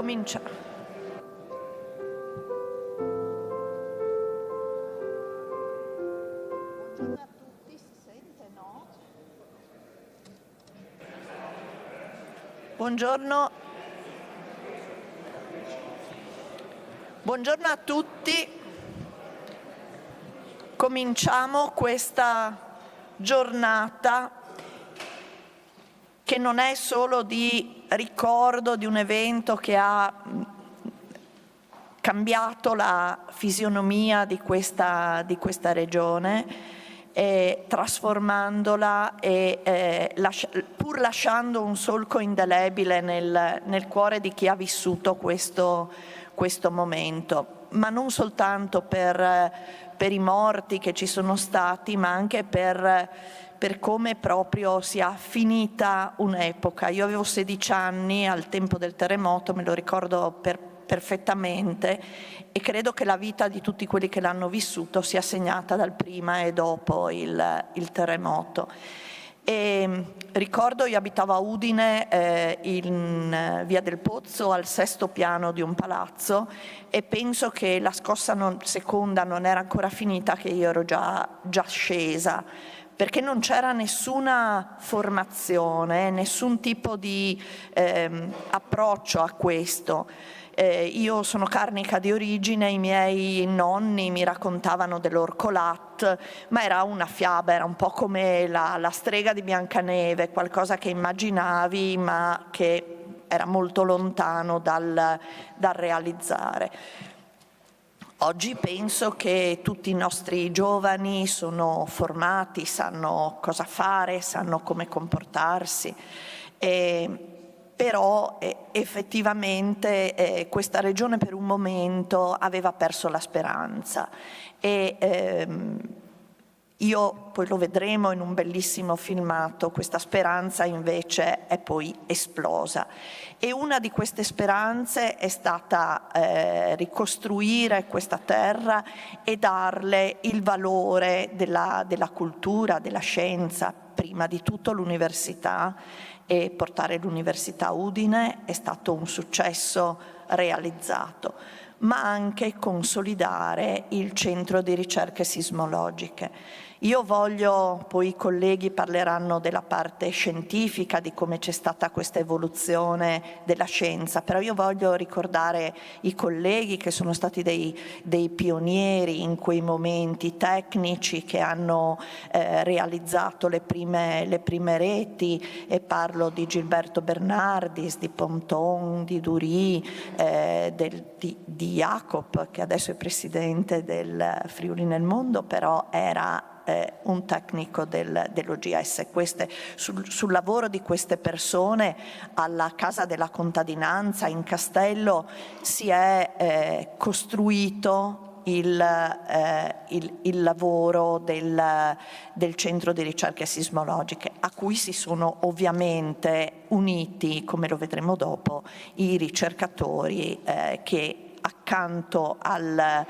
Cominciamo. Buongiorno a tutti, si sente, no? Buongiorno. Buongiorno a tutti. Cominciamo questa giornata che non è solo di ricordo di un evento che ha cambiato la fisionomia di questa regione, trasformandola e pur lasciando un solco indelebile nel cuore di chi ha vissuto questo momento, ma non soltanto per i morti che ci sono stati, ma anche per come proprio sia finita un'epoca. Io avevo 16 anni al tempo del terremoto, me lo ricordo perfettamente, e credo che la vita di tutti quelli che l'hanno vissuto sia segnata dal prima e dopo il terremoto. E ricordo, io abitavo a Udine, in via del Pozzo, al 6° piano di un palazzo, e penso che la scossa seconda non era ancora finita, che io ero già scesa, perché non c'era nessuna formazione, nessun tipo di approccio a questo. Io sono carnica di origine, i miei nonni mi raccontavano dell'Orcolat, ma era una fiaba, era un po' come la strega di Biancaneve, qualcosa che immaginavi ma che era molto lontano dal realizzare. Oggi penso che tutti i nostri giovani sono formati, sanno cosa fare, sanno come comportarsi, però effettivamente questa regione per un momento aveva perso la speranza e io, poi lo vedremo in un bellissimo filmato, questa speranza invece è poi esplosa. E una di queste speranze è stata ricostruire questa terra e darle il valore della cultura, della scienza, prima di tutto l'università, e portare l'università a Udine è stato un successo realizzato, ma anche consolidare il centro di ricerche sismologiche. Io voglio, poi i colleghi parleranno della parte scientifica, di come c'è stata questa evoluzione della scienza, però io voglio ricordare i colleghi che sono stati dei pionieri in quei momenti tecnici, che hanno realizzato le prime reti, e parlo di Gilberto Bernardis, di Ponton, di Dury, di Jacob, che adesso è presidente del Friuli nel Mondo, però era un tecnico dell'OGS. Sul lavoro di queste persone alla Casa della Contadinanza in Castello si è costruito il lavoro del centro di ricerche sismologiche, a cui si sono ovviamente uniti, come lo vedremo dopo, i ricercatori che accanto alla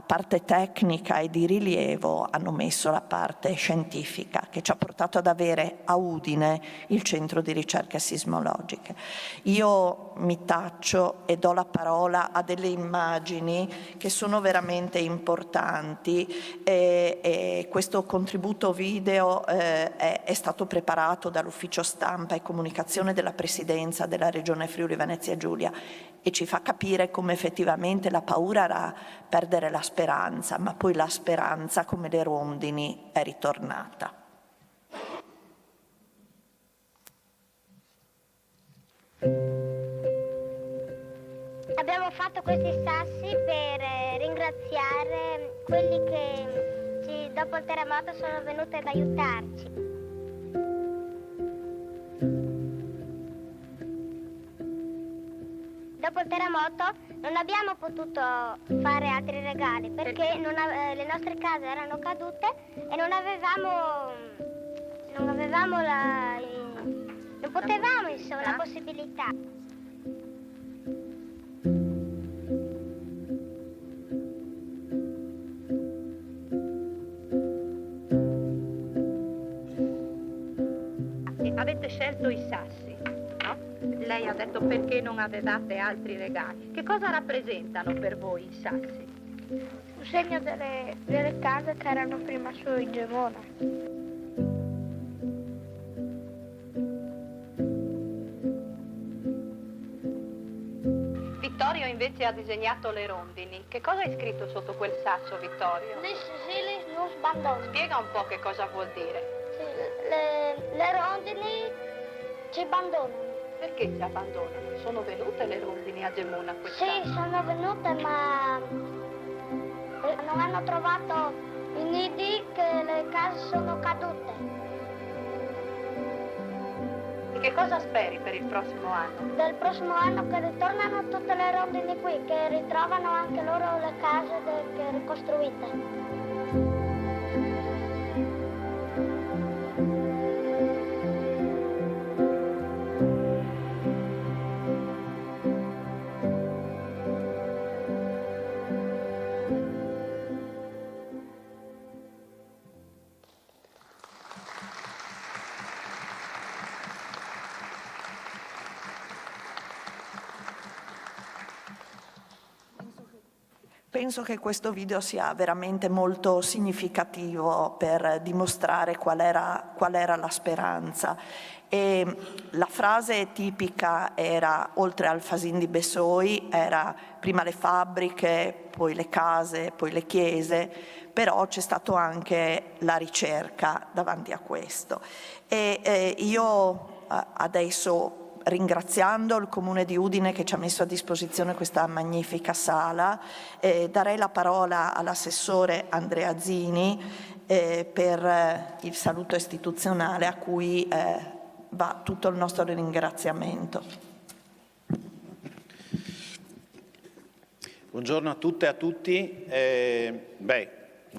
parte tecnica e di rilievo hanno messo la parte scientifica, che ci ha portato ad avere a Udine il centro di ricerche sismologiche. Io mi taccio e do la parola a delle immagini che sono veramente importanti, e questo contributo video è stato preparato dall'ufficio stampa e comunicazione della Presidenza della Regione Friuli Venezia Giulia, e ci fa capire come effettivamente la paura era perdere la speranza, ma poi la speranza, come le rondini, è ritornata. Abbiamo fatto questi sassi per ringraziare quelli che dopo il terremoto sono venuti ad aiutarci. Dopo il terremoto non abbiamo potuto fare altri regali perché le nostre case erano cadute e non potevamo, insomma, la possibilità. Avete scelto i sassi, no? Lei ha detto perché non avevate altri regali. Che cosa rappresentano per voi i sassi? Un segno delle case che erano prima su in Gemona. Vittorio invece ha disegnato le rondini. Che cosa hai scritto sotto quel sasso, Vittorio? Lis silis nus bandon. Spiega un po' che cosa vuol dire. Sì, le rondini ci abbandonano. Perché si abbandonano? Sono venute le rondini a Gemona quest'anno? Sì, sono venute, ma non hanno trovato i nidi, che le case sono cadute. E che cosa speri per il prossimo anno? Del prossimo anno che ritornano tutte le rondini qui, che ritrovano anche loro le case che ricostruite. Penso che questo video sia veramente molto significativo per dimostrare qual era la speranza. E la frase tipica era, oltre al Fasin di Bessoi, era prima le fabbriche, poi le case, poi le chiese, però c'è stato anche la ricerca davanti a questo. Io adesso, ringraziando il Comune di Udine che ci ha messo a disposizione questa magnifica sala, darei la parola all'assessore Andrea Zini per il saluto istituzionale a cui va tutto il nostro ringraziamento. Buongiorno a tutte e a tutti.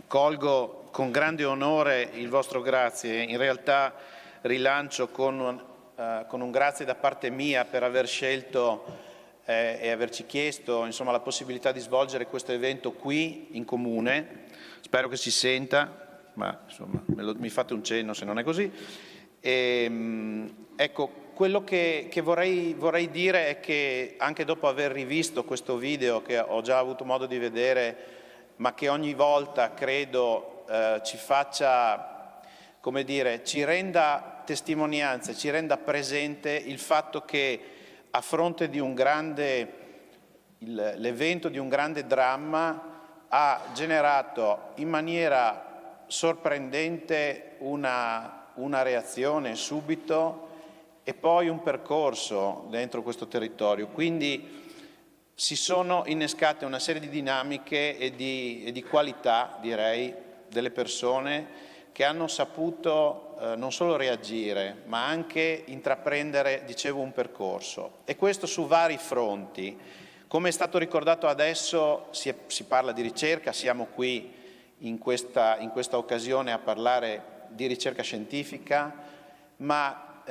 Colgo con grande onore il vostro grazie. In realtà rilancio con un grazie da parte mia per aver scelto e averci chiesto la possibilità di svolgere questo evento qui in Comune. Spero che si senta, ma mi fate un cenno se non è così. Ecco, quello che vorrei dire è che anche dopo aver rivisto questo video, che ho già avuto modo di vedere, ma che ogni volta credo ci faccia, come dire, ci renda testimonianza, ci renda presente il fatto che a fronte di l'evento di un grande dramma ha generato in maniera sorprendente una reazione subito e poi un percorso dentro questo territorio. Quindi si sono innescate una serie di dinamiche e di qualità, direi, delle persone che hanno saputo non solo reagire, ma anche intraprendere, dicevo, un percorso. E questo su vari fronti. Come è stato ricordato adesso, si parla di ricerca, siamo qui in questa occasione a parlare di ricerca scientifica, ma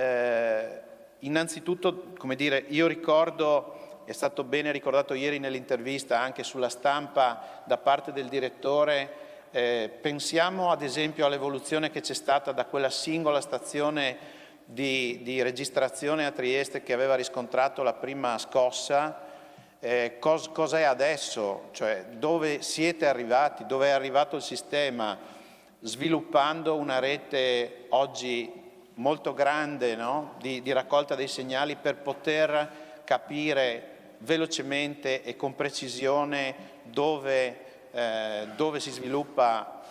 innanzitutto, come dire, io ricordo, è stato bene ricordato ieri nell'intervista anche sulla stampa da parte del direttore. Pensiamo ad esempio all'evoluzione che c'è stata da quella singola stazione di registrazione a Trieste che aveva riscontrato la prima scossa. Cos'è adesso? Cioè, dove siete arrivati? Dove è arrivato il sistema? Sviluppando una rete oggi molto grande, no? di raccolta dei segnali per poter capire velocemente e con precisione dove si sviluppa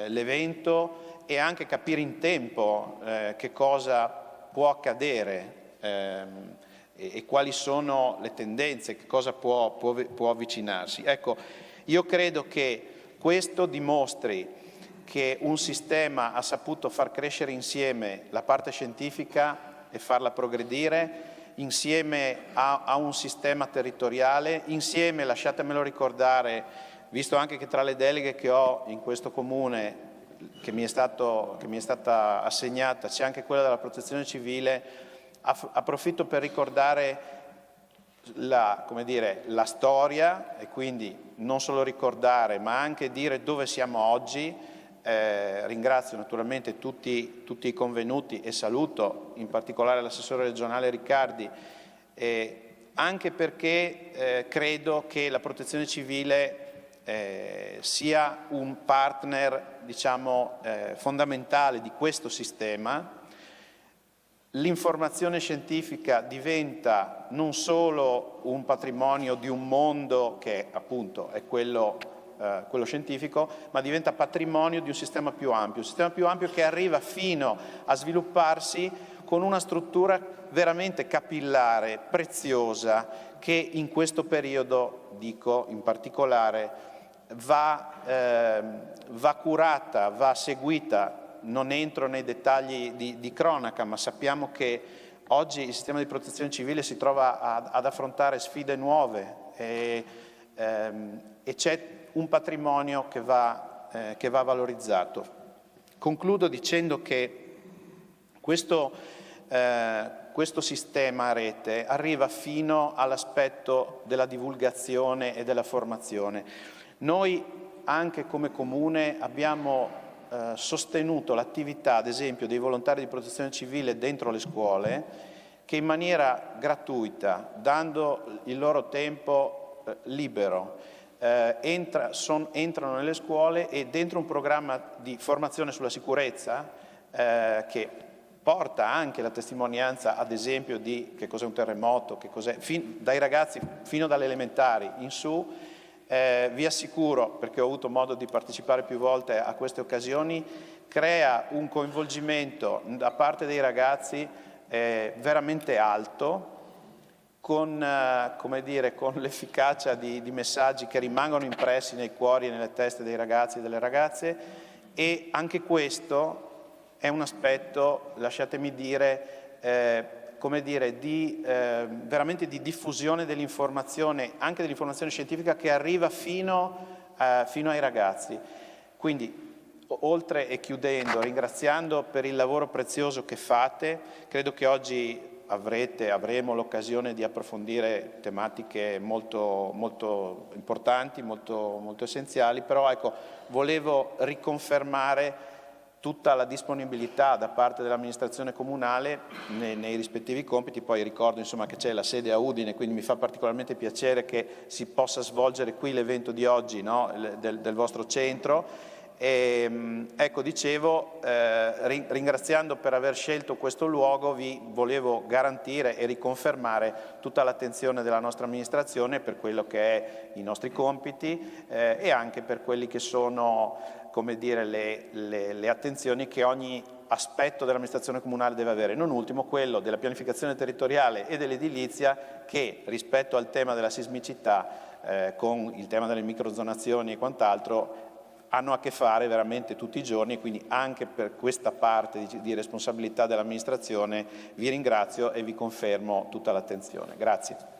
l'evento e anche capire in tempo che cosa può accadere e quali sono le tendenze, che cosa può avvicinarsi. Ecco, io credo che questo dimostri che un sistema ha saputo far crescere insieme la parte scientifica e farla progredire, insieme a un sistema territoriale, insieme, lasciatemelo ricordare, visto anche che tra le deleghe che ho in questo Comune, che mi è stata assegnata, c'è anche quella della protezione civile, approfitto per ricordare la storia e quindi non solo ricordare ma anche dire dove siamo oggi. Ringrazio naturalmente tutti i convenuti e saluto in particolare l'assessore regionale Riccardi anche perché credo che la protezione civile sia un partner, diciamo, fondamentale di questo sistema. L'informazione scientifica diventa non solo un patrimonio di un mondo che appunto è quello scientifico, ma diventa patrimonio di un sistema più ampio che arriva fino a svilupparsi con una struttura veramente capillare, preziosa, che in questo periodo, dico in particolare, va curata, va seguita. Non entro nei dettagli di cronaca, ma sappiamo che oggi il sistema di protezione civile si trova ad affrontare sfide nuove e c'è un patrimonio che va valorizzato. Concludo dicendo che questo sistema a rete arriva fino all'aspetto della divulgazione e della formazione. Noi anche come Comune abbiamo sostenuto l'attività, ad esempio, dei volontari di protezione civile dentro le scuole, che in maniera gratuita, dando il loro tempo libero, entrano nelle scuole e dentro un programma di formazione sulla sicurezza che porta anche la testimonianza, ad esempio, di che cos'è un terremoto, che cos'è, dai ragazzi fino dalle elementari in su. Vi assicuro, perché ho avuto modo di partecipare più volte a queste occasioni, crea un coinvolgimento da parte dei ragazzi veramente alto, con l'efficacia di messaggi che rimangono impressi nei cuori e nelle teste dei ragazzi e delle ragazze, e anche questo è un aspetto, lasciatemi dire, veramente di diffusione dell'informazione, anche dell'informazione scientifica, che arriva fino ai ragazzi. Quindi, oltre e chiudendo, ringraziando per il lavoro prezioso che fate, credo che oggi avremo l'occasione di approfondire tematiche molto, molto importanti, molto, molto essenziali, però ecco, volevo riconfermare tutta la disponibilità da parte dell'amministrazione comunale nei rispettivi compiti. Poi ricordo insomma che c'è la sede a Udine, quindi mi fa particolarmente piacere che si possa svolgere qui l'evento di oggi, no? del vostro centro. Ecco, dicevo, ringraziando per aver scelto questo luogo, vi volevo garantire e riconfermare tutta l'attenzione della nostra amministrazione per quello che è i nostri compiti e anche per quelli che sono, come dire, le attenzioni che ogni aspetto dell'amministrazione comunale deve avere, non ultimo quello della pianificazione territoriale e dell'edilizia, che rispetto al tema della sismicità, con il tema delle microzonazioni e quant'altro, hanno a che fare veramente tutti i giorni, e quindi anche per questa parte di responsabilità dell'amministrazione vi ringrazio e vi confermo tutta l'attenzione. Grazie.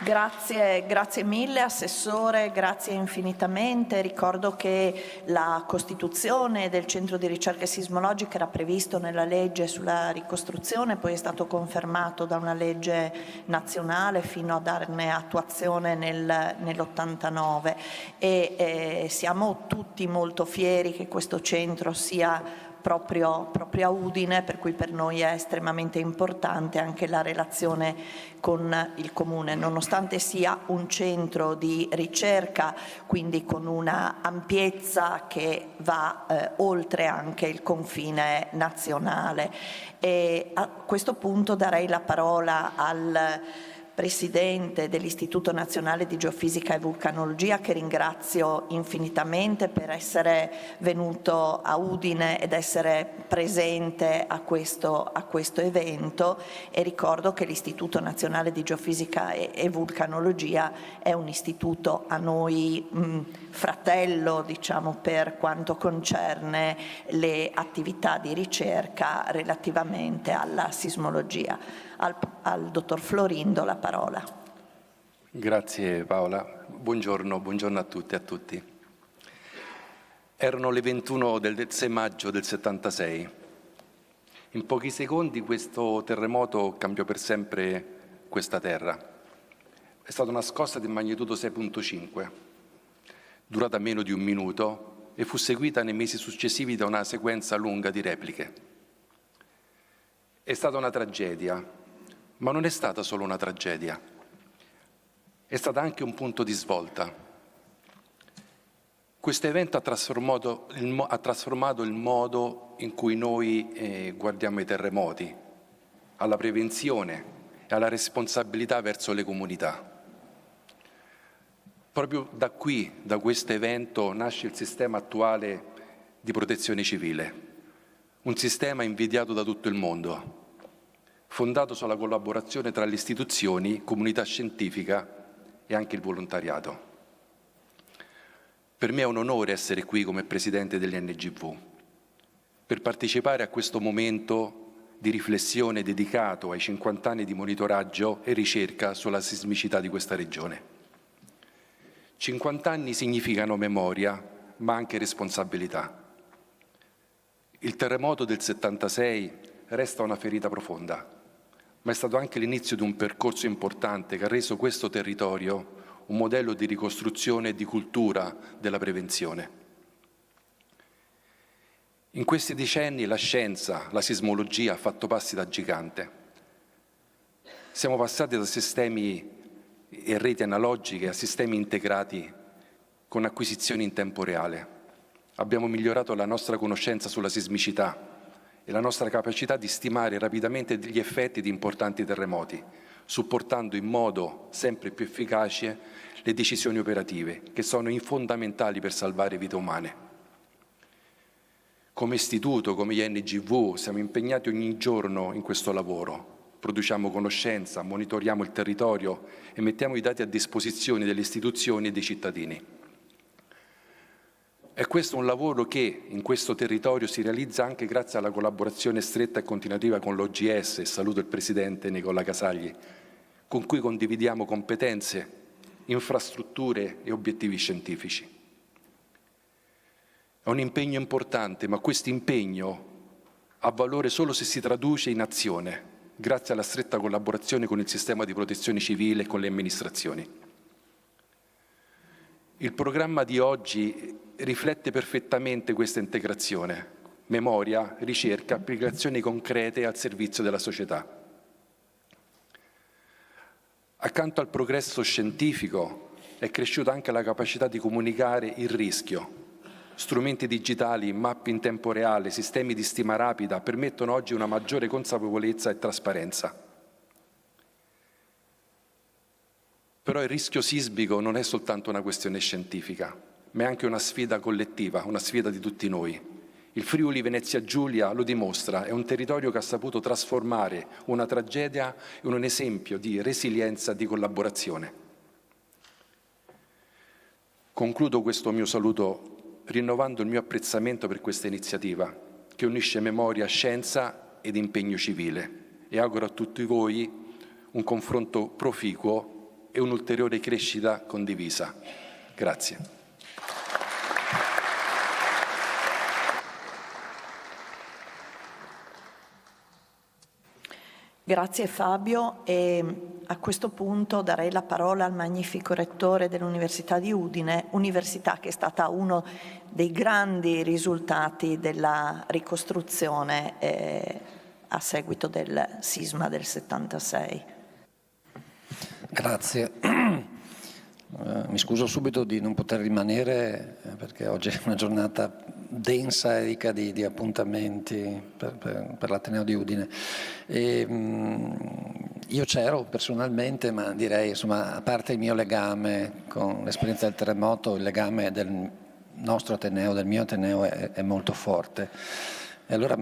Grazie mille Assessore, grazie infinitamente. Ricordo che la costituzione del Centro di Ricerche Sismologiche era previsto nella legge sulla ricostruzione, poi è stato confermato da una legge nazionale fino a darne attuazione nell'89 e siamo tutti molto fieri che questo centro sia proprio a Udine, per cui per noi è estremamente importante anche la relazione con il Comune, nonostante sia un centro di ricerca, quindi con una ampiezza che va oltre anche il confine nazionale. E a questo punto darei la parola al Presidente dell'Istituto Nazionale di Geofisica e Vulcanologia, che ringrazio infinitamente per essere venuto a Udine ed essere presente a questo evento, e ricordo che l'Istituto Nazionale di Geofisica e Vulcanologia è un istituto a noi fratello, diciamo, per quanto concerne le attività di ricerca relativamente alla sismologia. Al dottor Florindo la parola. Grazie Paola, buongiorno a tutte e a tutti. Erano le 21 del 6 maggio del 76. In pochi secondi questo terremoto cambiò per sempre questa terra. È stata una scossa di magnitudo 6.5, durata meno di un minuto, e fu seguita nei mesi successivi da una sequenza lunga di repliche. È stata una tragedia, ma non è stata solo una tragedia, è stata anche un punto di svolta. Questo evento ha trasformato il modo in cui noi guardiamo i terremoti, alla prevenzione e alla responsabilità verso le comunità. Proprio da qui, da questo evento, nasce il sistema attuale di protezione civile, un sistema invidiato da tutto il mondo, fondato sulla collaborazione tra le istituzioni, comunità scientifica e anche il volontariato. Per me è un onore essere qui come presidente dell'NGV, per partecipare a questo momento di riflessione dedicato ai 50 anni di monitoraggio e ricerca sulla sismicità di questa regione. 50 anni significano memoria, ma anche responsabilità. Il terremoto del 76 resta una ferita profonda, ma è stato anche l'inizio di un percorso importante che ha reso questo territorio un modello di ricostruzione e di cultura della prevenzione. In questi decenni la scienza, la sismologia ha fatto passi da gigante. Siamo passati da sistemi e reti analogiche a sistemi integrati con acquisizioni in tempo reale. Abbiamo migliorato la nostra conoscenza sulla sismicità e la nostra capacità di stimare rapidamente gli effetti di importanti terremoti, supportando in modo sempre più efficace le decisioni operative, che sono fondamentali per salvare vite umane. Come istituto, come INGV, siamo impegnati ogni giorno in questo lavoro. Produciamo conoscenza, monitoriamo il territorio e mettiamo i dati a disposizione delle istituzioni e dei cittadini. È questo un lavoro che in questo territorio si realizza anche grazie alla collaborazione stretta e continuativa con l'OGS, e saluto il Presidente Nicola Casagli, con cui condividiamo competenze, infrastrutture e obiettivi scientifici. È un impegno importante, ma questo impegno ha valore solo se si traduce in azione, grazie alla stretta collaborazione con il sistema di protezione civile e con le amministrazioni. Il programma di oggi riflette perfettamente questa integrazione: memoria, ricerca, applicazioni concrete al servizio della società. Accanto al progresso scientifico è cresciuta anche la capacità di comunicare il rischio. Strumenti digitali, mappe in tempo reale, sistemi di stima rapida permettono oggi una maggiore consapevolezza e trasparenza. Però il rischio sismico non è soltanto una questione scientifica, ma è anche una sfida collettiva, una sfida di tutti noi. Il Friuli Venezia Giulia lo dimostra, è un territorio che ha saputo trasformare una tragedia in un esempio di resilienza e di collaborazione. Concludo questo mio saluto rinnovando il mio apprezzamento per questa iniziativa che unisce memoria, scienza ed impegno civile, e auguro a tutti voi un confronto proficuo e un'ulteriore crescita condivisa. Grazie. Grazie Fabio, e a questo punto darei la parola al magnifico rettore dell'Università di Udine, università che è stata uno dei grandi risultati della ricostruzione a seguito del sisma del 76. Grazie. Mi scuso subito di non poter rimanere perché oggi è una giornata densa e ricca di appuntamenti per l'Ateneo di Udine. Io c'ero personalmente, ma direi, insomma, a parte il mio legame con l'esperienza del terremoto, il legame del nostro Ateneo, del mio Ateneo è molto forte. E allora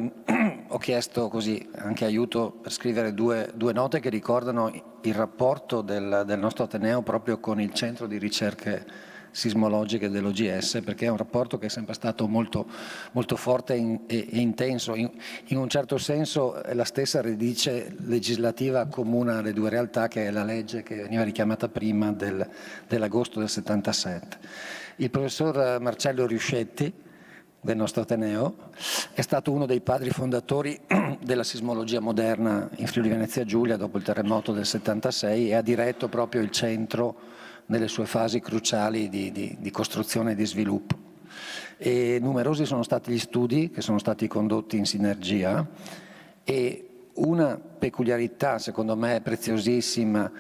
ho chiesto così anche aiuto per scrivere due note che ricordano il rapporto del nostro Ateneo proprio con il centro di ricerche sismologiche dell'OGS, perché è un rapporto che è sempre stato molto, molto forte e intenso. In un certo senso la stessa radice legislativa accomuna le due realtà, che è la legge che veniva richiamata prima dell'agosto del 77. Il professor Marcello Riuscetti del nostro Ateneo è stato uno dei padri fondatori della sismologia moderna in Friuli Venezia Giulia dopo il terremoto del 76 e ha diretto proprio il centro nelle sue fasi cruciali di costruzione e di sviluppo. E numerosi sono stati gli studi che sono stati condotti in sinergia, e una peculiarità secondo me preziosissima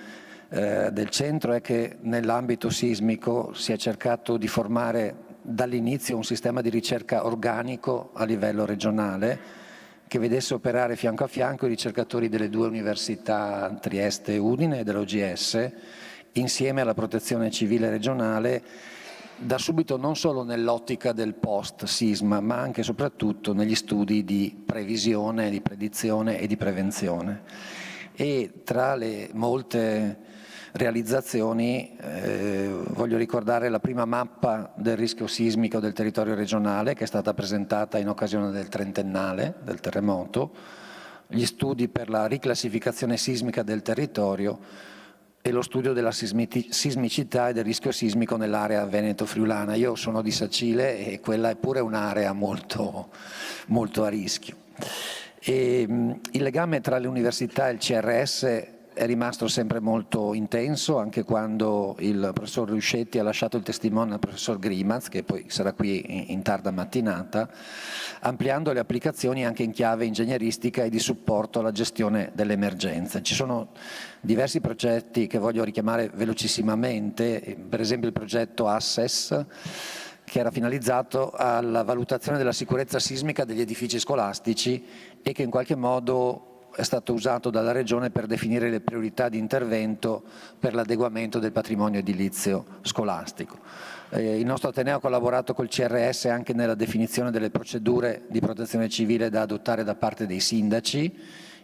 del centro è che nell'ambito sismico si è cercato di formare dall'inizio un sistema di ricerca organico a livello regionale che vedesse operare fianco a fianco i ricercatori delle due università, Trieste e Udine, e dell'OGS, insieme alla protezione civile regionale, da subito non solo nell'ottica del post-sisma, ma anche e soprattutto negli studi di previsione, di predizione e di prevenzione. E tra le molte realizzazioni voglio ricordare la prima mappa del rischio sismico del territorio regionale, che è stata presentata in occasione del trentennale del terremoto, gli studi per la riclassificazione sismica del territorio e lo studio della sismicità e del rischio sismico nell'area veneto-friulana. Io sono di Sacile e quella è pure un'area molto, molto a rischio. Il legame tra le università e il CRS è rimasto sempre molto intenso, anche quando il professor Ruscetti ha lasciato il testimone al professor Grimaz, che poi sarà qui in tarda mattinata, ampliando le applicazioni anche in chiave ingegneristica e di supporto alla gestione delle emergenze. Ci sono diversi progetti che voglio richiamare velocissimamente, per esempio il progetto ASSES, che era finalizzato alla valutazione della sicurezza sismica degli edifici scolastici e che in qualche modo è stato usato dalla Regione per definire le priorità di intervento per l'adeguamento del patrimonio edilizio scolastico. Il nostro Ateneo ha collaborato col CRS anche nella definizione delle procedure di protezione civile da adottare da parte dei sindaci,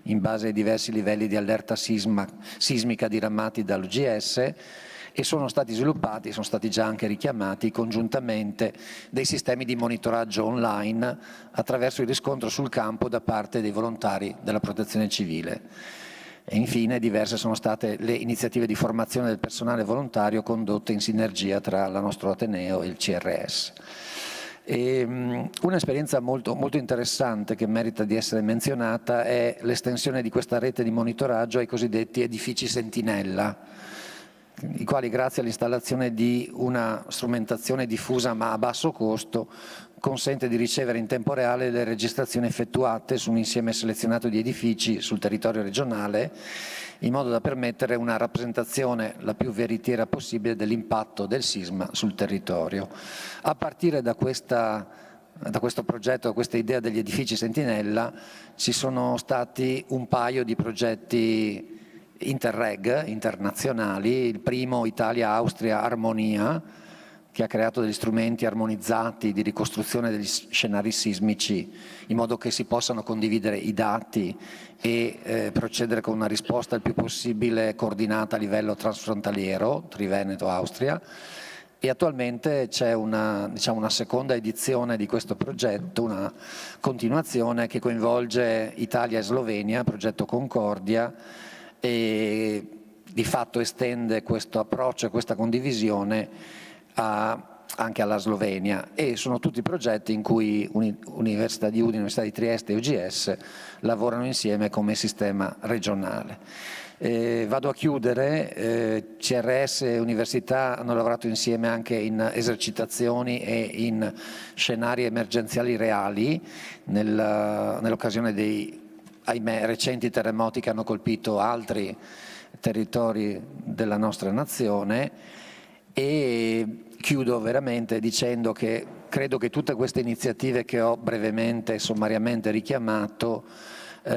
in base ai diversi livelli di allerta sismica diramati dall'OGS, e sono stati sviluppati, sono stati già anche richiamati congiuntamente dei sistemi di monitoraggio online attraverso il riscontro sul campo da parte dei volontari della protezione civile. E infine diverse sono state le iniziative di formazione del personale volontario condotte in sinergia tra il nostro Ateneo e il CRS. Un'esperienza molto, molto interessante che merita di essere menzionata è l'estensione di questa rete di monitoraggio ai cosiddetti edifici sentinella, i quali grazie all'installazione di una strumentazione diffusa ma a basso costo consente di ricevere in tempo reale le registrazioni effettuate su un insieme selezionato di edifici sul territorio regionale, in modo da permettere una rappresentazione la più veritiera possibile dell'impatto del sisma sul territorio. A partire da questo progetto, da questa idea degli edifici sentinella, ci sono stati un paio di progetti Interreg, internazionali, il primo Italia-Austria Armonia, che ha creato degli strumenti armonizzati di ricostruzione degli scenari sismici in modo che si possano condividere i dati e procedere con una risposta il più possibile coordinata a livello transfrontaliero, Triveneto-Austria. E attualmente c'è una seconda edizione di questo progetto, una continuazione che coinvolge Italia e Slovenia, progetto Concordia, e di fatto estende questo approccio e questa condivisione anche alla Slovenia, e sono tutti progetti in cui Università di Udine, Università di Trieste e UGS lavorano insieme come sistema regionale. Vado a chiudere. CRS e università hanno lavorato insieme anche in esercitazioni e in scenari emergenziali reali nell'occasione dei, ahimè, recenti terremoti che hanno colpito altri territori della nostra nazione. E chiudo veramente dicendo che credo che tutte queste iniziative che ho brevemente e sommariamente richiamato,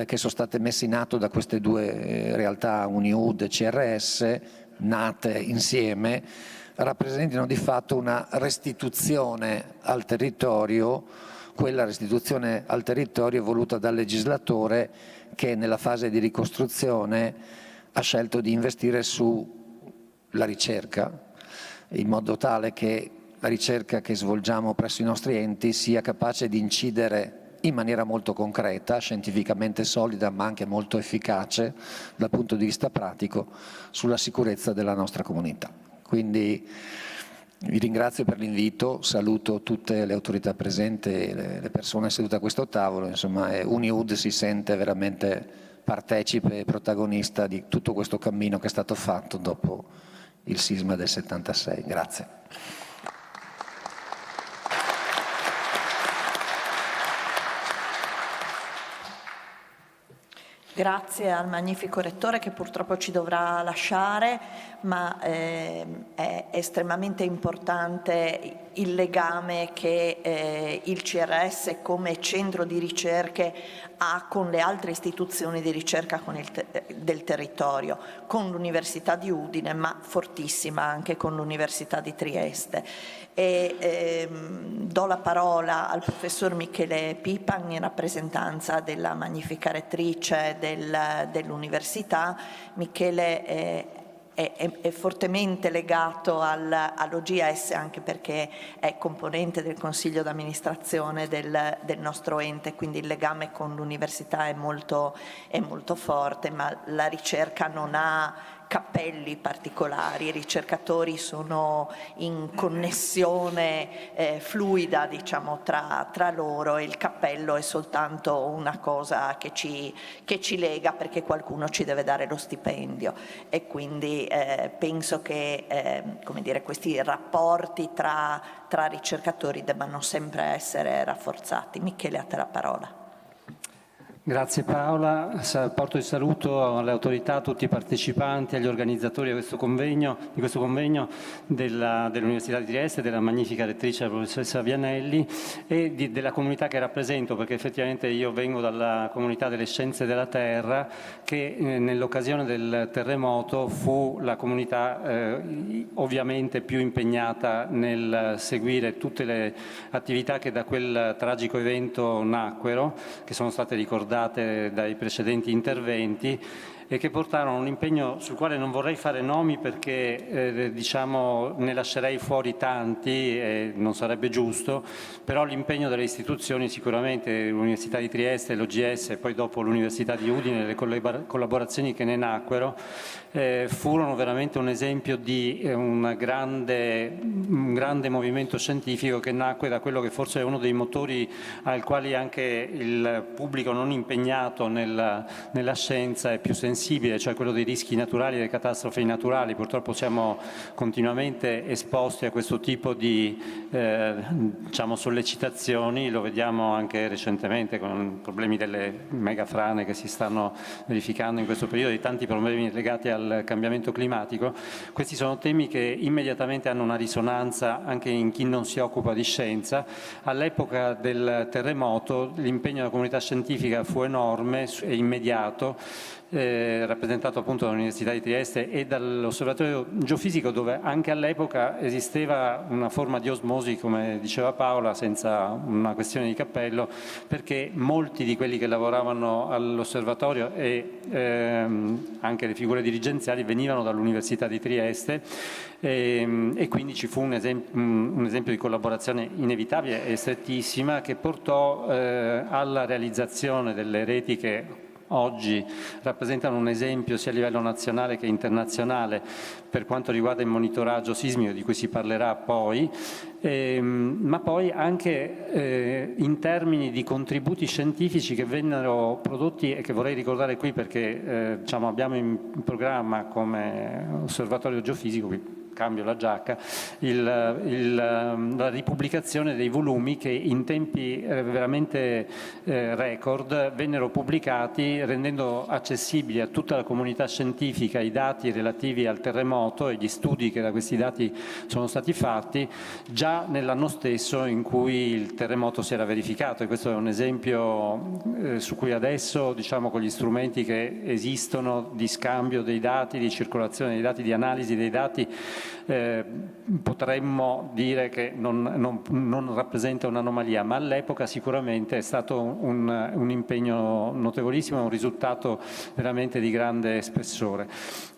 che sono state messe in atto da queste due realtà, Uniud e CRS, nate insieme, rappresentino di fatto una restituzione al territorio, quella restituzione al territorio voluta dal legislatore, che nella fase di ricostruzione ha scelto di investire sulla ricerca, in modo tale che la ricerca che svolgiamo presso i nostri enti sia capace di incidere in maniera molto concreta, scientificamente solida, ma anche molto efficace dal punto di vista pratico sulla sicurezza della nostra comunità. Quindi vi ringrazio per l'invito, saluto tutte le autorità presenti, le persone sedute a questo tavolo, insomma Uniud si sente veramente partecipe e protagonista di tutto questo cammino che è stato fatto dopo il sisma del 76. Grazie. Grazie al magnifico Rettore che purtroppo ci dovrà lasciare, ma è estremamente importante il legame che il CRS come centro di ricerche ha con le altre istituzioni di ricerca del territorio, con l'Università di Udine, ma fortissima anche con l'Università di Trieste. Do la parola al professor Michele Pipan in rappresentanza della magnifica rettrice dell'Università. Michele è fortemente legato all'OGS anche perché è componente del consiglio d'amministrazione del nostro ente, quindi il legame con l'università è molto forte, ma la ricerca non ha cappelli particolari, i ricercatori sono in connessione fluida, diciamo, tra loro, e il cappello è soltanto una cosa che ci lega perché qualcuno ci deve dare lo stipendio, e quindi penso che come dire, questi rapporti tra ricercatori debbano sempre essere rafforzati. Michele, a te la parola. Grazie Paola, porto il saluto alle autorità, a tutti i partecipanti, agli organizzatori di questo convegno dell'Università di Trieste, della magnifica rettrice la professoressa Vianelli e della comunità che rappresento, perché effettivamente io vengo dalla comunità delle scienze della terra che nell'occasione del terremoto fu la comunità ovviamente più impegnata nel seguire tutte le attività che da quel tragico evento nacquero, che sono state ricordate dai precedenti interventi e che portarono un impegno sul quale non vorrei fare nomi perché diciamo ne lascerei fuori tanti e non sarebbe giusto, però l'impegno delle istituzioni, sicuramente l'Università di Trieste, l'OGS e poi dopo l'Università di Udine, le collaborazioni che ne nacquero furono veramente un esempio di un grande movimento scientifico che nacque da quello che forse è uno dei motori al quali anche il pubblico non impegnato nella scienza è più sensibile, cioè quello dei rischi naturali e delle catastrofi naturali. Purtroppo siamo continuamente esposti a questo tipo di diciamo sollecitazioni, lo vediamo anche recentemente con problemi delle megafrane che si stanno verificando in questo periodo, di tanti problemi legati al cambiamento climatico. Questi sono temi che immediatamente hanno una risonanza anche in chi non si occupa di scienza. All'epoca del terremoto l'impegno della comunità scientifica fu enorme e immediato, rappresentato appunto dall'Università di Trieste e dall'Osservatorio Geofisico, dove anche all'epoca esisteva una forma di osmosi, come diceva Paola, senza una questione di cappello, perché molti di quelli che lavoravano all'osservatorio e anche le figure dirigenziali venivano dall'Università di Trieste e quindi ci fu un esempio di collaborazione inevitabile e strettissima che portò alla realizzazione delle reti che oggi rappresentano un esempio sia a livello nazionale che internazionale per quanto riguarda il monitoraggio sismico, di cui si parlerà poi, ma poi anche in termini di contributi scientifici che vennero prodotti e che vorrei ricordare qui perché diciamo, abbiamo in programma come Osservatorio Geofisico, cambio la giacca, la ripubblicazione dei volumi che in tempi veramente record vennero pubblicati, rendendo accessibili a tutta la comunità scientifica i dati relativi al terremoto e gli studi che da questi dati sono stati fatti già nell'anno stesso in cui il terremoto si era verificato, e questo è un esempio su cui adesso, diciamo, con gli strumenti che esistono di scambio dei dati, di circolazione dei dati, di analisi dei dati, potremmo dire che non rappresenta un'anomalia, ma all'epoca sicuramente è stato un impegno notevolissimo, un risultato veramente di grande spessore.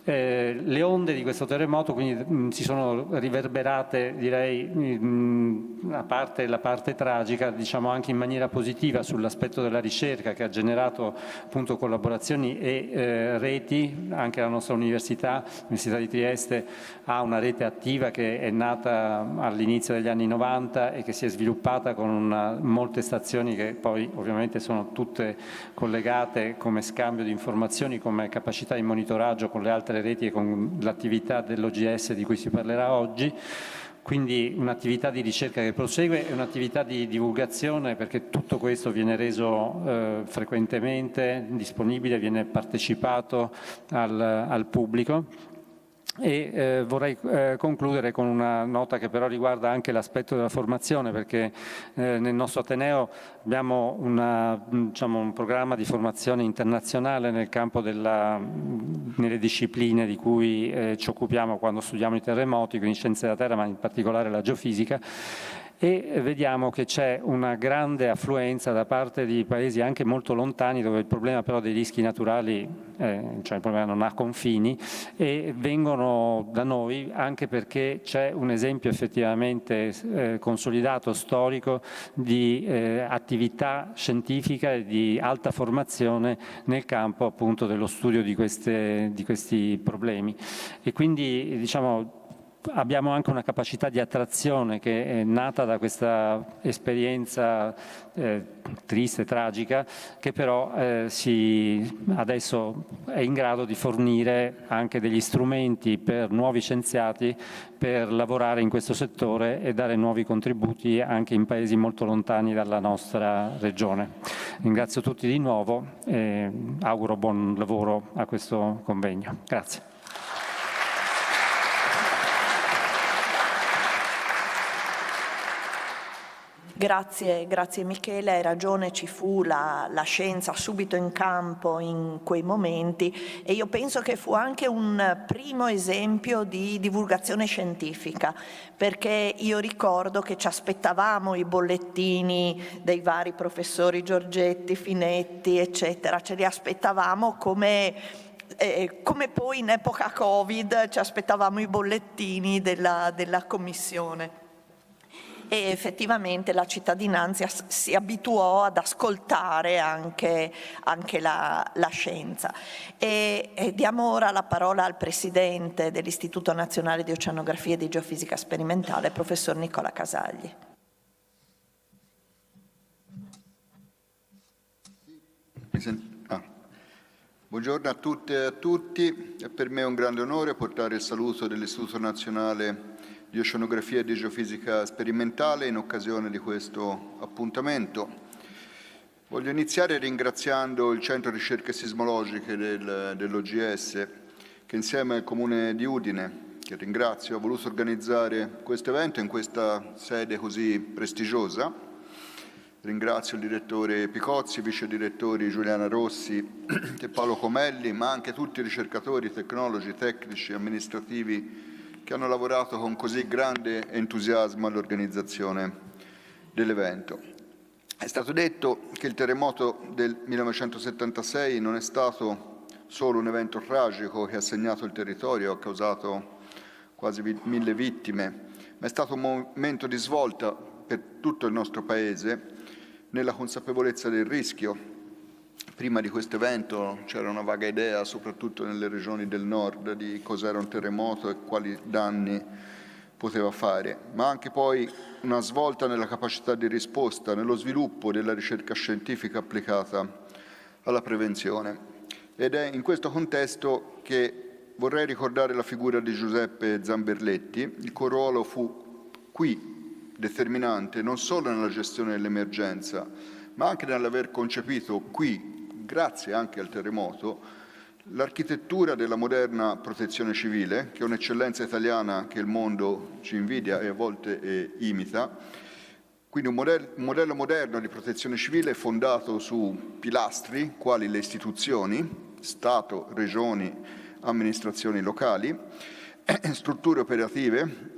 Le onde di questo terremoto quindi si sono riverberate, direi, a parte la parte tragica, diciamo anche in maniera positiva sull'aspetto della ricerca, che ha generato appunto collaborazioni e reti. Anche la nostra università, l'Università di Trieste, ha una rete attiva che è nata all'inizio degli anni 90 e che si è sviluppata con molte stazioni che poi ovviamente sono tutte collegate come scambio di informazioni, come capacità di monitoraggio con le altre reti e con l'attività dell'OGS di cui si parlerà oggi. quindi un'attività di ricerca che prosegue e un'attività di divulgazione, perché tutto questo viene reso frequentemente disponibile, viene partecipato al pubblico. E vorrei concludere con una nota che però riguarda anche l'aspetto della formazione, perché nel nostro Ateneo abbiamo un programma di formazione internazionale nel campo nelle discipline di cui ci occupiamo quando studiamo i terremoti, quindi scienze della terra, ma in particolare la geofisica. E vediamo che c'è una grande affluenza da parte di paesi anche molto lontani, dove il problema però dei rischi naturali, cioè il problema non ha confini, e vengono da noi anche perché c'è un esempio effettivamente consolidato, storico, di attività scientifica e di alta formazione nel campo appunto dello studio di questi problemi. E quindi diciamo abbiamo anche una capacità di attrazione che è nata da questa esperienza triste, tragica, che però adesso è in grado di fornire anche degli strumenti per nuovi scienziati per lavorare in questo settore e dare nuovi contributi anche in paesi molto lontani dalla nostra regione. Ringrazio tutti di nuovo e auguro buon lavoro a questo convegno. Grazie. Grazie Michele, hai ragione, ci fu la scienza subito in campo in quei momenti e io penso che fu anche un primo esempio di divulgazione scientifica, perché io ricordo che ci aspettavamo i bollettini dei vari professori Giorgetti, Finetti, eccetera, ce li aspettavamo come poi in epoca Covid ci aspettavamo i bollettini della commissione. E effettivamente la cittadinanza si abituò ad ascoltare anche la scienza. E diamo ora la parola al Presidente dell'Istituto Nazionale di Oceanografia e di Geofisica Sperimentale, professor Nicola Casagli. Buongiorno a tutte e a tutti, è per me un grande onore portare il saluto dell'Istituto Nazionale di Oceanografia e di Geofisica Sperimentale in occasione di questo appuntamento. Voglio iniziare ringraziando il Centro Ricerche Sismologiche dell'OGS che insieme al Comune di Udine, che ringrazio, ha voluto organizzare questo evento in questa sede così prestigiosa. Ringrazio il direttore Picozzi, i vice direttori Giuliana Rossi e Paolo Comelli, ma anche tutti i ricercatori, tecnologi, tecnici, amministrativi che hanno lavorato con così grande entusiasmo all'organizzazione dell'evento. È stato detto che il terremoto del 1976 non è stato solo un evento tragico che ha segnato il territorio, ha causato quasi 1000 vittime, ma è stato un momento di svolta per tutto il nostro Paese nella consapevolezza del rischio. Prima di questo evento c'era una vaga idea, soprattutto nelle regioni del nord, di cos'era un terremoto e quali danni poteva fare, ma anche poi una svolta nella capacità di risposta, nello sviluppo della ricerca scientifica applicata alla prevenzione. Ed è in questo contesto che vorrei ricordare la figura di Giuseppe Zamberletti, il cui ruolo fu qui determinante non solo nella gestione dell'emergenza, ma anche nell'aver concepito qui, grazie anche al terremoto, l'architettura della moderna protezione civile, che è un'eccellenza italiana che il mondo ci invidia e a volte imita. Quindi un modello moderno di protezione civile fondato su pilastri quali le istituzioni, Stato, regioni, amministrazioni locali, strutture operative,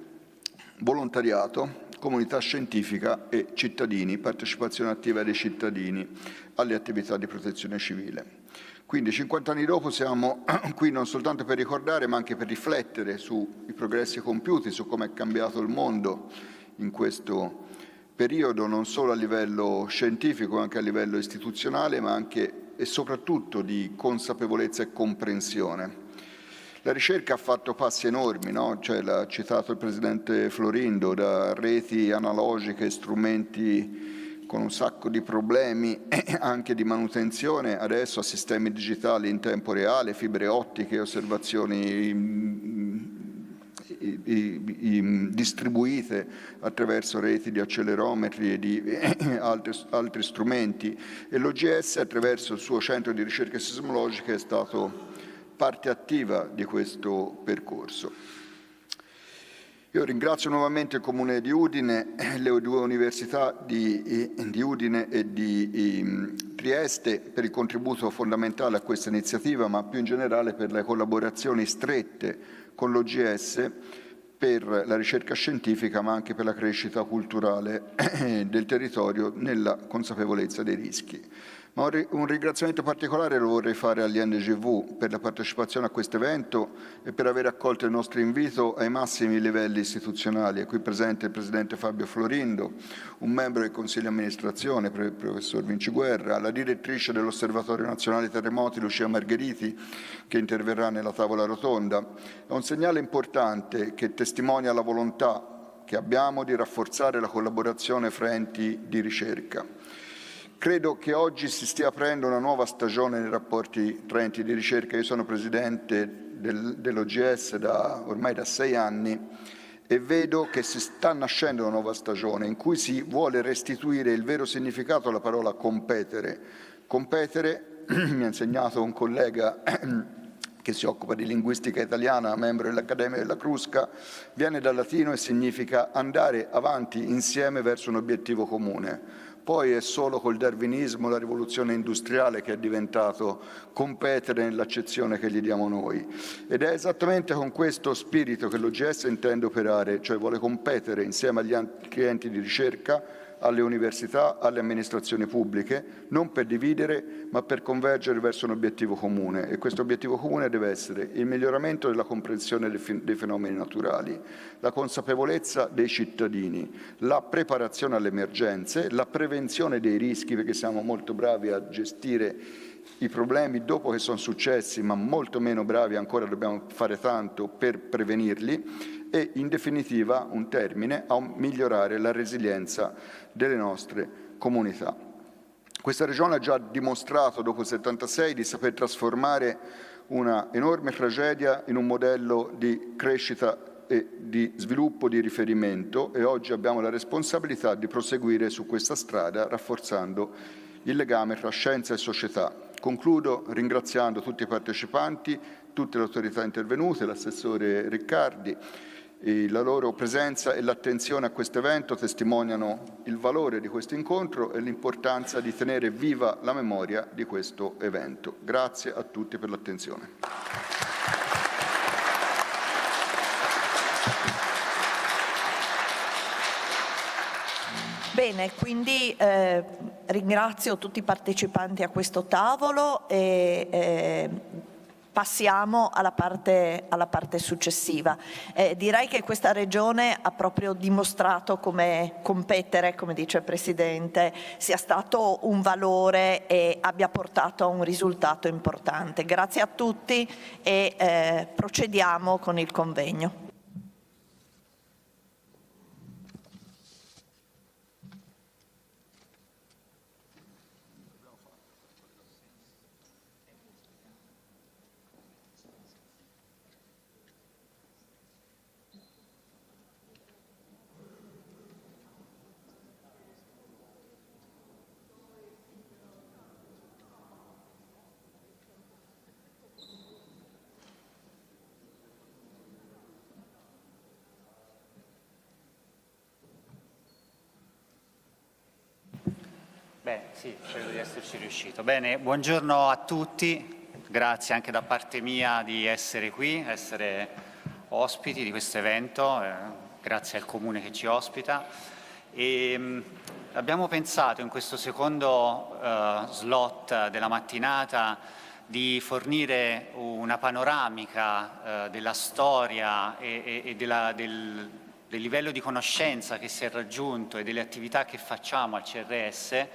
volontariato, comunità scientifica e cittadini, partecipazione attiva dei cittadini alle attività di protezione civile. Quindi 50 anni dopo siamo qui non soltanto per ricordare ma anche per riflettere sui progressi compiuti, su come è cambiato il mondo in questo periodo, non solo a livello scientifico ma anche a livello istituzionale, ma anche e soprattutto di consapevolezza e comprensione. La ricerca ha fatto passi enormi, no? Cioè, l'ha citato il Presidente Florindo, da reti analogiche, strumenti con un sacco di problemi anche di manutenzione, adesso a sistemi digitali in tempo reale, fibre ottiche, osservazioni distribuite attraverso reti di accelerometri e di altri strumenti, e l'OGS attraverso il suo centro di ricerche sismologiche è stato parte attiva di questo percorso. Io ringrazio nuovamente il Comune di Udine, le due università di Udine e di Trieste per il contributo fondamentale a questa iniziativa, ma più in generale per le collaborazioni strette con l'OGS per la ricerca scientifica, ma anche per la crescita culturale del territorio nella consapevolezza dei rischi. Ma un ringraziamento particolare lo vorrei fare all'INGV per la partecipazione a questo evento e per aver accolto il nostro invito ai massimi livelli istituzionali. È qui presente il Presidente Fabio Florindo, un membro del Consiglio di amministrazione, il Professor Vinciguerra, la direttrice dell'Osservatorio Nazionale Terremoti, Lucia Margheriti, che interverrà nella tavola rotonda. È un segnale importante che testimonia la volontà che abbiamo di rafforzare la collaborazione fra enti di ricerca. Credo che oggi si stia aprendo una nuova stagione nei rapporti tra enti di ricerca. Io sono presidente dell'OGS ormai da 6 anni e vedo che si sta nascendo una nuova stagione in cui si vuole restituire il vero significato alla parola competere. Competere, mi ha insegnato un collega che si occupa di linguistica italiana, membro dell'Accademia della Crusca, viene dal latino e significa andare avanti insieme verso un obiettivo comune. Poi è solo col darwinismo, la rivoluzione industriale, che è diventato competere nell'accezione che gli diamo noi. Ed è esattamente con questo spirito che l'OGS intende operare, cioè vuole competere insieme agli altri enti di ricerca, alle università, alle amministrazioni pubbliche, non per dividere, ma per convergere verso un obiettivo comune. E questo obiettivo comune deve essere il miglioramento della comprensione dei fenomeni naturali, la consapevolezza dei cittadini, la preparazione alle emergenze, la prevenzione dei rischi, perché siamo molto bravi a gestire i problemi dopo che sono successi, ma molto meno bravi ancora, dobbiamo fare tanto per prevenirli, e in definitiva, un termine, a migliorare la resilienza delle nostre comunità. Questa regione ha già dimostrato dopo il 76 di saper trasformare una enorme tragedia in un modello di crescita e di sviluppo di riferimento, e oggi abbiamo la responsabilità di proseguire su questa strada rafforzando il legame tra scienza e società. Concludo ringraziando tutti i partecipanti, tutte le autorità intervenute, l'assessore Riccardi. La loro presenza e l'attenzione a questo evento testimoniano il valore di questo incontro e l'importanza di tenere viva la memoria di questo evento. Grazie a tutti per l'attenzione. Bene, quindi ringrazio tutti i partecipanti a questo tavolo e passiamo alla parte successiva. Direi che questa regione ha proprio dimostrato come competere, come dice il Presidente, sia stato un valore e abbia portato a un risultato importante. Grazie a tutti e procediamo con il convegno. Sì, credo di esserci riuscito. Bene, buongiorno a tutti, grazie anche da parte mia di essere qui, essere ospiti di questo evento, grazie al Comune che ci ospita. Abbiamo pensato in questo secondo slot della mattinata di fornire una panoramica della storia e del livello di conoscenza che si è raggiunto e delle attività che facciamo al CRS,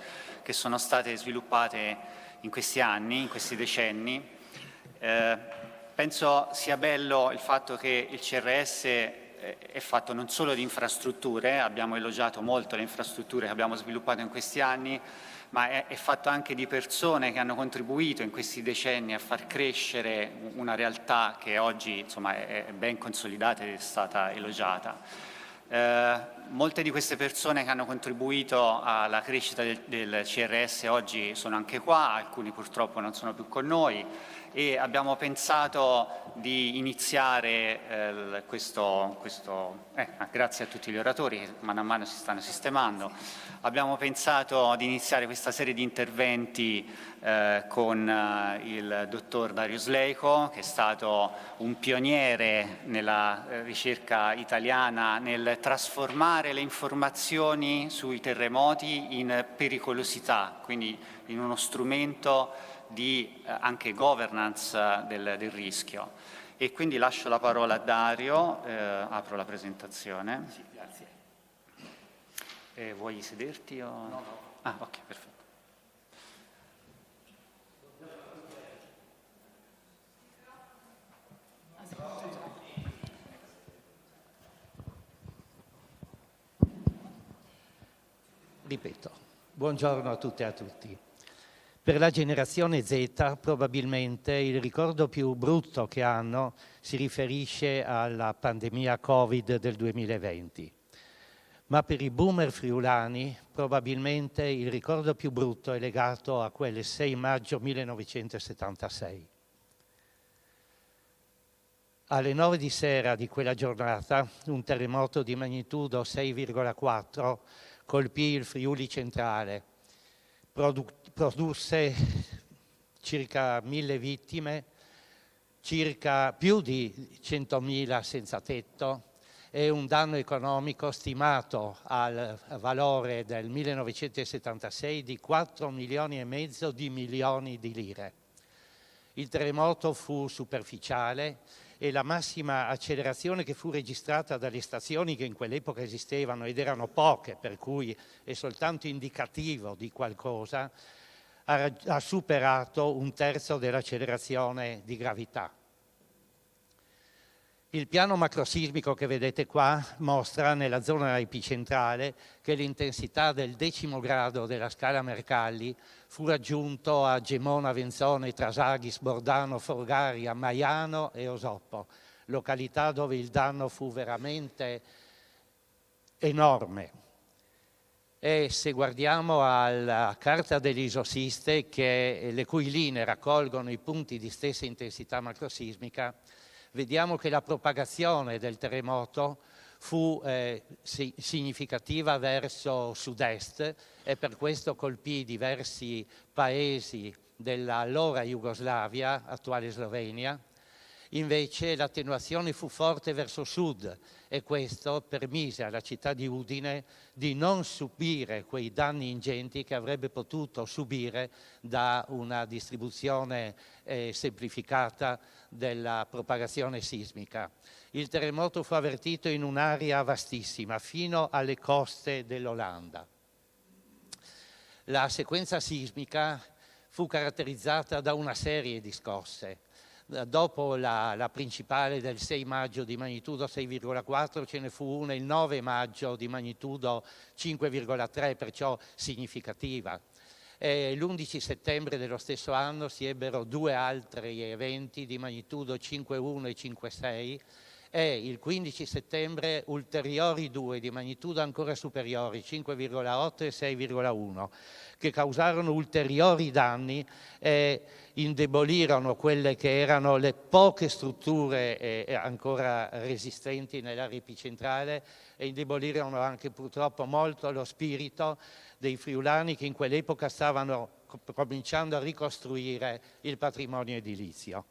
che sono state sviluppate in questi anni, in questi decenni. Penso sia bello il fatto che il CRS è fatto non solo di infrastrutture, abbiamo elogiato molto le infrastrutture che abbiamo sviluppato in questi anni, ma è fatto anche di persone che hanno contribuito in questi decenni a far crescere una realtà che oggi insomma, è ben consolidata ed è stata elogiata. Molte di queste persone che hanno contribuito alla crescita del CRS oggi sono anche qua, alcuni purtroppo non sono più con noi, e abbiamo pensato di iniziare grazie a tutti gli oratori che mano a mano si stanno sistemando, abbiamo pensato di iniziare questa serie di interventi con il dottor Darius Leico, che è stato un pioniere nella ricerca italiana nel trasformare le informazioni sui terremoti in pericolosità, quindi in uno strumento di anche governance del rischio. E quindi lascio la parola a Dario, apro la presentazione. Sì, grazie. Vuoi sederti o... No. Ah, ok, perfetto. Ripeto, buongiorno a tutte e a tutti. Per la generazione Z probabilmente il ricordo più brutto che hanno si riferisce alla pandemia Covid del 2020. Ma per i boomer friulani probabilmente il ricordo più brutto è legato a quel 6 maggio 1976. Alle 9 di sera di quella giornata un terremoto di magnitudo 6,4 colpì il Friuli centrale, produsse circa 1000 vittime, circa più di 100.000 senza tetto e un danno economico stimato al valore del 1976 di 4,5 milioni di lire. Il terremoto fu superficiale e la massima accelerazione che fu registrata dalle stazioni che in quell'epoca esistevano, ed erano poche, per cui è soltanto indicativo di qualcosa, ha superato 1/3 dell'accelerazione di gravità. Il piano macrosismico che vedete qua mostra nella zona epicentrale che l'intensità del 10° grado della scala Mercalli fu raggiunto a Gemona, Venzone, Trasaghi, Sbordano, Forgaria, Maiano e Osoppo, località dove il danno fu veramente enorme. E se guardiamo alla carta delle isosiste, le cui linee raccolgono i punti di stessa intensità macrosismica, vediamo che la propagazione del terremoto fu significativa verso sud-est e per questo colpì diversi paesi dell'allora Jugoslavia, attuale Slovenia. Invece l'attenuazione fu forte verso sud e questo permise alla città di Udine di non subire quei danni ingenti che avrebbe potuto subire da una distribuzione semplificata della propagazione sismica. Il terremoto fu avvertito in un'area vastissima, fino alle coste dell'Olanda. La sequenza sismica fu caratterizzata da una serie di scosse. Dopo la principale del 6 maggio di magnitudo 6,4 ce ne fu una il 9 maggio di magnitudo 5,3, perciò significativa. L'11 settembre dello stesso anno si ebbero 2 altri eventi di magnitudo 5,1 e 5,6 e il 15 settembre ulteriori 2 di magnitudo ancora superiori, 5,8 e 6,1, che causarono ulteriori danni e indebolirono quelle che erano le poche strutture ancora resistenti nell'area epicentrale e indebolirono anche purtroppo molto lo spirito dei friulani che in quell'epoca stavano cominciando a ricostruire il patrimonio edilizio.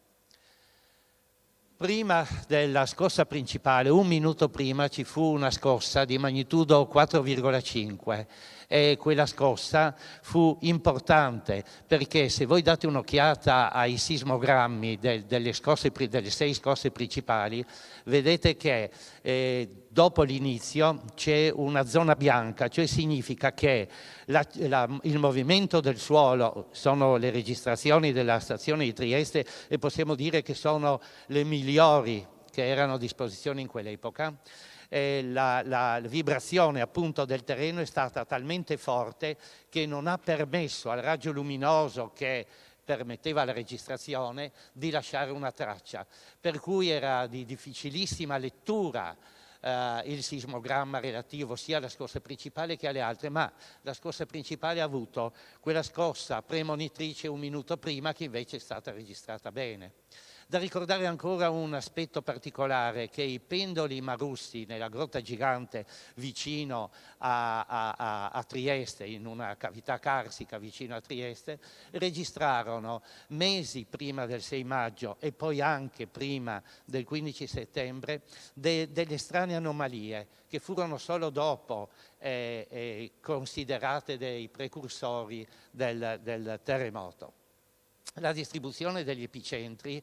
Prima della scossa principale, 1 minuto prima, ci fu una scossa di magnitudo 4,5 e quella scossa fu importante perché se voi date un'occhiata ai sismogrammi delle 6 scosse principali, vedete che dopo l'inizio c'è una zona bianca, cioè significa che il movimento del suolo, sono le registrazioni della stazione di Trieste e possiamo dire che sono le migliori che erano a disposizione in quell'epoca. La vibrazione appunto del terreno è stata talmente forte che non ha permesso al raggio luminoso che permetteva la registrazione di lasciare una traccia, per cui era di difficilissima lettura il sismogramma relativo sia alla scossa principale che alle altre, ma la scossa principale ha avuto quella scossa premonitrice un minuto prima, che invece è stata registrata bene. Da ricordare ancora un aspetto particolare, che i pendoli marussi nella Grotta Gigante vicino a Trieste, in una cavità carsica vicino a Trieste, registrarono mesi prima del 6 maggio e poi anche prima del 15 settembre delle strane anomalie che furono solo dopo considerate dei precursori del terremoto. La distribuzione degli epicentri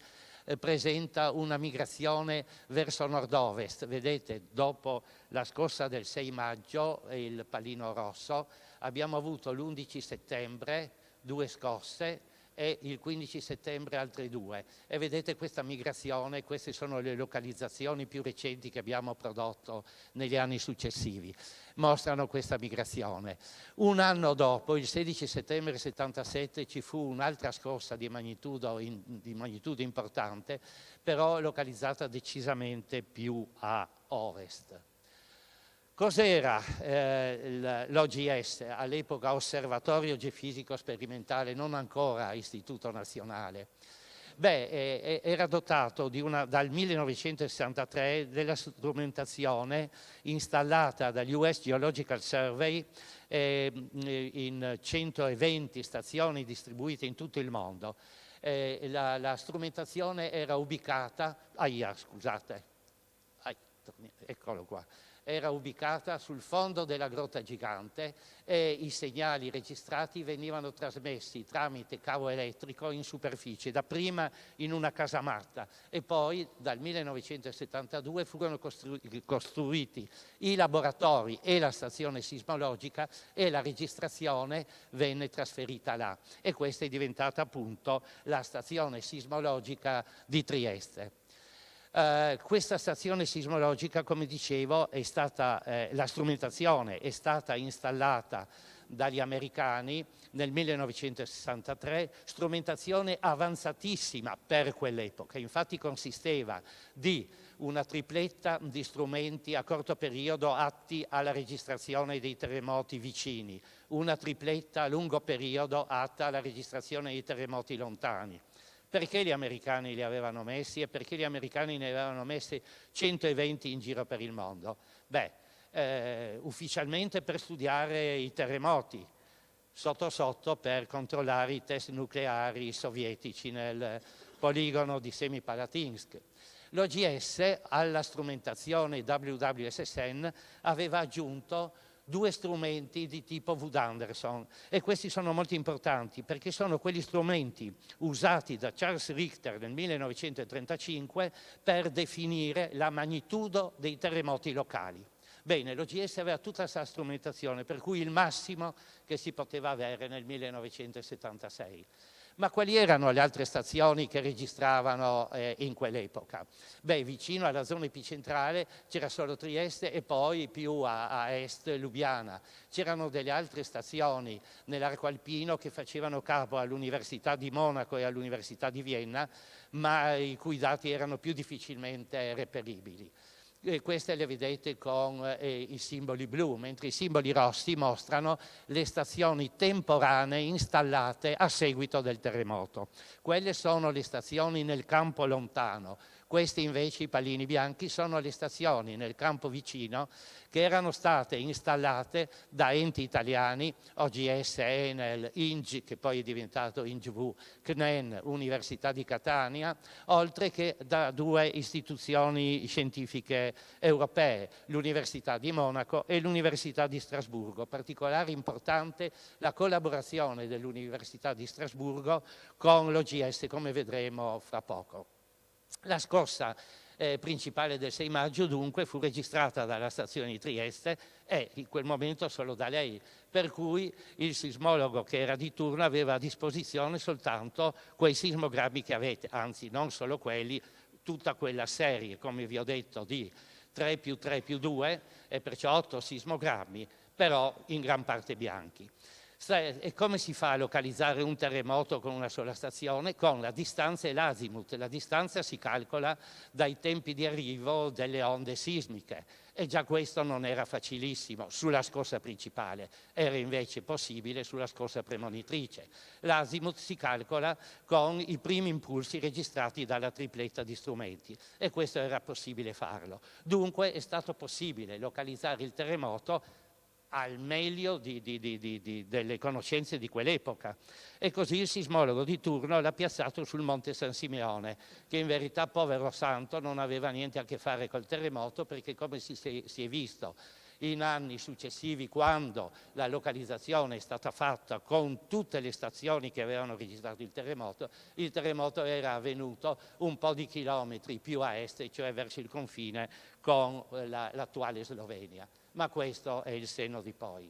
presenta una migrazione verso nord-ovest. Vedete, dopo la scossa del 6 maggio, il pallino rosso, abbiamo avuto l'11 settembre 2 scosse e il 15 settembre altre 2. E vedete questa migrazione, queste sono le localizzazioni più recenti che abbiamo prodotto negli anni successivi, mostrano questa migrazione. Un anno dopo, il 16 settembre 77, ci fu un'altra scossa di magnitudo importante, però localizzata decisamente più a ovest. Cos'era l'OGS? All'epoca Osservatorio Geofisico Sperimentale, non ancora Istituto Nazionale. Era dotato dal 1963 della strumentazione installata dagli US Geological Survey in 120 stazioni distribuite in tutto il mondo. La strumentazione era ubicata, eccolo qua. Era ubicata sul fondo della Grotta Gigante e i segnali registrati venivano trasmessi tramite cavo elettrico in superficie, dapprima in una casamatta e poi dal 1972 furono costruiti i laboratori e la stazione sismologica e la registrazione venne trasferita là, e questa è diventata appunto la stazione sismologica di Trieste. Questa stazione sismologica, come dicevo, la strumentazione è stata installata dagli americani nel 1963, strumentazione avanzatissima per quell'epoca. Infatti consisteva di una tripletta di strumenti a corto periodo atti alla registrazione dei terremoti vicini, una tripletta a lungo periodo atta alla registrazione dei terremoti lontani. Perché gli americani li avevano messi e perché gli americani ne avevano messi 120 in giro per il mondo? Ufficialmente per studiare i terremoti, sotto sotto per controllare i test nucleari sovietici nel poligono di Semipalatinsk. L'OGS alla strumentazione WWSSN aveva aggiunto 2 strumenti di tipo Wood Anderson, e questi sono molto importanti perché sono quegli strumenti usati da Charles Richter nel 1935 per definire la magnitudo dei terremoti locali. Bene, l'OGS aveva tutta questa strumentazione, per cui il massimo che si poteva avere nel 1976. Ma quali erano le altre stazioni che registravano in quell'epoca? Vicino alla zona epicentrale c'era solo Trieste e poi più a est Lubiana. C'erano delle altre stazioni nell'arco alpino che facevano capo all'Università di Monaco e all'Università di Vienna, ma i cui dati erano più difficilmente reperibili. Queste le vedete con i simboli blu, mentre i simboli rossi mostrano le stazioni temporanee installate a seguito del terremoto. Quelle sono le stazioni nel campo lontano. Questi invece, i pallini bianchi, sono le stazioni nel campo vicino che erano state installate da enti italiani, OGS, Enel, INGI, che poi è diventato INGV, CNEN, Università di Catania, oltre che da 2 istituzioni scientifiche europee, l'Università di Monaco e l'Università di Strasburgo. Particolare importante la collaborazione dell'Università di Strasburgo con l'OGS, come vedremo fra poco. La scossa principale del 6 maggio dunque fu registrata dalla stazione di Trieste e in quel momento solo da lei, per cui il sismologo che era di turno aveva a disposizione soltanto quei sismogrammi che avete, anzi non solo quelli, tutta quella serie, come vi ho detto, di 3+3+2 e perciò 8 sismogrammi, però in gran parte bianchi. E come si fa a localizzare un terremoto con una sola stazione? Con la distanza e l'azimut. La distanza si calcola dai tempi di arrivo delle onde sismiche e già questo non era facilissimo sulla scossa principale, era invece possibile sulla scossa premonitrice. L'azimut si calcola con i primi impulsi registrati dalla tripletta di strumenti e questo era possibile farlo. Dunque è stato possibile localizzare il terremoto al meglio delle conoscenze di quell'epoca. E così il sismologo di turno l'ha piazzato sul Monte San Simeone, che in verità, povero santo, non aveva niente a che fare col terremoto, perché come si è visto in anni successivi, quando la localizzazione è stata fatta con tutte le stazioni che avevano registrato il terremoto era avvenuto un po' di chilometri più a est, cioè verso il confine con l'attuale Slovenia. Ma questo è il senno di poi.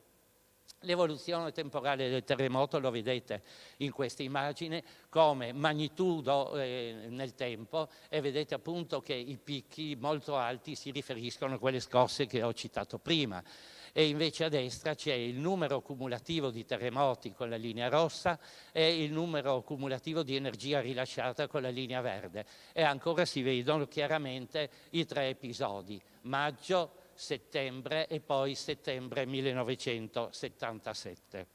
L'evoluzione temporale del terremoto lo vedete in questa immagine come magnitudo nel tempo e vedete appunto che i picchi molto alti si riferiscono a quelle scosse che ho citato prima. E invece a destra c'è il numero cumulativo di terremoti con la linea rossa e il numero cumulativo di energia rilasciata con la linea verde. E ancora si vedono chiaramente i 3 episodi, maggio, settembre e poi settembre 1977.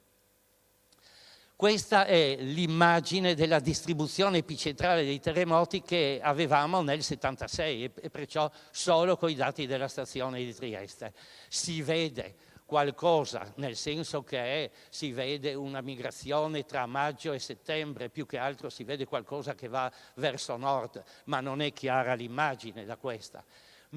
Questa è l'immagine della distribuzione epicentrale dei terremoti che avevamo nel 76 e perciò solo con i dati della stazione di Trieste. Si vede qualcosa, nel senso che si vede una migrazione tra maggio e settembre, più che altro si vede qualcosa che va verso nord, ma non è chiara l'immagine da questa.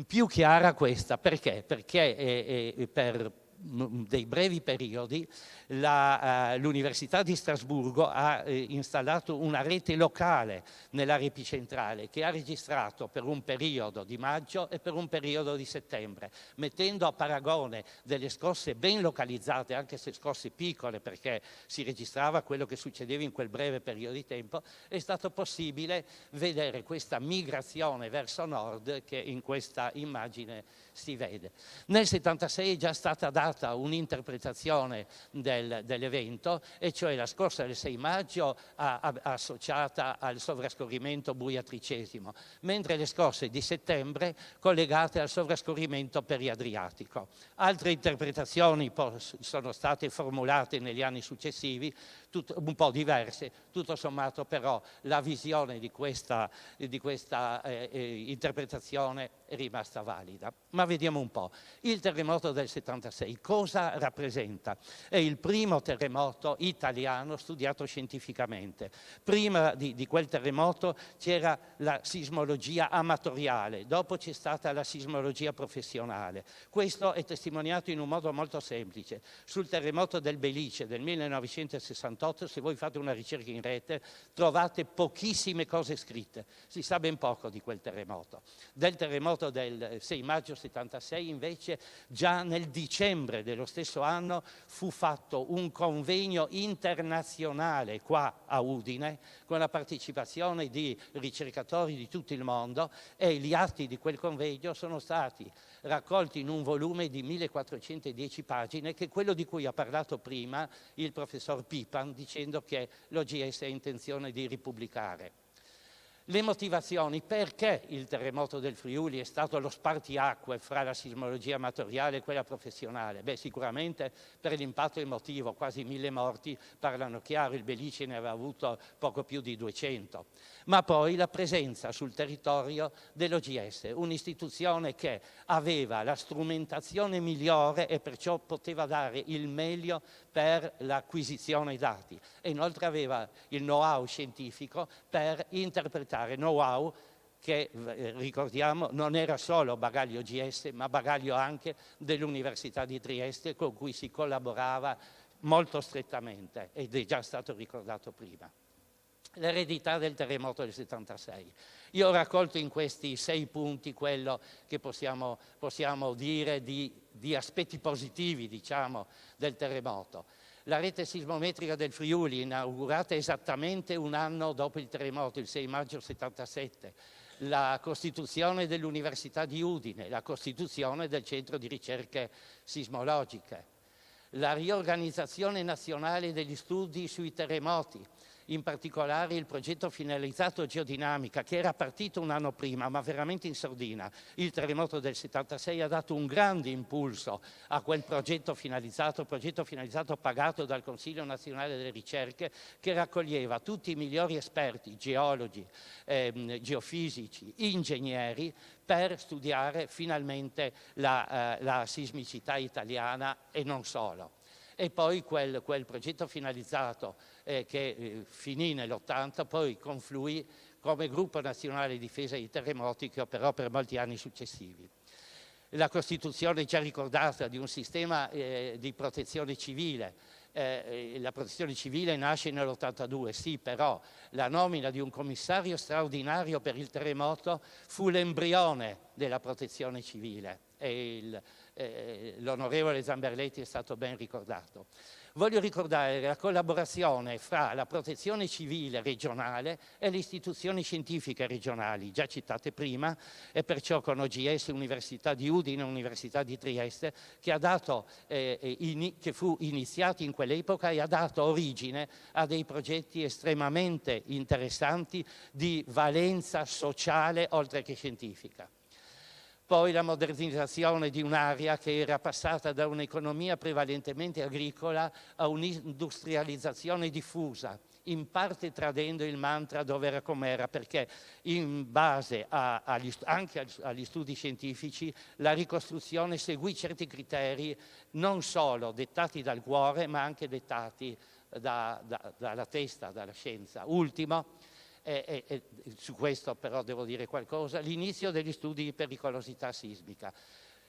Più chiara questa, perché? Perché per dei brevi periodi l'Università di Strasburgo ha installato una rete locale nell'area epicentrale che ha registrato per un periodo di maggio e per un periodo di settembre, mettendo a paragone delle scosse ben localizzate, anche se scosse piccole, perché si registrava quello che succedeva in quel breve periodo di tempo. È stato possibile vedere questa migrazione verso nord che in questa immagine si vede. Nel 76 è già stata data un'interpretazione dell'evento, e cioè la scorsa del 6 maggio associata al sovrascorrimento buiatricesimo, mentre le scorse di settembre collegate al sovrascorrimento periadriatico. Altre interpretazioni sono state formulate negli anni successivi, un po' diverse, tutto sommato però la visione di questa interpretazione è rimasta valida. Ma vediamo un po'. Il terremoto del 76 cosa rappresenta? È il primo terremoto italiano studiato scientificamente. Prima di quel terremoto c'era la sismologia amatoriale, dopo c'è stata la sismologia professionale. Questo è testimoniato in un modo molto semplice. Sul terremoto del Belice del 1968, se voi fate una ricerca in rete, trovate pochissime cose scritte. Si sa ben poco di quel terremoto. Del terremoto del 6 maggio 76 invece già nel dicembre dello stesso anno fu fatto un convegno internazionale qua a Udine con la partecipazione di ricercatori di tutto il mondo, e gli atti di quel convegno sono stati raccolti in un volume di 1410 pagine, che è quello di cui ha parlato prima il professor Pipan, dicendo che l'OGS ha intenzione di ripubblicare. Le motivazioni: perché il terremoto del Friuli è stato lo spartiacque fra la sismologia amatoriale e quella professionale? Beh, sicuramente per l'impatto emotivo, quasi 1000 morti parlano chiaro, il Belice ne aveva avuto poco più di 200. Ma poi la presenza sul territorio dell'OGS, un'istituzione che aveva la strumentazione migliore e perciò poteva dare il meglio per l'acquisizione dati, e inoltre aveva il know-how scientifico per interpretare, know-how che, ricordiamo, non era solo bagaglio OGS, ma bagaglio anche dell'Università di Trieste, con cui si collaborava molto strettamente, ed è già stato ricordato prima. L'eredità del terremoto del 76. Io ho raccolto in questi 6 punti quello che possiamo dire di aspetti positivi, diciamo, del terremoto. La rete sismometrica del Friuli, inaugurata esattamente un anno dopo il terremoto, il 6 maggio 77, la costituzione dell'Università di Udine, la costituzione del Centro di Ricerche Sismologiche, la riorganizzazione nazionale degli studi sui terremoti, in particolare il progetto finalizzato geodinamica, che era partito un anno prima, ma veramente in sordina. Il terremoto del 76 ha dato un grande impulso a quel progetto finalizzato pagato dal Consiglio Nazionale delle Ricerche, che raccoglieva tutti i migliori esperti, geologi, geofisici, ingegneri, per studiare finalmente la sismicità italiana e non solo. E poi quel progetto finalizzato che finì nell'80, poi confluì come Gruppo Nazionale di Difesa dei Terremoti, che operò per molti anni successivi. La costituzione già ricordata di un sistema di protezione civile. La protezione civile nasce nell'82, sì, però la nomina di un commissario straordinario per il terremoto fu l'embrione della protezione civile e l'onorevole Zamberletti è stato ben ricordato. Voglio ricordare la collaborazione fra la protezione civile regionale e le istituzioni scientifiche regionali, già citate prima, e perciò con OGS, Università di Udine, Università di Trieste, che fu iniziato in quell'epoca e ha dato origine a dei progetti estremamente interessanti di valenza sociale oltre che scientifica. Poi la modernizzazione di un'area che era passata da un'economia prevalentemente agricola a un'industrializzazione diffusa, in parte tradendo il mantra dov'era com'era, perché in base anche agli studi scientifici la ricostruzione seguì certi criteri non solo dettati dal cuore, ma anche dettati dalla testa, dalla scienza. Ultimo, e su questo però devo dire qualcosa, l'inizio degli studi di pericolosità sismica.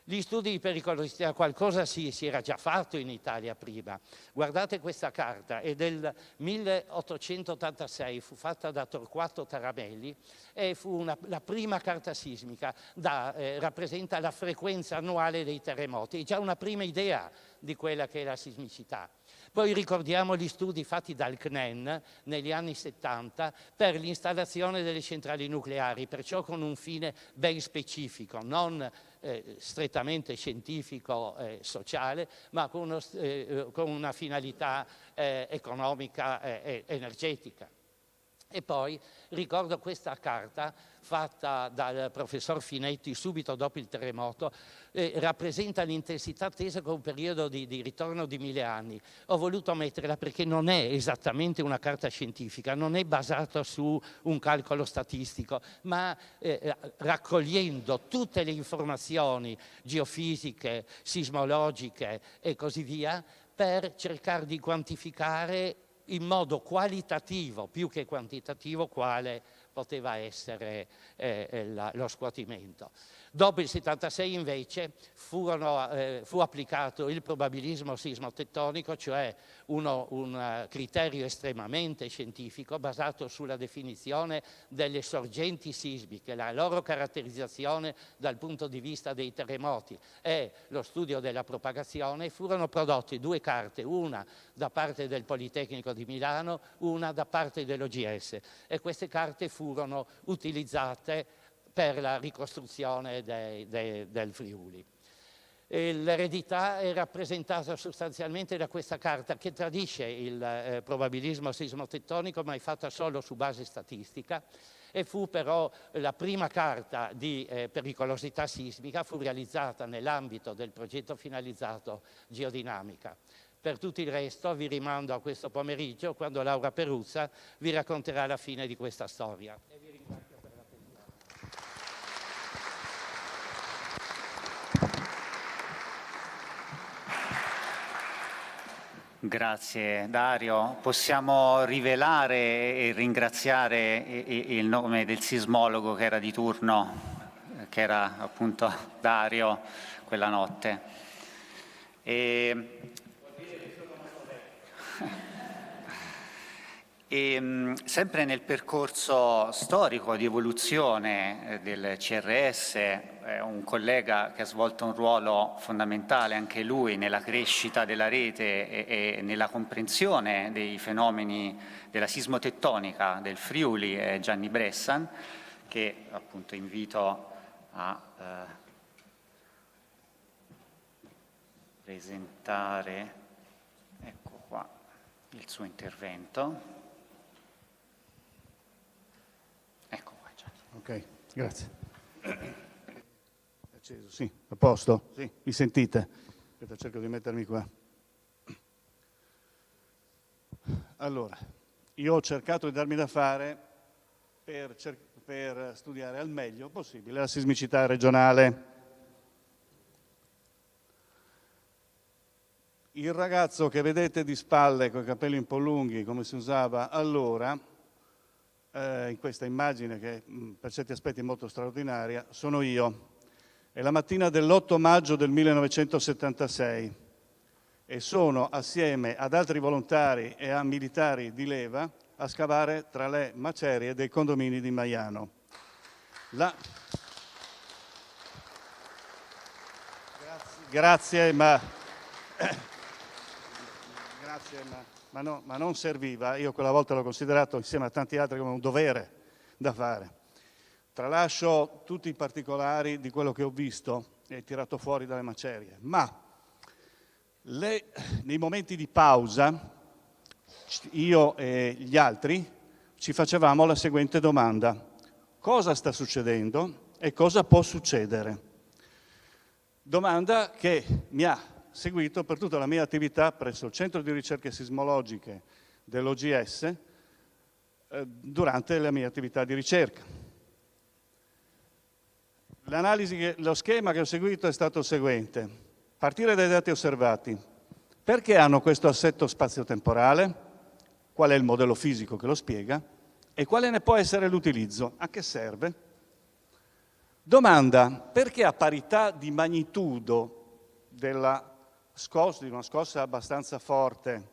Gli studi di pericolosità, qualcosa si era già fatto in Italia prima. Guardate questa carta, è del 1886, fu fatta da Torquato Taramelli e fu la prima carta sismica, rappresenta la frequenza annuale dei terremoti, è già una prima idea di quella che è la sismicità. Poi ricordiamo gli studi fatti dal CNEN negli anni 70 per l'installazione delle centrali nucleari, perciò con un fine ben specifico, non strettamente scientifico sociale, ma con una finalità economica e energetica. E poi ricordo questa carta fatta dal professor Finetti subito dopo il terremoto, rappresenta l'intensità attesa con un periodo di ritorno di 1000 anni. Ho voluto metterla perché non è esattamente una carta scientifica, non è basata su un calcolo statistico, ma raccogliendo tutte le informazioni geofisiche, sismologiche e così via, per cercare di quantificare in modo qualitativo più che quantitativo quale poteva essere lo scuotimento. Dopo il 76 invece fu applicato il probabilismo sismotettonico, cioè un criterio estremamente scientifico basato sulla definizione delle sorgenti sismiche, la loro caratterizzazione dal punto di vista dei terremoti e lo studio della propagazione. Furono prodotte 2 carte, una da parte del Politecnico di Milano, una da parte dell'OGS, e queste carte furono utilizzate per la ricostruzione del Friuli. L'eredità è rappresentata sostanzialmente da questa carta che tradisce il probabilismo sismotettonico, ma è fatta solo su base statistica, e fu però la prima carta di pericolosità sismica, fu realizzata nell'ambito del progetto finalizzato geodinamica. Per tutto il resto vi rimando a questo pomeriggio, quando Laura Peruzza vi racconterà la fine di questa storia. E vi ringrazio per l'attenzione. Grazie Dario. Possiamo rivelare e ringraziare il nome del sismologo che era di turno, che era appunto Dario quella notte. Sempre nel percorso storico di evoluzione del CRS, un collega che ha svolto un ruolo fondamentale anche lui nella crescita della rete e nella comprensione dei fenomeni della sismotettonica del Friuli è Gianni Bressan, che appunto invito a presentare, ecco qua, il suo intervento. Ecco qua già. Ok, grazie. Acceso, sì, a posto? Sì, mi sentite? Aspetta, cerco di mettermi qua. Allora, io ho cercato di darmi da fare per studiare al meglio possibile la sismicità regionale. Il ragazzo che vedete di spalle con i capelli un po' lunghi, come si usava allora, in questa immagine che per certi aspetti è molto straordinaria, sono io. È la mattina dell'8 maggio del 1976 e sono assieme ad altri volontari e a militari di leva a scavare tra le macerie dei condomini di Maiano. Grazie, ma non serviva. Io quella volta l'ho considerato, insieme a tanti altri, come un dovere da fare. Tralascio tutti i particolari di quello che ho visto e tirato fuori dalle macerie, ma nei momenti di pausa io e gli altri ci facevamo la seguente domanda: cosa sta succedendo e cosa può succedere? Domanda che mi ha seguito per tutta la mia attività presso il Centro di Ricerche Sismologiche dell'OGS durante la mia attività di ricerca. Lo schema che ho seguito è stato il seguente: partire dai dati osservati. Perché hanno questo assetto spazio-temporale? Qual è il modello fisico che lo spiega? E quale ne può essere l'utilizzo? A che serve? Domanda: perché a parità di magnitudo di una scossa abbastanza forte,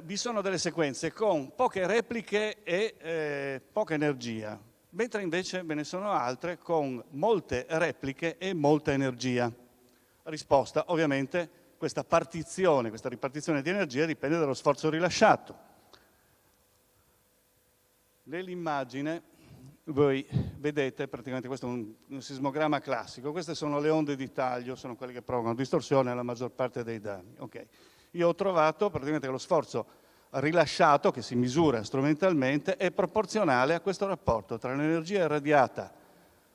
vi sono delle sequenze con poche repliche e poca energia, mentre invece ve ne sono altre con molte repliche e molta energia? Risposta: ovviamente questa ripartizione di energia dipende dallo sforzo rilasciato. Nell'immagine voi vedete, praticamente questo è un sismogramma classico, queste sono le onde di taglio, sono quelle che provocano distorsione alla maggior parte dei danni. Okay. Io ho trovato praticamente che lo sforzo rilasciato, che si misura strumentalmente, è proporzionale a questo rapporto tra l'energia irradiata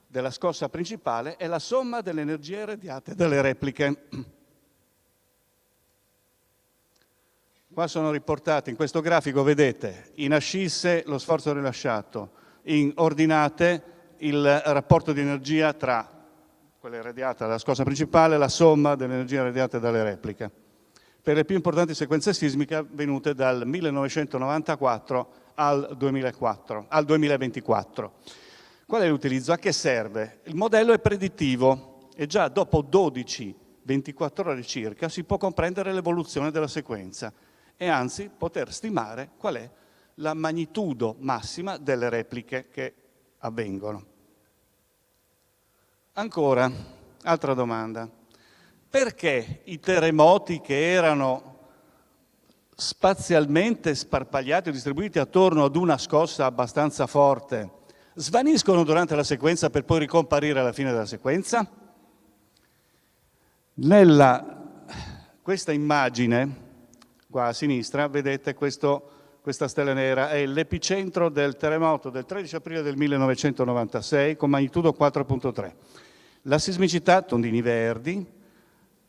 della scossa principale e la somma delle energie irradiate dalle repliche. Qua sono riportati, in questo grafico vedete in ascisse lo sforzo rilasciato, in ordinate il rapporto di energia tra quella irradiata dalla scossa principale e la somma delle energie irradiate dalle repliche, per le più importanti sequenze sismiche avvenute dal 1994 al 2024. Qual è l'utilizzo? A che serve? Il modello è predittivo e già dopo 12-24 ore circa si può comprendere l'evoluzione della sequenza e anzi poter stimare qual è la magnitudo massima delle repliche che avvengono. Ancora, altra domanda: perché i terremoti che erano spazialmente sparpagliati o distribuiti attorno ad una scossa abbastanza forte svaniscono durante la sequenza per poi ricomparire alla fine della sequenza? Questa immagine, qua a sinistra, vedete questa stella nera, è l'epicentro del terremoto del 13 aprile del 1996 con magnitudo 4.3. La sismicità, tondini verdi,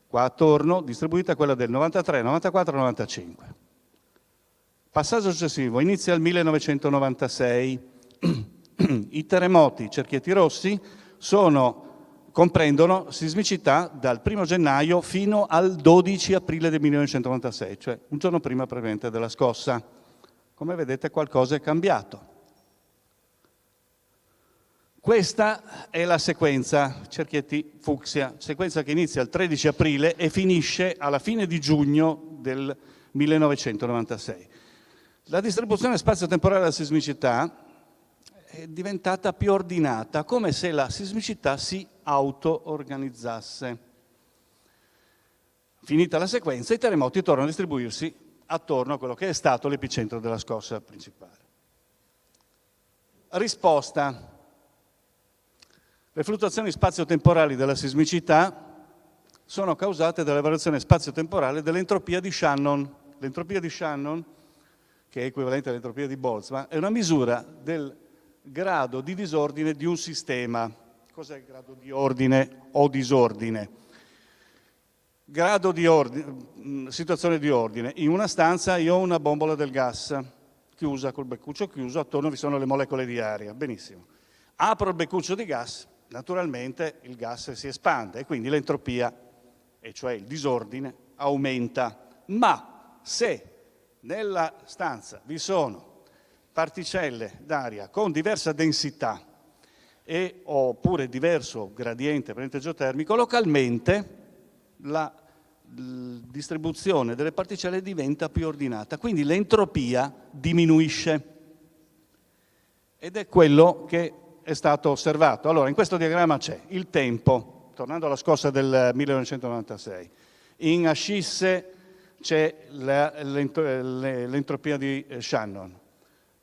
qua attorno, distribuita è quella del 93, 94, 95. Passaggio successivo, inizia il 1996. I terremoti, cerchietti rossi, comprendono sismicità dal 1 gennaio fino al 12 aprile del 1996, cioè un giorno prima praticamente della scossa. Come vedete qualcosa è cambiato. Questa è la sequenza, cerchietti fucsia, sequenza che inizia il 13 aprile e finisce alla fine di giugno del 1996. La distribuzione spazio-temporale della sismicità è diventata più ordinata, come se la sismicità si auto-organizzasse. Finita la sequenza, i terremoti tornano a distribuirsi attorno a quello che è stato l'epicentro della scossa principale. Risposta. Le fluttuazioni spazio-temporali della sismicità sono causate dalla variazione spazio-temporale dell'entropia di Shannon. L'entropia di Shannon, che è equivalente all'entropia di Boltzmann, è una misura del grado di disordine di un sistema. Cos'è il grado di ordine o disordine? Grado di ordine, situazione di ordine. In una stanza io ho una bombola del gas chiusa, col beccuccio chiuso, attorno vi sono le molecole di aria. Benissimo. Apro il beccuccio di gas, naturalmente il gas si espande e quindi l'entropia, e cioè il disordine, aumenta. Ma se nella stanza vi sono particelle d'aria con diversa densità oppure diverso gradiente geotermico, localmente la distribuzione delle particelle diventa più ordinata, quindi l'entropia diminuisce. Ed è quello che è stato osservato. Allora, in questo diagramma c'è il tempo, tornando alla scossa del 1996. In ascisse c'è l'entropia di Shannon.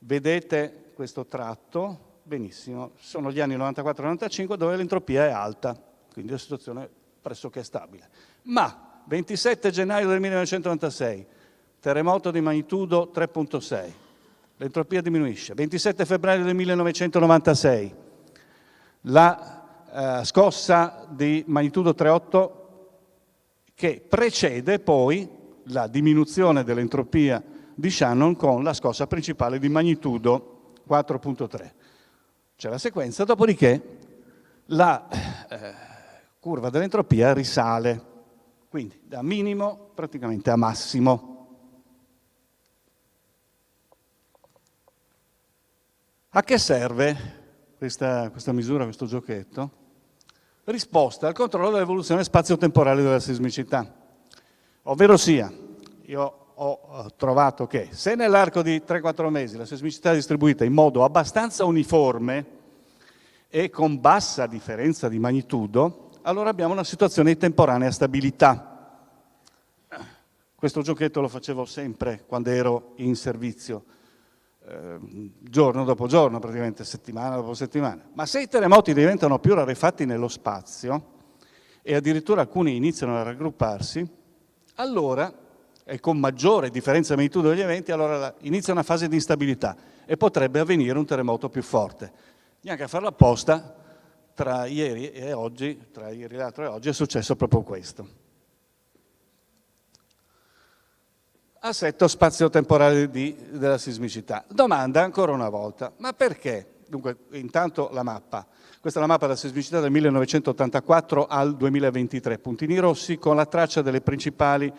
Vedete questo tratto? Benissimo. Sono gli anni 94-95 dove l'entropia è alta, quindi la situazione pressoché stabile. Ma 27 gennaio del 1996, terremoto di magnitudo 3.6. L'entropia diminuisce. 27 febbraio del 1996, la scossa di magnitudo 3.8 che precede poi la diminuzione dell'entropia di Shannon con la scossa principale di magnitudo 4.3. C'è la sequenza, dopodiché la curva dell'entropia risale, quindi da minimo praticamente a massimo. A che serve questa misura, questo giochetto? Risposta al controllo dell'evoluzione spazio-temporale della sismicità. Ovvero sia, io ho trovato che se nell'arco di 3-4 mesi la sismicità è distribuita in modo abbastanza uniforme e con bassa differenza di magnitudo, allora abbiamo una situazione di temporanea stabilità. Questo giochetto lo facevo sempre quando ero in servizio. Giorno dopo giorno, praticamente settimana dopo settimana. Ma se i terremoti diventano più rarefatti nello spazio e addirittura alcuni iniziano a raggrupparsi, allora, e con maggiore differenza di magnitudo degli eventi, allora inizia una fase di instabilità e potrebbe avvenire un terremoto più forte. Neanche a farlo apposta, tra ieri e oggi, tra ieri l'altro e oggi, è successo proprio questo. Assetto spazio-temporale della sismicità. Domanda ancora una volta, ma perché? Dunque, intanto la mappa. Questa è la mappa della sismicità del 1984 al 2023, puntini rossi con la traccia delle principali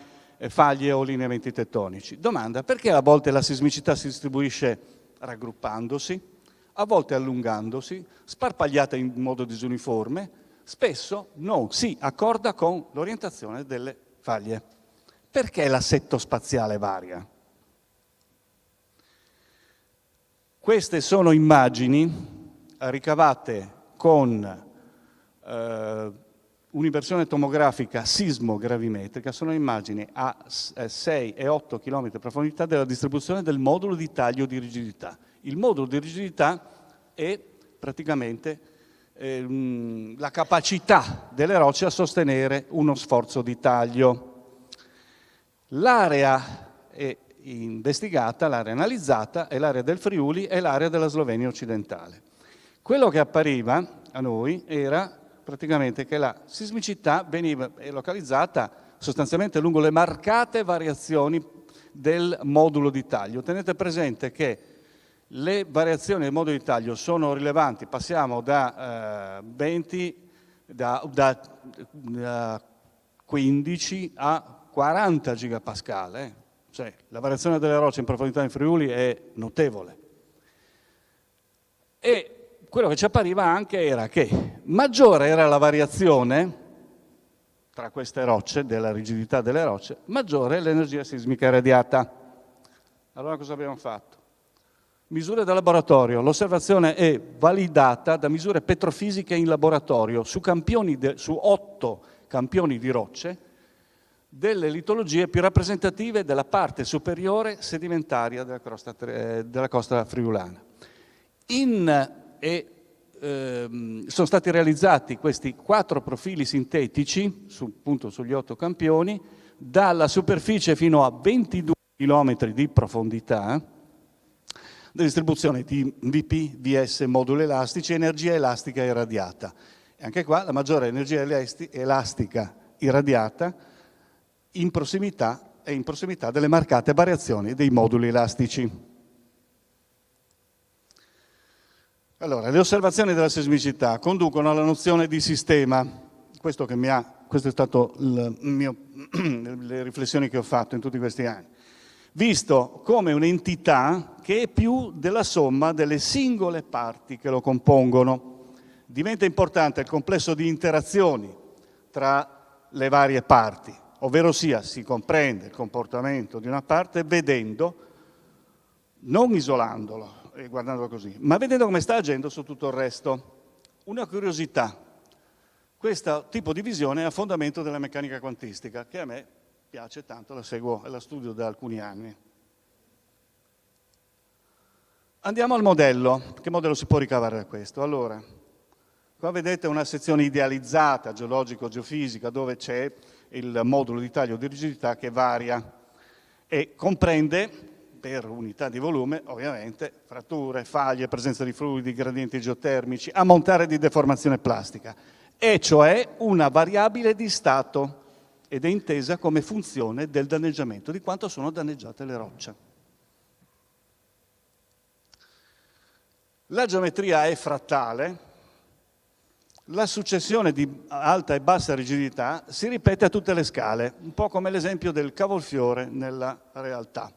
faglie o lineamenti tettonici. Domanda, perché a volte la sismicità si distribuisce raggruppandosi, a volte allungandosi, sparpagliata in modo disuniforme, spesso non si accorda con l'orientazione delle faglie. Perché l'assetto spaziale varia? Queste sono immagini ricavate con un'inversione tomografica sismogravimetrica, sono immagini a 6 e 8 km di profondità della distribuzione del modulo di taglio di rigidità. Il modulo di rigidità è praticamente la capacità delle rocce a sostenere uno sforzo di taglio. L'area investigata, l'area analizzata è l'area del Friuli e l'area della Slovenia occidentale. Quello che appariva a noi era praticamente che la sismicità veniva localizzata sostanzialmente lungo le marcate variazioni del modulo di taglio. Tenete presente che le variazioni del modulo di taglio sono rilevanti, passiamo da 15 a 40 gigapascal, cioè la variazione delle rocce in profondità in Friuli è notevole. E quello che ci appariva anche era che maggiore era la variazione tra queste rocce, della rigidità delle rocce, maggiore è l'energia sismica irradiata. Allora cosa abbiamo fatto? Misure da laboratorio. L'osservazione è validata da misure petrofisiche in laboratorio su 8 campioni di rocce, delle litologie più rappresentative della parte superiore sedimentaria della costa friulana. sono stati realizzati questi 4 profili sintetici, appunto sugli 8 campioni, dalla superficie fino a 22 km di profondità, distribuzione di VP, VS, moduli elastici, energia elastica irradiata. E anche qua la maggiore energia elastica irradiata in prossimità delle marcate variazioni dei moduli elastici. Allora, le osservazioni della sismicità conducono alla nozione di sistema. Questo è stato le riflessioni che ho fatto in tutti questi anni. Visto come un'entità che è più della somma delle singole parti che lo compongono. Diventa importante il complesso di interazioni tra le varie parti, ovvero sia si comprende il comportamento di una parte vedendo, non isolandolo, e guardandolo così, ma vedendo come sta agendo su tutto il resto. Una curiosità, questo tipo di visione è a fondamento della meccanica quantistica, che a me piace tanto, la seguo e la studio da alcuni anni. Andiamo al modello. Che modello si può ricavare da questo? Allora, qua vedete una sezione idealizzata, geologico-geofisica, dove c'è il modulo di taglio di rigidità che varia e comprende, per unità di volume, ovviamente, fratture, faglie, presenza di fluidi, gradienti geotermici, ammontare di deformazione plastica, e cioè una variabile di stato, ed è intesa come funzione del danneggiamento, di quanto sono danneggiate le rocce. La geometria è frattale, la successione di alta e bassa rigidità si ripete a tutte le scale, un po' come l'esempio del cavolfiore nella realtà.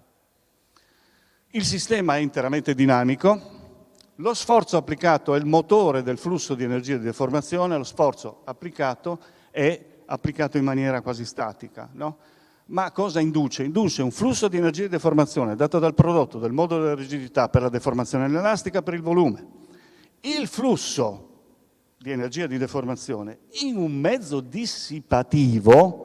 Il sistema è interamente dinamico, lo sforzo applicato è il motore del flusso di energia di deformazione, lo sforzo applicato è applicato in maniera quasi statica, no? Ma cosa induce? Induce un flusso di energia di deformazione dato dal prodotto del modulo della rigidità per la deformazione elastica per il volume. Il flusso di energia di deformazione in un mezzo dissipativo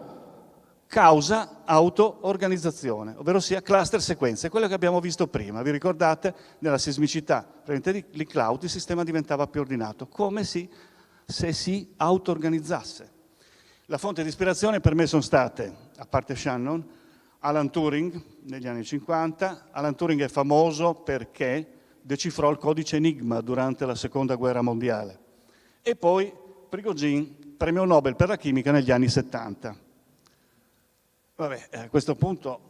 causa auto-organizzazione, ovvero sia cluster sequenze, quello che abbiamo visto prima. Vi ricordate? Nella sismicità presente di cloud il sistema diventava più ordinato, come se si auto-organizzasse. La fonte di ispirazione per me sono state, a parte Shannon, Alan Turing negli anni 50. Alan Turing è famoso perché decifrò il codice Enigma durante la Seconda Guerra Mondiale. E poi Prigogine, premio Nobel per la chimica negli anni 70. Vabbè, a questo punto,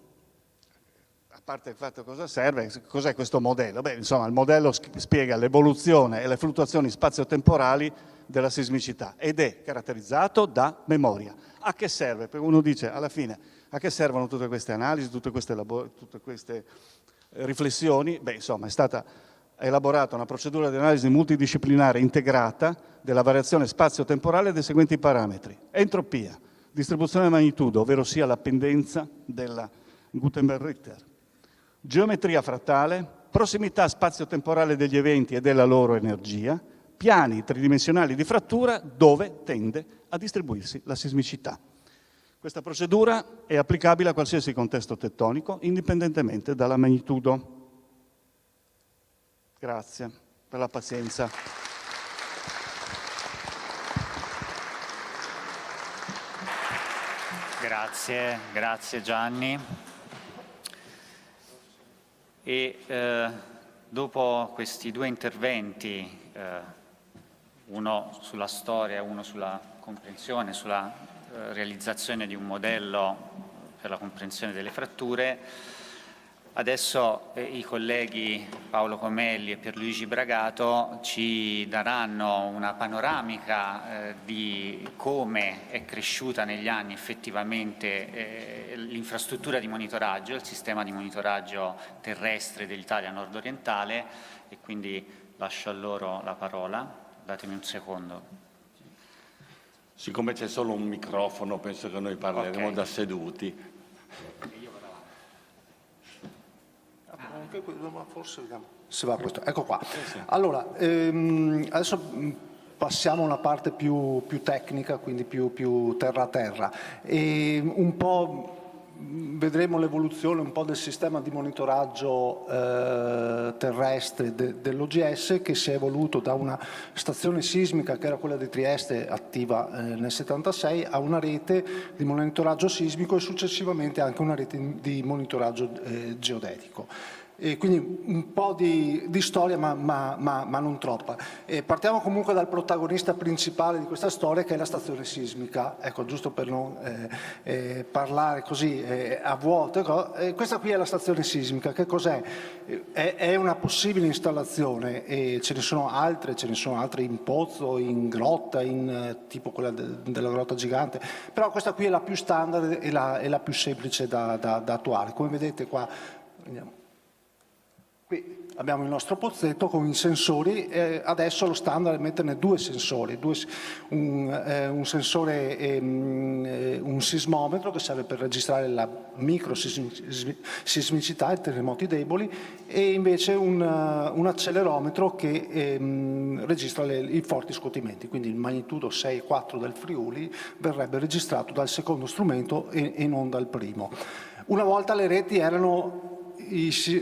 a parte il fatto cosa serve, cos'è questo modello? Beh, insomma, il modello spiega l'evoluzione e le fluttuazioni spazio-temporali della sismicità ed è caratterizzato da memoria. A che serve? Perché uno dice, alla fine, a che servono tutte queste analisi, tutte queste riflessioni? Beh, insomma, è stata elaborata una procedura di analisi multidisciplinare integrata della variazione spazio-temporale dei seguenti parametri. Entropia, distribuzione di magnitudo, ovvero sia la pendenza della Gutenberg-Richter. Geometria frattale, prossimità spazio-temporale degli eventi e della loro energia, piani tridimensionali di frattura dove tende a distribuirsi la sismicità. Questa procedura è applicabile a qualsiasi contesto tettonico, indipendentemente dalla magnitudo. Grazie per la pazienza. Grazie Gianni. E dopo questi due interventi, uno sulla storia e uno sulla comprensione, sulla realizzazione di un modello per la comprensione delle fratture, adesso i colleghi Paolo Comelli e Pierluigi Bragato ci daranno una panoramica di come è cresciuta negli anni effettivamente l'infrastruttura di monitoraggio, il sistema di monitoraggio terrestre dell'Italia nord-orientale, e quindi lascio a loro la parola. Datemi un secondo. Siccome c'è solo un microfono, penso che noi parleremo da seduti. Forse vediamo se va questo. Ecco qua. Allora, adesso passiamo a una parte più tecnica, quindi più terra a terra. E un po' vedremo l'evoluzione un po' del sistema di monitoraggio terrestre dell'OGS, che si è evoluto da una stazione sismica che era quella di Trieste, attiva nel 76, a una rete di monitoraggio sismico e successivamente anche una rete di monitoraggio geodetico. E quindi un po' di storia, ma non troppa. Partiamo comunque dal protagonista principale di questa storia, che è la stazione sismica. Ecco, giusto per non parlare così a vuoto. Questa qui è la stazione sismica. Che cos'è? È una possibile installazione, e ce ne sono altre in pozzo, in grotta, tipo quella della grotta gigante, però questa qui è la più standard e la più semplice da attuare. Come vedete qua, vediamo. Qui abbiamo il nostro pozzetto con i sensori, adesso lo standard è metterne due sensori, un sensore, un sismometro che serve per registrare la microsismicità, i terremoti deboli, e invece un accelerometro che registra i forti scuotimenti, quindi il magnitudo 6,4 del Friuli verrebbe registrato dal secondo strumento e non dal primo. Una volta le reti erano...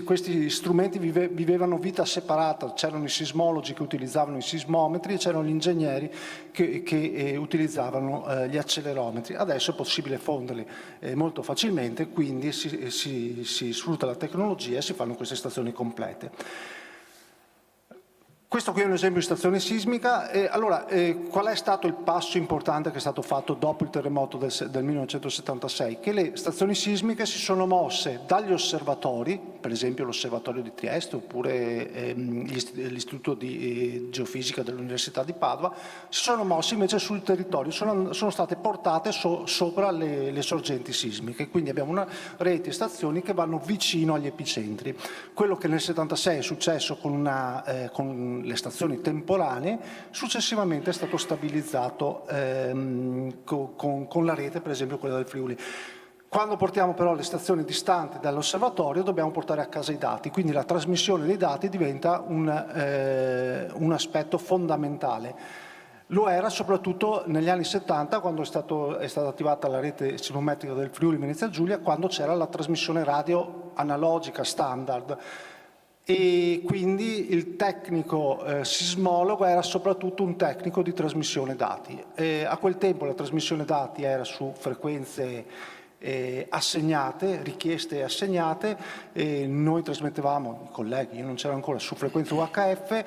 Questi strumenti vivevano vita separata, c'erano i sismologi che utilizzavano i sismometri e c'erano gli ingegneri che utilizzavano gli accelerometri. Adesso è possibile fonderli molto facilmente, quindi si sfrutta la tecnologia e si fanno queste stazioni complete. Questo qui è un esempio di stazione sismica. Allora, qual è stato il passo importante che è stato fatto dopo il terremoto del 1976? Che le stazioni sismiche si sono mosse dagli osservatori, per esempio l'osservatorio di Trieste oppure l'Istituto di Geofisica dell'Università di Padova, si sono mossi invece sul territorio, sono state portate sopra le sorgenti sismiche. Quindi abbiamo una rete di stazioni che vanno vicino agli epicentri. Quello che nel 1976 è successo con le stazioni temporanee, successivamente è stato stabilizzato con la rete, per esempio quella del Friuli. Quando portiamo però le stazioni distanti dall'osservatorio dobbiamo portare a casa i dati, quindi la trasmissione dei dati diventa un aspetto fondamentale. Lo era soprattutto negli anni 70, quando è stata attivata la rete sismometrica del Friuli Venezia Giulia, quando c'era la trasmissione radio analogica standard. E quindi il tecnico sismologo era soprattutto un tecnico di trasmissione dati. A quel tempo la trasmissione dati era su frequenze assegnate, richieste e assegnate, e noi trasmettevamo, i colleghi, io non c'ero ancora, su frequenze UHF,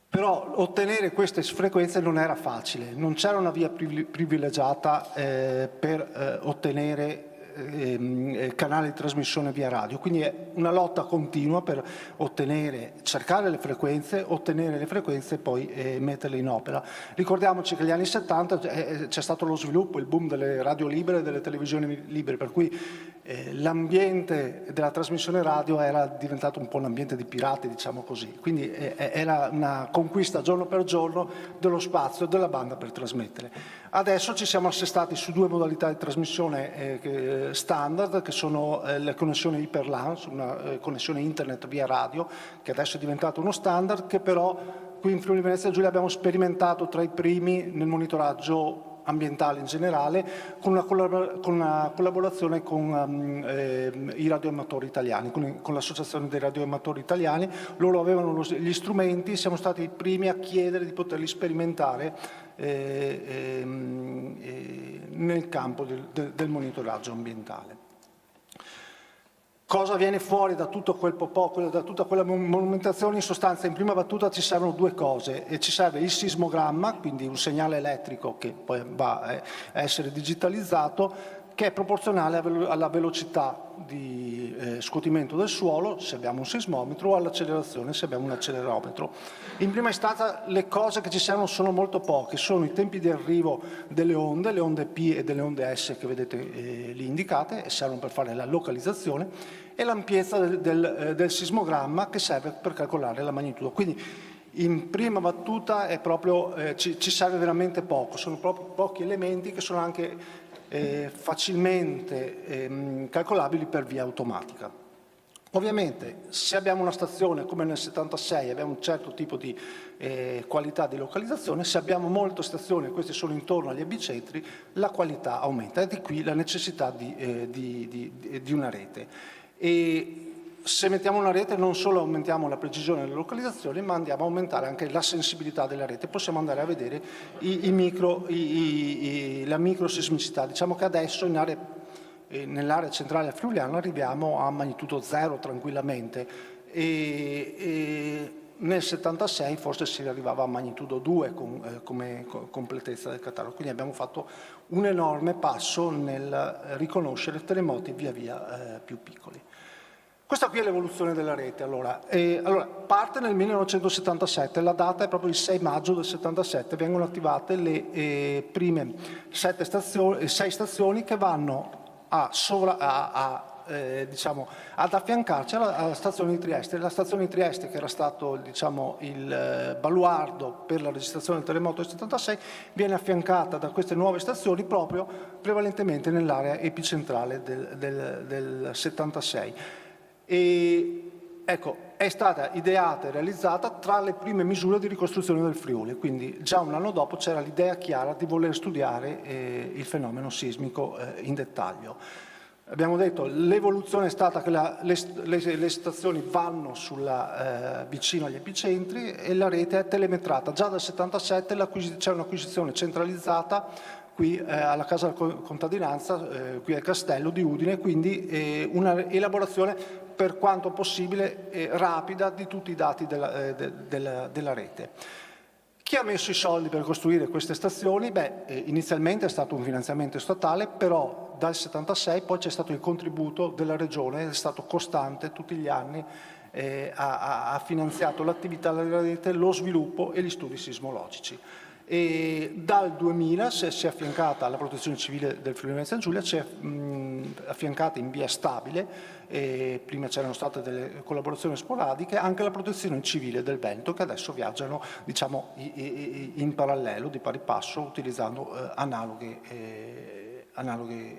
però ottenere queste frequenze non era facile, non c'era una via privilegiata per ottenere canale di trasmissione via radio, quindi è una lotta continua per cercare le frequenze, ottenere le frequenze e poi metterle in opera. Ricordiamoci che negli anni 70 c'è stato lo sviluppo, il boom delle radio libere e delle televisioni libere, per cui l'ambiente della trasmissione radio era diventato un po' un ambiente di pirati, diciamo così, quindi era una conquista giorno per giorno dello spazio e della banda per trasmettere. Adesso ci siamo assestati su due modalità di trasmissione standard, che sono le connessioni Hyperlan, una connessione internet via radio, che adesso è diventato uno standard, che però qui in Friuli Venezia Giulia abbiamo sperimentato tra i primi nel monitoraggio ambientale in generale, con una collaborazione con i radioamatori italiani, con l'associazione dei radioamatori italiani. Loro avevano gli strumenti, siamo stati i primi a chiedere di poterli sperimentare nel campo del monitoraggio ambientale. Cosa viene fuori da tutto quel da tutta quella movimentazione? In sostanza, in prima battuta ci servono due cose. Ci serve il sismogramma, quindi un segnale elettrico che poi va a essere digitalizzato, che è proporzionale alla velocità di scuotimento del suolo, se abbiamo un sismometro, o all'accelerazione, se abbiamo un accelerometro. In prima istanza le cose che ci servono sono molto poche, sono i tempi di arrivo delle onde, le onde P e delle onde S che vedete lì indicate, e servono per fare la localizzazione, e l'ampiezza del sismogramma, che serve per calcolare la magnitudo. Quindi in prima battuta è proprio, ci serve veramente poco, sono proprio pochi elementi che sono anche facilmente calcolabili per via automatica. Ovviamente se abbiamo una stazione come nel 76 abbiamo un certo tipo di qualità di localizzazione, se abbiamo molte stazioni e queste sono intorno agli epicentri la qualità aumenta, e di qui la necessità di una rete. E se mettiamo una rete non solo aumentiamo la precisione delle localizzazioni, ma andiamo a aumentare anche la sensibilità della rete. Possiamo andare a vedere la microsismicità. Diciamo che adesso nell'area centrale friuliana arriviamo a magnitudo 0 tranquillamente, e nel 76 forse si arrivava a magnitudo 2 come completezza del catalogo. Quindi abbiamo fatto un enorme passo nel riconoscere terremoti via via più piccoli. Questa qui è l'evoluzione della rete. Allora, parte nel 1977, la data è proprio il 6 maggio del 77, vengono attivate le prime 6 stazioni che vanno ad affiancarci alla stazione di Trieste. La stazione di Trieste, che era stato il baluardo per la registrazione del terremoto del 76, viene affiancata da queste nuove stazioni proprio prevalentemente nell'area epicentrale del 76. E ecco, è stata ideata e realizzata tra le prime misure di ricostruzione del Friuli, quindi già un anno dopo c'era l'idea chiara di voler studiare il fenomeno sismico in dettaglio. Abbiamo detto l'evoluzione è stata che le stazioni vanno vicino agli epicentri e la rete è telemetrata. Già dal 77 c'è un'acquisizione centralizzata qui alla Casa della Contadinanza, qui al Castello di Udine, quindi una elaborazione per quanto possibile rapida di tutti i dati della rete. Chi ha messo i soldi per costruire queste stazioni? Inizialmente è stato un finanziamento statale, però dal 76 poi c'è stato il contributo della Regione, è stato costante tutti gli anni, ha finanziato l'attività della rete, lo sviluppo e gli studi sismologici. E dal 2000 si è affiancata alla Protezione Civile del Friuli Venezia Giulia, si è affiancata in via stabile, prima c'erano state delle collaborazioni sporadiche, anche la Protezione Civile del Veneto, che adesso viaggiano in parallelo, di pari passo, utilizzando analoghe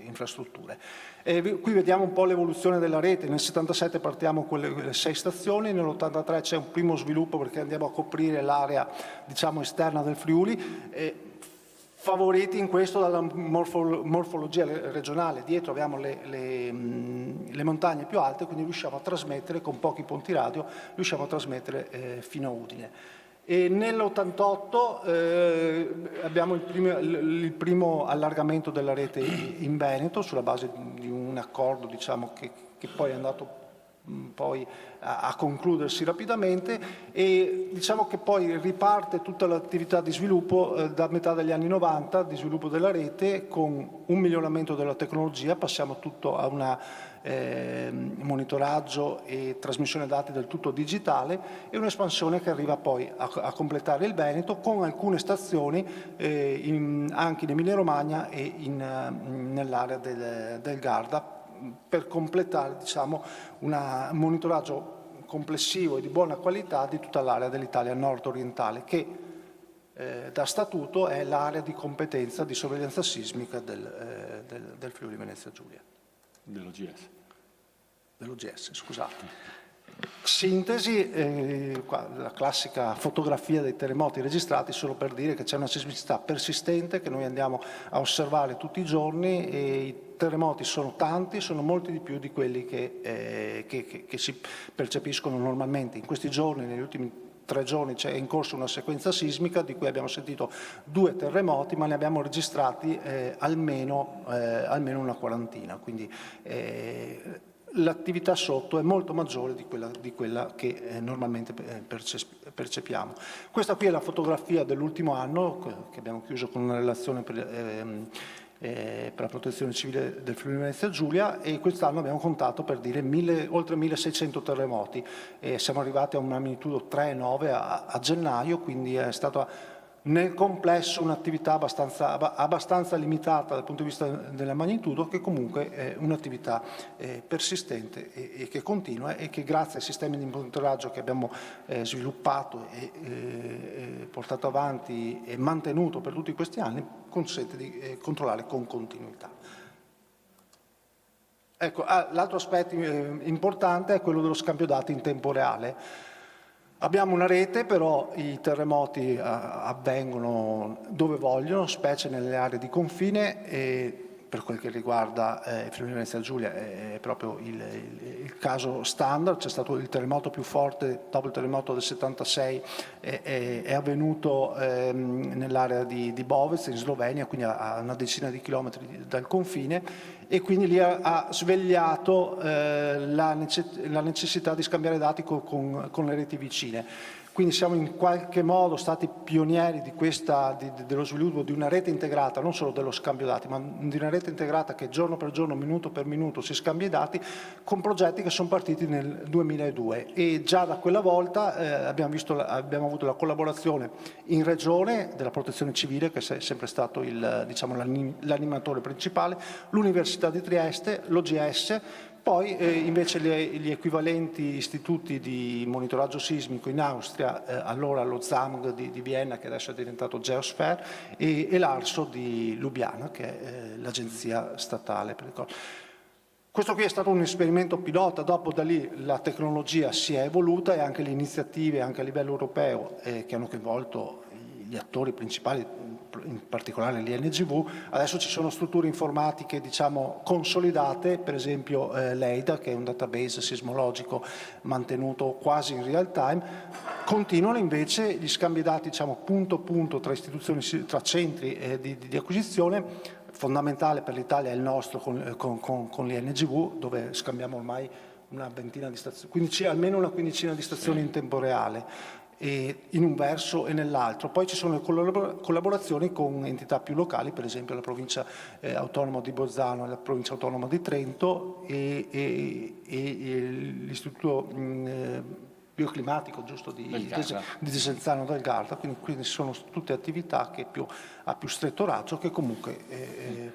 infrastrutture. Qui vediamo un po' l'evoluzione della rete. Nel 77 partiamo con le 6 stazioni, nell'83 c'è un primo sviluppo perché andiamo a coprire l'area esterna del Friuli, favoriti in questo dalla morfologia regionale. Dietro abbiamo le montagne più alte, quindi riusciamo a trasmettere con pochi ponti radio, riusciamo a trasmettere fino a Udine. E nell'88 abbiamo il primo allargamento della rete in Veneto sulla base di un accordo che poi è andato a concludersi rapidamente, e che poi riparte tutta l'attività di sviluppo da metà degli anni 90, di sviluppo della rete, con un miglioramento della tecnologia. Passiamo tutto a un monitoraggio e trasmissione dati del tutto digitale, e un'espansione che arriva poi a completare il Veneto con alcune stazioni anche in Emilia Romagna e nell'area del Garda, per completare un monitoraggio complessivo e di buona qualità di tutta l'area dell'Italia nord-orientale, che da statuto è l'area di competenza di sorveglianza sismica del Friuli Venezia Giulia. Dell'OGS, scusate. Sintesi, la classica fotografia dei terremoti registrati, solo per dire che c'è una sismicità persistente che noi andiamo a osservare tutti i giorni, e i terremoti sono tanti, sono molti di più di quelli che si percepiscono normalmente. In questi giorni, negli ultimi 3 giorni, c'è in corso una sequenza sismica di cui abbiamo sentito 2 terremoti, ma ne abbiamo registrati almeno una quarantina, quindi l'attività sotto è molto maggiore di quella che normalmente percepiamo. Questa qui è la fotografia dell'ultimo anno, che abbiamo chiuso con una relazione per la Protezione Civile del Friuli Venezia Giulia, e quest'anno abbiamo contato, per dire, oltre 1600 terremoti, e siamo arrivati a un magnitudo 3,9 a gennaio, quindi è stata nel complesso un'attività abbastanza limitata dal punto di vista della magnitudo, che comunque è un'attività persistente e che continua, e che grazie ai sistemi di monitoraggio che abbiamo sviluppato e portato avanti e mantenuto per tutti questi anni consente di controllare con continuità. Ecco, l'altro aspetto importante è quello dello scambio dati in tempo reale. Abbiamo una rete, però i terremoti avvengono dove vogliono, specie nelle aree di confine, e per quel che riguarda il Friuli Venezia Giulia è proprio il caso standard. C'è stato il terremoto più forte dopo il terremoto del 76, è avvenuto nell'area di Bovec in Slovenia, quindi a una decina di chilometri dal confine, e quindi lì ha svegliato la necessità di scambiare dati con le reti vicine. Quindi siamo in qualche modo stati pionieri dello sviluppo di una rete integrata, non solo dello scambio dati, ma di una rete integrata che giorno per giorno, minuto per minuto si scambia i dati, con progetti che sono partiti nel 2002. E già da quella volta abbiamo avuto la collaborazione in regione della Protezione Civile, che è sempre stato l'animatore principale, l'Università di Trieste, l'OGS. Poi invece gli equivalenti istituti di monitoraggio sismico in Austria, allora lo ZAMG di Vienna, che adesso è diventato Geosphere, e l'ARSO di Lubiana, che è l'agenzia statale per il corpo. Questo qui è stato un esperimento pilota, dopo da lì la tecnologia si è evoluta e anche le iniziative anche a livello europeo che hanno coinvolto gli attori principali, in particolare l'INGV. Adesso ci sono strutture informatiche consolidate, per esempio l'EIDA, che è un database sismologico mantenuto quasi in real time. Continuano invece gli scambi dati punto a punto tra istituzioni, tra centri di acquisizione. Fondamentale per l'Italia è il nostro con l'INGV, dove scambiamo ormai una ventina di stazioni, almeno una quindicina di stazioni in tempo reale, in un verso e nell'altro. Poi ci sono le collaborazioni con entità più locali, per esempio la provincia autonoma di Bolzano e la provincia autonoma di Trento e l'istituto bioclimatico di Desenzano del Garda, quindi sono tutte attività che a più stretto raggio, che comunque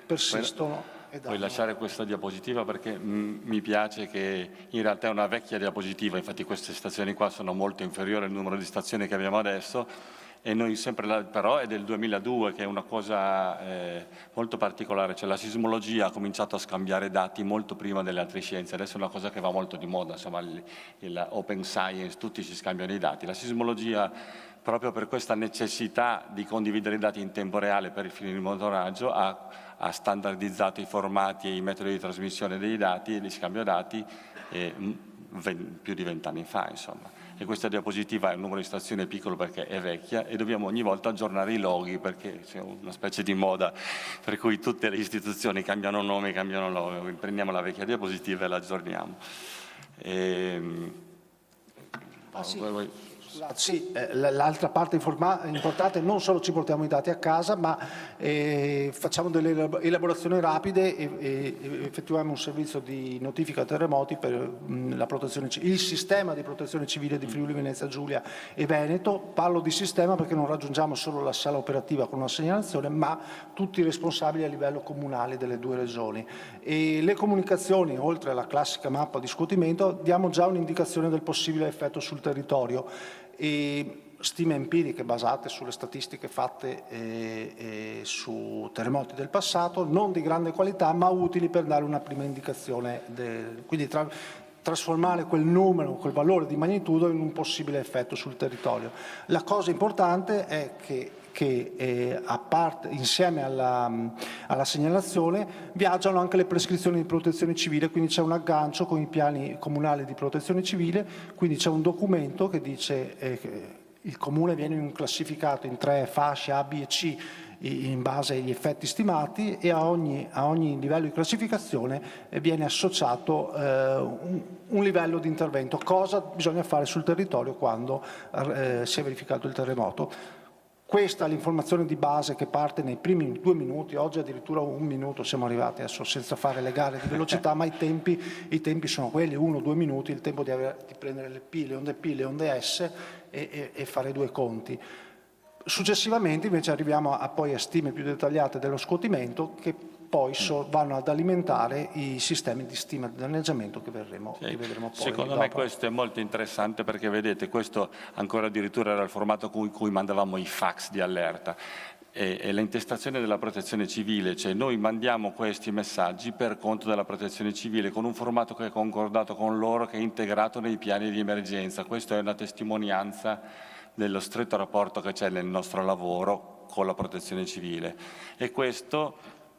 persistono. Puoi lasciare questa diapositiva, perché mi piace che in realtà è una vecchia diapositiva, infatti queste stazioni qua sono molto inferiori al numero di stazioni che abbiamo adesso, e noi però è del 2002, che è una cosa molto particolare, cioè la sismologia ha cominciato a scambiare dati molto prima delle altre scienze. Adesso è una cosa che va molto di moda, insomma il open science, tutti si scambiano i dati. La sismologia, proprio per questa necessità di condividere i dati in tempo reale per il fine di monitoraggio, ha standardizzato i formati e i metodi di trasmissione dei dati e di scambio dati più di 20 anni fa, insomma. E questa diapositiva è un numero di stazione piccolo perché è vecchia, e dobbiamo ogni volta aggiornare i loghi, perché c'è una specie di moda per cui tutte le istituzioni cambiano nome, cambiano logo. Quindi prendiamo la vecchia diapositiva e la aggiorniamo. Sì, l'altra parte importante, non solo ci portiamo i dati a casa, ma facciamo delle elaborazioni rapide e effettuiamo un servizio di notifica terremoti per la protezione civile, il sistema di protezione civile di Friuli Venezia Giulia e Veneto. Parlo di sistema perché non raggiungiamo solo la sala operativa con una segnalazione, ma tutti i responsabili a livello comunale delle due regioni. E le comunicazioni, oltre alla classica mappa di scuotimento, diamo già un'indicazione del possibile effetto sul territorio, e stime empiriche basate sulle statistiche fatte su terremoti del passato, non di grande qualità, ma utili per dare una prima indicazione, quindi trasformare quel numero, quel valore di magnitudo in un possibile effetto sul territorio. La cosa importante è che insieme alla segnalazione viaggiano anche le prescrizioni di protezione civile, quindi c'è un aggancio con i piani comunali di protezione civile, quindi c'è un documento che dice che il comune viene classificato in 3 fasce A, B e C in base agli effetti stimati, e a ogni livello di classificazione viene associato un livello di intervento, cosa bisogna fare sul territorio quando si è verificato il terremoto. Questa è l'informazione di base che parte nei primi 2 minuti, oggi addirittura 1 minuto siamo arrivati, adesso senza fare le gare di velocità, ma i tempi sono quelli, 1-2 minuti, il tempo di prendere le P, le onde P, le onde S e fare 2 conti. Successivamente invece arriviamo poi a stime più dettagliate dello scuotimento, che poi vanno ad alimentare i sistemi di stima di danneggiamento che vedremo poi. Secondo me questo è molto interessante, perché vedete, questo ancora addirittura era il formato con cui mandavamo i fax di allerta. è l'intestazione della protezione civile, cioè noi mandiamo questi messaggi per conto della protezione civile con un formato che è concordato con loro, che è integrato nei piani di emergenza. Questa è una testimonianza dello stretto rapporto che c'è nel nostro lavoro con la protezione civile, e questo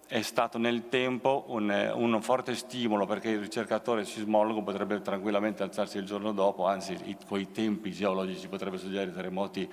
è stato nel tempo un forte stimolo, perché il ricercatore sismologo potrebbe tranquillamente alzarsi il giorno dopo, anzi con i tempi geologici potrebbe studiare i terremoti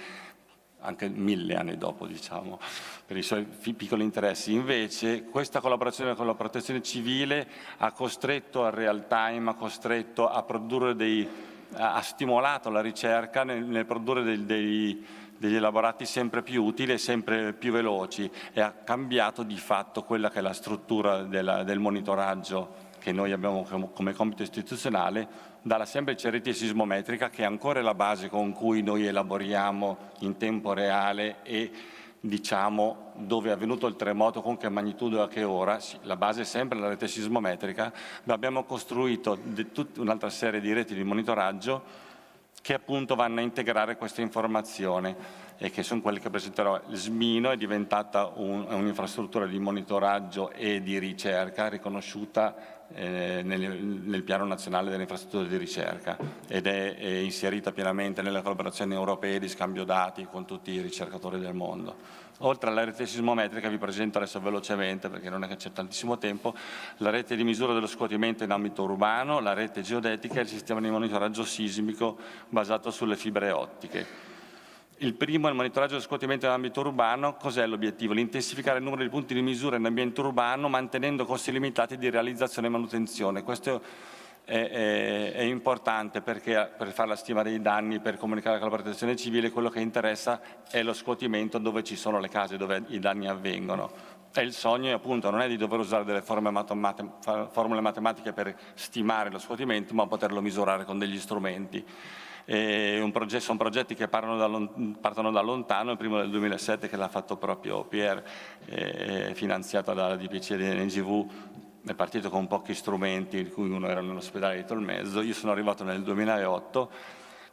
anche 1000 anni dopo, diciamo, per i suoi piccoli interessi. Invece questa collaborazione con la protezione civile ha costretto al real time, ha costretto a produrre ha stimolato la ricerca nel produrre degli elaborati sempre più utili e sempre più veloci, e ha cambiato di fatto quella che è la struttura del monitoraggio che noi abbiamo come compito istituzionale, dalla semplice rete sismometrica, che è ancora la base con cui noi elaboriamo in tempo reale e diciamo dove è avvenuto il terremoto, con che magnitudo e a che ora. La base è sempre la rete sismometrica, ma abbiamo costruito tutta un'altra serie di reti di monitoraggio che appunto vanno a integrare questa informazione, e che sono quelle che presenterò. SMINO è diventata un'infrastruttura di monitoraggio e di ricerca riconosciuta nel piano nazionale delle infrastrutture di ricerca, ed è inserita pienamente nelle collaborazioni europee di scambio dati con tutti i ricercatori del mondo. Oltre alla rete sismometrica vi presento adesso velocemente, perché non è che c'è tantissimo tempo, la rete di misura dello scuotimento in ambito urbano, la rete geodetica e il sistema di monitoraggio sismico basato sulle fibre ottiche. Il primo è il monitoraggio dello scuotimento in ambito urbano. Cos'è l'obiettivo? L'intensificare il numero di punti di misura in ambiente urbano, mantenendo costi limitati di realizzazione e manutenzione. Questo è importante, perché per fare la stima dei danni, per comunicare con la protezione civile, quello che interessa è lo scuotimento dove ci sono le case, dove i danni avvengono. E il sogno appunto non è di dover usare delle formule matematiche per stimare lo scuotimento, ma poterlo misurare con degli strumenti. Sono progetti che partono da lontano. Il primo del 2007, che l'ha fatto proprio Pierre, finanziato dalla DPC e dall'NGV, è partito con pochi strumenti, di cui uno era nell'ospedale di Tolmezzo. Io sono arrivato nel 2008,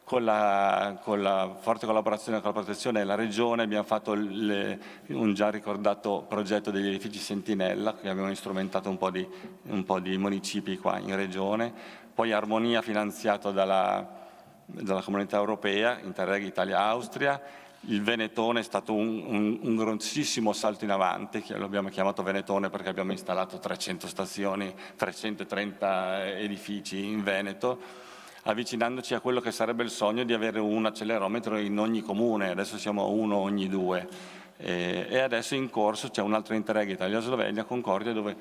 con la forte collaborazione con la protezione della Regione abbiamo fatto un già ricordato progetto degli edifici Sentinella, che abbiamo strumentato un po' di municipi qua in Regione. Poi Armonia, finanziato dalla Comunità Europea, Interreg Italia-Austria. Il Venetone è stato un grossissimo salto in avanti, che lo abbiamo chiamato Venetone perché abbiamo installato 300 stazioni, 330 edifici in Veneto, avvicinandoci a quello che sarebbe il sogno di avere un accelerometro in ogni comune. Adesso siamo uno ogni 2, e adesso in corso c'è un altro Interreg Italia-Slovenia, Concordia, dove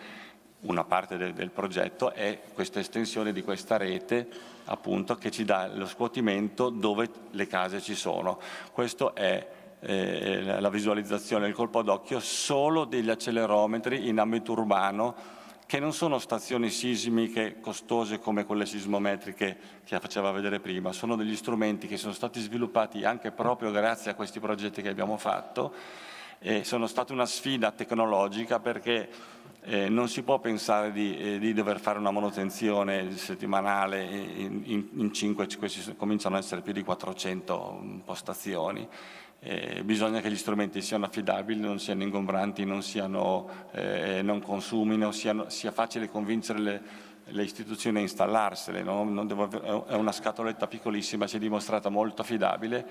una parte del progetto è questa estensione di questa rete, appunto, che ci dà lo scuotimento dove le case ci sono. Questo è la visualizzazione, il colpo d'occhio solo degli accelerometri in ambito urbano, che non sono stazioni sismiche costose come quelle sismometriche che faceva vedere prima, sono degli strumenti che sono stati sviluppati anche proprio grazie a questi progetti che abbiamo fatto, e sono stata una sfida tecnologica, perché non si può pensare di dover fare una manutenzione settimanale in 5, questi cominciano ad essere più di 400 postazioni. Bisogna che gli strumenti siano affidabili, non siano ingombranti, non consumino, sia facile convincere le istituzioni a installarsele, no? È una scatoletta piccolissima, si è dimostrata molto affidabile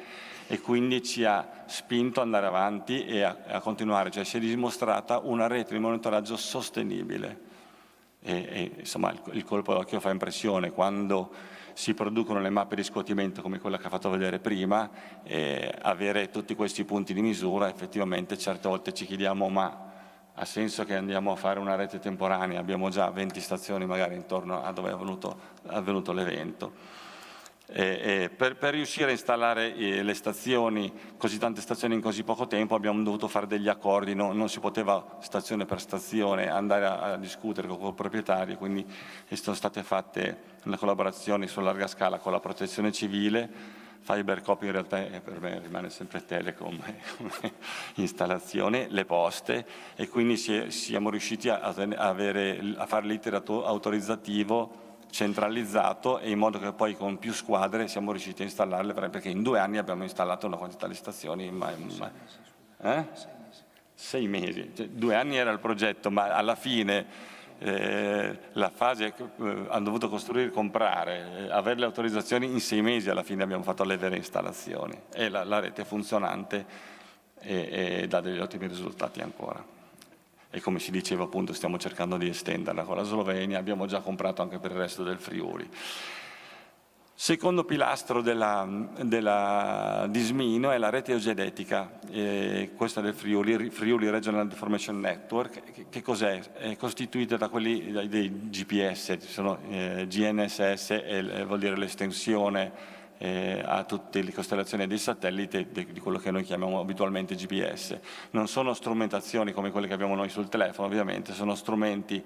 e quindi ci ha spinto ad andare avanti e a continuare, cioè si è dimostrata una rete di monitoraggio sostenibile. Insomma il colpo d'occhio fa impressione quando si producono le mappe di scuotimento come quella che ha fatto vedere prima, avere tutti questi punti di misura. Effettivamente certe volte ci chiediamo: ma ha senso che andiamo a fare una rete temporanea? Abbiamo già 20 stazioni magari intorno a dove è avvenuto l'evento. Per riuscire a installare le stazioni, così tante stazioni in così poco tempo, abbiamo dovuto fare degli accordi, non si poteva stazione per stazione andare a discutere con i proprietari, quindi sono state fatte le collaborazioni su larga scala con la protezione civile. Fibercop in realtà per me rimane sempre Telecom come installazione, le poste, e quindi siamo riusciti a fare l'iter autorizzativo centralizzato, e in modo che poi con più squadre siamo riusciti a installarle, perché in 2 anni abbiamo installato una quantità di stazioni. 6 mesi, cioè, 2 anni era il progetto, ma alla fine la fase hanno dovuto costruire, comprare, avere le autorizzazioni in 6 mesi, alla fine abbiamo fatto le vere installazioni e la rete è funzionante e dà degli ottimi risultati ancora. E come si diceva appunto stiamo cercando di estenderla con la Slovenia, abbiamo già comprato anche per il resto del Friuli. Secondo pilastro di Smino è la rete eugenetica, questa del Friuli Regional Deformation Network. Che cos'è? È costituita da quelli dei GPS, sono GNSS, vuol dire l'estensione a tutte le costellazioni dei satelliti di quello che noi chiamiamo abitualmente GPS. Non sono strumentazioni come quelle che abbiamo noi sul telefono, ovviamente, sono strumenti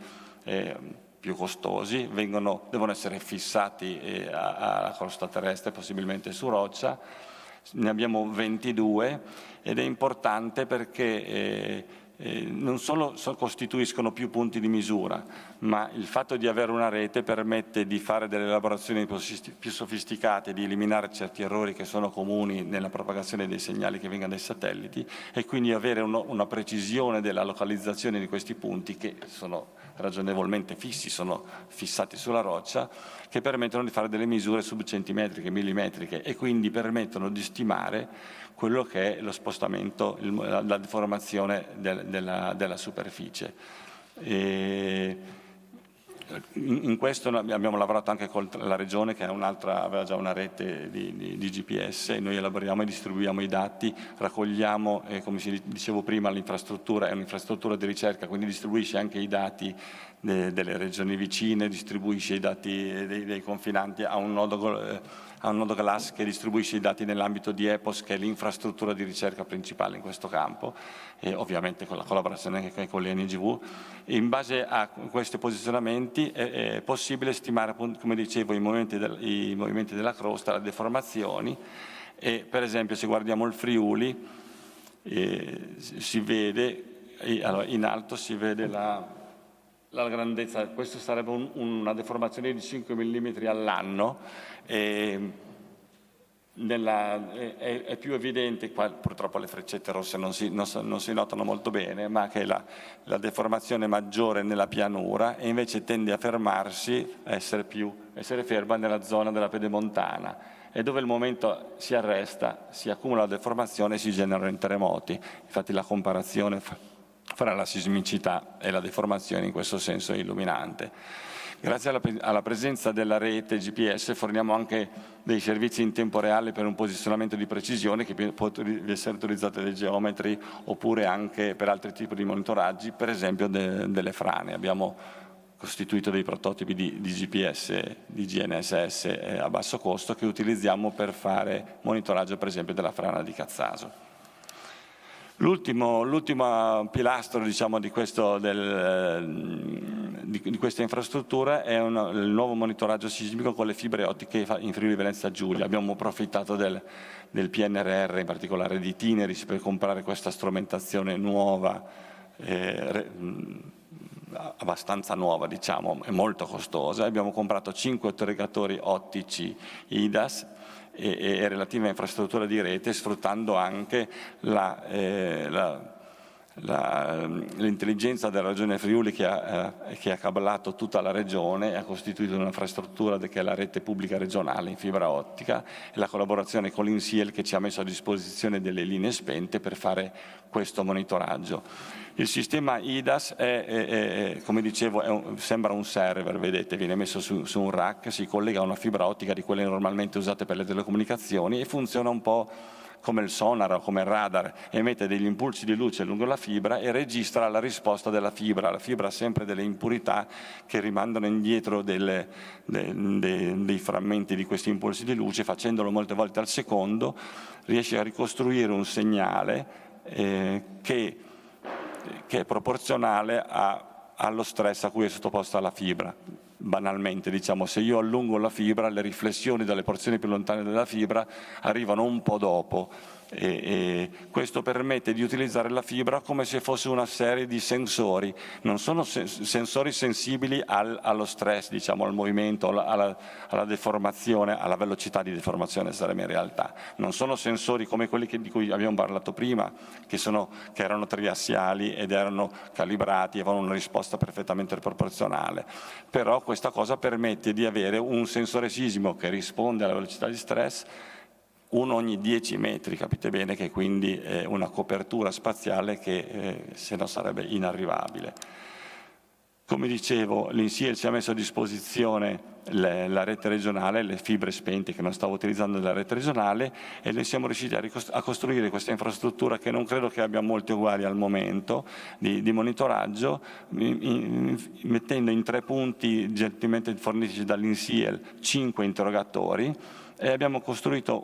più costosi, devono essere fissati alla crosta terrestre, possibilmente su roccia. Ne abbiamo 22 ed è importante perché non solo costituiscono più punti di misura, ma il fatto di avere una rete permette di fare delle elaborazioni più sofisticate, di eliminare certi errori che sono comuni nella propagazione dei segnali che vengono dai satelliti e quindi avere una precisione della localizzazione di questi punti che sono ragionevolmente fissi, sono fissati sulla roccia, che permettono di fare delle misure subcentimetriche, millimetriche e quindi permettono di stimare quello che è lo spostamento, la deformazione della superficie. In questo abbiamo lavorato anche con la Regione che aveva già una rete di GPS e noi elaboriamo e distribuiamo i dati, raccogliamo, come dicevo prima, l'infrastruttura è un'infrastruttura di ricerca, quindi distribuisce anche i dati delle regioni vicine, distribuisce i dati dei confinanti a un nodo GLASS che distribuisce i dati nell'ambito di EPOS, che è l'infrastruttura di ricerca principale in questo campo, e ovviamente con la collaborazione anche con le NGV. E in base a questi posizionamenti è possibile stimare, come dicevo, i movimenti della crosta, le deformazioni, e per esempio se guardiamo il Friuli si vede, allora, in alto si vede la grandezza, questo sarebbe una deformazione di 5 mm all'anno, è più evidente, qua purtroppo le freccette rosse non si notano molto bene, ma che la deformazione maggiore nella pianura e invece tende a fermarsi, a essere ferma nella zona della pedemontana, e dove il momento si arresta, si accumula la deformazione e si generano i terremoti. Infatti la comparazione fra la sismicità e la deformazione in questo senso è illuminante. Grazie alla presenza della rete GPS forniamo anche dei servizi in tempo reale per un posizionamento di precisione che può essere utilizzato dai geometri oppure anche per altri tipi di monitoraggi, per esempio delle frane. Abbiamo costituito dei prototipi di GPS, di GNSS a basso costo che utilizziamo per fare monitoraggio per esempio della frana di Cazzaso. L'ultimo pilastro, diciamo, di questa infrastruttura è il nuovo monitoraggio sismico con le fibre ottiche in Friuli Venezia Giulia. Abbiamo approfittato del PNRR, in particolare di Itineris, per comprare questa strumentazione nuova, abbastanza nuova, diciamo, è molto costosa. Abbiamo comprato 5 ottoregatori ottici IDAS e relativa infrastruttura di rete, sfruttando anche l'intelligenza della Regione Friuli che ha cablato tutta la regione e ha costituito un'infrastruttura che è la rete pubblica regionale in fibra ottica, e la collaborazione con l'INSIEL che ci ha messo a disposizione delle linee spente per fare questo monitoraggio. Il sistema IDAS come dicevo, sembra un server, vedete, viene messo su un rack, si collega a una fibra ottica di quelle normalmente usate per le telecomunicazioni e funziona un po' come il sonar o come il radar, emette degli impulsi di luce lungo la fibra e registra la risposta della fibra. La fibra ha sempre delle impurità che rimandano indietro dei frammenti di questi impulsi di luce, facendolo molte volte al secondo, riesce a ricostruire un segnale che è proporzionale allo stress a cui è sottoposta la fibra. Banalmente, diciamo, se io allungo la fibra, le riflessioni dalle porzioni più lontane della fibra arrivano un po' dopo e questo permette di utilizzare la fibra come se fosse una serie di sensori. Non sono sensori sensibili allo stress, diciamo, al movimento, alla deformazione, alla velocità di deformazione sarebbe in realtà. Non sono sensori come quelli di cui abbiamo parlato prima, che erano triassiali ed erano calibrati, avevano una risposta perfettamente proporzionale. Però questa cosa permette di avere un sensore sismico che risponde alla velocità di stress, uno ogni 10 metri, capite bene che quindi è una copertura spaziale che se no sarebbe inarrivabile. Come dicevo, l'INSIEL ci ha messo a disposizione la rete regionale, le fibre spente che non stavo utilizzando nella rete regionale, e noi siamo riusciti a costruire questa infrastruttura che non credo che abbia molti uguali al momento di monitoraggio, mettendo in 3 punti gentilmente forniti dall'INSIEL 5 interrogatori, e abbiamo costruito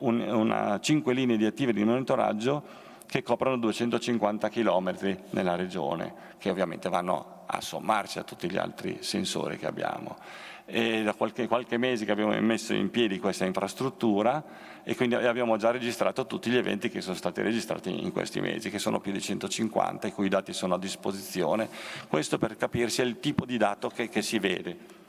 5 linee di attive di monitoraggio che coprono 250 km nella regione, che ovviamente vanno a sommarsi a tutti gli altri sensori che abbiamo. E da qualche mese che abbiamo messo in piedi questa infrastruttura, e quindi abbiamo già registrato tutti gli eventi che sono stati registrati in questi mesi, che sono più di 150, i cui dati sono a disposizione. Questo per capirsi è il tipo di dato che si vede.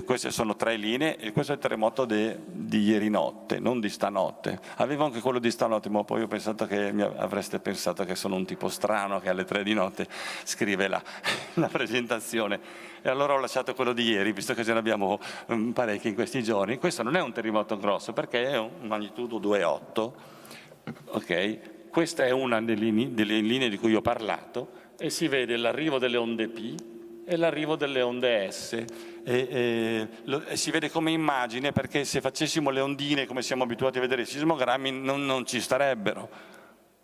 Queste sono 3 linee, e questo è il terremoto di ieri notte, non di stanotte. Avevo anche quello di stanotte, ma poi ho pensato che avreste pensato che sono un tipo strano che alle 3 di notte scrive la presentazione, e allora ho lasciato quello di ieri, visto che ce ne abbiamo parecchi in questi giorni. Questo non è un terremoto grosso, perché è un magnitudo 2,8, ok? Questa è una delle linee di cui ho parlato, e si vede l'arrivo delle onde P e l'arrivo delle onde S, e si vede come immagine, perché se facessimo le ondine come siamo abituati a vedere i sismogrammi non ci starebbero.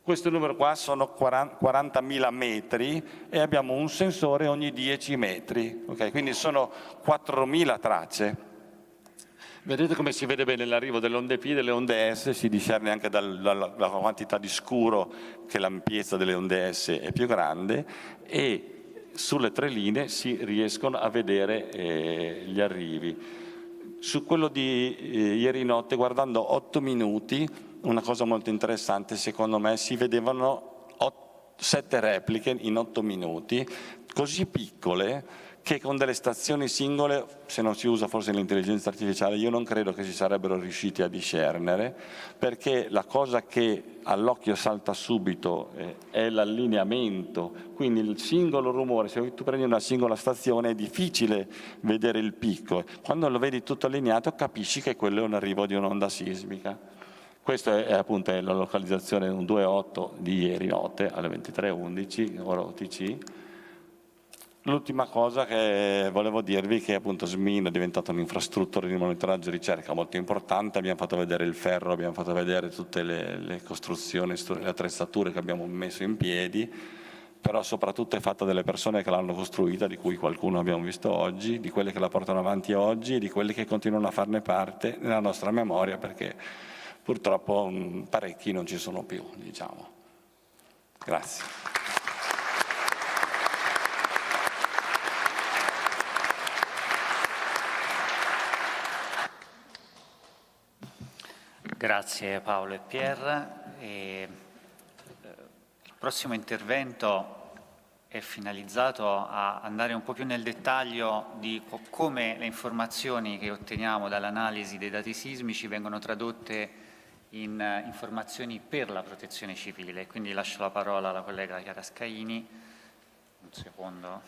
Questo numero qua sono 40.000 metri e abbiamo un sensore ogni 10 metri, okay? Quindi sono 4.000 tracce. Vedete come si vede bene l'arrivo delle onde P e delle onde S, si discerne anche dalla quantità di scuro che l'ampiezza delle onde S è più grande, e sulle 3 linee si riescono a vedere gli arrivi. Su quello di ieri notte, guardando 8 minuti, una cosa molto interessante secondo me, si vedevano 7 repliche in 8 minuti, così piccole che con delle stazioni singole, se non si usa forse l'intelligenza artificiale, io non credo che si sarebbero riusciti a discernere, perché la cosa che all'occhio salta subito è l'allineamento, quindi il singolo rumore. Se tu prendi una singola stazione è difficile vedere il picco, quando lo vedi tutto allineato capisci che quello è un arrivo di un'onda sismica. Questa è appunto la localizzazione 2,8 di ieri notte alle 23:11, ora OTC. L'ultima cosa che volevo dirvi è che appunto SMIN è diventata un'infrastruttura di monitoraggio e ricerca molto importante. Abbiamo fatto vedere il ferro, abbiamo fatto vedere tutte le costruzioni, le attrezzature che abbiamo messo in piedi, però soprattutto è fatta dalle persone che l'hanno costruita, di cui qualcuno abbiamo visto oggi, di quelle che la portano avanti oggi e di quelle che continuano a farne parte nella nostra memoria, perché purtroppo parecchi non ci sono più, diciamo. Grazie. Grazie Paolo e Pierre. Il prossimo intervento è finalizzato a andare un po' più nel dettaglio di come le informazioni che otteniamo dall'analisi dei dati sismici vengono tradotte in informazioni per la protezione civile. Quindi lascio la parola alla collega Chiara Scaini. Un secondo.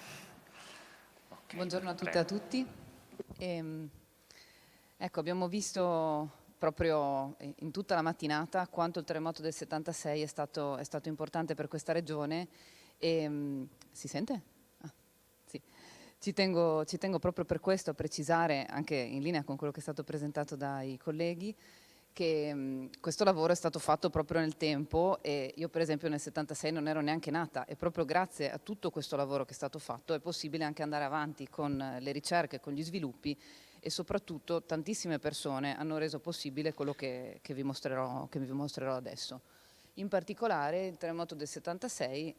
Okay, buongiorno a tutte e a tutti. Ecco, abbiamo visto proprio in tutta la mattinata quanto il terremoto del 76 è stato importante per questa regione. Si sente? Ah, sì. Ci tengo proprio per questo a precisare, anche in linea con quello che è stato presentato dai colleghi, che questo lavoro è stato fatto proprio nel tempo, e io per esempio nel 76 non ero neanche nata, e proprio grazie a tutto questo lavoro che è stato fatto è possibile anche andare avanti con le ricerche, con gli sviluppi, e soprattutto tantissime persone hanno reso possibile quello che vi mostrerò adesso. In particolare il terremoto del 76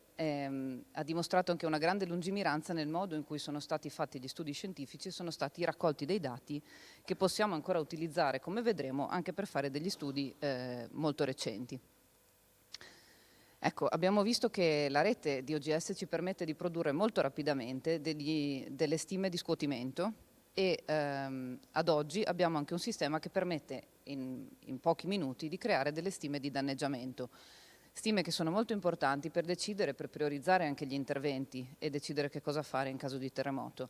ha dimostrato anche una grande lungimiranza nel modo in cui sono stati fatti gli studi scientifici, sono stati raccolti dei dati che possiamo ancora utilizzare, come vedremo, anche per fare degli studi molto recenti. Ecco, abbiamo visto che la rete di OGS ci permette di produrre molto rapidamente delle stime di scuotimento e ad oggi abbiamo anche un sistema che permette in pochi minuti di creare delle stime di danneggiamento. Stime che sono molto importanti per decidere, per priorizzare anche gli interventi e decidere che cosa fare in caso di terremoto,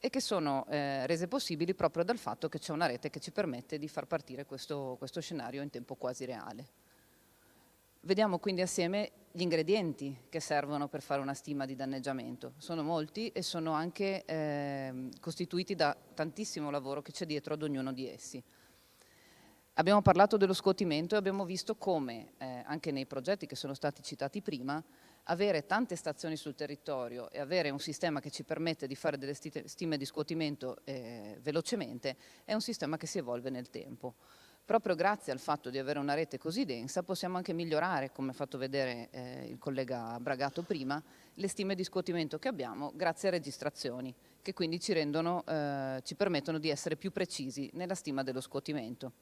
e che sono rese possibili proprio dal fatto che c'è una rete che ci permette di far partire questo scenario in tempo quasi reale. Vediamo quindi assieme gli ingredienti che servono per fare una stima di danneggiamento. Sono molti e sono anche costituiti da tantissimo lavoro che c'è dietro ad ognuno di essi. Abbiamo parlato dello scuotimento e abbiamo visto come, anche nei progetti che sono stati citati prima, avere tante stazioni sul territorio e avere un sistema che ci permette di fare delle stime di scuotimento velocemente è un sistema che si evolve nel tempo. Proprio grazie al fatto di avere una rete così densa possiamo anche migliorare, come ha fatto vedere il collega Bragato prima, le stime di scuotimento che abbiamo grazie a registrazioni che quindi ci permettono di essere più precisi nella stima dello scuotimento.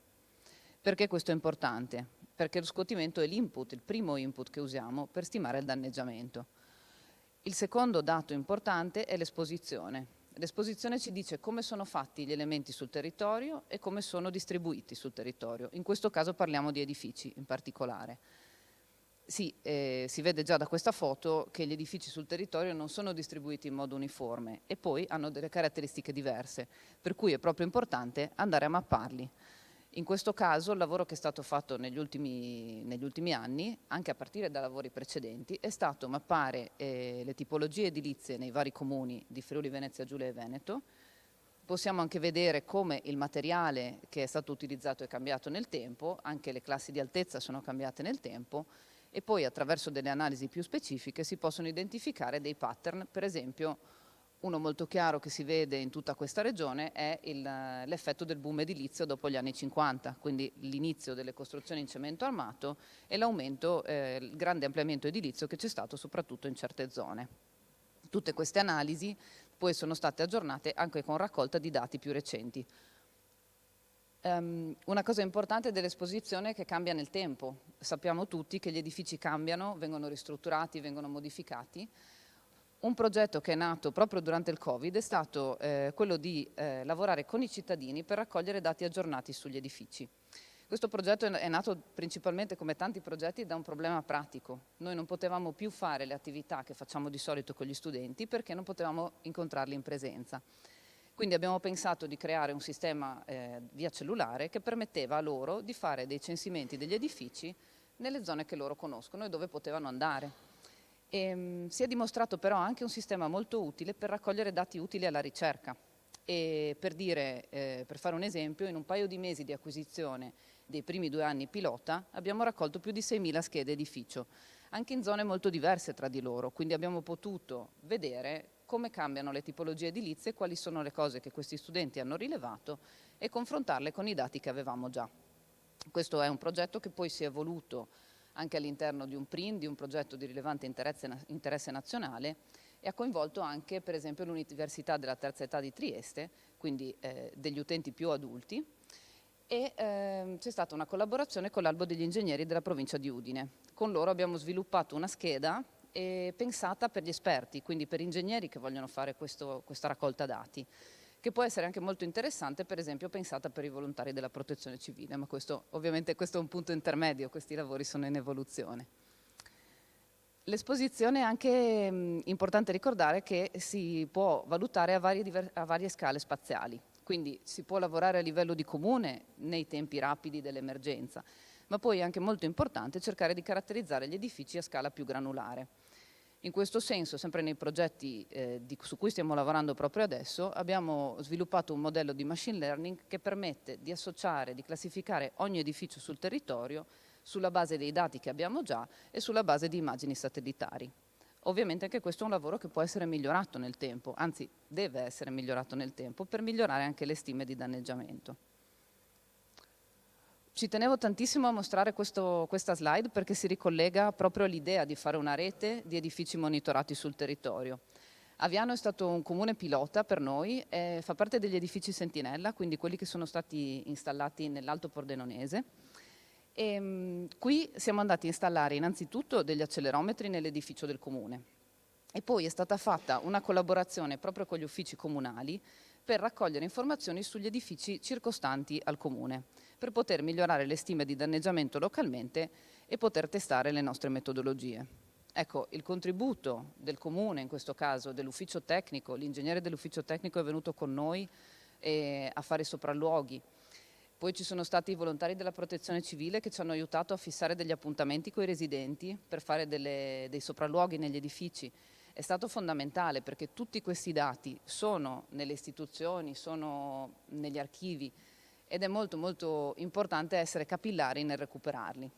Perché questo è importante? Perché lo scuotimento è l'input, il primo input che usiamo per stimare il danneggiamento. Il secondo dato importante è l'esposizione. L'esposizione ci dice come sono fatti gli elementi sul territorio e come sono distribuiti sul territorio. In questo caso parliamo di edifici in particolare. Sì, si vede già da questa foto che gli edifici sul territorio non sono distribuiti in modo uniforme e poi hanno delle caratteristiche diverse, per cui è proprio importante andare a mapparli. In questo caso il lavoro che è stato fatto negli ultimi anni, anche a partire da lavori precedenti, è stato mappare le tipologie edilizie nei vari comuni di Friuli, Venezia Giulia e Veneto. Possiamo anche vedere come il materiale che è stato utilizzato è cambiato nel tempo, anche le classi di altezza sono cambiate nel tempo e poi attraverso delle analisi più specifiche si possono identificare dei pattern, per esempio. Uno molto chiaro che si vede in tutta questa regione è l'effetto del boom edilizio dopo gli anni 50, quindi l'inizio delle costruzioni in cemento armato e l'aumento, il grande ampliamento edilizio che c'è stato soprattutto in certe zone. Tutte queste analisi poi sono state aggiornate anche con raccolta di dati più recenti. Una cosa importante dell'esposizione è che cambia nel tempo. Sappiamo tutti che gli edifici cambiano, vengono ristrutturati, vengono modificati. Un progetto che è nato proprio durante il Covid è stato quello di lavorare con i cittadini per raccogliere dati aggiornati sugli edifici. Questo progetto è nato principalmente, come tanti progetti, da un problema pratico. Noi non potevamo più fare le attività che facciamo di solito con gli studenti perché non potevamo incontrarli in presenza. Quindi abbiamo pensato di creare un sistema via cellulare che permetteva a loro di fare dei censimenti degli edifici nelle zone che loro conoscono e dove potevano andare. Si è dimostrato però anche un sistema molto utile per raccogliere dati utili alla ricerca e per fare un esempio, in un paio di mesi di acquisizione dei primi 2 anni pilota abbiamo raccolto più di 6.000 schede edificio, anche in zone molto diverse tra di loro, quindi abbiamo potuto vedere come cambiano le tipologie edilizie, quali sono le cose che questi studenti hanno rilevato e confrontarle con i dati che avevamo già. Questo è un progetto che poi si è evoluto anche all'interno di un PRIN, di un progetto di rilevante interesse nazionale, e ha coinvolto anche per esempio l'Università della Terza Età di Trieste, quindi degli utenti più adulti, e c'è stata una collaborazione con l'Albo degli Ingegneri della provincia di Udine. Con loro abbiamo sviluppato una scheda pensata per gli esperti, quindi per ingegneri che vogliono fare questa raccolta dati, che può essere anche molto interessante, per esempio pensata per i volontari della protezione civile, ma ovviamente questo è un punto intermedio, questi lavori sono in evoluzione. L'esposizione è anche importante ricordare che si può valutare a varie scale spaziali, quindi si può lavorare a livello di comune nei tempi rapidi dell'emergenza, ma poi è anche molto importante cercare di caratterizzare gli edifici a scala più granulare. In questo senso, sempre nei progetti su cui stiamo lavorando proprio adesso, abbiamo sviluppato un modello di machine learning che permette di associare, di classificare ogni edificio sul territorio sulla base dei dati che abbiamo già e sulla base di immagini satellitari. Ovviamente anche questo è un lavoro che può essere migliorato nel tempo, anzi deve essere migliorato nel tempo per migliorare anche le stime di danneggiamento. Ci tenevo tantissimo a mostrare questa slide perché si ricollega proprio all'idea di fare una rete di edifici monitorati sul territorio. Aviano è stato un comune pilota per noi, fa parte degli edifici Sentinella, quindi quelli che sono stati installati nell'Alto Pordenonese, Qui siamo andati a installare innanzitutto degli accelerometri nell'edificio del comune e poi è stata fatta una collaborazione proprio con gli uffici comunali per raccogliere informazioni sugli edifici circostanti al comune, per poter migliorare le stime di danneggiamento localmente e poter testare le nostre metodologie. Ecco, il contributo del comune, in questo caso dell'ufficio tecnico, l'ingegnere dell'ufficio tecnico è venuto con noi a fare sopralluoghi. Poi ci sono stati i volontari della protezione civile che ci hanno aiutato a fissare degli appuntamenti con i residenti per fare dei sopralluoghi negli edifici. È stato fondamentale perché tutti questi dati sono nelle istituzioni, sono negli archivi ed è molto molto importante essere capillari nel recuperarli.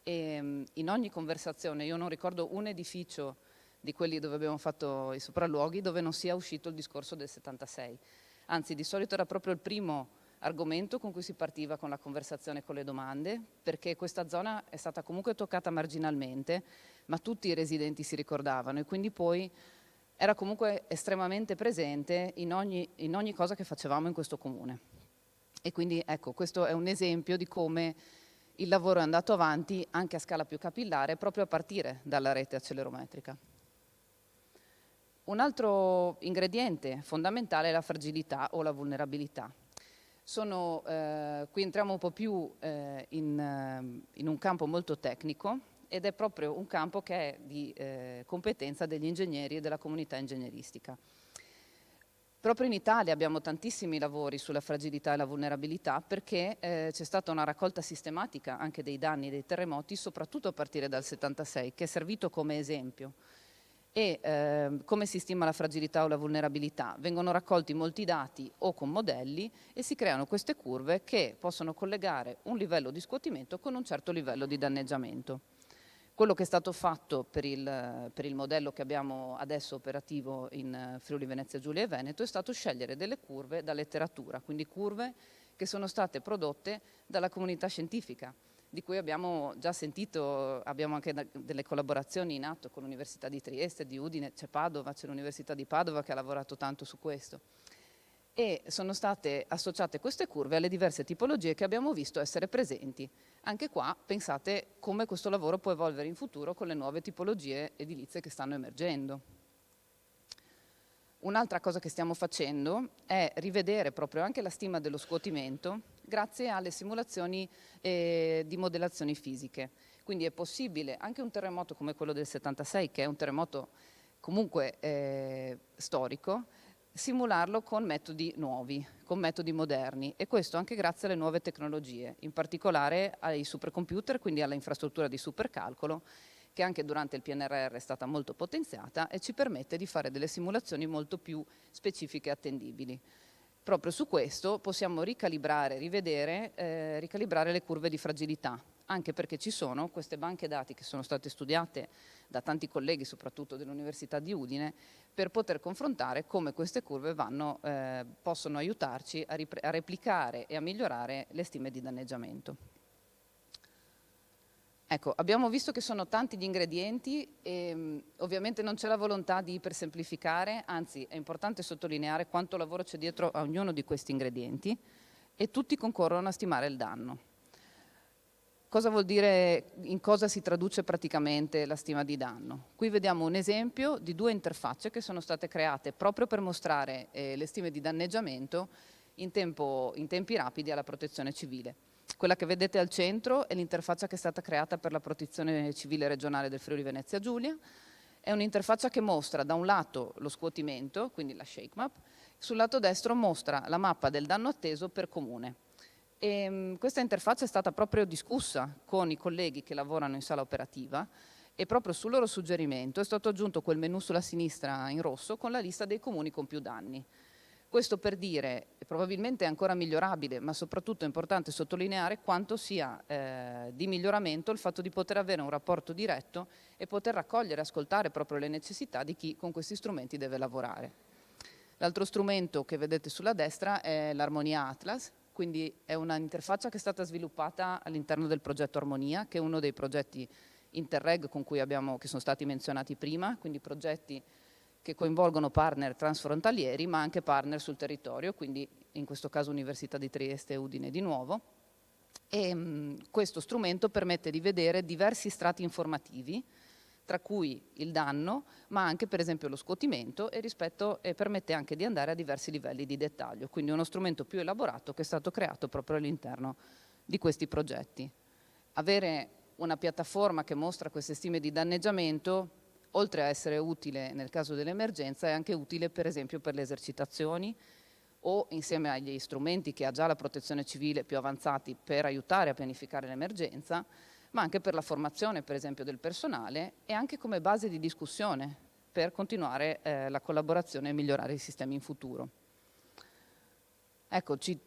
E in ogni conversazione, io non ricordo un edificio di quelli dove abbiamo fatto i sopralluoghi dove non sia uscito il discorso del 76. Anzi, di solito era proprio il primo argomento con cui si partiva con la conversazione, con le domande, perché questa zona è stata comunque toccata marginalmente, ma tutti i residenti si ricordavano e quindi poi era comunque estremamente presente in ogni cosa che facevamo in questo comune. E quindi ecco, questo è un esempio di come il lavoro è andato avanti anche a scala più capillare, proprio a partire dalla rete accelerometrica. Un altro ingrediente fondamentale è la fragilità o la vulnerabilità. Qui entriamo un po' più in un campo molto tecnico ed è proprio un campo che è di competenza degli ingegneri e della comunità ingegneristica. Proprio in Italia abbiamo tantissimi lavori sulla fragilità e la vulnerabilità perché c'è stata una raccolta sistematica anche dei danni dei terremoti, soprattutto a partire dal 76, che è servito come esempio. E come si stima la fragilità o la vulnerabilità? Vengono raccolti molti dati o con modelli e si creano queste curve che possono collegare un livello di scuotimento con un certo livello di danneggiamento. Quello che è stato fatto per il modello che abbiamo adesso operativo in Friuli Venezia Giulia e Veneto è stato scegliere delle curve da letteratura, quindi curve che sono state prodotte dalla comunità scientifica, di cui abbiamo già sentito, abbiamo anche delle collaborazioni in atto con l'Università di Trieste, di Udine, c'è Padova, c'è l'Università di Padova che ha lavorato tanto su questo. E sono state associate queste curve alle diverse tipologie che abbiamo visto essere presenti. Anche qua pensate come questo lavoro può evolvere in futuro con le nuove tipologie edilizie che stanno emergendo. Un'altra cosa che stiamo facendo è rivedere proprio anche la stima dello scuotimento grazie alle simulazioni di modellazioni fisiche. Quindi è possibile anche un terremoto come quello del 76, che è un terremoto comunque storico, simularlo con metodi nuovi, con metodi moderni e questo anche grazie alle nuove tecnologie, in particolare ai supercomputer, quindi alla infrastruttura di supercalcolo che anche durante il PNRR è stata molto potenziata e ci permette di fare delle simulazioni molto più specifiche e attendibili. Proprio su questo possiamo ricalibrare, rivedere, ricalibrare le curve di fragilità, anche perché ci sono queste banche dati che sono state studiate da tanti colleghi, soprattutto dell'Università di Udine, per poter confrontare come queste curve possono aiutarci a replicare e a migliorare le stime di danneggiamento. Ecco, abbiamo visto che sono tanti gli ingredienti e ovviamente non c'è la volontà di ipersemplificare, anzi è importante sottolineare quanto lavoro c'è dietro a ognuno di questi ingredienti e tutti concorrono a stimare il danno. Cosa vuol dire, in cosa si traduce praticamente la stima di danno? Qui vediamo un esempio di due interfacce che sono state create proprio per mostrare le stime di danneggiamento in tempi rapidi alla protezione civile. Quella che vedete al centro è l'interfaccia che è stata creata per la protezione civile regionale del Friuli Venezia Giulia. È un'interfaccia che mostra da un lato lo scuotimento, quindi la shake map, sul lato destro mostra la mappa del danno atteso per comune. E questa interfaccia è stata proprio discussa con i colleghi che lavorano in sala operativa e proprio sul loro suggerimento è stato aggiunto quel menu sulla sinistra in rosso con la lista dei comuni con più danni. Questo per dire, probabilmente è ancora migliorabile, ma soprattutto è importante sottolineare quanto sia di miglioramento il fatto di poter avere un rapporto diretto e poter raccogliere e ascoltare proprio le necessità di chi con questi strumenti deve lavorare. L'altro strumento che vedete sulla destra è l'Armonia Atlas, quindi è un'interfaccia che è stata sviluppata all'interno del progetto Armonia, che è uno dei progetti Interreg che sono stati menzionati prima, quindi progetti che coinvolgono partner transfrontalieri ma anche partner sul territorio, quindi in questo caso Università di Trieste e Udine di nuovo. E questo strumento permette di vedere diversi strati informativi, tra cui il danno, ma anche per esempio lo scuotimento, e permette anche di andare a diversi livelli di dettaglio. Quindi uno strumento più elaborato che è stato creato proprio all'interno di questi progetti. Avere una piattaforma che mostra queste stime di danneggiamento, oltre a essere utile nel caso dell'emergenza, è anche utile per esempio per le esercitazioni, o insieme agli strumenti che ha già la protezione civile più avanzati per aiutare a pianificare l'emergenza, ma anche per la formazione per esempio del personale e anche come base di discussione per continuare la collaborazione e migliorare i sistemi in futuro. Ecco, ci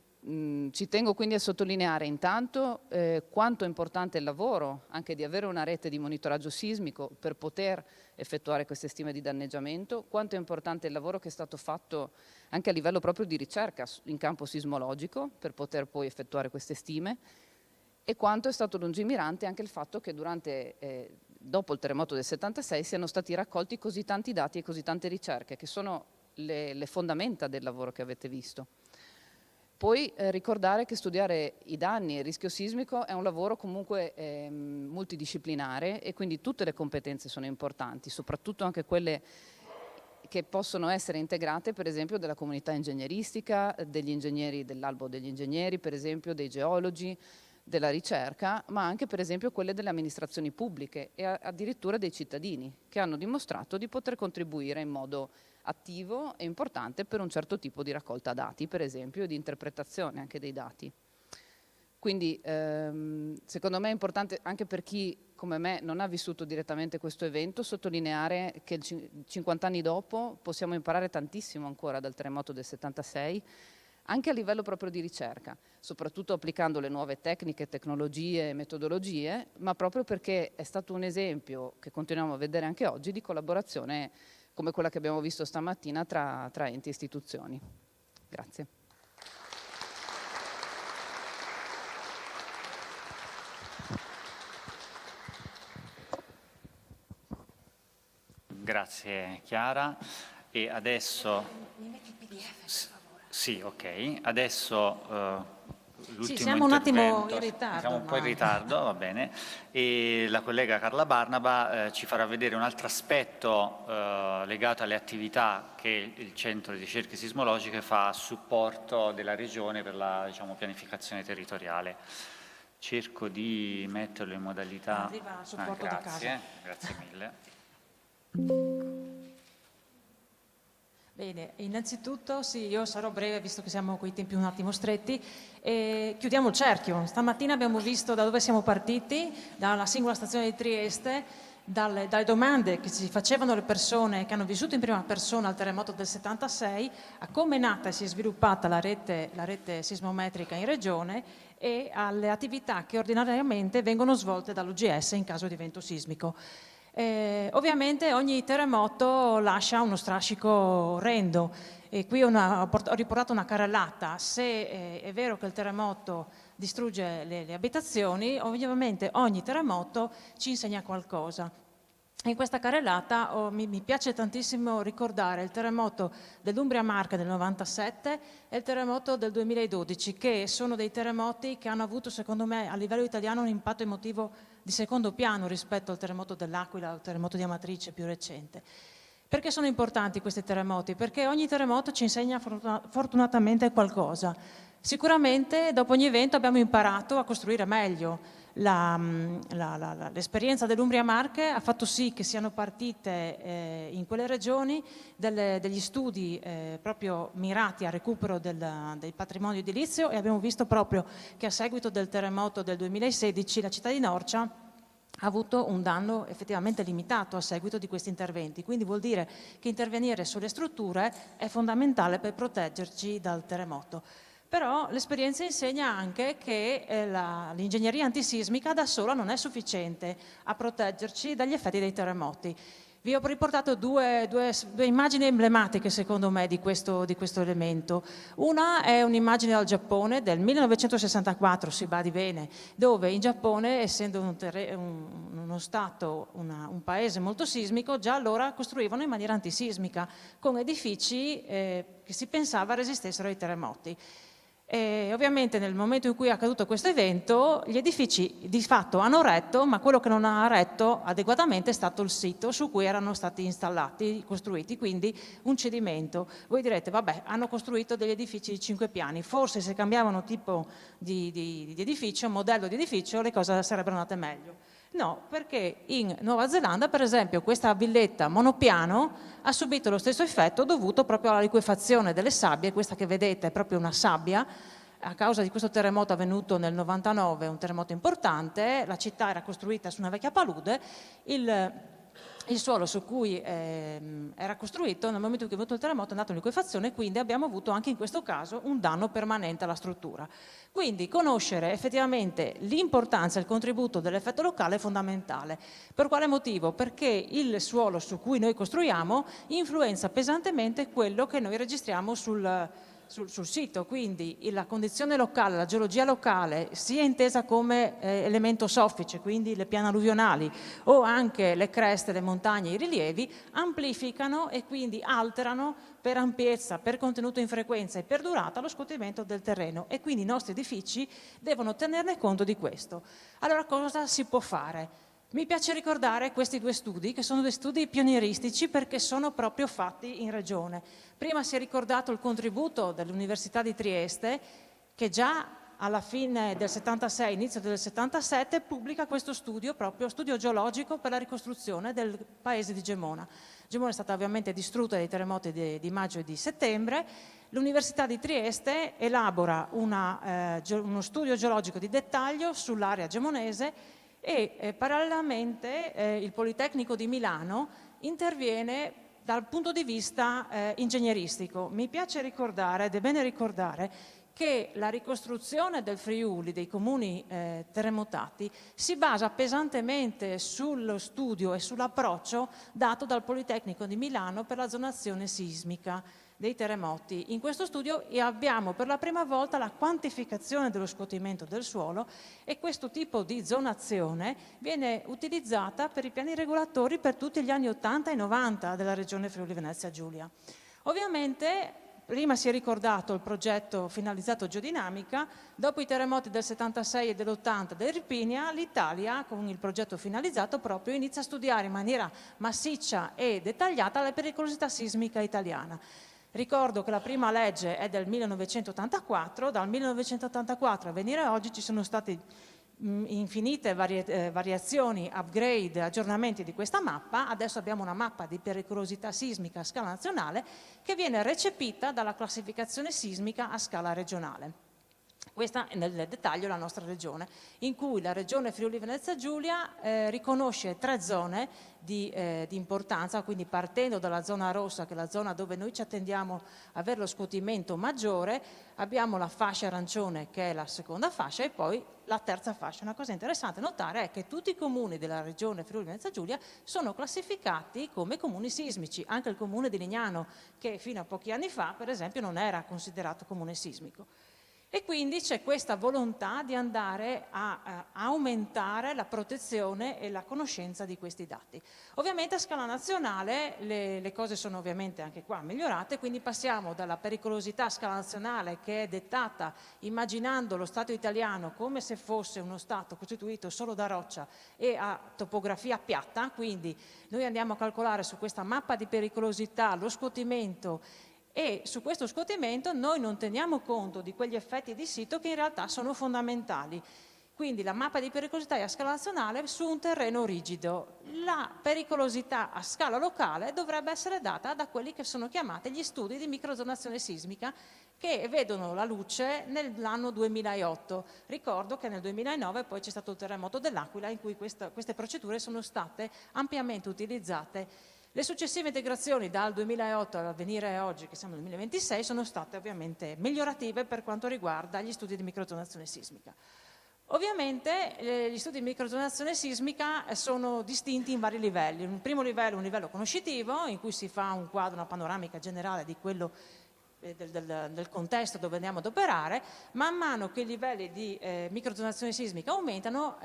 tengo quindi a sottolineare intanto quanto è importante il lavoro anche di avere una rete di monitoraggio sismico per poter effettuare queste stime di danneggiamento, quanto è importante il lavoro che è stato fatto anche a livello proprio di ricerca in campo sismologico per poter poi effettuare queste stime, e quanto è stato lungimirante anche il fatto che dopo il terremoto del 76 siano stati raccolti così tanti dati e così tante ricerche, che sono le fondamenta del lavoro che avete visto. Poi ricordare che studiare i danni e il rischio sismico è un lavoro comunque multidisciplinare, e quindi tutte le competenze sono importanti, soprattutto anche quelle che possono essere integrate per esempio della comunità ingegneristica, degli ingegneri dell'albo degli ingegneri, per esempio dei geologi, della ricerca, ma anche per esempio quelle delle amministrazioni pubbliche e addirittura dei cittadini, che hanno dimostrato di poter contribuire in modo attivo e importante per un certo tipo di raccolta dati, per esempio, e di interpretazione anche dei dati. Quindi secondo me è importante anche per chi come me non ha vissuto direttamente questo evento sottolineare che 50 anni dopo possiamo imparare tantissimo ancora dal terremoto del 76, anche a livello proprio di ricerca, soprattutto applicando le nuove tecniche, tecnologie e metodologie, ma proprio perché è stato un esempio che continuiamo a vedere anche oggi di collaborazione come quella che abbiamo visto stamattina tra enti e istituzioni. Grazie. Grazie Chiara. E adesso... Sì, ok. Adesso l'ultimo siamo un attimo in intervento. ritardo. Siamo un po' in ritardo, va bene. E la collega Carla Barnaba ci farà vedere un altro aspetto legato alle attività che il Centro di Ricerche Sismologiche fa a supporto della Regione per la pianificazione territoriale. Cerco di metterlo in modalità... Arriva a supporto da casa. Grazie mille. Bene, innanzitutto sì, io sarò breve visto che siamo con i tempi un attimo stretti, e chiudiamo il cerchio. Stamattina abbiamo visto da dove siamo partiti, dalla singola stazione di Trieste, dalle domande che si facevano le persone che hanno vissuto in prima persona il terremoto del 76, a come è nata e si è sviluppata la rete sismometrica in regione e alle attività che ordinariamente vengono svolte dall'OGS in caso di evento sismico. Ovviamente ogni terremoto lascia uno strascico orrendo, e qui ho riportato una carrellata. Se è vero che il terremoto distrugge le abitazioni, ovviamente ogni terremoto ci insegna qualcosa. In questa carrellata mi piace tantissimo ricordare il terremoto dell'Umbria Marche del 97 e il terremoto del 2012, che sono dei terremoti che hanno avuto, secondo me, a livello italiano un impatto emotivo di secondo piano rispetto al terremoto dell'Aquila, al terremoto di Amatrice più recente. Perché sono importanti questi terremoti? Perché ogni terremoto ci insegna fortunatamente qualcosa. Sicuramente dopo ogni evento abbiamo imparato a costruire meglio. L'esperienza dell'Umbria Marche ha fatto sì che siano partite in quelle regioni degli studi proprio mirati al recupero del patrimonio edilizio, e abbiamo visto proprio che a seguito del terremoto del 2016 la città di Norcia ha avuto un danno effettivamente limitato a seguito di questi interventi. Quindi vuol dire che intervenire sulle strutture è fondamentale per proteggerci dal terremoto. Però l'esperienza insegna anche che l'ingegneria antisismica da sola non è sufficiente a proteggerci dagli effetti dei terremoti. Vi ho riportato due immagini emblematiche, secondo me, di questo elemento. Una è un'immagine dal Giappone del 1964, si badi bene, dove in Giappone, essendo uno stato, un paese molto sismico, già allora costruivano in maniera antisismica, con edifici che si pensava resistessero ai terremoti. E ovviamente nel momento in cui è accaduto questo evento gli edifici di fatto hanno retto, ma quello che non ha retto adeguatamente è stato il sito su cui erano stati installati, costruiti, quindi un cedimento. Voi direte, vabbè, hanno costruito degli edifici di 5 piani, forse se cambiavano tipo di edificio, modello di edificio, le cose sarebbero andate meglio. No, perché in Nuova Zelanda, per esempio, questa villetta monopiano ha subito lo stesso effetto dovuto proprio alla liquefazione delle sabbie. Questa che vedete è proprio una sabbia. A causa di questo terremoto avvenuto nel 99, un terremoto importante, la città era costruita su una vecchia palude, il suolo su cui era costruito, nel momento in cui è venuto il terremoto è andato in liquefazione, quindi abbiamo avuto anche in questo caso un danno permanente alla struttura. Quindi conoscere effettivamente l'importanza e il contributo dell'effetto locale è fondamentale. Per quale motivo? Perché il suolo su cui noi costruiamo influenza pesantemente quello che noi registriamo sul sito, quindi la condizione locale, la geologia locale, sia intesa come elemento soffice, quindi le piane alluvionali o anche le creste, le montagne, i rilievi, amplificano e quindi alterano per ampiezza, per contenuto in frequenza e per durata lo scuotimento del terreno, e quindi i nostri edifici devono tenerne conto di questo. Allora cosa si può fare? Mi piace ricordare questi due studi, che sono due studi pionieristici perché sono proprio fatti in regione. Prima si è ricordato il contributo dell'Università di Trieste, che già alla fine del 76, inizio del 77, pubblica questo studio, proprio studio geologico per la ricostruzione del paese di Gemona. Gemona è stata ovviamente distrutta dai terremoti di maggio e di settembre. L'Università di Trieste elabora uno studio geologico di dettaglio sull'area gemonese e parallelamente il Politecnico di Milano interviene dal punto di vista ingegneristico. Mi piace ricordare, ed è bene ricordare, che la ricostruzione del Friuli, dei comuni terremotati, si basa pesantemente sullo studio e sull'approccio dato dal Politecnico di Milano per la zonazione sismica dei terremoti. In questo studio abbiamo per la prima volta la quantificazione dello scuotimento del suolo, e questo tipo di zonazione viene utilizzata per i piani regolatori per tutti gli anni 80 e 90 della regione Friuli Venezia Giulia. Ovviamente prima si è ricordato il progetto finalizzato geodinamica, dopo i terremoti del 76 e dell'80 dell'Irpinia, l'Italia con il progetto finalizzato proprio inizia a studiare in maniera massiccia e dettagliata la pericolosità sismica italiana. Ricordo che la prima legge è del 1984, dal 1984 a venire oggi ci sono state infinite variazioni, upgrade, aggiornamenti di questa mappa. Adesso abbiamo una mappa di pericolosità sismica a scala nazionale che viene recepita dalla classificazione sismica a scala regionale. Questa è nel dettaglio la nostra regione, in cui la regione Friuli Venezia Giulia riconosce 3 zone di importanza, quindi partendo dalla zona rossa, che è la zona dove noi ci attendiamo avere lo scuotimento maggiore, abbiamo la fascia arancione che è la seconda fascia e poi la terza fascia. Una cosa interessante notare è che tutti i comuni della regione Friuli Venezia Giulia sono classificati come comuni sismici, anche il comune di Lignano, che fino a pochi anni fa per esempio non era considerato comune sismico. E quindi c'è questa volontà di andare a aumentare la protezione e la conoscenza di questi dati. Ovviamente a scala nazionale le cose sono ovviamente anche qua migliorate, quindi passiamo dalla pericolosità a scala nazionale, che è dettata immaginando lo Stato italiano come se fosse uno Stato costituito solo da roccia e a topografia piatta, quindi noi andiamo a calcolare su questa mappa di pericolosità lo scuotimento, e su questo scuotimento noi non teniamo conto di quegli effetti di sito che in realtà sono fondamentali. Quindi la mappa di pericolosità è a scala nazionale su un terreno rigido. La pericolosità a scala locale dovrebbe essere data da quelli che sono chiamati gli studi di microzonazione sismica, che vedono la luce nell'anno 2008. Ricordo che nel 2009 poi c'è stato il terremoto dell'Aquila, in cui queste procedure sono state ampiamente utilizzate. Le successive integrazioni dal 2008 a venire oggi, che siamo nel 2026, sono state ovviamente migliorative per quanto riguarda gli studi di microzonazione sismica. Ovviamente gli studi di microzonazione sismica sono distinti in vari livelli. Un primo livello è un livello conoscitivo, in cui si fa un quadro, una panoramica generale di quello del contesto dove andiamo ad operare, man mano che i livelli di microzonazione sismica aumentano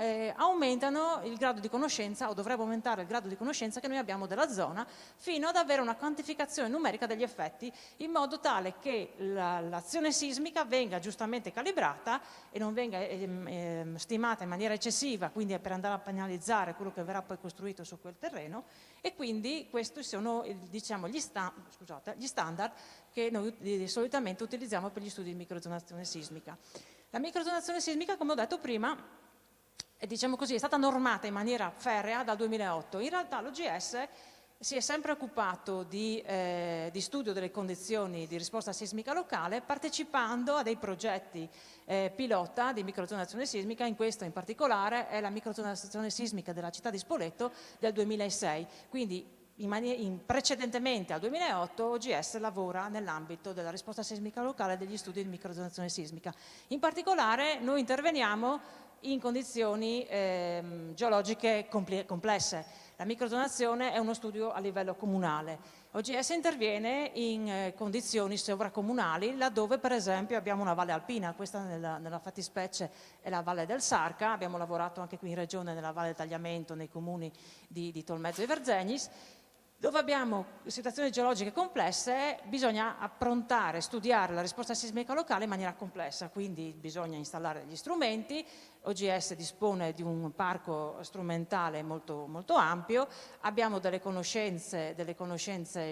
il grado di conoscenza, o dovrebbe aumentare il grado di conoscenza che noi abbiamo della zona, fino ad avere una quantificazione numerica degli effetti, in modo tale che l'azione sismica venga giustamente calibrata e non venga stimata in maniera eccessiva, quindi per andare a penalizzare quello che verrà poi costruito su quel terreno. E quindi questi sono, diciamo, gli standard che noi solitamente utilizziamo per gli studi di microzonazione sismica. La microzonazione sismica, come ho detto prima, diciamo così, è stata normata in maniera ferrea dal 2008. In realtà l'OGS si è sempre occupato di studio delle condizioni di risposta sismica locale, partecipando a dei progetti pilota di microzonazione sismica. In questo in particolare è la microzonazione sismica della città di Spoleto del 2006. Quindi precedentemente al 2008 OGS lavora nell'ambito della risposta sismica locale e degli studi di microzonazione sismica. In particolare noi interveniamo in condizioni geologiche complesse. La microzonazione è uno studio a livello comunale. OGS interviene in condizioni sovracomunali, laddove per esempio abbiamo una valle alpina, questa nella fattispecie è la Valle del Sarca. Abbiamo lavorato anche qui in regione nella Valle del Tagliamento, nei comuni di Tolmezzo e Verzenis, dove abbiamo situazioni geologiche complesse. Bisogna approntare, studiare la risposta sismica locale in maniera complessa, quindi bisogna installare degli strumenti. OGS dispone di un parco strumentale molto, molto ampio, abbiamo delle conoscenze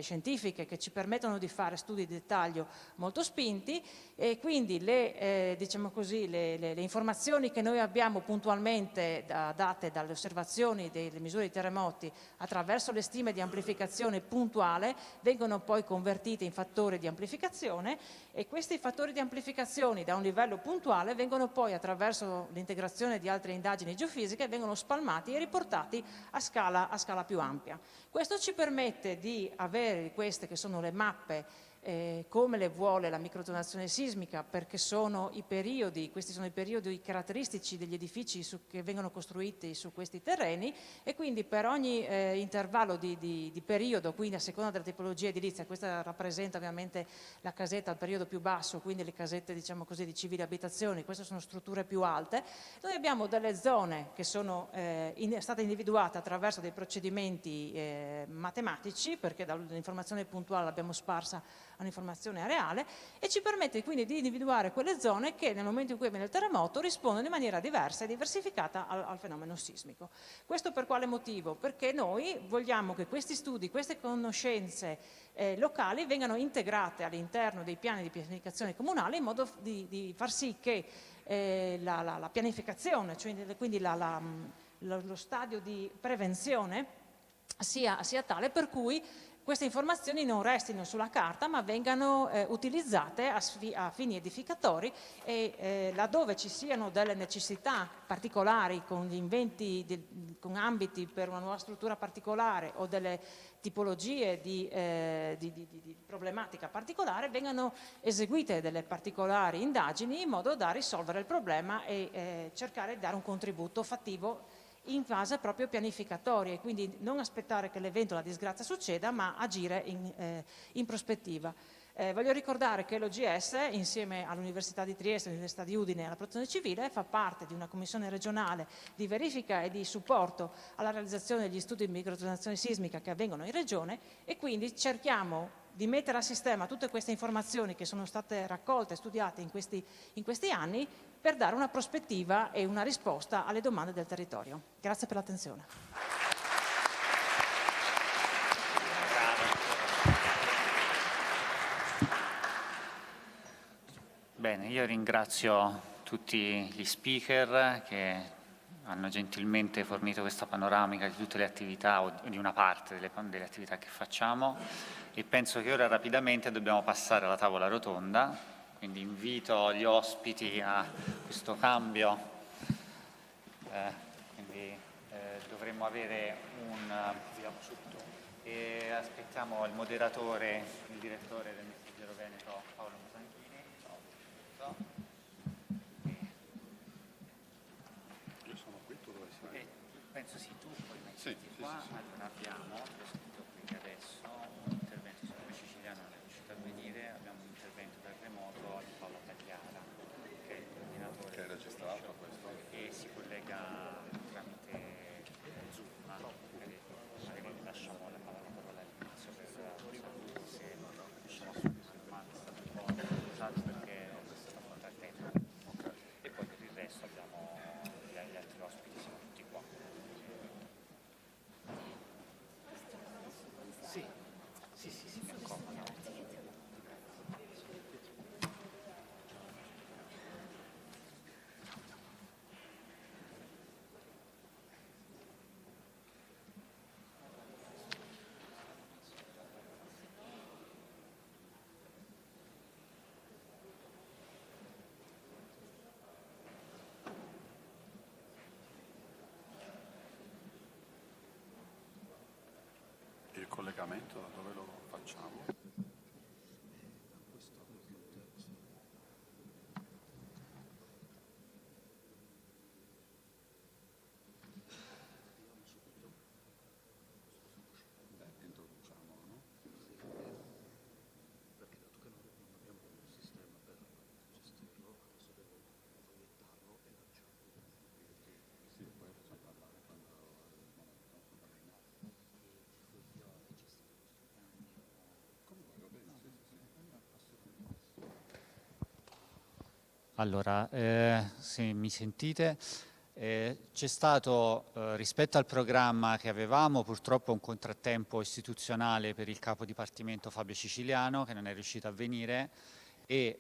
scientifiche che ci permettono di fare studi di dettaglio molto spinti, e quindi diciamo così, le informazioni che noi abbiamo puntualmente date dalle osservazioni delle misure di terremoti attraverso le stime di amplificazione puntuale vengono poi convertite in fattori di amplificazione, e questi fattori di amplificazione da un livello puntuale vengono poi, attraverso l'integrazione di altre indagini geofisiche, vengono spalmati e riportati a scala più ampia. Questo ci permette di avere queste che sono le mappe come le vuole la microzonazione sismica, perché sono i periodi, questi sono i periodi caratteristici degli edifici che vengono costruiti su questi terreni, e quindi per ogni intervallo di periodo, quindi a seconda della tipologia edilizia, questa rappresenta ovviamente la casetta al periodo più basso, quindi le casette, diciamo così, di civili abitazioni, queste sono strutture più alte. Noi abbiamo delle zone che sono state individuate attraverso dei procedimenti matematici, perché dall'informazione puntuale l'abbiamo sparsa un'informazione reale, e ci permette quindi di individuare quelle zone che nel momento in cui avviene il terremoto rispondono in maniera diversa e diversificata al fenomeno sismico. Questo per quale motivo? Perché noi vogliamo che questi studi, queste conoscenze locali vengano integrate all'interno dei piani di pianificazione comunale, in modo di far sì che la pianificazione, cioè quindi lo stadio di prevenzione sia tale per cui queste informazioni non restino sulla carta, ma vengano utilizzate a fini edificatori, e laddove ci siano delle necessità particolari con gli inventi, con ambiti per una nuova struttura particolare o delle tipologie di problematica particolare, vengano eseguite delle particolari indagini in modo da risolvere il problema e cercare di dare un contributo fattivo in fase proprio pianificatoria, e quindi non aspettare che l'evento, la disgrazia succeda, ma agire in prospettiva. Voglio ricordare che l'OGS, insieme all'Università di Trieste, all'Università di Udine e alla Protezione Civile, fa parte di una commissione regionale di verifica e di supporto alla realizzazione degli studi di microzonazione sismica che avvengono in regione, e quindi cerchiamo di mettere a sistema tutte queste informazioni che sono state raccolte e studiate in questi anni, per dare una prospettiva e una risposta alle domande del territorio. Grazie per l'attenzione. Bene, io ringrazio tutti gli speaker che hanno gentilmente fornito questa panoramica di tutte le attività, o di una parte delle attività che facciamo, e penso che ora rapidamente dobbiamo passare alla tavola rotonda. Quindi invito gli ospiti a questo cambio, quindi dovremmo avere e aspettiamo il moderatore, il direttore del Messaggero Veneto, Paolo Musanchini. Io sono qui, tu dove sei? Penso sì, tu poi metti qua. Allora abbiamo, ho scritto qui adesso, un intervento su come Siciliano non è riuscito a venire, abbiamo un intervento collegamento dove lo facciamo? Allora, se mi sentite, c'è stato rispetto al programma che avevamo purtroppo un contrattempo istituzionale per il capo dipartimento Fabio Siciliano che non è riuscito a venire e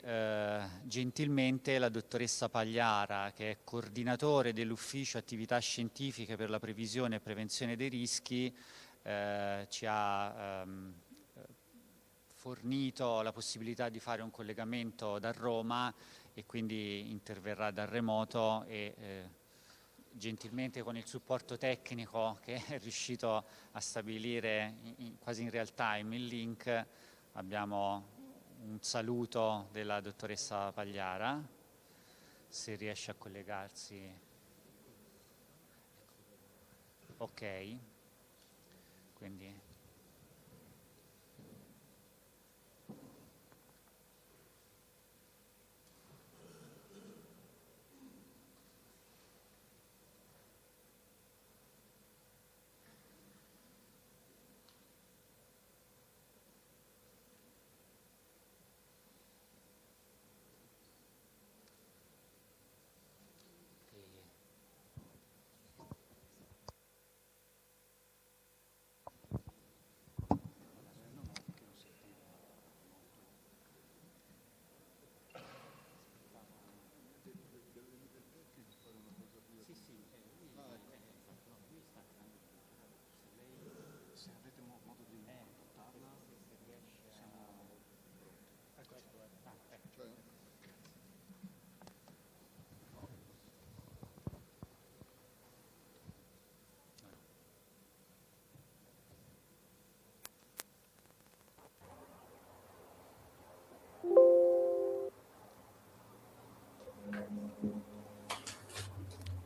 gentilmente la dottoressa Pagliara, che è coordinatore dell'ufficio attività scientifiche per la previsione e prevenzione dei rischi, ci ha fornito la possibilità di fare un collegamento da Roma e quindi interverrà da remoto e gentilmente con il supporto tecnico che è riuscito a stabilire quasi in real time il link abbiamo un saluto della dottoressa Pagliara, se riesce a collegarsi. Ok, quindi...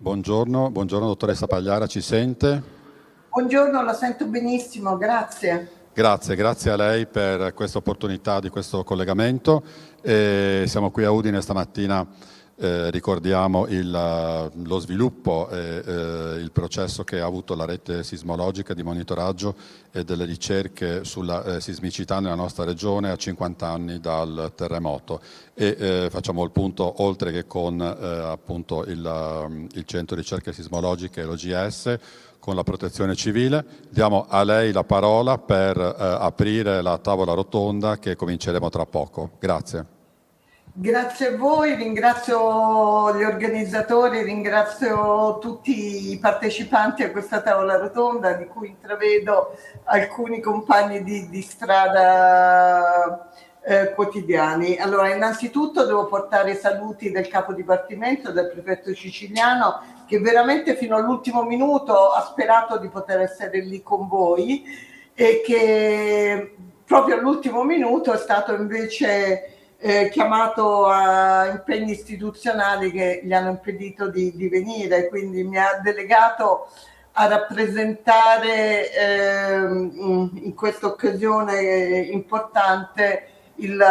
Buongiorno, dottoressa Pagliara, ci sente? Buongiorno, la sento benissimo, grazie. Grazie a lei per questa opportunità di questo collegamento. Siamo qui a Udine stamattina, ricordiamo lo sviluppo e il processo che ha avuto la rete sismologica di monitoraggio e delle ricerche sulla sismicità nella nostra regione a 50 anni dal terremoto e facciamo il punto oltre che con appunto il Centro di Ricerche Sismologiche e l'OGS con la Protezione Civile. Diamo a lei la parola per aprire la tavola rotonda che cominceremo tra poco. Grazie. Grazie a voi, ringrazio gli organizzatori, ringrazio tutti i partecipanti a questa tavola rotonda di cui intravedo alcuni compagni di strada quotidiani. Allora, innanzitutto devo portare i saluti del capo dipartimento, del prefetto siciliano, che veramente fino all'ultimo minuto ha sperato di poter essere lì con voi e che proprio all'ultimo minuto è stato invece chiamato a impegni istituzionali che gli hanno impedito di venire, quindi mi ha delegato a rappresentare in questa occasione importante il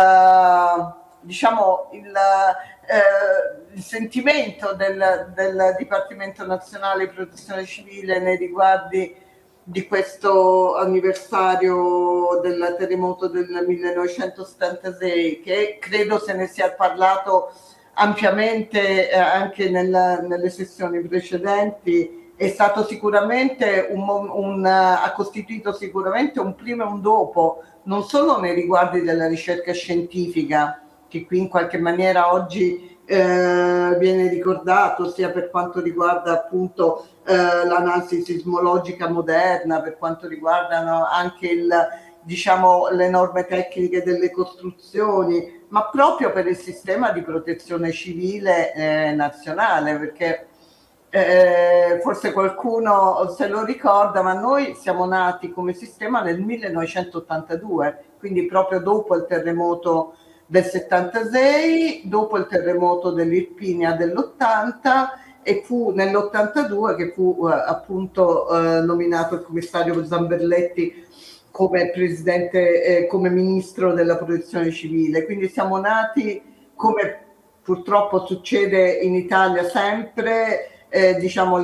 sentimento del Dipartimento Nazionale di Protezione Civile nei riguardi di questo anniversario del terremoto del 1976, che credo se ne sia parlato ampiamente anche nelle sessioni precedenti. È stato sicuramente ha costituito sicuramente un prima e un dopo, non solo nei riguardi della ricerca scientifica, che qui in qualche maniera oggi viene ricordato, sia per quanto riguarda appunto l'analisi sismologica moderna, per quanto riguardano anche le norme tecniche delle costruzioni, ma proprio per il sistema di protezione civile nazionale, perché Forse qualcuno se lo ricorda, ma noi siamo nati come sistema nel 1982, quindi proprio dopo il terremoto del 76, dopo il terremoto dell'Irpinia dell'80, e fu nell'82 che fu appunto nominato il commissario Zamberletti come presidente, come ministro della protezione civile. Quindi siamo nati, come purtroppo succede in Italia sempre, diciamo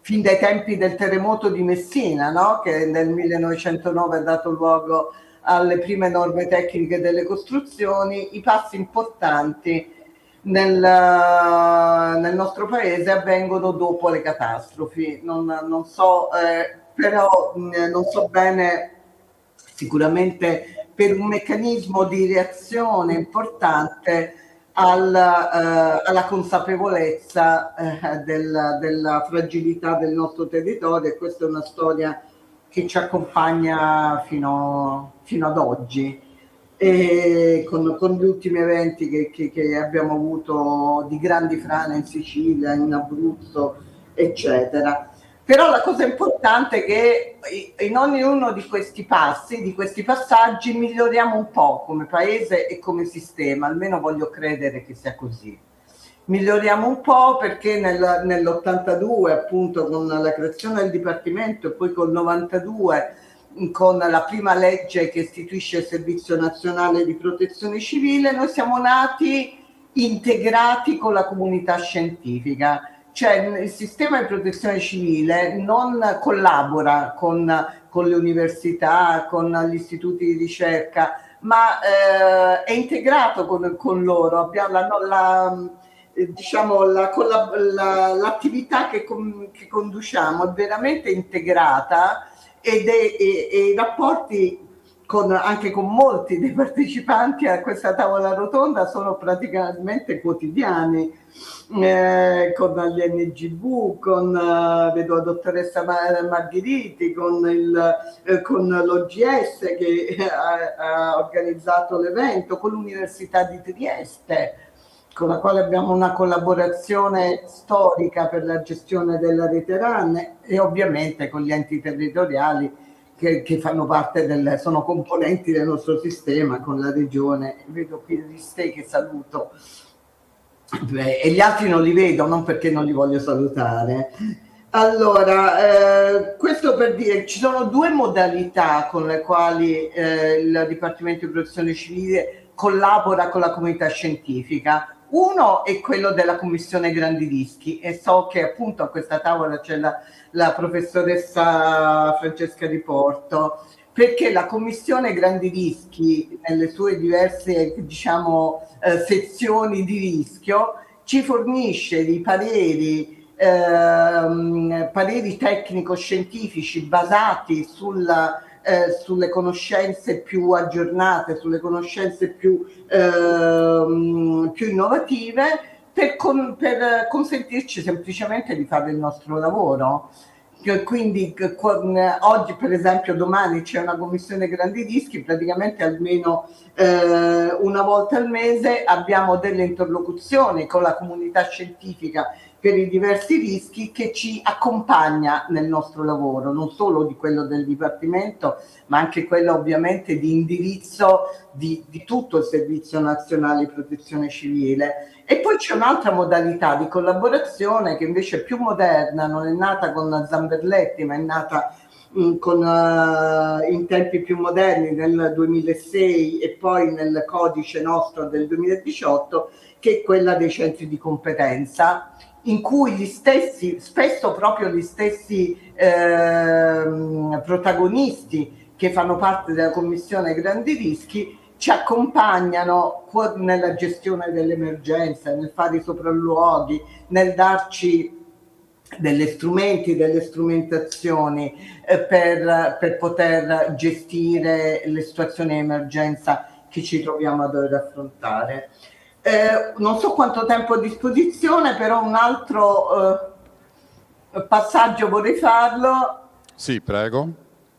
fin dai tempi del terremoto di Messina, no? Che nel 1909 ha dato luogo alle prime norme tecniche delle costruzioni. I passi importanti nel nostro paese avvengono dopo le catastrofi. Non so, però non so bene, sicuramente per un meccanismo di reazione importante alla consapevolezza della fragilità del nostro territorio, e questa è una storia che ci accompagna fino ad oggi, e con gli ultimi eventi che abbiamo avuto di grandi frane in Sicilia, in Abruzzo, eccetera. Però la cosa importante è che in ognuno di questi passi, di questi passaggi, miglioriamo un po' come paese e come sistema, almeno voglio credere che sia così. Miglioriamo un po' perché nell'82, appunto, con la creazione del Dipartimento, e poi col 92, con la prima legge che istituisce il Servizio Nazionale di Protezione Civile, noi siamo nati integrati con la comunità scientifica. Cioè il sistema di protezione civile non collabora con le università, con gli istituti di ricerca, ma è integrato con loro. Abbiamo l'attività che conduciamo è veramente integrata, e i rapporti anche con molti dei partecipanti a questa tavola rotonda sono praticamente quotidiani, con gli NGV, vedo la dottoressa Margheriti, con l'OGS che ha organizzato l'evento, con l'Università di Trieste, con la quale abbiamo una collaborazione storica per la gestione della rete RAN, e ovviamente con gli enti territoriali che fanno parte sono componenti del nostro sistema, con la regione. Vedo qui Riste che saluto. E gli altri non li vedo, non perché non li voglio salutare. Allora, questo per dire, ci sono due modalità con le quali il Dipartimento di Protezione Civile collabora con la comunità scientifica. Uno è quello della Commissione Grandi Rischi, e so che appunto a questa tavola c'è la professoressa Francesca Riporto, perché la Commissione Grandi Rischi, nelle sue diverse sezioni di rischio, ci fornisce dei pareri tecnico-scientifici basati sulle conoscenze più aggiornate, sulle conoscenze più innovative, per consentirci semplicemente di fare il nostro lavoro. Quindi oggi, per esempio, domani c'è una commissione grandi rischi, praticamente almeno una volta al mese abbiamo delle interlocuzioni con la comunità scientifica per i diversi rischi, che ci accompagna nel nostro lavoro, non solo di quello del Dipartimento, ma anche quello ovviamente di indirizzo di tutto il Servizio Nazionale di Protezione Civile. E poi c'è un'altra modalità di collaborazione che invece è più moderna, non è nata con Zamberletti, ma è nata in tempi più moderni, nel 2006 e poi nel codice nostro del 2018, che è quella dei centri di competenza, in cui spesso proprio gli stessi protagonisti che fanno parte della Commissione Grandi Rischi ci accompagnano nella gestione dell'emergenza, nel fare i sopralluoghi, nel darci degli strumenti, delle strumentazioni per poter gestire le situazioni di emergenza che ci troviamo a dover affrontare. Non so quanto tempo a disposizione, però un altro passaggio vorrei farlo. Sì, prego.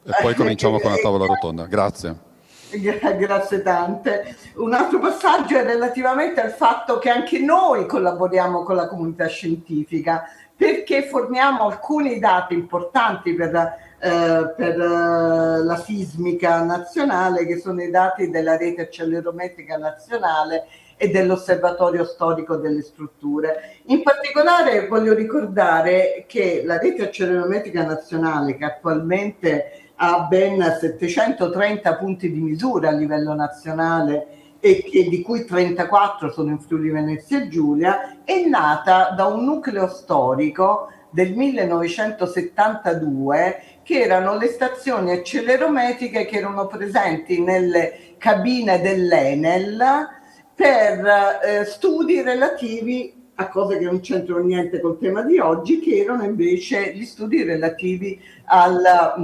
E poi cominciamo con la tavola rotonda. Grazie. Grazie tante. Un altro passaggio è relativamente al fatto che anche noi collaboriamo con la comunità scientifica, perché forniamo alcuni dati importanti per la sismica nazionale, che sono i dati della rete accelerometrica nazionale e dell'osservatorio storico delle strutture. In particolare voglio ricordare che la rete accelerometrica nazionale, che attualmente ha ben 730 punti di misura a livello nazionale e di cui 34 sono in Friuli Venezia Giulia, è nata da un nucleo storico del 1972, che erano le stazioni accelerometriche che erano presenti nelle cabine dell'Enel per studi relativi a cose che non c'entrano niente col tema di oggi, che erano invece gli studi relativi al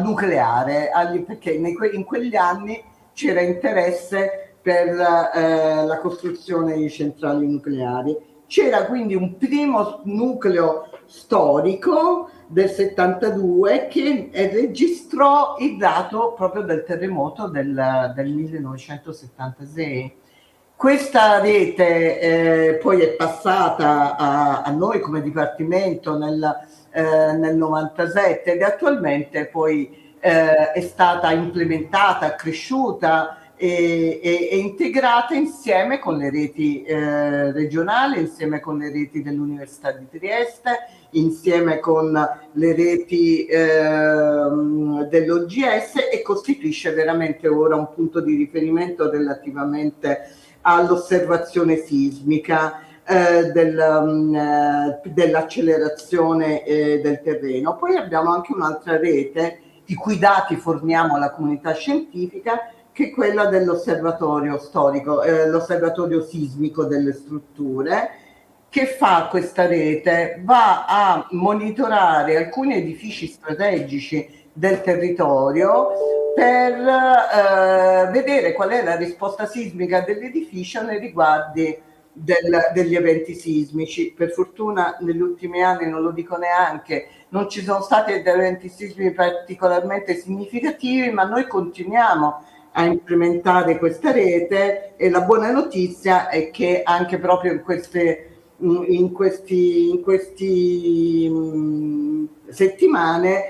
nucleare, perché in quegli anni c'era interesse per la costruzione di centrali nucleari. C'era quindi un primo nucleo storico del 72 che registrò il dato proprio del terremoto del 1976. Questa rete poi è passata a noi come Dipartimento nel 97 ed attualmente poi è stata implementata, cresciuta e integrata insieme con le reti regionali, insieme con le reti dell'Università di Trieste, insieme con le reti dell'OGS, e costituisce veramente ora un punto di riferimento relativamente all'osservazione sismica dell'accelerazione del terreno. Poi abbiamo anche un'altra rete i cui dati forniamo alla comunità scientifica, che è quella dell'osservatorio storico, l'osservatorio sismico delle strutture. Che fa questa rete? Va a monitorare alcuni edifici strategici del territorio per vedere qual è la risposta sismica dell'edificio nei riguardi degli eventi sismici. Per fortuna negli ultimi anni, non lo dico neanche, non ci sono stati eventi sismici particolarmente significativi, ma noi continuiamo a implementare questa rete, e la buona notizia è che anche proprio in queste settimane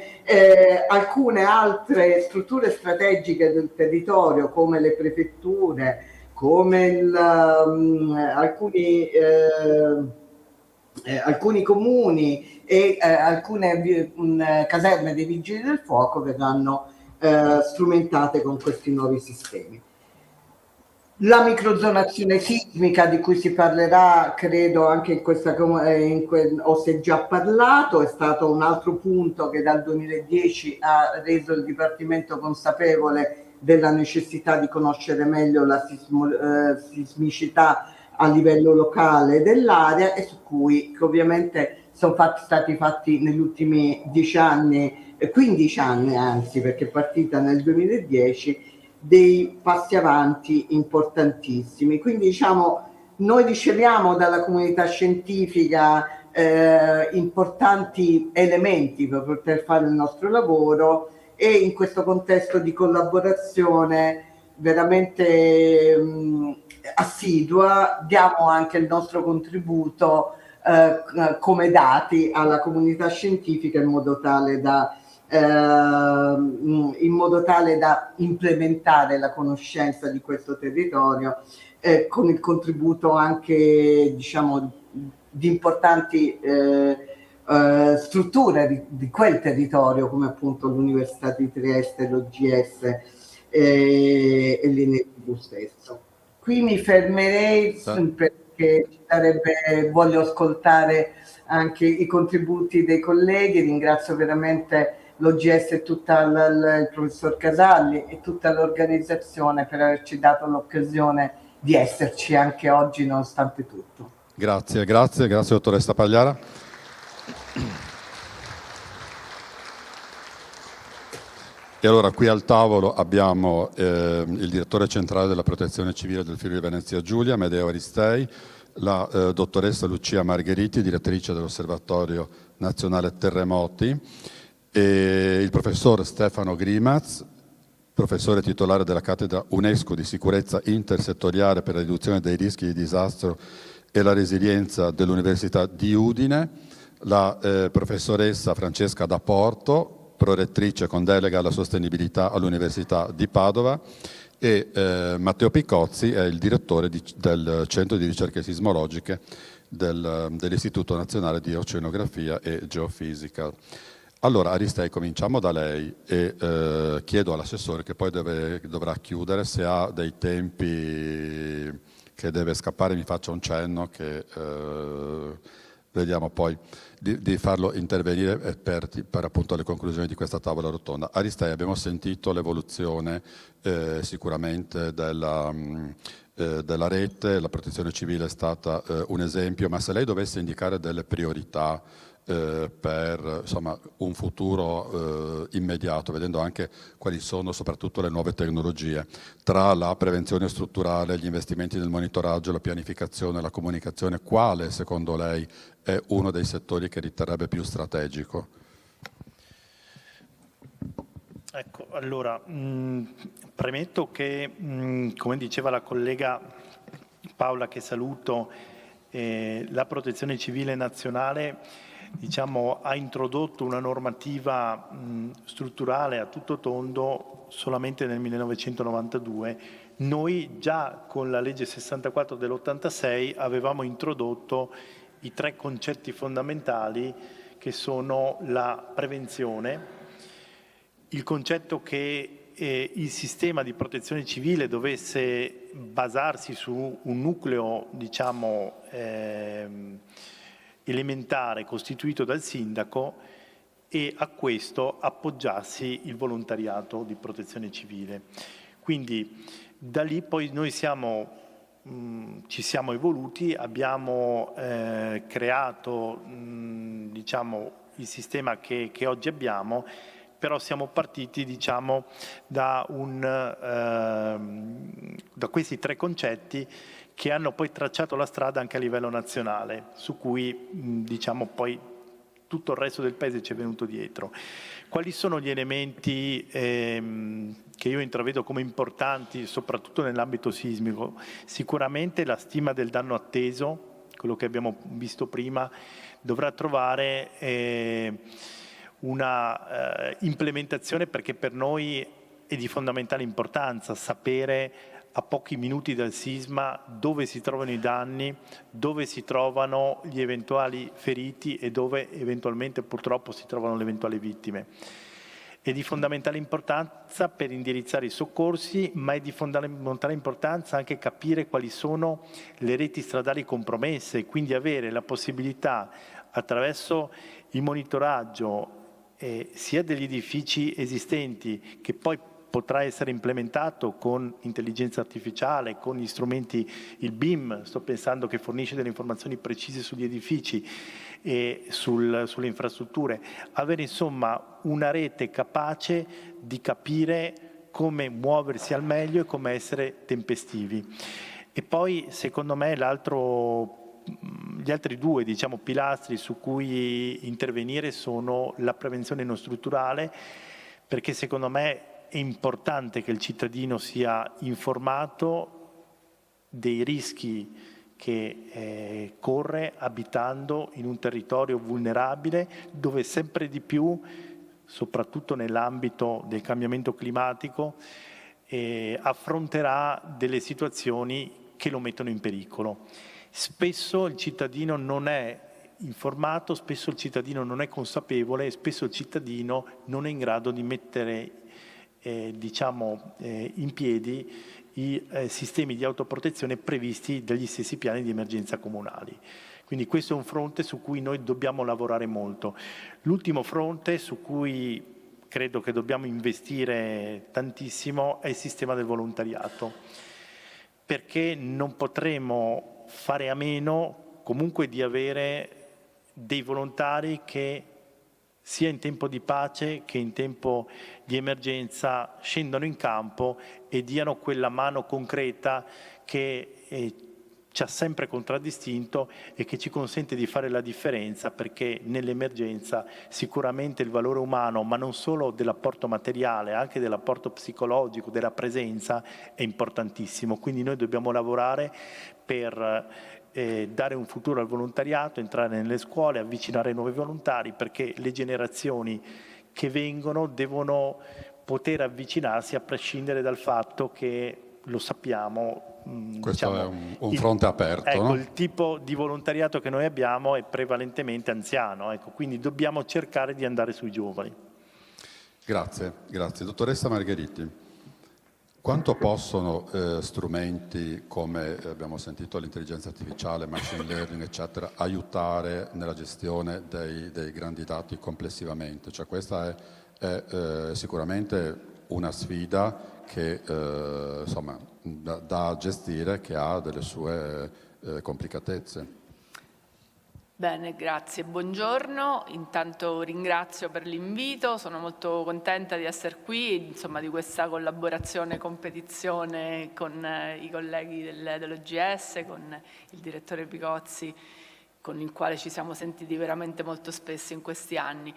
alcune altre strutture strategiche del territorio, come le prefetture, come alcuni comuni e alcune caserme dei vigili del fuoco, verranno strumentate con questi nuovi sistemi. La microzonazione sismica, di cui si parlerà credo anche in questa o si è già parlato, è stato un altro punto che dal 2010 ha reso il Dipartimento consapevole della necessità di conoscere meglio la sismicità a livello locale dell'area, e su cui ovviamente sono stati fatti negli ultimi 10 anni, 15 anni anzi, perché è partita nel 2010, dei passi avanti importantissimi. Quindi diciamo, noi riceviamo dalla comunità scientifica importanti elementi per poter fare il nostro lavoro, e in questo contesto di collaborazione veramente assidua diamo anche il nostro contributo come dati alla comunità scientifica, in modo tale da implementare la conoscenza di questo territorio, con il contributo anche, diciamo, di importanti strutture di quel territorio, come appunto l'Università di Trieste, l'OGS e l'INETV stesso. Qui mi fermerei perché voglio ascoltare anche i contributi dei colleghi. Ringrazio veramente l'OGS e il professor Casalli e tutta l'organizzazione per averci dato l'occasione di esserci anche oggi nonostante tutto. Grazie dottoressa Pagliara. E allora qui al tavolo abbiamo il direttore centrale della Protezione Civile del Friuli Venezia Giulia, Amedeo Aristei, la dottoressa Lucia Margheriti, direttrice dell'Osservatorio Nazionale Terremoti, e il professor Stefano Grimaz, professore titolare della cattedra UNESCO di sicurezza intersettoriale per la riduzione dei rischi di disastro e la resilienza dell'Università di Udine, la professoressa Francesca Da Porto, prorettrice con delega alla sostenibilità all'Università di Padova, e Matteo Piccozzi è il direttore del Centro di Ricerche Sismologiche dell'Istituto Nazionale di Oceanografia e Geofisica. Allora, Aristei, cominciamo da lei e chiedo all'assessore, che poi dovrà chiudere, se ha dei tempi che deve scappare, mi faccia un cenno che vediamo poi di farlo intervenire per appunto le conclusioni di questa tavola rotonda. Aristei, abbiamo sentito l'evoluzione sicuramente della rete, la protezione civile è stata un esempio, ma se lei dovesse indicare delle priorità per insomma, un futuro immediato, vedendo anche quali sono soprattutto le nuove tecnologie, tra la prevenzione strutturale, gli investimenti nel monitoraggio, la pianificazione, la comunicazione, quale secondo lei è uno dei settori che riterrebbe più strategico? Ecco, allora, premetto che, come diceva la collega Paola, che saluto, la Protezione Civile Nazionale ha introdotto una normativa strutturale a tutto tondo solamente nel 1992. Noi già con la legge 64 dell'86 avevamo introdotto i 3 concetti fondamentali, che sono la prevenzione, il concetto che il sistema di protezione civile dovesse basarsi su un nucleo, elementare costituito dal sindaco, e a questo appoggiarsi il volontariato di protezione civile. Quindi da lì poi noi ci siamo evoluti, abbiamo creato il sistema che oggi abbiamo, però siamo partiti da questi 3 concetti che hanno poi tracciato la strada anche a livello nazionale, su cui poi tutto il resto del paese ci è venuto dietro. Quali sono gli elementi che io intravedo come importanti, soprattutto nell'ambito sismico? Sicuramente la stima del danno atteso, quello che abbiamo visto prima, dovrà trovare una implementazione, perché per noi è di fondamentale importanza sapere a pochi minuti dal sisma dove si trovano i danni, dove si trovano gli eventuali feriti e dove eventualmente purtroppo si trovano le eventuali vittime. È di fondamentale importanza per indirizzare i soccorsi, ma è di fondamentale importanza anche capire quali sono le reti stradali compromesse, quindi avere la possibilità, attraverso il monitoraggio sia degli edifici esistenti, che poi potrà essere implementato con intelligenza artificiale, con gli strumenti, il BIM, sto pensando, che fornisce delle informazioni precise sugli edifici e sulle infrastrutture, avere insomma una rete capace di capire come muoversi al meglio e come essere tempestivi. E poi secondo me gli altri 2 pilastri su cui intervenire sono la prevenzione non strutturale, perché secondo me è importante che il cittadino sia informato dei rischi che corre abitando in un territorio vulnerabile, dove sempre di più, soprattutto nell'ambito del cambiamento climatico, affronterà delle situazioni che lo mettono in pericolo. Spesso il cittadino non è informato, spesso il cittadino non è consapevole e spesso il cittadino non è in grado di mettere in piedi i sistemi di autoprotezione previsti dagli stessi piani di emergenza comunali. Quindi questo è un fronte su cui noi dobbiamo lavorare molto. L'ultimo fronte su cui credo che dobbiamo investire tantissimo è il sistema del volontariato, perché non potremo fare a meno comunque di avere dei volontari che sia in tempo di pace che in tempo di emergenza scendano in campo e diano quella mano concreta che ci ha sempre contraddistinto e che ci consente di fare la differenza, perché nell'emergenza sicuramente il valore umano, ma non solo dell'apporto materiale, anche dell'apporto psicologico, della presenza, è importantissimo. Quindi noi dobbiamo lavorare per dare un futuro al volontariato, entrare nelle scuole, avvicinare nuovi volontari, perché le generazioni che vengono devono poter avvicinarsi a prescindere dal fatto che, lo sappiamo, questo è un fronte aperto. Ecco, no? il tipo di volontariato che noi abbiamo è prevalentemente anziano, ecco, quindi dobbiamo cercare di andare sui giovani. Grazie. Dottoressa Margheriti, quanto possono strumenti come abbiamo sentito l'intelligenza artificiale, machine learning, eccetera, aiutare nella gestione dei grandi dati complessivamente? Cioè, questa è sicuramente una sfida che da gestire, che ha delle sue complicatezze. Bene, grazie, buongiorno. Intanto ringrazio per l'invito, sono molto contenta di essere qui, insomma, di questa collaborazione, competizione con i colleghi dell'OGS, con il direttore Picozzi, con il quale ci siamo sentiti veramente molto spesso in questi anni.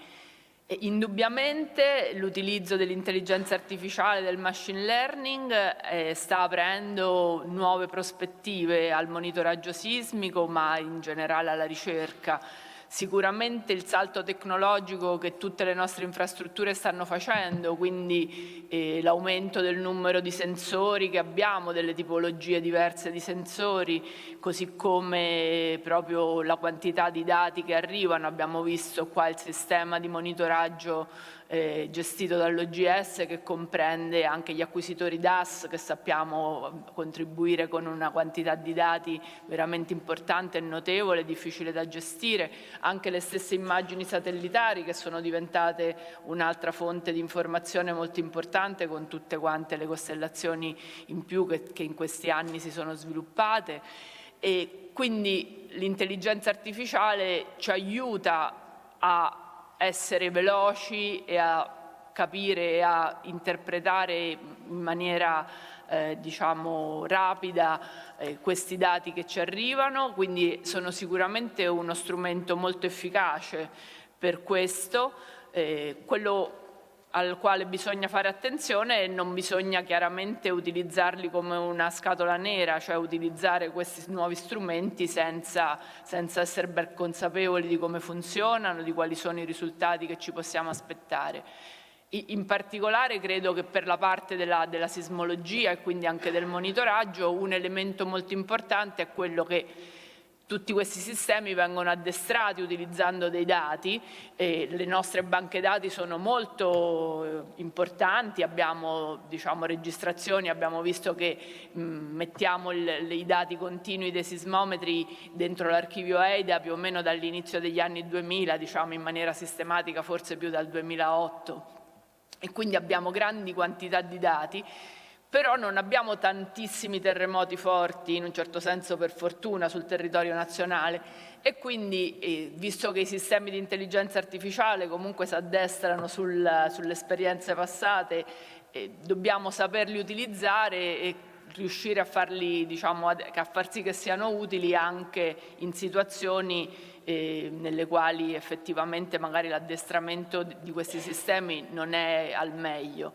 E indubbiamente l'utilizzo dell'intelligenza artificiale, del machine learning, sta aprendo nuove prospettive al monitoraggio sismico, ma in generale alla ricerca. Sicuramente il salto tecnologico che tutte le nostre infrastrutture stanno facendo, quindi l'aumento del numero di sensori che abbiamo, delle tipologie diverse di sensori, così come proprio la quantità di dati che arrivano. Abbiamo visto qua il sistema di monitoraggio gestito dall'OGS, che comprende anche gli acquisitori DAS, che sappiamo contribuire con una quantità di dati veramente importante e notevole, difficile da gestire, anche le stesse immagini satellitari, che sono diventate un'altra fonte di informazione molto importante, con tutte quante le costellazioni in più che in questi anni si sono sviluppate. E quindi l'intelligenza artificiale ci aiuta a essere veloci e a capire e a interpretare in maniera diciamo rapida questi dati che ci arrivano, quindi sono sicuramente uno strumento molto efficace per questo. Quello al quale bisogna fare attenzione e non bisogna chiaramente utilizzarli come una scatola nera, cioè utilizzare questi nuovi strumenti senza essere ben consapevoli di come funzionano, di quali sono i risultati che ci possiamo aspettare. In particolare credo che per la parte della sismologia e quindi anche del monitoraggio un elemento molto importante è quello che tutti questi sistemi vengono addestrati utilizzando dei dati, le nostre banche dati sono molto importanti, abbiamo registrazioni, abbiamo visto che mettiamo i dati continui dei sismometri dentro l'archivio EIDA più o meno dall'inizio degli anni 2000, in maniera sistematica forse più dal 2008, e quindi abbiamo grandi quantità di dati. Però non abbiamo tantissimi terremoti forti, in un certo senso per fortuna, sul territorio nazionale, e quindi visto che i sistemi di intelligenza artificiale comunque si addestrano sulle esperienze passate, dobbiamo saperli utilizzare e riuscire a farli, a far sì che siano utili anche in situazioni nelle quali effettivamente magari l'addestramento di questi sistemi non è al meglio.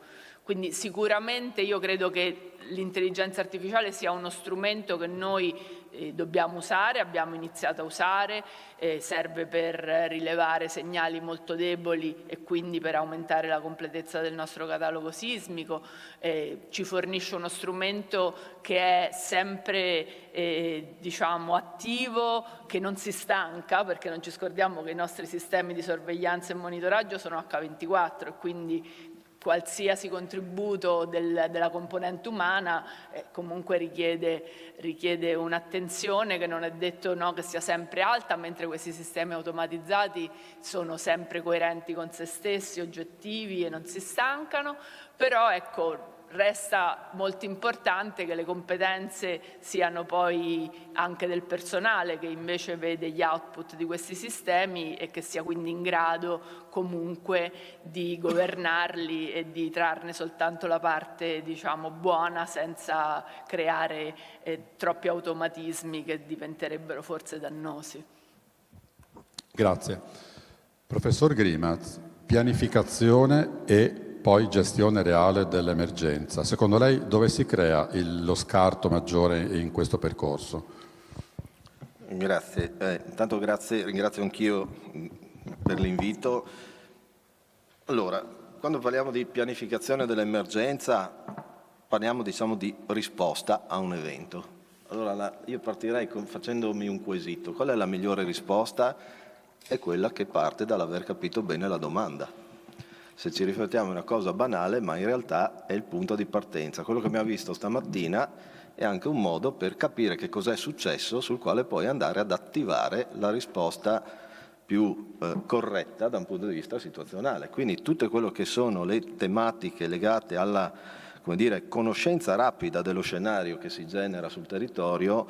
Quindi sicuramente io credo che l'intelligenza artificiale sia uno strumento che noi dobbiamo usare, abbiamo iniziato a usare, serve per rilevare segnali molto deboli e quindi per aumentare la completezza del nostro catalogo sismico, ci fornisce uno strumento che è sempre attivo, che non si stanca, perché non ci scordiamo che i nostri sistemi di sorveglianza e monitoraggio sono H24 e quindi qualsiasi contributo della componente umana comunque richiede un'attenzione che non è detto che sia sempre alta, mentre questi sistemi automatizzati sono sempre coerenti con se stessi, oggettivi e non si stancano. Però ecco, resta molto importante che le competenze siano poi anche del personale che invece vede gli output di questi sistemi e che sia quindi in grado comunque di governarli e di trarne soltanto la parte, diciamo, buona, senza creare troppi automatismi che diventerebbero forse dannosi. Grazie. Professor Grimaz, pianificazione e poi gestione reale dell'emergenza. Secondo lei dove si crea lo scarto maggiore in questo percorso? Grazie. Intanto ringrazio anch'io per l'invito. Allora, quando parliamo di pianificazione dell'emergenza, parliamo, diciamo, di risposta a un evento. Allora, io partirei facendomi un quesito. Qual è la migliore risposta? È quella che parte dall'aver capito bene la domanda. Se ci riflettiamo è una cosa banale, ma in realtà è il punto di partenza. Quello che abbiamo visto stamattina è anche un modo per capire che cos'è successo, sul quale poi andare ad attivare la risposta più corretta da un punto di vista situazionale. Quindi tutte quello che sono le tematiche legate alla, come dire, conoscenza rapida dello scenario che si genera sul territorio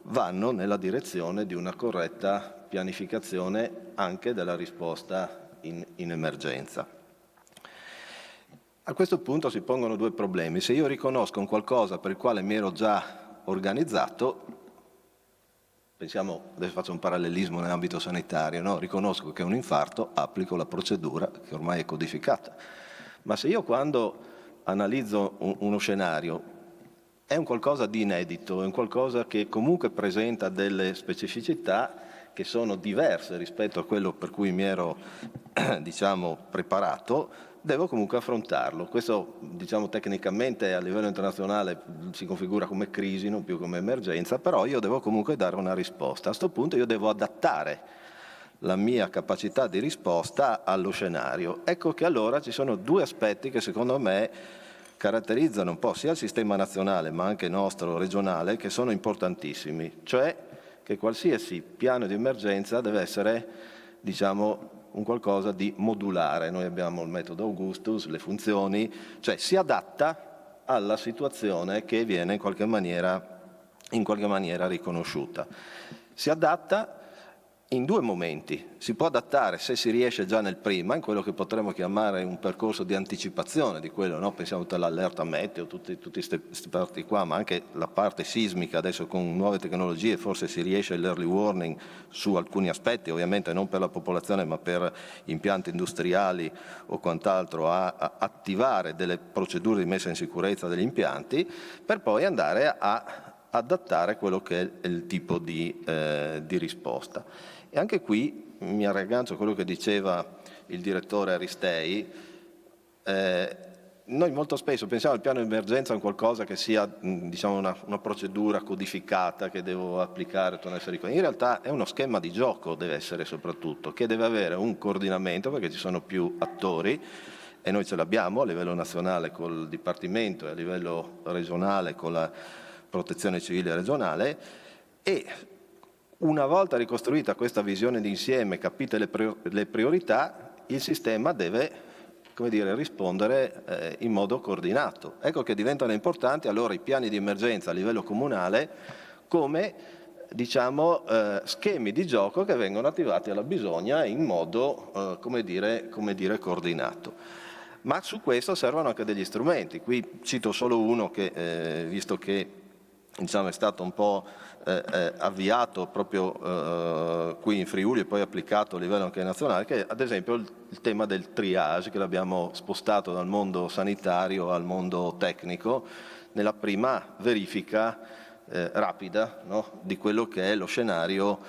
vanno nella direzione di una corretta pianificazione anche della risposta in emergenza. A questo punto si pongono due problemi. Se io riconosco un qualcosa per il quale mi ero già organizzato, pensiamo, adesso faccio un parallelismo nell'ambito sanitario, no? Riconosco che è un infarto, applico la procedura che ormai è codificata. Ma se io quando analizzo uno scenario è un qualcosa di inedito, è un qualcosa che comunque presenta delle specificità che sono diverse rispetto a quello per cui mi ero diciamo, preparato, devo comunque affrontarlo. Questo, diciamo, tecnicamente a livello internazionale si configura come crisi, non più come emergenza, però io devo comunque dare una risposta. A questo punto io devo adattare la mia capacità di risposta allo scenario. Ecco che allora ci sono due aspetti che secondo me caratterizzano un po' sia il sistema nazionale ma anche nostro regionale, che sono importantissimi, cioè che qualsiasi piano di emergenza deve essere, diciamo, un qualcosa di modulare. Noi abbiamo il metodo Augustus, le funzioni, cioè si adatta alla situazione che viene in qualche maniera riconosciuta. Si adatta in due momenti. Si può adattare se si riesce già nel prima, in quello che potremmo chiamare un percorso di anticipazione di quello, no? Pensiamo all'allerta meteo, tutte queste parti qua, ma anche la parte sismica, adesso con nuove tecnologie forse si riesce all'early warning su alcuni aspetti, ovviamente non per la popolazione ma per impianti industriali o quant'altro, a attivare delle procedure di messa in sicurezza degli impianti, per poi andare a adattare quello che è il tipo di risposta. E anche qui mi aggancio a quello che diceva il direttore Aristei. Noi molto spesso pensiamo al piano di emergenza a qualcosa che sia, diciamo, una procedura codificata che devo applicare, in realtà è uno schema di gioco, deve essere soprattutto, che deve avere un coordinamento perché ci sono più attori e noi ce l'abbiamo a livello nazionale col Dipartimento e a livello regionale con la Protezione Civile regionale, e una volta ricostruita questa visione d'insieme, capite le priorità, il sistema deve, come dire, rispondere in modo coordinato. Ecco che diventano importanti allora i piani di emergenza a livello comunale come, diciamo, schemi di gioco che vengono attivati alla bisogna in modo, come dire, coordinato. Ma su questo servono anche degli strumenti. Qui cito solo uno che, visto che diciamo, è stato un po' avviato proprio qui in Friuli e poi applicato a livello anche nazionale, che è ad esempio il tema del triage, che l'abbiamo spostato dal mondo sanitario al mondo tecnico nella prima verifica rapida, no? Di quello che è lo scenario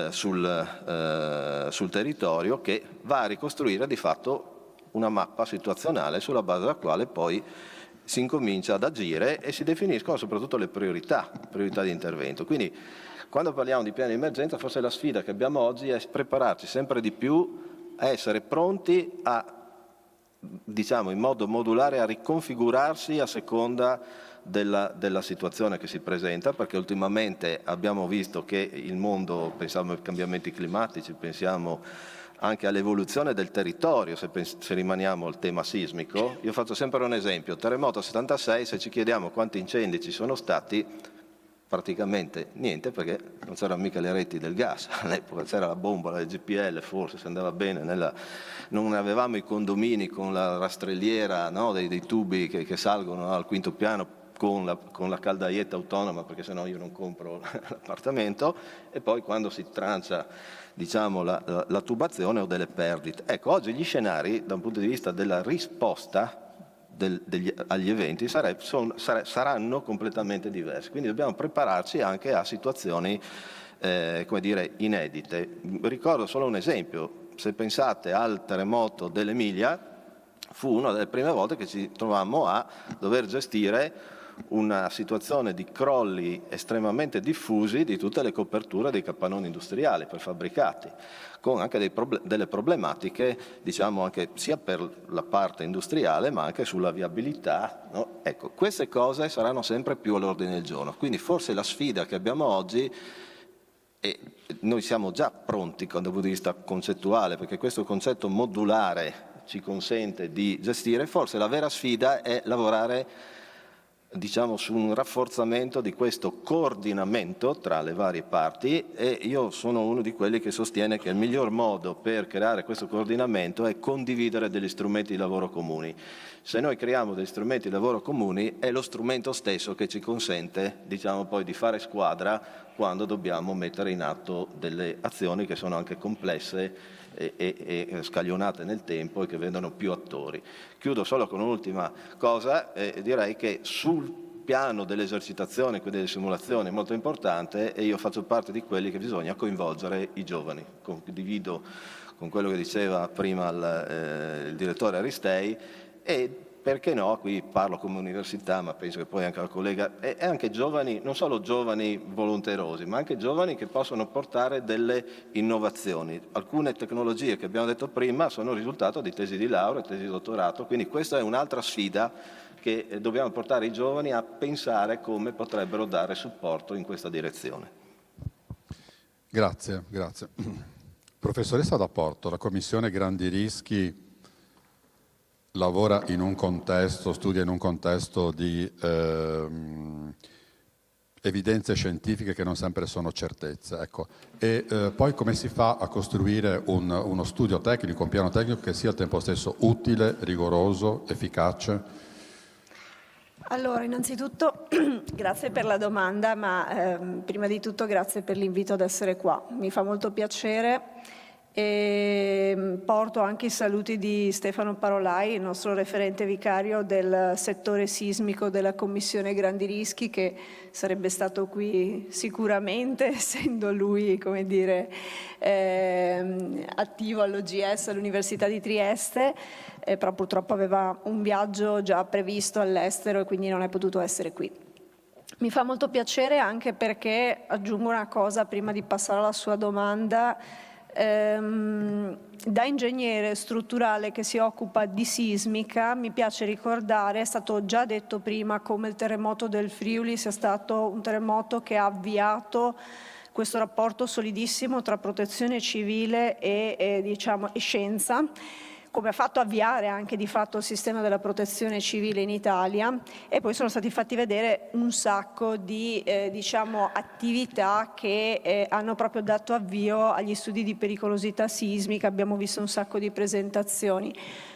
sul territorio, che va a ricostruire di fatto una mappa situazionale sulla base della quale poi si incomincia ad agire e si definiscono soprattutto le priorità di intervento. Quindi quando parliamo di piani di emergenza, forse la sfida che abbiamo oggi è prepararci sempre di più a essere pronti a, diciamo, in modo modulare a riconfigurarsi a seconda della situazione che si presenta, perché ultimamente abbiamo visto che il mondo, pensiamo ai cambiamenti climatici, pensiamo anche all'evoluzione del territorio, se rimaniamo al tema sismico. Io faccio sempre un esempio, terremoto 76, se ci chiediamo quanti incendi ci sono stati, praticamente niente, perché non c'erano mica le reti del gas, all'epoca c'era la bombola del GPL, forse se andava bene, non avevamo i condomini con la rastrelliera, no, dei tubi che salgono al quinto piano con la caldaietta autonoma, perché sennò io non compro l'appartamento, e poi quando si trancia, diciamo, la tubazione o delle perdite. Ecco, oggi gli scenari, da un punto di vista della risposta agli eventi, saranno completamente diversi. Quindi dobbiamo prepararci anche a situazioni, come dire, inedite. Ricordo solo un esempio. Se pensate al terremoto dell'Emilia, fu una delle prime volte che ci trovammo a dover gestire una situazione di crolli estremamente diffusi di tutte le coperture dei capannoni industriali prefabbricati, con anche delle problematiche, diciamo, anche sia per la parte industriale ma anche sulla viabilità, no? Ecco, queste cose saranno sempre più all'ordine del giorno, quindi forse la sfida che abbiamo oggi, e noi siamo già pronti dal punto di vista concettuale, perché questo concetto modulare ci consente di gestire, forse la vera sfida è lavorare, diciamo, su un rafforzamento di questo coordinamento tra le varie parti, e io sono uno di quelli che sostiene che il miglior modo per creare questo coordinamento è condividere degli strumenti di lavoro comuni. Se noi creiamo degli strumenti di lavoro comuni è lo strumento stesso che ci consente, diciamo, poi di fare squadra quando dobbiamo mettere in atto delle azioni che sono anche complesse e scaglionate nel tempo e che vedono più attori. Chiudo solo con un'ultima cosa, direi che sul piano dell'esercitazione e delle simulazioni è molto importante, e io faccio parte di quelli che bisogna coinvolgere i giovani. Condivido con quello che diceva prima il direttore Aristei, e perché no, qui parlo come università, ma penso che poi anche la collega, e anche giovani, non solo giovani volonterosi, ma anche giovani che possono portare delle innovazioni. Alcune tecnologie che abbiamo detto prima sono il risultato di tesi di laurea, tesi di dottorato, quindi questa è un'altra sfida che dobbiamo portare i giovani a pensare come potrebbero dare supporto in questa direzione. Grazie, grazie. Professoressa D'Apporto, la Commissione Grandi Rischi lavora in un contesto, studia in un contesto di evidenze scientifiche che non sempre sono certezze. Ecco. E poi come si fa a costruire uno studio tecnico, un piano tecnico che sia al tempo stesso utile, rigoroso, efficace? Allora, innanzitutto grazie per la domanda, ma prima di tutto grazie per l'invito ad essere qua. Mi fa molto piacere. E porto anche i saluti di Stefano Parolai, il nostro referente vicario del settore sismico della Commissione Grandi Rischi, che sarebbe stato qui sicuramente, essendo lui, come dire, attivo all'OGS all'Università di Trieste, però purtroppo aveva un viaggio già previsto all'estero e quindi non è potuto essere qui. Mi fa molto piacere anche perché, aggiungo una cosa prima di passare alla sua domanda, da ingegnere strutturale che si occupa di sismica, mi piace ricordare, è stato già detto prima, come il terremoto del Friuli sia stato un terremoto che ha avviato questo rapporto solidissimo tra protezione civile e scienza, come ha fatto avviare anche di fatto il sistema della protezione civile in Italia, e poi sono stati fatti vedere un sacco di attività che hanno proprio dato avvio agli studi di pericolosità sismica. Abbiamo visto un sacco di presentazioni,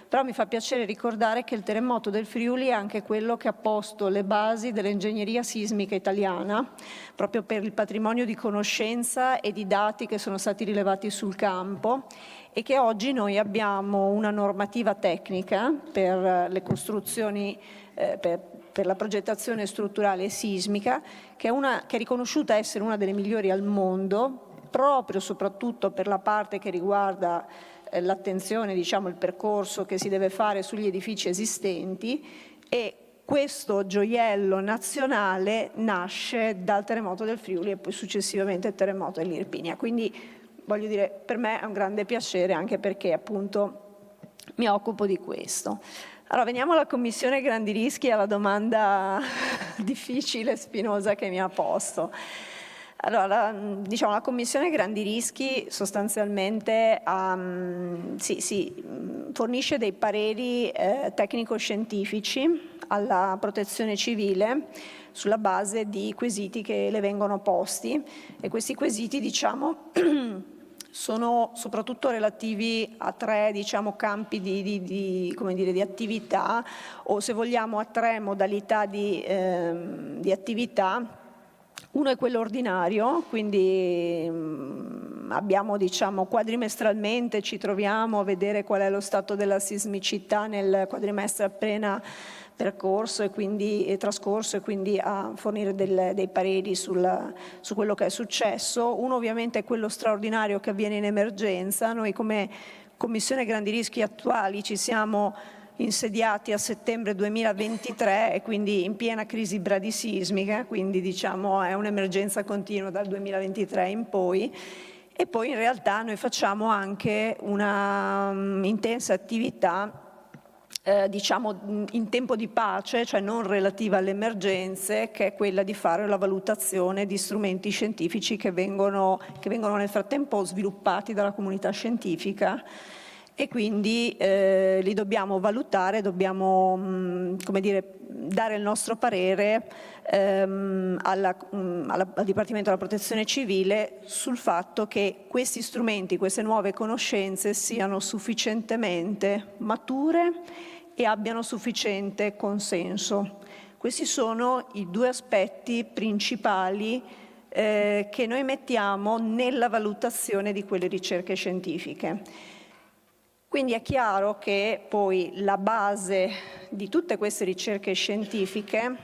però mi fa piacere ricordare che il terremoto del Friuli è anche quello che ha posto le basi dell'ingegneria sismica italiana, proprio per il patrimonio di conoscenza e di dati che sono stati rilevati sul campo, e che oggi noi abbiamo una normativa tecnica per le costruzioni, per la progettazione strutturale e sismica, che è riconosciuta essere una delle migliori al mondo, proprio soprattutto per la parte che riguarda l'attenzione, il percorso che si deve fare sugli edifici esistenti, e questo gioiello nazionale nasce dal terremoto del Friuli e poi successivamente il terremoto dell'Irpinia. Quindi voglio dire, per me è un grande piacere, anche perché appunto mi occupo di questo. Allora, veniamo alla Commissione Grandi Rischi, alla domanda difficile e spinosa che mi ha posto. Allora, diciamo, la Commissione Grandi Rischi sostanzialmente fornisce dei pareri tecnico-scientifici alla Protezione Civile sulla base di quesiti che le vengono posti, e questi quesiti, diciamo, sono soprattutto relativi a tre, diciamo, campi di attività, o se vogliamo a tre modalità di attività. Uno è quello ordinario, quindi abbiamo, diciamo, quadrimestralmente ci troviamo a vedere qual è lo stato della sismicità nel quadrimestre appena percorso e quindi trascorso, e quindi a fornire dei pareri su quello che è successo. Uno ovviamente è quello straordinario che avviene in emergenza. Noi come Commissione Grandi Rischi attuali ci siamo insediati a settembre 2023 e quindi in piena crisi bradisismica, quindi diciamo è un'emergenza continua dal 2023 in poi. E poi in realtà noi facciamo anche una intensa attività diciamo in tempo di pace, cioè non relativa alle emergenze, che è quella di fare la valutazione di strumenti scientifici che vengono nel frattempo sviluppati dalla comunità scientifica, e quindi li dobbiamo valutare, dobbiamo come dire, dare il nostro parere al Dipartimento della Protezione Civile sul fatto che questi strumenti, queste nuove conoscenze siano sufficientemente mature e abbiano sufficiente consenso. Questi sono i due aspetti principali che noi mettiamo nella valutazione di quelle ricerche scientifiche. Quindi è chiaro che poi la base di tutte queste ricerche scientifiche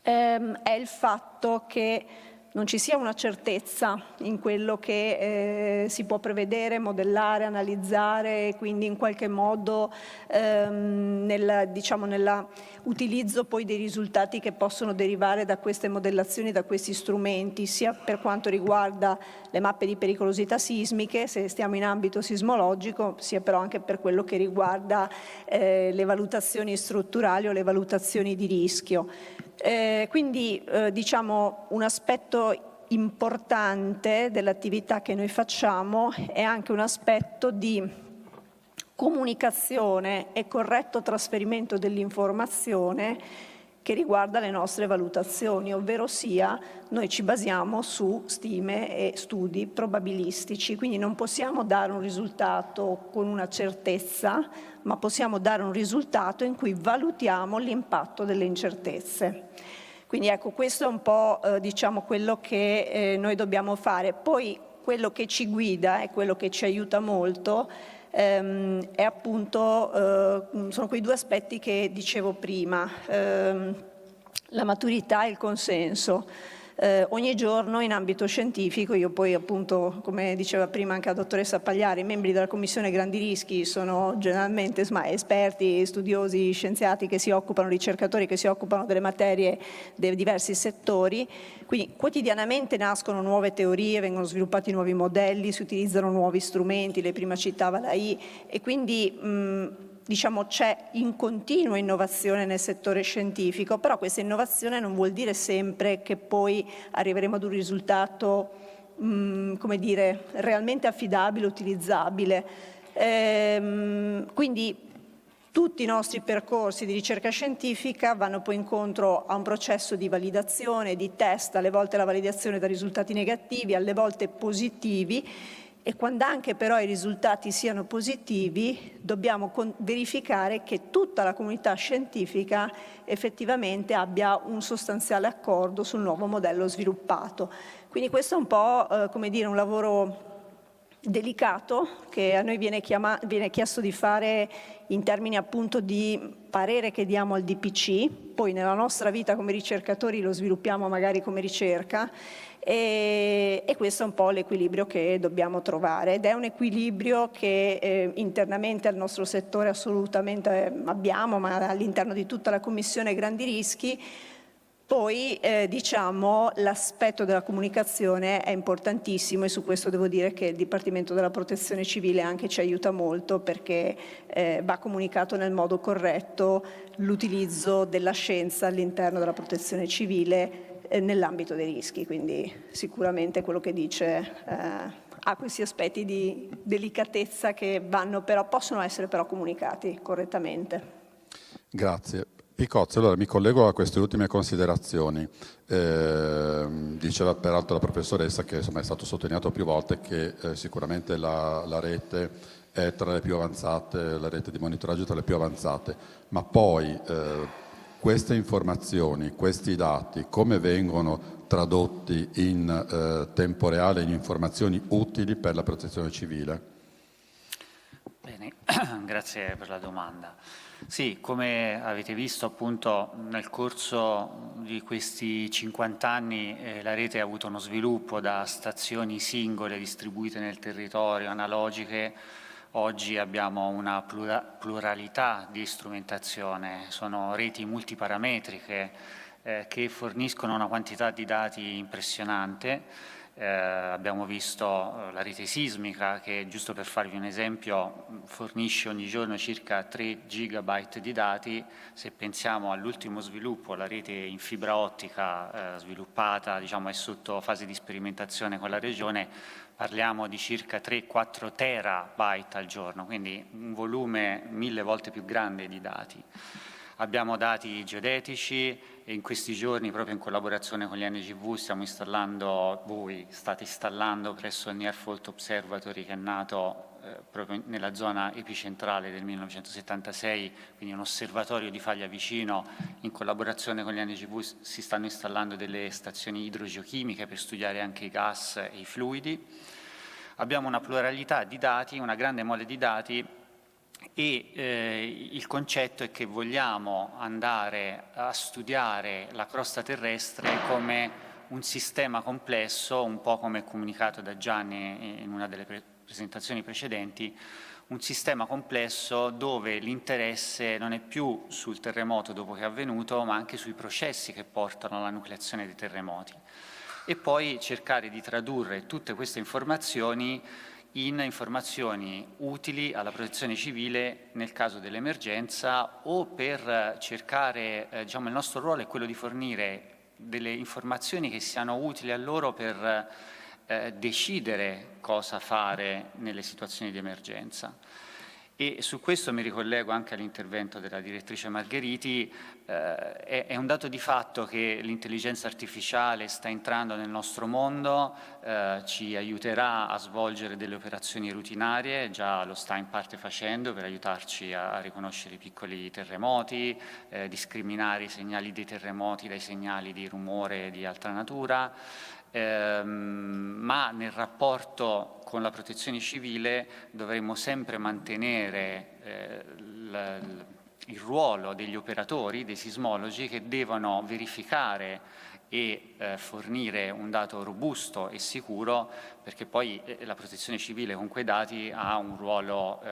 è il fatto che non ci sia una certezza in quello che si può prevedere, modellare, analizzare, e quindi in qualche modo nell'utilizzo poi dei risultati che possono derivare da queste modellazioni, da questi strumenti, sia per quanto riguarda le mappe di pericolosità sismiche, se stiamo in ambito sismologico, sia però anche per quello che riguarda le valutazioni strutturali o le valutazioni di rischio. Quindi diciamo un aspetto importante dell'attività che noi facciamo è anche un aspetto di comunicazione e corretto trasferimento dell'informazione che riguarda le nostre valutazioni, ovvero sia noi ci basiamo su stime e studi probabilistici, quindi non possiamo dare un risultato con una certezza, ma possiamo dare un risultato in cui valutiamo l'impatto delle incertezze. Quindi ecco, questo è un po' diciamo quello che noi dobbiamo fare. Poi quello che ci guida e quello che ci aiuta molto è appunto, sono quei due aspetti che dicevo prima, la maturità e il consenso. Ogni giorno in ambito scientifico, io poi appunto, come diceva prima anche la dottoressa Pagliari, i membri della Commissione Grandi Rischi sono generalmente esperti, studiosi, scienziati che si occupano, ricercatori che si occupano delle materie dei diversi settori, quindi quotidianamente nascono nuove teorie, vengono sviluppati nuovi modelli, si utilizzano nuovi strumenti, lei prima citava l'AI, e quindi diciamo c'è in continua innovazione nel settore scientifico, però questa innovazione non vuol dire sempre che poi arriveremo ad un risultato come dire, realmente affidabile, utilizzabile. Quindi tutti i nostri percorsi di ricerca scientifica vanno poi incontro a un processo di validazione, di test, alle volte la validazione da risultati negativi, alle volte positivi, e quando anche però i risultati siano positivi dobbiamo verificare che tutta la comunità scientifica effettivamente abbia un sostanziale accordo sul nuovo modello sviluppato. Quindi questo è un po' come dire un lavoro delicato che a noi viene chiesto di fare in termini appunto di parere che diamo al DPC, poi nella nostra vita come ricercatori lo sviluppiamo magari come ricerca, e questo è un po' l'equilibrio che dobbiamo trovare, ed è un equilibrio che internamente al nostro settore assolutamente abbiamo, ma all'interno di tutta la Commissione Grandi Rischi. Poi diciamo l'aspetto della comunicazione è importantissimo, e su questo devo dire che il Dipartimento della Protezione Civile anche ci aiuta molto, perché va comunicato nel modo corretto l'utilizzo della scienza all'interno della Protezione Civile, nell'ambito dei rischi, quindi sicuramente quello che dice ha questi aspetti di delicatezza che possono essere però comunicati correttamente. Grazie. Picozzi, allora mi collego a queste ultime considerazioni. Diceva peraltro la professoressa che insomma, è stato sottolineato più volte che sicuramente la rete è tra le più avanzate, la rete di monitoraggio è tra le più avanzate, ma poi queste informazioni, questi dati, come vengono tradotti in tempo reale in informazioni utili per la protezione civile? Bene, grazie per la domanda. Sì, come avete visto appunto nel corso di questi 50 anni la rete ha avuto uno sviluppo da stazioni singole distribuite nel territorio, analogiche. Oggi abbiamo una pluralità di strumentazione, sono reti multiparametriche che forniscono una quantità di dati impressionante. Abbiamo visto la rete sismica che, giusto per farvi un esempio, fornisce ogni giorno circa 3 gigabyte di dati. Se pensiamo all'ultimo sviluppo, la rete in fibra ottica sviluppata, diciamo, è sotto fase di sperimentazione con la Regione, parliamo di circa 3-4 terabyte al giorno, quindi un volume 1000 volte più grande di dati. Abbiamo dati geodetici e in questi giorni, proprio in collaborazione con gli NGV, voi state installando presso il Near Fault Observatory, che è nato proprio nella zona epicentrale del 1976, quindi un osservatorio di faglia vicino. In collaborazione con gli NGV si stanno installando delle stazioni idrogeochimiche per studiare anche i gas e i fluidi. Abbiamo una pluralità di dati, una grande mole di dati, e il concetto è che vogliamo andare a studiare la crosta terrestre come un sistema complesso, un po' come comunicato da Gianni in una delle presentazioni precedenti, un sistema complesso dove l'interesse non è più sul terremoto dopo che è avvenuto, ma anche sui processi che portano alla nucleazione dei terremoti. E poi cercare di tradurre tutte queste informazioni in informazioni utili alla protezione civile nel caso dell'emergenza, o per cercare, diciamo, il nostro ruolo è quello di fornire delle informazioni che siano utili a loro per decidere cosa fare nelle situazioni di emergenza. E su questo mi ricollego anche all'intervento della direttrice Margheriti. È un dato di fatto che l'intelligenza artificiale sta entrando nel nostro mondo, ci aiuterà a svolgere delle operazioni rutinarie, già lo sta in parte facendo per aiutarci a riconoscere i piccoli terremoti, discriminare i segnali dei terremoti dai segnali di rumore di altra natura. Ma nel rapporto con la protezione civile dovremo sempre mantenere il ruolo degli operatori, dei sismologi, che devono verificare e fornire un dato robusto e sicuro, perché poi la protezione civile con quei dati ha un ruolo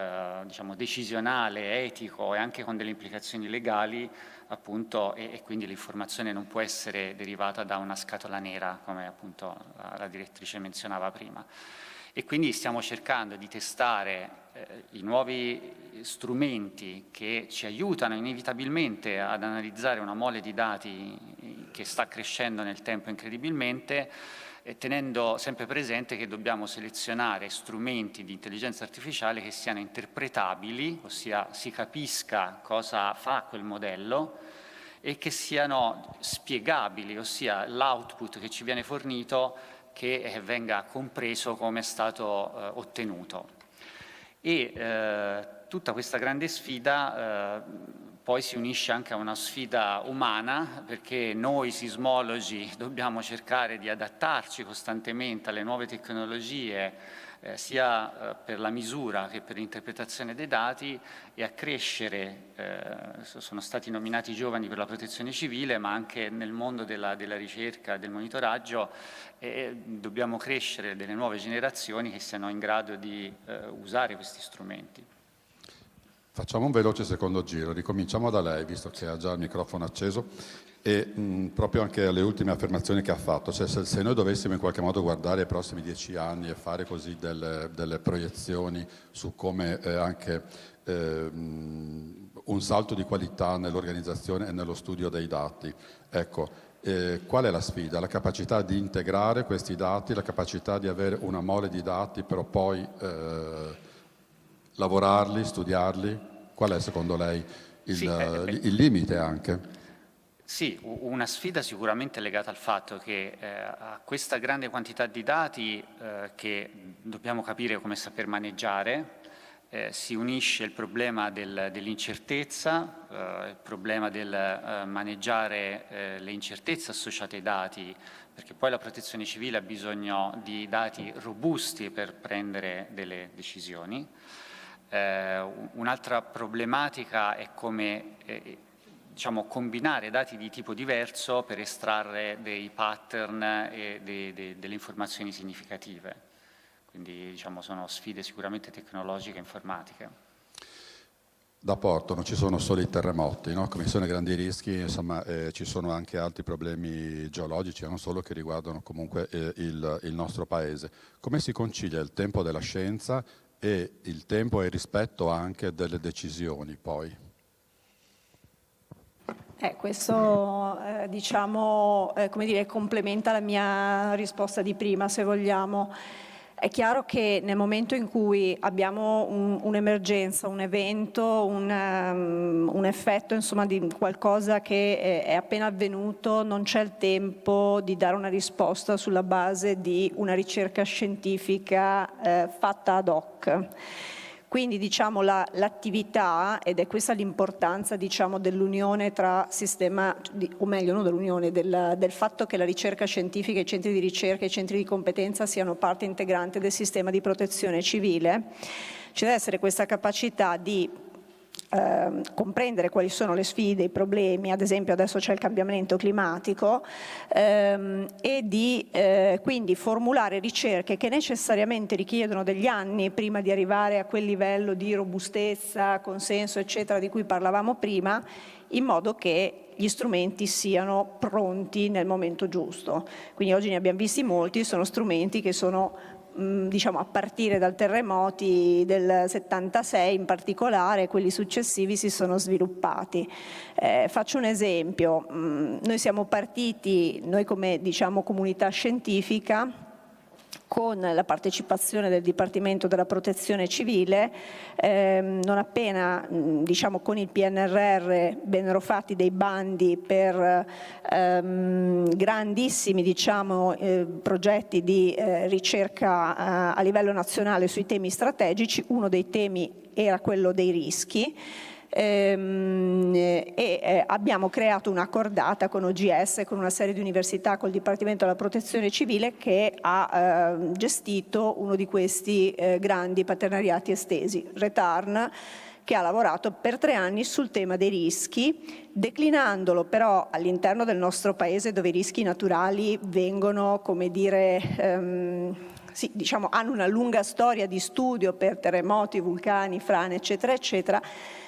diciamo decisionale, etico e anche con delle implicazioni legali, appunto, e quindi l'informazione non può essere derivata da una scatola nera, come appunto la direttrice menzionava prima. E quindi stiamo cercando di testare i nuovi strumenti che ci aiutano inevitabilmente ad analizzare una mole di dati che sta crescendo nel tempo incredibilmente, tenendo sempre presente che dobbiamo selezionare strumenti di intelligenza artificiale che siano interpretabili, ossia si capisca cosa fa quel modello, e che siano spiegabili, ossia l'output che ci viene fornito che venga compreso come è stato ottenuto. E tutta questa grande sfida poi si unisce anche a una sfida umana, perché noi sismologi dobbiamo cercare di adattarci costantemente alle nuove tecnologie, sia per la misura che per l'interpretazione dei dati, e accrescere, sono stati nominati giovani per la protezione civile, ma anche nel mondo della ricerca e del monitoraggio dobbiamo crescere delle nuove generazioni che siano in grado di usare questi strumenti. Facciamo un veloce secondo giro, ricominciamo da lei, visto che ha già il microfono acceso, e proprio anche alle ultime affermazioni che ha fatto. Cioè, se noi dovessimo in qualche modo guardare ai prossimi 10 anni e fare così delle proiezioni su come anche un salto di qualità nell'organizzazione e nello studio dei dati, ecco, Qual è la sfida? La capacità di integrare questi dati, la capacità di avere una mole di dati, però poi lavorarli, studiarli? Qual è secondo lei il limite anche? Sì, una sfida sicuramente legata al fatto che a questa grande quantità di dati che dobbiamo capire come saper maneggiare, si unisce il problema dell'incertezza, il problema del maneggiare le incertezze associate ai dati, perché poi la protezione civile ha bisogno di dati robusti per prendere delle decisioni. Un'altra problematica è come combinare dati di tipo diverso per estrarre dei pattern e delle informazioni significative. Quindi sono sfide sicuramente tecnologiche e informatiche. Da Porto non ci sono solo i terremoti, no? Come sono i grandi rischi, insomma, ci sono anche altri problemi geologici, non solo, che riguardano comunque il nostro paese. Come si concilia il tempo della scienza e il tempo e il rispetto anche delle decisioni poi? Questo come dire, complementa la mia risposta di prima, se vogliamo. È chiaro che nel momento in cui abbiamo un'emergenza, un evento, un effetto, insomma, di qualcosa che è appena avvenuto, non c'è il tempo di dare una risposta sulla base di una ricerca scientifica fatta ad hoc. Quindi l'attività, ed è questa l'importanza dell'unione tra sistema, o meglio non dell'unione, del fatto che la ricerca scientifica, i centri di ricerca, i centri di competenza siano parte integrante del sistema di protezione civile. Ci deve essere questa capacità di comprendere quali sono le sfide, i problemi, ad esempio adesso c'è il cambiamento climatico, e di quindi formulare ricerche che necessariamente richiedono degli anni prima di arrivare a quel livello di robustezza, consenso, eccetera, di cui parlavamo prima, in modo che gli strumenti siano pronti nel momento giusto. Quindi oggi ne abbiamo visti molti, sono strumenti che sono a partire dal terremoti del 76 in particolare, quelli successivi si sono sviluppati. Faccio un esempio, noi siamo partiti, noi come comunità scientifica, con la partecipazione del Dipartimento della Protezione Civile, non appena con il PNRR vennero fatti dei bandi per grandissimi progetti di ricerca a livello nazionale sui temi strategici. Uno dei temi era quello dei rischi. Abbiamo creato una cordata con OGS, con una serie di università, col Dipartimento della Protezione Civile, che ha gestito uno di questi grandi partenariati estesi, RETARN, che ha lavorato per 3 anni sul tema dei rischi, declinandolo però all'interno del nostro paese, dove i rischi naturali vengono, hanno una lunga storia di studio per terremoti, vulcani, frane, eccetera, eccetera,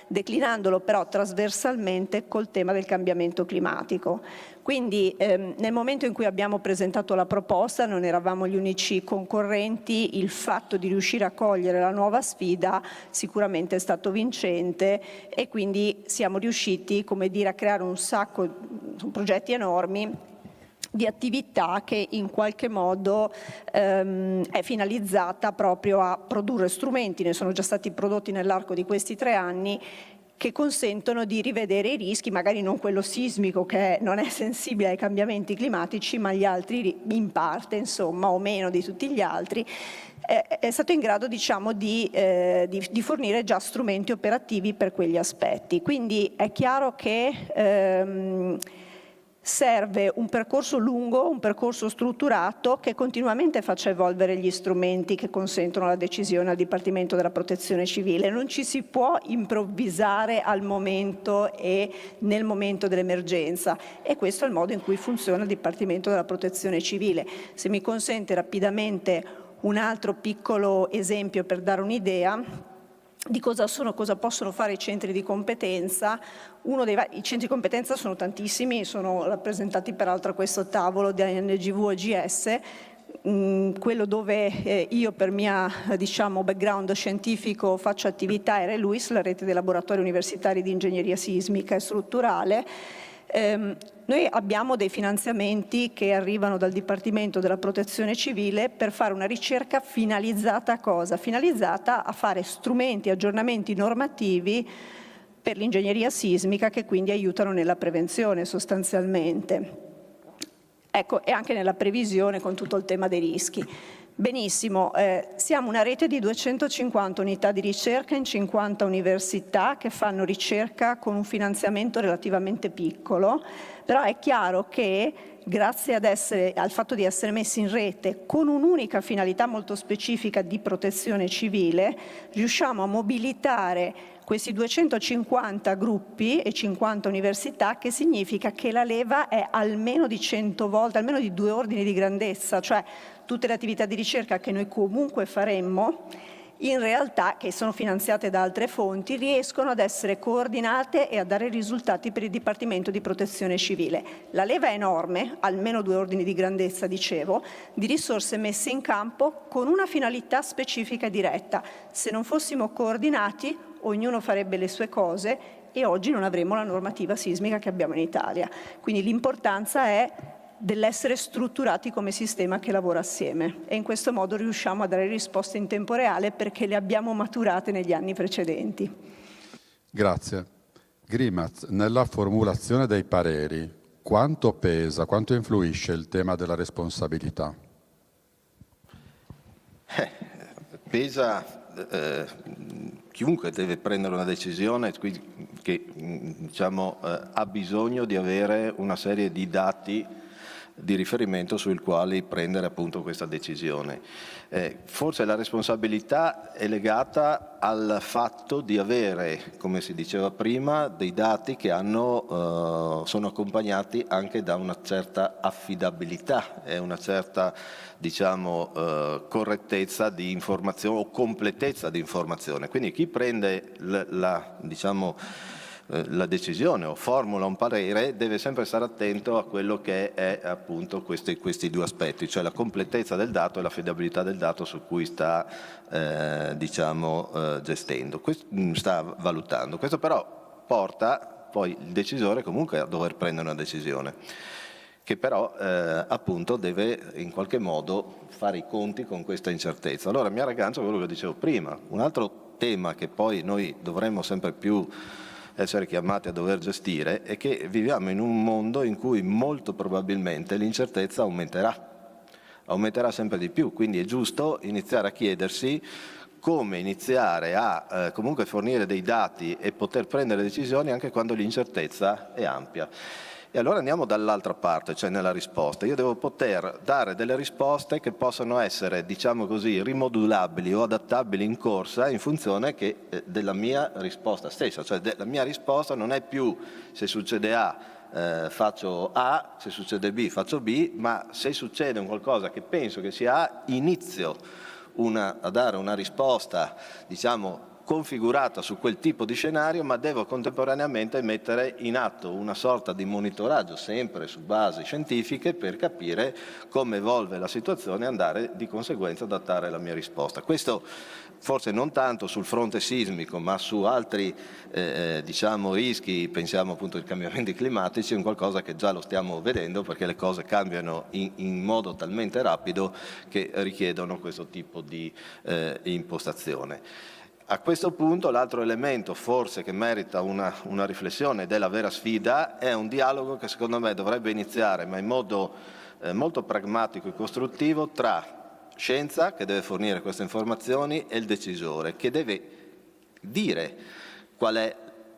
declinandolo però trasversalmente col tema del cambiamento climatico. Quindi nel momento in cui abbiamo presentato la proposta non eravamo gli unici concorrenti, il fatto di riuscire a cogliere la nuova sfida sicuramente è stato vincente, e quindi siamo riusciti, a creare un sacco di progetti enormi di attività che in qualche modo è finalizzata proprio a produrre strumenti, ne sono già stati prodotti nell'arco di questi 3 anni, che consentono di rivedere i rischi, magari non quello sismico, che non è sensibile ai cambiamenti climatici, ma gli altri in parte, insomma, o meno di tutti gli altri. È stato in grado, di fornire già strumenti operativi per quegli aspetti. Quindi è chiaro che serve un percorso lungo, un percorso strutturato, che continuamente faccia evolvere gli strumenti che consentono la decisione al Dipartimento della Protezione Civile. Non ci si può improvvisare al momento e nel momento dell'emergenza, e questo è il modo in cui funziona il Dipartimento della Protezione Civile. Se mi consente rapidamente un altro piccolo esempio per dare un'idea di cosa possono fare i centri di competenza. I centri di competenza sono tantissimi, sono rappresentati peraltro a questo tavolo di NGV OGS. Quello dove io per mia background scientifico faccio attività è RELUIS, la rete dei laboratori universitari di ingegneria sismica e strutturale. Noi abbiamo dei finanziamenti che arrivano dal Dipartimento della Protezione Civile per fare una ricerca finalizzata a cosa? Finalizzata a fare strumenti, aggiornamenti normativi per l'ingegneria sismica che quindi aiutano nella prevenzione sostanzialmente. Ecco, e anche nella previsione con tutto il tema dei rischi. Benissimo, siamo una rete di 250 unità di ricerca in 50 università che fanno ricerca con un finanziamento relativamente piccolo, però è chiaro che grazie al fatto di essere messi in rete con un'unica finalità molto specifica di protezione civile, riusciamo a mobilitare questi 250 gruppi e 50 università, che significa che la leva è almeno di 100 volte, almeno di 2 ordini di grandezza, cioè tutte le attività di ricerca che noi comunque faremmo, in realtà, che sono finanziate da altre fonti, riescono ad essere coordinate e a dare risultati per il Dipartimento di Protezione Civile. La leva è enorme, almeno 2 ordini di grandezza, dicevo, di risorse messe in campo con una finalità specifica e diretta. Se non fossimo coordinati, ognuno farebbe le sue cose e oggi non avremmo la normativa sismica che abbiamo in Italia. Quindi l'importanza è dell'essere strutturati come sistema che lavora assieme, e in questo modo riusciamo a dare risposte in tempo reale perché le abbiamo maturate negli anni precedenti. Grazie. Grimaz, nella formulazione dei pareri, quanto pesa, quanto influisce il tema della responsabilità? Pesa chiunque deve prendere una decisione che ha bisogno di avere una serie di dati di riferimento sui quali prendere appunto questa decisione. Forse la responsabilità è legata al fatto di avere, come si diceva prima, dei dati che sono accompagnati anche da una certa affidabilità e una certa correttezza di informazione o completezza di informazione. Quindi chi prende la decisione o formula un parere deve sempre stare attento a quello che è appunto questi 2 aspetti, cioè la completezza del dato e l'affidabilità del dato su cui sta gestendo, sta valutando. Questo però porta poi il decisore comunque a dover prendere una decisione, che però appunto deve in qualche modo fare i conti con questa incertezza. Allora mi aggancio a quello che dicevo prima, un altro tema che poi noi dovremmo sempre più essere chiamati a dover gestire è che viviamo in un mondo in cui molto probabilmente l'incertezza aumenterà sempre di più, quindi è giusto iniziare a chiedersi come iniziare a comunque fornire dei dati e poter prendere decisioni anche quando l'incertezza è ampia. E allora andiamo dall'altra parte, cioè nella risposta. Io devo poter dare delle risposte che possano essere, rimodulabili o adattabili in corsa in funzione della mia risposta stessa. Cioè la mia risposta non è più se succede A faccio A, se succede B faccio B, ma se succede un qualcosa che penso che sia A, inizio a dare una risposta, configurata su quel tipo di scenario, ma devo contemporaneamente mettere in atto una sorta di monitoraggio sempre su basi scientifiche per capire come evolve la situazione e andare di conseguenza ad adattare la mia risposta. Questo forse non tanto sul fronte sismico, ma su altri rischi, pensiamo appunto ai cambiamenti climatici, è un qualcosa che già lo stiamo vedendo perché le cose cambiano in modo talmente rapido che richiedono questo tipo di impostazione. A questo punto l'altro elemento forse che merita una riflessione ed è la vera sfida è un dialogo che secondo me dovrebbe iniziare, ma in modo molto pragmatico e costruttivo, tra scienza, che deve fornire queste informazioni, e il decisore, che deve dire qual è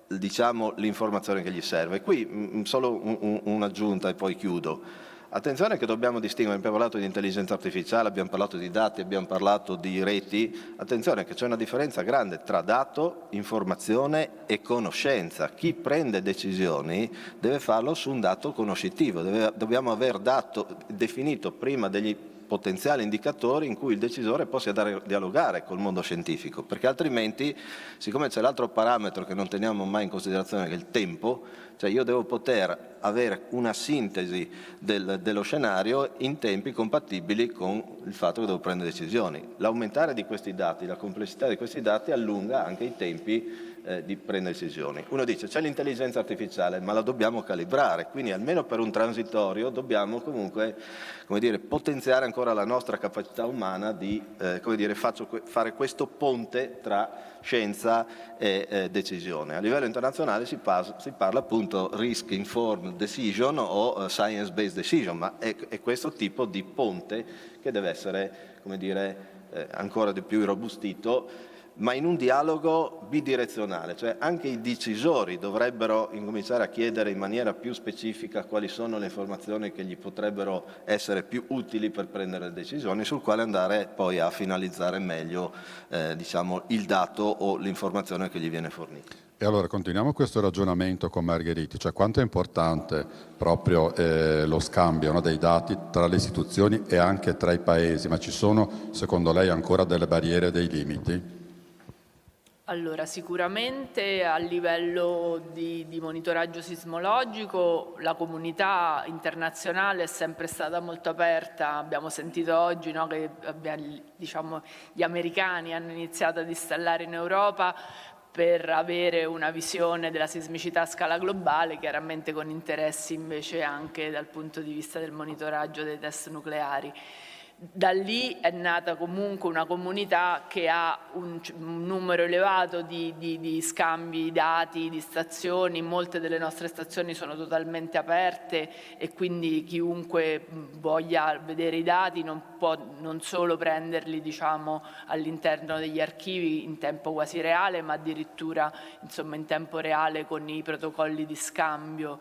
l'informazione che gli serve. Qui solo un'aggiunta e poi chiudo. Attenzione che dobbiamo distinguere, abbiamo parlato di intelligenza artificiale, abbiamo parlato di dati, abbiamo parlato di reti, attenzione che c'è una differenza grande tra dato, informazione e conoscenza. Chi prende decisioni deve farlo su un dato conoscitivo, dobbiamo aver definito prima degli potenziali indicatori in cui il decisore possa dialogare col mondo scientifico, perché altrimenti, siccome c'è l'altro parametro che non teniamo mai in considerazione, che è il tempo, cioè io devo poter avere una sintesi dello scenario in tempi compatibili con il fatto che devo prendere decisioni. L'aumentare di questi dati, la complessità di questi dati allunga anche i tempi prendere decisioni. Uno dice c'è l'intelligenza artificiale, ma la dobbiamo calibrare, quindi almeno per un transitorio dobbiamo comunque potenziare ancora la nostra capacità umana di fare questo ponte tra scienza e decisione. A livello internazionale si parla appunto risk informed decision o science based decision, ma è questo tipo di ponte che deve essere ancora di più irrobustito, ma in un dialogo bidirezionale, cioè anche i decisori dovrebbero incominciare a chiedere in maniera più specifica quali sono le informazioni che gli potrebbero essere più utili per prendere le decisioni, sul quale andare poi a finalizzare meglio il dato o l'informazione che gli viene fornita. E allora continuiamo questo ragionamento con Margheriti, cioè quanto è importante proprio lo scambio dei dati tra le istituzioni e anche tra i paesi, ma ci sono secondo lei ancora delle barriere, dei limiti? Allora, sicuramente a livello di monitoraggio sismologico la comunità internazionale è sempre stata molto aperta. Abbiamo sentito oggi che gli americani hanno iniziato ad installare in Europa per avere una visione della sismicità a scala globale, chiaramente con interessi invece anche dal punto di vista del monitoraggio dei test nucleari. Da lì è nata comunque una comunità che ha un numero elevato di scambi dati, di stazioni. Molte delle nostre stazioni sono totalmente aperte e quindi chiunque voglia vedere i dati non può non solo prenderli all'interno degli archivi in tempo quasi reale, ma addirittura in tempo reale con i protocolli di scambio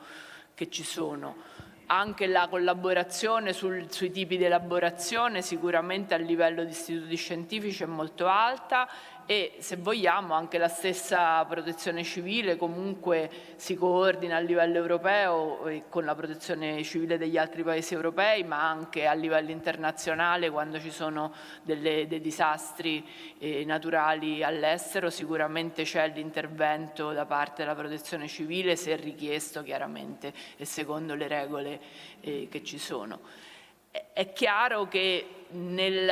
che ci sono. Anche la collaborazione sui tipi di elaborazione sicuramente a livello di istituti scientifici è molto alta e, se vogliamo, anche la stessa protezione civile comunque si coordina a livello europeo con la protezione civile degli altri paesi europei, ma anche a livello internazionale quando ci sono dei disastri naturali all'estero. Sicuramente c'è l'intervento da parte della protezione civile se richiesto, chiaramente, e secondo le regole che ci sono. È chiaro che nel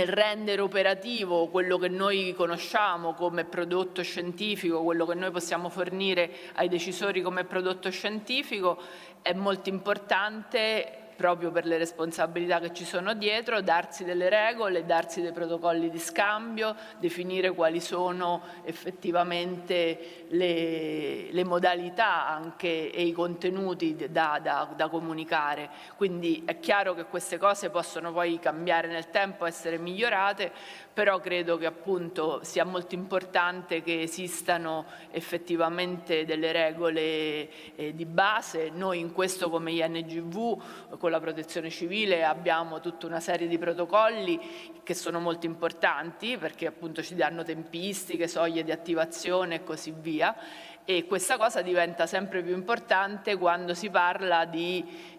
rendere operativo quello che noi conosciamo come prodotto scientifico, quello che noi possiamo fornire ai decisori come prodotto scientifico, è molto importante, proprio per le responsabilità che ci sono dietro, darsi delle regole, darsi dei protocolli di scambio, definire quali sono effettivamente le modalità anche e i contenuti da comunicare. Quindi è chiaro che queste cose possono poi cambiare nel tempo, essere migliorate, però credo che appunto sia molto importante che esistano effettivamente delle regole di base. Noi in questo come INGV con la protezione civile abbiamo tutta una serie di protocolli che sono molto importanti perché appunto ci danno tempistiche, soglie di attivazione e così via, e questa cosa diventa sempre più importante quando si parla di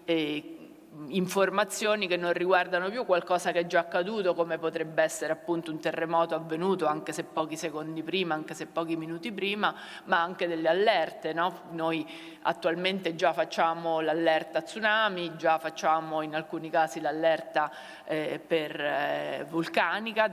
informazioni che non riguardano più qualcosa che è già accaduto, come potrebbe essere appunto un terremoto avvenuto anche se pochi secondi prima, anche se pochi minuti prima, ma anche delle allerte, no? Noi attualmente già facciamo l'allerta tsunami, già facciamo in alcuni casi l'allerta vulcanica,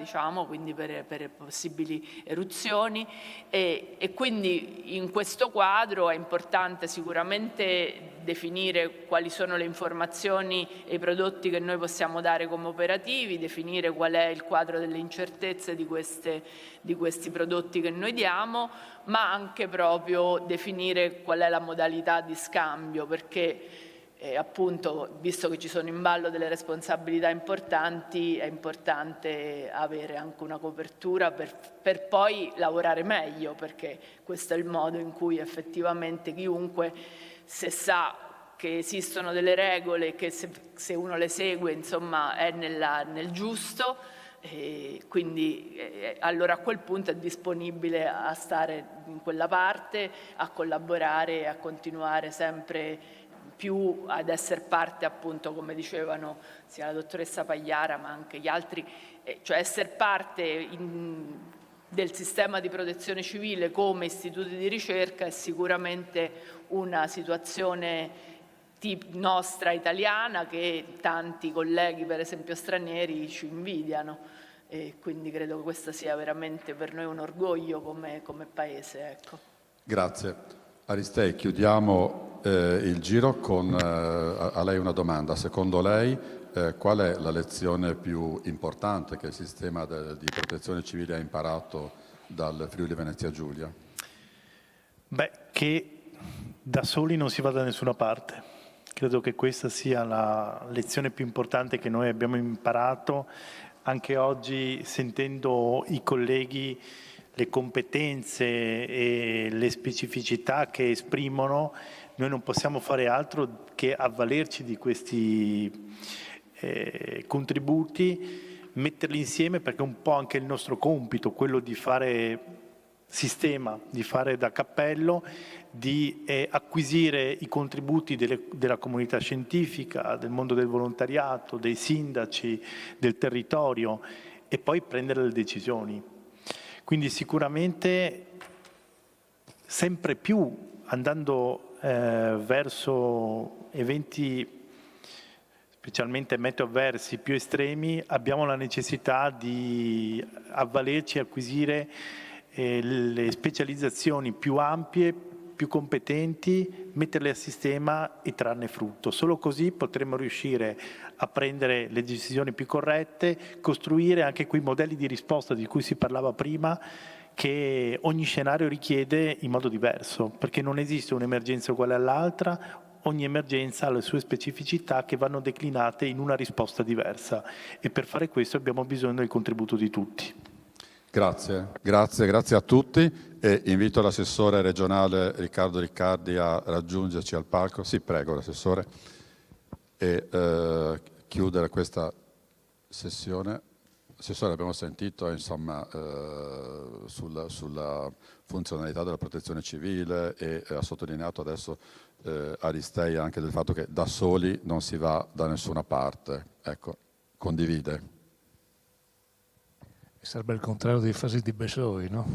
quindi per possibili eruzioni, e quindi in questo quadro è importante sicuramente definire quali sono le informazioni e i prodotti che noi possiamo dare come operativi, definire qual è il quadro delle incertezze di questi prodotti che noi diamo, ma anche proprio definire qual è la modalità di scambio, perché appunto, visto che ci sono in ballo delle responsabilità importanti, è importante avere anche una copertura per poi lavorare meglio, perché questo è il modo in cui effettivamente chiunque, se sa che esistono delle regole che se uno le segue insomma è nel giusto, quindi allora a quel punto è disponibile a stare in quella parte, a collaborare, a continuare sempre più ad essere parte, appunto, come dicevano sia la dottoressa Pagliara ma anche gli altri, cioè essere parte del sistema di protezione civile come istituti di ricerca è sicuramente una situazione nostra italiana che tanti colleghi, per esempio stranieri, ci invidiano. e quindi credo che questo sia veramente per noi un orgoglio come Paese. Ecco. Grazie. Aristei, chiudiamo il giro con a lei una domanda. Secondo lei qual è la lezione più importante che il sistema di protezione civile ha imparato dal Friuli Venezia Giulia? Beh, che da soli non si va da nessuna parte. Credo che questa sia la lezione più importante che noi abbiamo imparato. Anche oggi, sentendo i colleghi, le competenze e le specificità che esprimono, noi non possiamo fare altro che avvalerci di questi contributi, metterli insieme, perché è un po' anche il nostro compito, quello di fare sistema, di fare da cappello, di acquisire i contributi della comunità scientifica, del mondo del volontariato, dei sindaci, del territorio, e poi prendere le decisioni. Quindi sicuramente sempre più andando verso eventi specialmente meteo avversi più estremi, abbiamo la necessità di avvalerci e acquisire le specializzazioni più ampie, più competenti, metterle a sistema e trarne frutto. Solo così potremo riuscire a prendere le decisioni più corrette, costruire anche quei modelli di risposta di cui si parlava prima, che ogni scenario richiede in modo diverso, perché non esiste un'emergenza uguale all'altra, ogni emergenza ha le sue specificità che vanno declinate in una risposta diversa, e per fare questo abbiamo bisogno del contributo di tutti. Grazie a tutti, e invito l'assessore regionale Riccardo Riccardi a raggiungerci al palco. Sì, prego l'assessore, e chiudere questa sessione. Assessore, abbiamo sentito insomma sulla funzionalità della protezione civile, e ha sottolineato adesso Aristei anche del fatto che da soli non si va da nessuna parte. Ecco, condivide? Sarebbe il contrario dei fasi di Bessoi, no?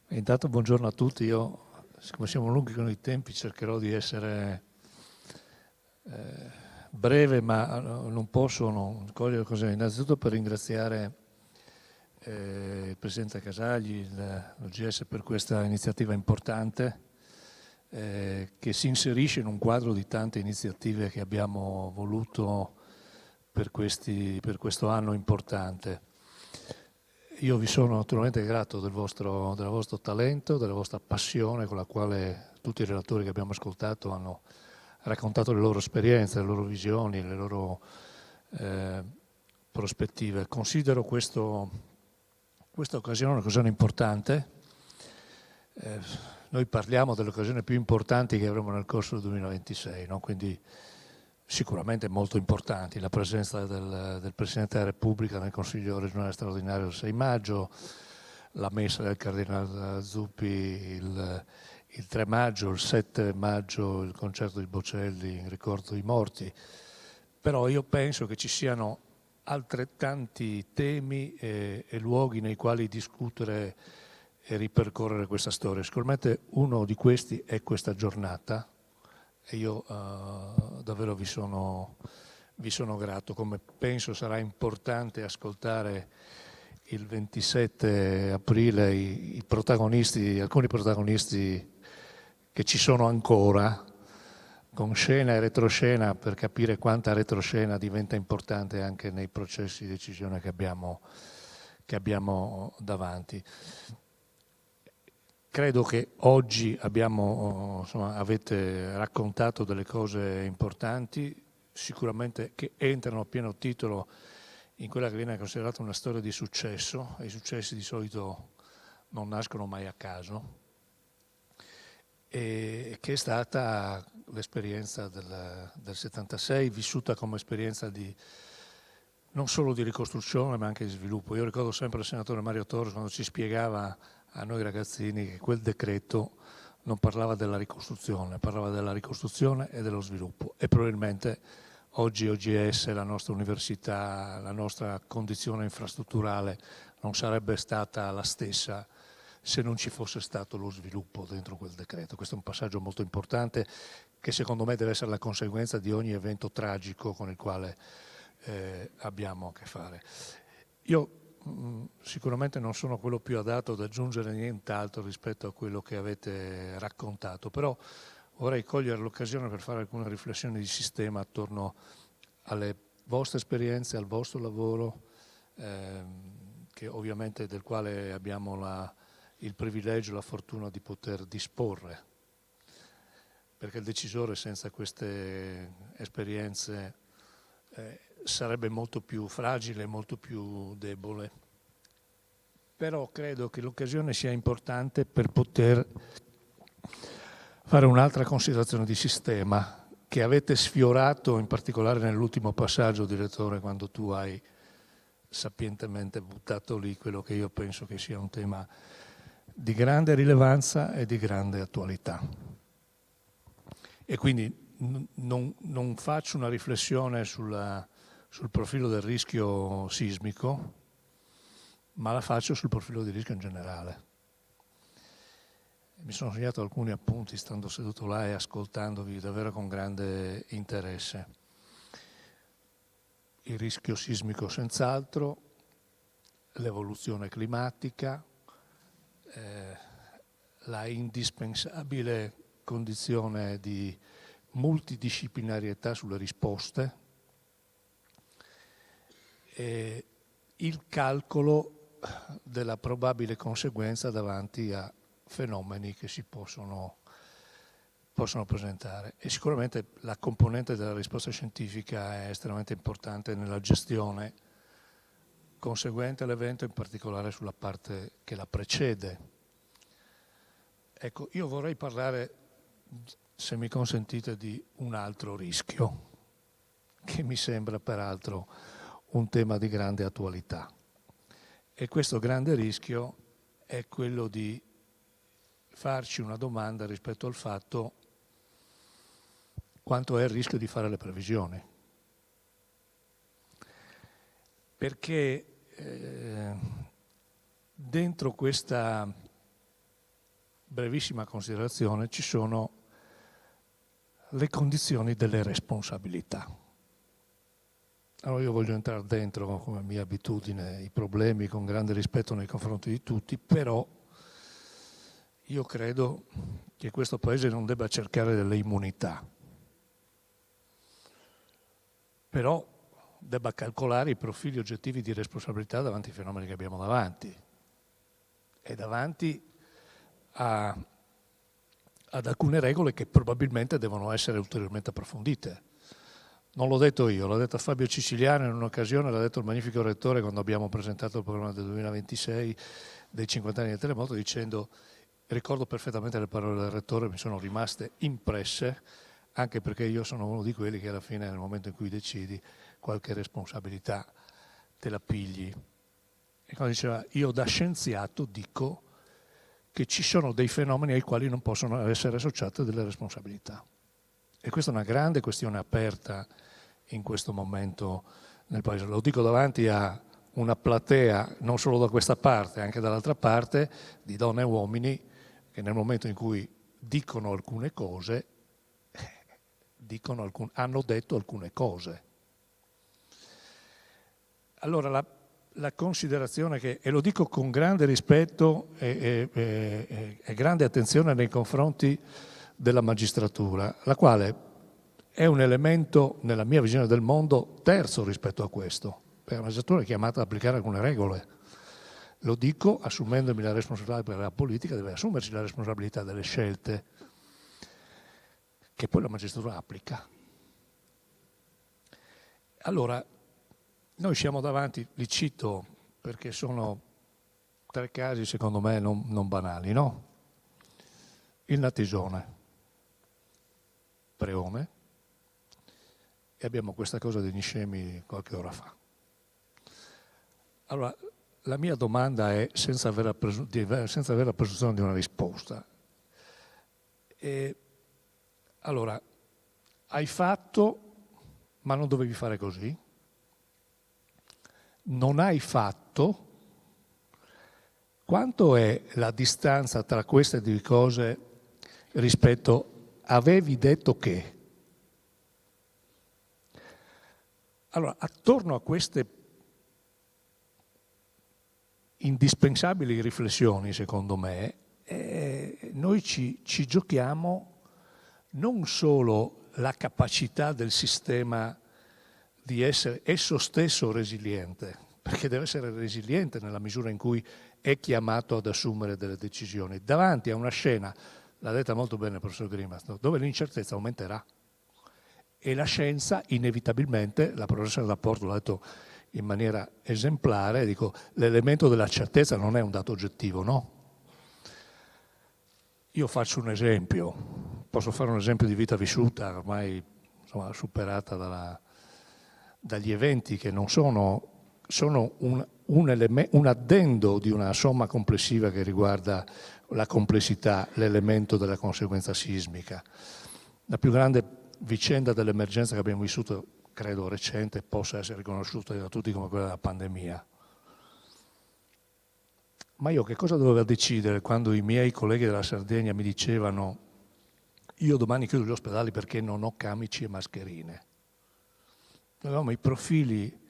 Intanto buongiorno a tutti. Io, siccome siamo lunghi con i tempi, cercherò di essere breve, ma non posso non cogliere l'occasione. Innanzitutto per ringraziare il Presidente Casagli, l'OGS, per questa iniziativa importante che si inserisce in un quadro di tante iniziative che abbiamo voluto per questo anno importante. Io vi sono naturalmente grato del vostro talento, della vostra passione con la quale tutti i relatori che abbiamo ascoltato hanno raccontato le loro esperienze, le loro visioni, le loro prospettive. Considero questa occasione un'occasione importante. Noi parliamo delle occasioni più importanti che avremo nel corso del 2026, no? Quindi sicuramente molto importanti, la presenza del Presidente della Repubblica nel Consiglio regionale straordinario del 6 maggio, la messa del Cardinale Zuppi il 3 maggio, il 7 maggio il concerto di Bocelli in ricordo dei morti. Però io penso che ci siano altrettanti temi e luoghi nei quali discutere e ripercorrere questa storia. Sicuramente uno di questi è questa giornata, e io davvero vi sono grato, come penso sarà importante ascoltare il 27 aprile alcuni protagonisti che ci sono ancora, con scena e retroscena, per capire quanta retroscena diventa importante anche nei processi di decisione che abbiamo davanti. Credo che oggi avete raccontato delle cose importanti, sicuramente che entrano a pieno titolo in quella che viene considerata una storia di successo, e i successi di solito non nascono mai a caso, e che è stata l'esperienza del 76, vissuta come esperienza non solo di ricostruzione ma anche di sviluppo. Io ricordo sempre il senatore Mario Torres quando ci spiegava a noi ragazzini che quel decreto non parlava della ricostruzione, parlava della ricostruzione e dello sviluppo, e probabilmente oggi OGS, la nostra università, la nostra condizione infrastrutturale non sarebbe stata la stessa se non ci fosse stato lo sviluppo dentro quel decreto. Questo è un passaggio molto importante che secondo me deve essere la conseguenza di ogni evento tragico con il quale abbiamo a che fare. Io sicuramente non sono quello più adatto ad aggiungere nient'altro rispetto a quello che avete raccontato, però vorrei cogliere l'occasione per fare alcune riflessioni di sistema attorno alle vostre esperienze, al vostro lavoro, che ovviamente del quale abbiamo il privilegio, la fortuna di poter disporre, perché il decisore senza queste esperienze sarebbe molto più fragile, molto più debole. Però credo che l'occasione sia importante per poter fare un'altra considerazione di sistema che avete sfiorato in particolare nell'ultimo passaggio, direttore, quando tu hai sapientemente buttato lì quello che io penso che sia un tema di grande rilevanza e di grande attualità. E quindi non faccio una riflessione sul profilo del rischio sismico, ma la faccio sul profilo di rischio in generale. Mi sono segnato alcuni appunti stando seduto là e ascoltandovi davvero con grande interesse. Il rischio sismico senz'altro, l'evoluzione climatica, la indispensabile condizione di multidisciplinarietà sulle risposte e il calcolo della probabile conseguenza davanti a fenomeni che si possono presentare. E sicuramente la componente della risposta scientifica è estremamente importante nella gestione conseguente all'evento, in particolare sulla parte che la precede. Ecco, io vorrei parlare, se mi consentite, di un altro rischio, che mi sembra peraltro un tema di grande attualità. E questo grande rischio è quello di farci una domanda rispetto al fatto quanto è il rischio di fare le previsioni. Perché dentro questa brevissima considerazione ci sono le condizioni delle responsabilità. Allora io voglio entrare dentro, come mia abitudine, i problemi con grande rispetto nei confronti di tutti, però io credo che questo Paese non debba cercare delle immunità, però debba calcolare i profili oggettivi di responsabilità davanti ai fenomeni che abbiamo davanti e davanti ad alcune regole che probabilmente devono essere ulteriormente approfondite. Non l'ho detto io, l'ha detto Fabio Ciciliano in un'occasione, l'ha detto il magnifico rettore quando abbiamo presentato il programma del 2026 dei 50 anni del terremoto, dicendo, ricordo perfettamente le parole del rettore, mi sono rimaste impresse, anche perché io sono uno di quelli che alla fine, nel momento in cui decidi, qualche responsabilità te la pigli. E quando diceva, io da scienziato dico che ci sono dei fenomeni ai quali non possono essere associate delle responsabilità. E questa è una grande questione aperta in questo momento nel Paese. Lo dico davanti a una platea, non solo da questa parte, anche dall'altra parte, di donne e uomini che nel momento in cui dicono alcune cose, hanno detto alcune cose. Allora la considerazione che, e lo dico con grande rispetto e grande attenzione nei confronti della magistratura, la quale è un elemento, nella mia visione del mondo, terzo rispetto a questo, perché la magistratura è chiamata ad applicare alcune regole. Lo dico assumendomi la responsabilità, perché la politica deve assumersi la responsabilità delle scelte che poi la magistratura applica. Allora, noi siamo davanti, li cito perché sono 3 casi secondo me non banali, no? Il Natisone, Preome, e abbiamo questa cosa degli scemi qualche ora fa. Allora, la mia domanda è, senza avere la presunzione di una risposta, allora, hai fatto, ma non dovevi fare così? Non hai fatto? Quanto è la distanza tra queste due cose rispetto avevi detto che? Allora, attorno a queste indispensabili riflessioni, secondo me, noi ci giochiamo non solo la capacità del sistema di essere esso stesso resiliente, perché deve essere resiliente nella misura in cui è chiamato ad assumere delle decisioni, davanti a una scena, l'ha detta molto bene il professor Grimas, dove l'incertezza aumenterà. E la scienza, inevitabilmente, la professoressa Laporte l'ha detto in maniera esemplare, dico, l'elemento della certezza non è un dato oggettivo, no? Io faccio un esempio, posso fare un esempio di vita vissuta, ormai insomma, superata dagli eventi che non sono un addendo di una somma complessiva che riguarda la complessità, l'elemento della conseguenza sismica. La più grande vicenda dell'emergenza che abbiamo vissuto, credo recente, possa essere riconosciuta da tutti come quella della pandemia. Ma io che cosa dovevo decidere quando i miei colleghi della Sardegna mi dicevano io domani chiudo gli ospedali perché non ho camici e mascherine? Avevamo i profili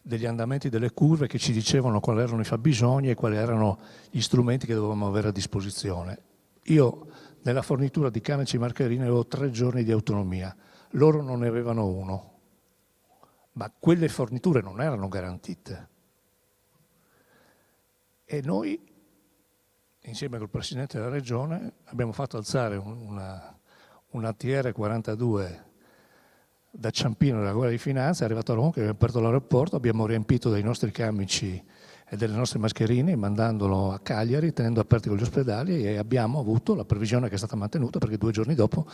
degli andamenti delle curve che ci dicevano quali erano i fabbisogni e quali erano gli strumenti che dovevamo avere a disposizione. Io nella fornitura di camici e mascherine avevo 3 giorni di autonomia, loro non ne avevano 1, ma quelle forniture non erano garantite. E noi, insieme col Presidente della Regione, abbiamo fatto alzare un ATR 42 da Ciampino della Guardia di Finanza, è arrivato a Roma, che abbiamo aperto l'aeroporto, abbiamo riempito dei nostri camici e delle nostre mascherine, mandandolo a Cagliari, tenendo aperti con gli ospedali, e abbiamo avuto la previsione che è stata mantenuta perché 2 giorni dopo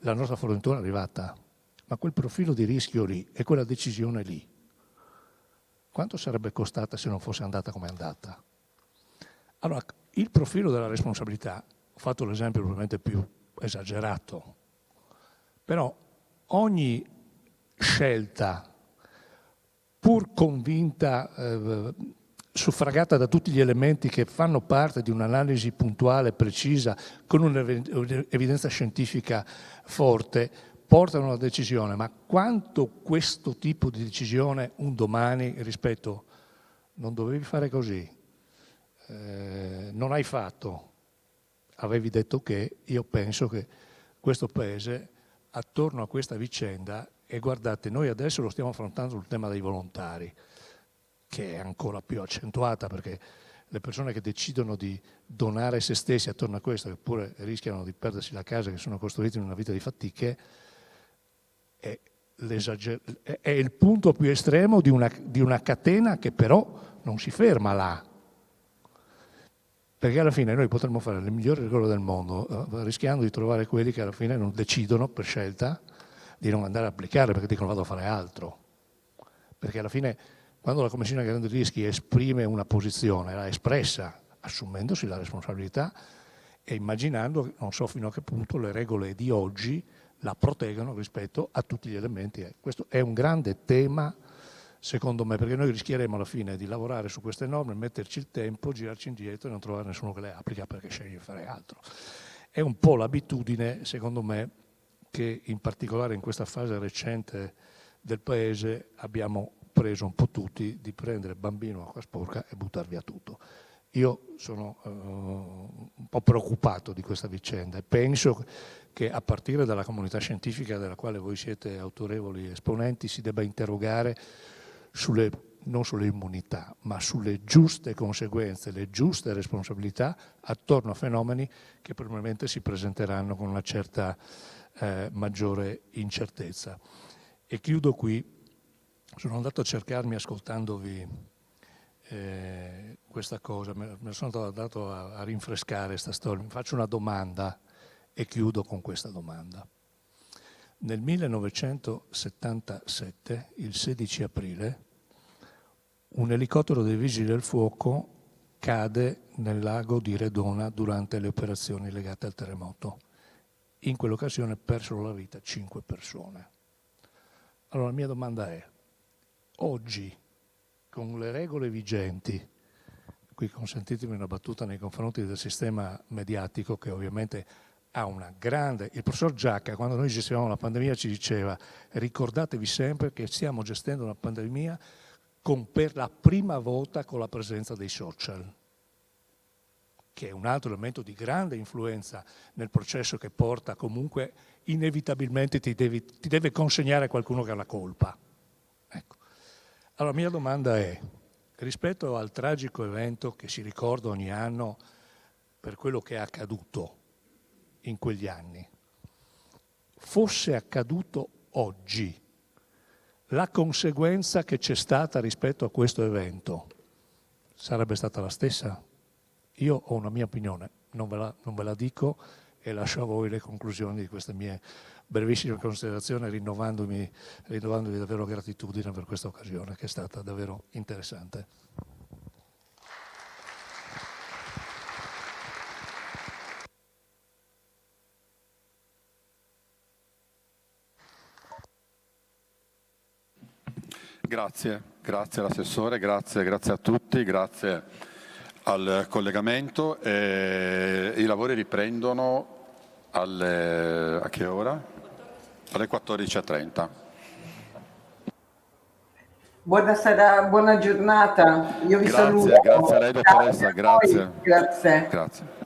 la nostra fornitura è arrivata. Ma quel profilo di rischio lì e quella decisione lì, quanto sarebbe costata se non fosse andata come è andata? Allora, il profilo della responsabilità, ho fatto l'esempio probabilmente più esagerato, però ogni scelta, pur convinta, suffragata da tutti gli elementi che fanno parte di un'analisi puntuale, precisa, con un'evidenza scientifica forte, portano a una decisione. Ma quanto questo tipo di decisione un domani rispetto non dovevi fare così, non hai fatto, avevi detto che, io penso che questo Paese attorno a questa vicenda, e guardate, noi adesso lo stiamo affrontando sul tema dei volontari, che è ancora più accentuata, perché le persone che decidono di donare se stessi attorno a questo, che pure rischiano di perdersi la casa, che sono costruiti in una vita di fatiche, è il punto più estremo di una catena che però non si ferma là. Perché alla fine noi potremmo fare le migliori regole del mondo, rischiando di trovare quelli che alla fine non decidono per scelta di non andare a applicare perché dicono vado a fare altro. Perché alla fine quando la Commissione Grandi Rischi esprime una posizione, l'ha espressa assumendosi la responsabilità e immaginando, non so fino a che punto, le regole di oggi la proteggano rispetto a tutti gli elementi. Questo è un grande tema, secondo me, perché noi rischieremo alla fine di lavorare su queste norme, metterci il tempo, girarci indietro e non trovare nessuno che le applica perché sceglie di fare altro. È un po' l'abitudine, secondo me, che in particolare in questa fase recente del Paese abbiamo preso un po' tutti, di prendere bambino acqua sporca e buttar via tutto. Io sono un po' preoccupato di questa vicenda e penso che a partire dalla comunità scientifica della quale voi siete autorevoli esponenti si debba interrogare non sulle immunità, ma sulle giuste conseguenze, le giuste responsabilità attorno a fenomeni che probabilmente si presenteranno con una certa maggiore incertezza. E chiudo qui. Sono andato a cercarmi, ascoltandovi, questa cosa, me ne sono andato a rinfrescare questa storia. Mi faccio una domanda e chiudo con questa domanda. Nel 1977, il 16 aprile, un elicottero dei Vigili del Fuoco cade nel lago di Redona durante le operazioni legate al terremoto. In quell'occasione persero la vita 5 persone. Allora la mia domanda è, oggi, con le regole vigenti, qui consentitemi una battuta nei confronti del sistema mediatico che ovviamente ha una grande... Il professor Giacca, quando noi gestivamo la pandemia, ci diceva ricordatevi sempre che stiamo gestendo una pandemia per la prima volta con la presenza dei social, che è un altro elemento di grande influenza nel processo che porta comunque inevitabilmente ti deve consegnare qualcuno che ha la colpa. Ecco. Allora, la mia domanda è, rispetto al tragico evento che si ricorda ogni anno per quello che è accaduto in quegli anni, fosse accaduto oggi, la conseguenza che c'è stata rispetto a questo evento sarebbe stata la stessa? Io ho una mia opinione, non ve la dico e lascio a voi le conclusioni di queste mie brevissime considerazioni, rinnovandovi davvero gratitudine per questa occasione che è stata davvero interessante. Grazie all'assessore, grazie a tutti, grazie al collegamento. I lavori riprendono a che ora? Alle 14:30. Buonasera, buona giornata. Io vi saluto. Grazie a lei, dottoressa, grazie. Grazie.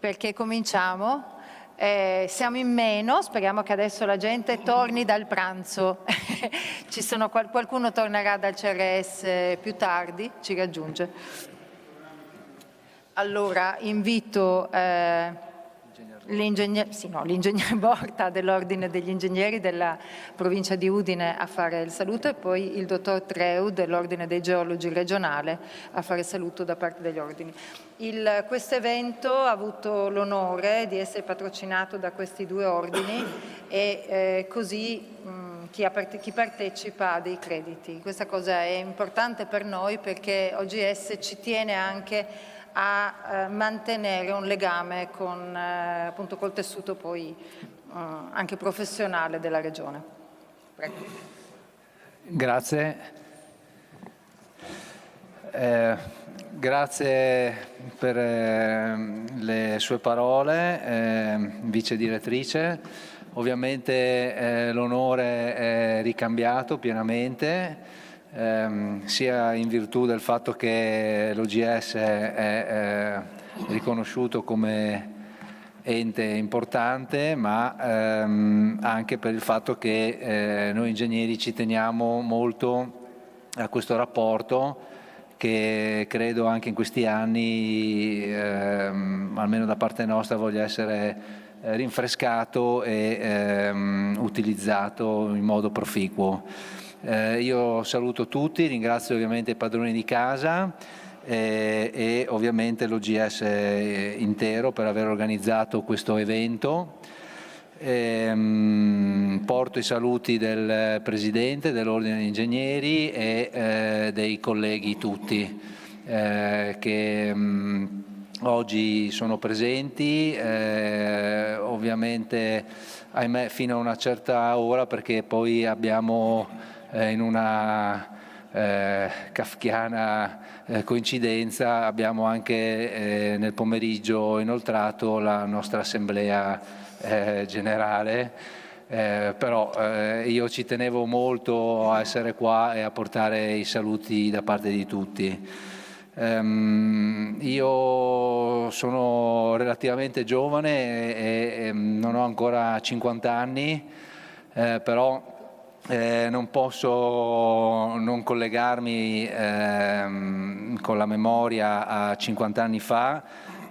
perché cominciamo. Siamo in meno, speriamo che adesso la gente torni dal pranzo. Qualcuno tornerà dal CRS più tardi, ci raggiunge. Allora invito l'ingegnere Borta dell'Ordine degli Ingegneri della provincia di Udine a fare il saluto e poi il dottor Treu dell'Ordine dei Geologi regionale a fare il saluto da parte degli ordini. Questo evento ha avuto l'onore di essere patrocinato da questi due ordini e così chi partecipa ha dei crediti. Questa cosa è importante per noi perché OGS ci tiene anche a mantenere un legame con, appunto, col tessuto poi anche professionale della Regione. Prego. Grazie. Grazie per le sue parole, vice direttrice. Ovviamente l'onore è ricambiato pienamente. Sia in virtù del fatto che l'OGS è riconosciuto come ente importante, ma anche per il fatto che noi ingegneri ci teniamo molto a questo rapporto che credo anche in questi anni, almeno da parte nostra, voglia essere rinfrescato e utilizzato in modo proficuo. Io saluto tutti, ringrazio ovviamente i padroni di casa e ovviamente l'OGS intero per aver organizzato questo evento. Porto i saluti del Presidente dell'Ordine degli Ingegneri e dei colleghi tutti che oggi sono presenti, ovviamente ahimè fino a una certa ora perché poi abbiamo in una kafkiana coincidenza abbiamo anche nel pomeriggio inoltrato la nostra assemblea generale, però io ci tenevo molto a essere qua e a portare i saluti da parte di tutti. Io sono relativamente giovane e non ho ancora 50 anni, però non posso non collegarmi con la memoria a 50 anni fa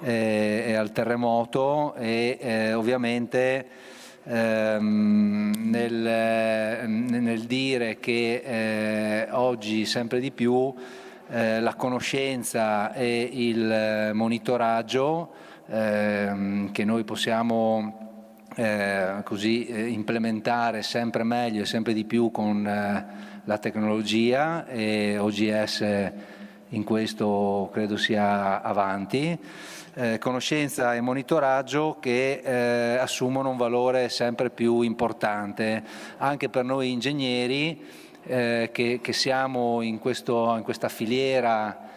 e al terremoto e ovviamente nel dire che oggi sempre di più la conoscenza e il monitoraggio che noi possiamo così implementare sempre meglio e sempre di più con la tecnologia e OGS in questo credo sia avanti, conoscenza e monitoraggio che assumono un valore sempre più importante anche per noi ingegneri che siamo in questa filiera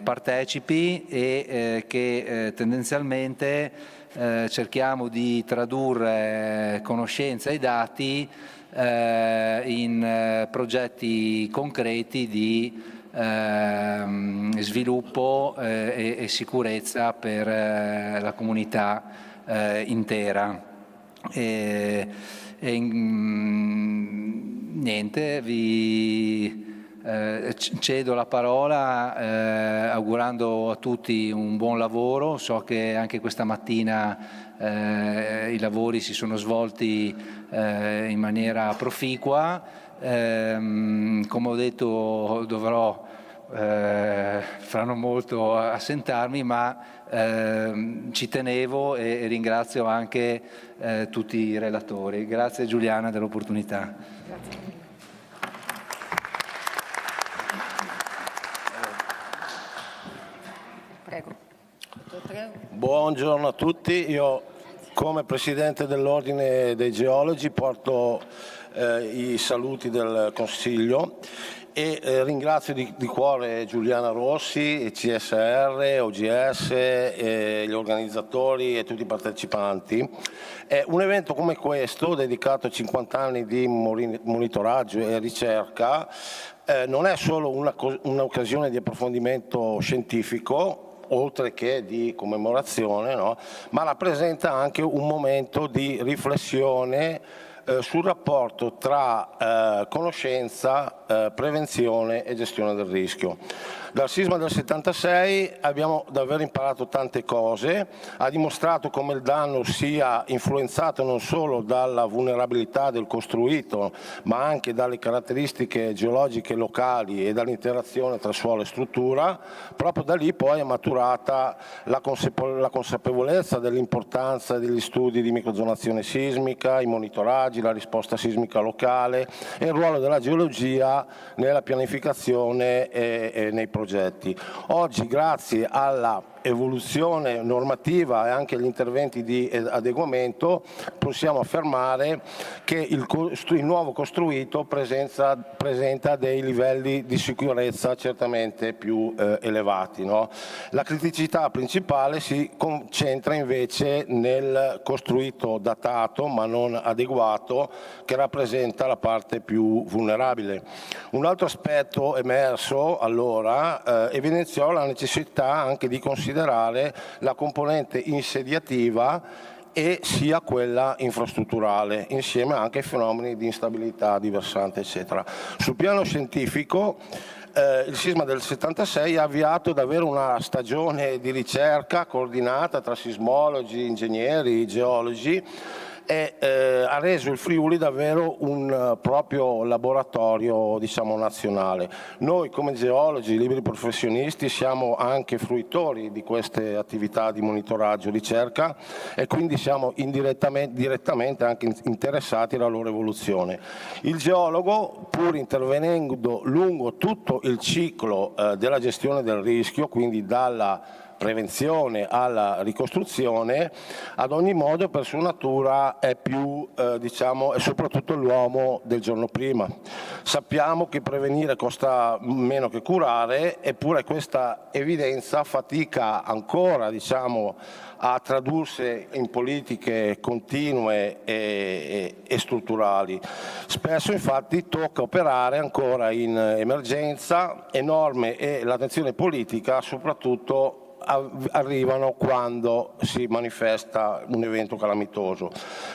partecipi e che tendenzialmente cerchiamo di tradurre conoscenza e dati in progetti concreti di sviluppo e sicurezza per la comunità intera. Niente, vi cedo la parola augurando a tutti un buon lavoro. So che anche questa mattina i lavori si sono svolti in maniera proficua. Come ho detto dovrò fra non molto assentarmi, ma ci tenevo e ringrazio anche tutti i relatori. Grazie Giuliana dell'opportunità. Grazie. Prego. Buongiorno a tutti, io come Presidente dell'Ordine dei Geologi porto i saluti del Consiglio e ringrazio di cuore Giuliana Rossi, CSR, OGS, gli organizzatori e tutti i partecipanti. Un evento come questo, dedicato a 50 anni di monitoraggio e ricerca, non è solo un'occasione di approfondimento scientifico, oltre che di commemorazione, no? Ma rappresenta anche un momento di riflessione sul rapporto tra conoscenza, prevenzione e gestione del rischio. Dal sisma del 76 abbiamo davvero imparato tante cose, ha dimostrato come il danno sia influenzato non solo dalla vulnerabilità del costruito, ma anche dalle caratteristiche geologiche locali e dall'interazione tra suolo e struttura. Proprio da lì poi è maturata la consapevolezza dell'importanza degli studi di microzonazione sismica, i monitoraggi, la risposta sismica locale e il ruolo della geologia nella pianificazione e nei progetti. Oggi, grazie alla evoluzione normativa e anche agli interventi di adeguamento, possiamo affermare che il nuovo costruito presenta dei livelli di sicurezza certamente più elevati, no? La criticità principale si concentra invece nel costruito datato ma non adeguato, che rappresenta la parte più vulnerabile. Un altro aspetto emerso allora evidenziò la necessità anche di considerare la componente insediativa e sia quella infrastrutturale, insieme anche ai fenomeni di instabilità di versante, eccetera. Sul piano scientifico, il sisma del 76 ha avviato davvero una stagione di ricerca coordinata tra sismologi, ingegneri, geologi, e ha reso il Friuli davvero un proprio laboratorio, diciamo, nazionale. Noi come geologi, liberi professionisti, siamo anche fruitori di queste attività di monitoraggio, ricerca, e quindi siamo direttamente anche interessati alla loro evoluzione. Il geologo, pur intervenendo lungo tutto il ciclo della gestione del rischio, quindi dalla prevenzione alla ricostruzione, ad ogni modo per sua natura è più diciamo, è soprattutto l'uomo del giorno prima. Sappiamo che prevenire costa meno che curare, eppure questa evidenza fatica ancora, diciamo, a tradursi in politiche continue e strutturali. Spesso infatti tocca operare ancora in emergenza, e norme e l'attenzione politica soprattutto arrivano quando si manifesta un evento calamitoso.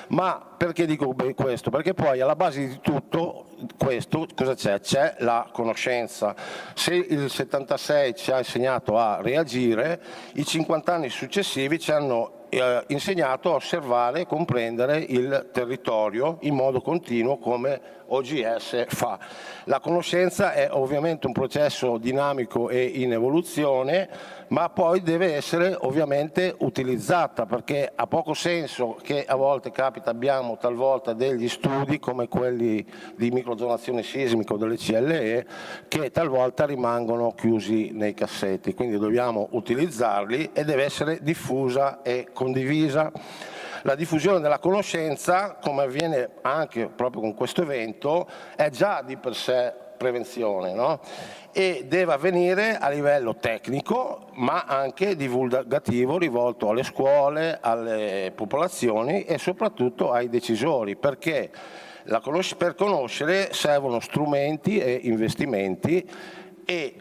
Ma perché dico questo? Perché poi alla base di tutto questo cosa c'è? C'è la conoscenza. Se il 76 ci ha insegnato a reagire, i 50 anni successivi ci hanno insegnato a osservare e comprendere il territorio in modo continuo, come OGS fa. La conoscenza è ovviamente un processo dinamico e in evoluzione, ma poi deve essere ovviamente utilizzata, perché ha poco senso che a volte capita, abbiamo talvolta degli studi come quelli di microzonazione sismica o delle CLE che talvolta rimangono chiusi nei cassetti, quindi dobbiamo utilizzarli e deve essere diffusa e condivisa. La diffusione della conoscenza, come avviene anche proprio con questo evento, è già di per sé prevenzione, no? E deve avvenire a livello tecnico, ma anche divulgativo, rivolto alle scuole, alle popolazioni e soprattutto ai decisori, perché per conoscere servono strumenti e investimenti che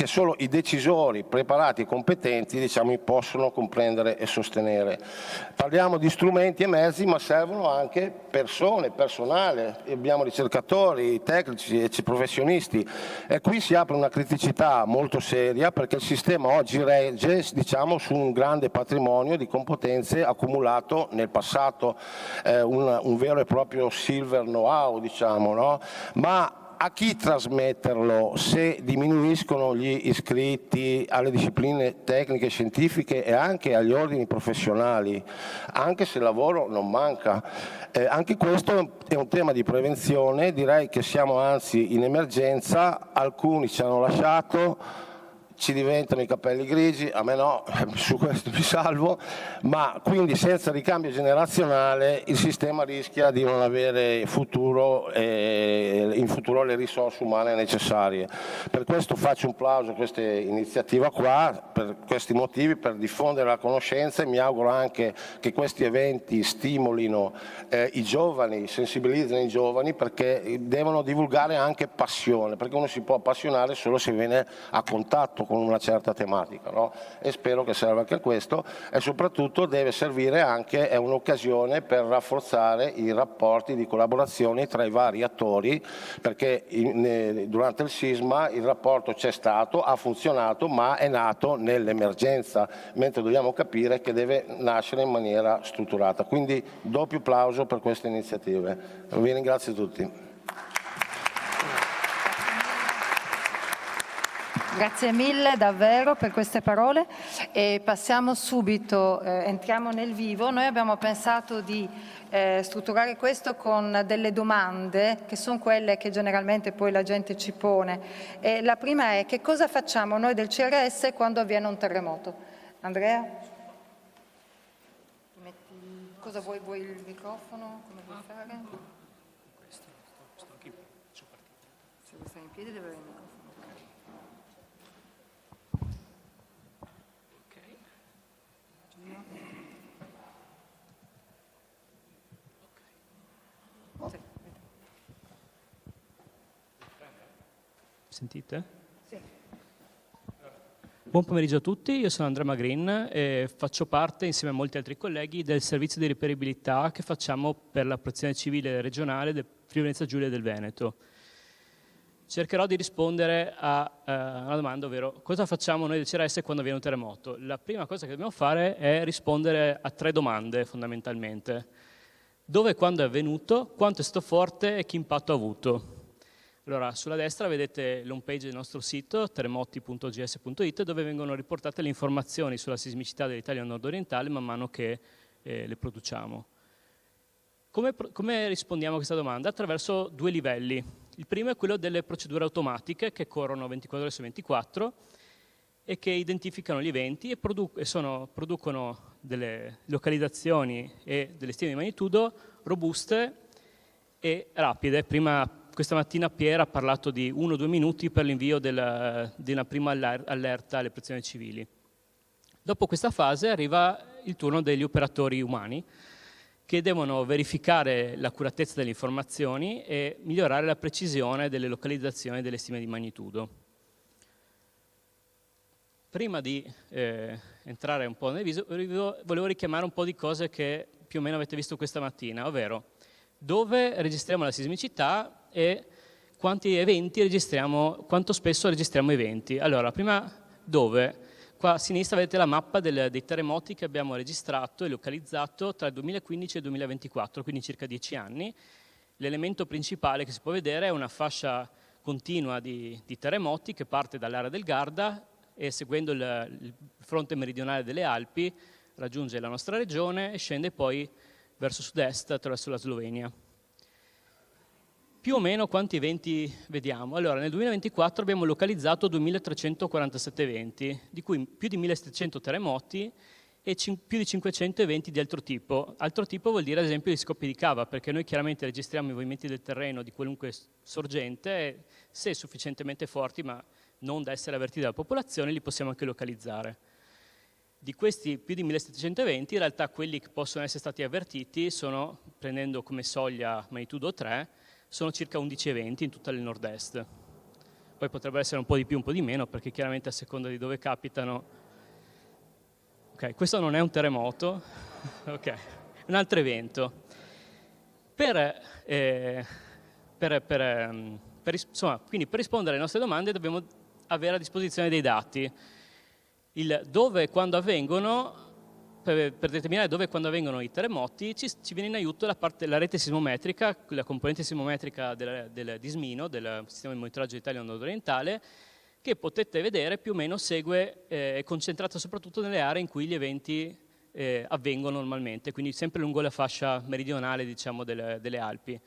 solo i decisori preparati e competenti, diciamo, possono comprendere e sostenere. Parliamo di strumenti e mezzi, ma servono anche personale, abbiamo ricercatori, tecnici e professionisti, e qui si apre una criticità molto seria, perché il sistema oggi regge, diciamo, su un grande patrimonio di competenze accumulato nel passato, un vero e proprio silver know-how, diciamo, no? Ma a chi trasmetterlo se diminuiscono gli iscritti alle discipline tecniche e scientifiche e anche agli ordini professionali, anche se il lavoro non manca? Anche questo è un tema di prevenzione, direi che siamo anzi in emergenza, alcuni ci hanno lasciato, ci diventano i capelli grigi, a me no, su questo mi salvo, ma quindi senza ricambio generazionale il sistema rischia di non avere in futuro le risorse umane necessarie. Per questo faccio un plauso a questa iniziativa qua, per questi motivi, per diffondere la conoscenza, e mi auguro anche che questi eventi stimolino i giovani, sensibilizzino i giovani, perché devono divulgare anche passione, perché uno si può appassionare solo se viene a contatto con con una certa tematica, no? E spero che serva anche a questo, e soprattutto deve servire anche, è un'occasione per rafforzare i rapporti di collaborazione tra i vari attori, perché durante il sisma il rapporto c'è stato, ha funzionato, ma è nato nell'emergenza, mentre dobbiamo capire che deve nascere in maniera strutturata. Quindi doppio applauso per queste iniziative. Vi ringrazio tutti. Grazie mille davvero per queste parole e passiamo subito, entriamo nel vivo. Noi abbiamo pensato di strutturare questo con delle domande che sono quelle che generalmente poi la gente ci pone. La prima è: che cosa facciamo noi del CRS quando avviene un terremoto? Andrea? Cosa vuoi il microfono? Come vuoi fare? Se vuoi stare in piedi deve avere il microfono. Sentite? Sì. Buon pomeriggio a tutti, io sono Andrea Magrin e faccio parte, insieme a molti altri colleghi, del servizio di reperibilità che facciamo per la Protezione Civile regionale del Friuli Venezia Giulia e del Veneto. Cercherò di rispondere a una domanda, ovvero cosa facciamo noi del CRS quando avviene un terremoto? La prima cosa che dobbiamo fare è rispondere a 3 domande fondamentalmente. Dove e quando è avvenuto, quanto è stato forte e che impatto ha avuto. Allora, sulla destra vedete l'home page del nostro sito, terremoti.ogs.it, dove vengono riportate le informazioni sulla sismicità dell'Italia nord-orientale man mano che le produciamo. Come rispondiamo a questa domanda? Attraverso 2 livelli. Il primo è quello delle procedure automatiche che corrono 24 ore su 24 e che identificano gli eventi e producono delle localizzazioni e delle stime di magnitudo robuste e rapide. Questa mattina Pier ha parlato di 1-2 minuti per l'invio di una prima allerta alle protezioni civili. Dopo questa fase arriva il turno degli operatori umani che devono verificare l'accuratezza delle informazioni e migliorare la precisione delle localizzazioni e delle stime di magnitudo. Prima di entrare un po' nel viso, volevo richiamare un po' di cose che più o meno avete visto questa mattina, ovvero dove registriamo la sismicità e quanti eventi registriamo, quanto spesso registriamo eventi. Allora, prima dove? Qua a sinistra vedete la mappa dei terremoti che abbiamo registrato e localizzato tra il 2015 e il 2024, quindi circa 10 anni. L'elemento principale che si può vedere è una fascia continua di terremoti che parte dall'area del Garda e seguendo il fronte meridionale delle Alpi raggiunge la nostra regione e scende poi verso sud-est attraverso la Slovenia. Più o meno quanti eventi vediamo? Allora, nel 2024 abbiamo localizzato 2.347 eventi, di cui più di 1.700 terremoti e più di 500 eventi di altro tipo. Altro tipo vuol dire ad esempio gli scoppi di cava, perché noi chiaramente registriamo i movimenti del terreno di qualunque sorgente e se sufficientemente forti, ma non da essere avvertiti dalla popolazione, li possiamo anche localizzare. Di questi più di 1.700 eventi, in realtà quelli che possono essere stati avvertiti sono, prendendo come soglia magnitudo 3, sono circa 11 eventi in tutto il nord-est. Poi potrebbero essere un po' di più, un po' di meno, perché chiaramente a seconda di dove capitano. Ok, questo non è un terremoto, ok, un altro evento. Quindi per rispondere alle nostre domande dobbiamo avere a disposizione dei dati. Il dove e quando avvengono, per determinare dove e quando avvengono i terremoti, ci viene in aiuto la rete sismometrica, la componente sismometrica del DISMINO, del sistema di monitoraggio dell'Italia nord-orientale, che potete vedere più o meno è concentrata soprattutto nelle aree in cui gli eventi avvengono normalmente, quindi sempre lungo la fascia meridionale, diciamo, delle Alpi.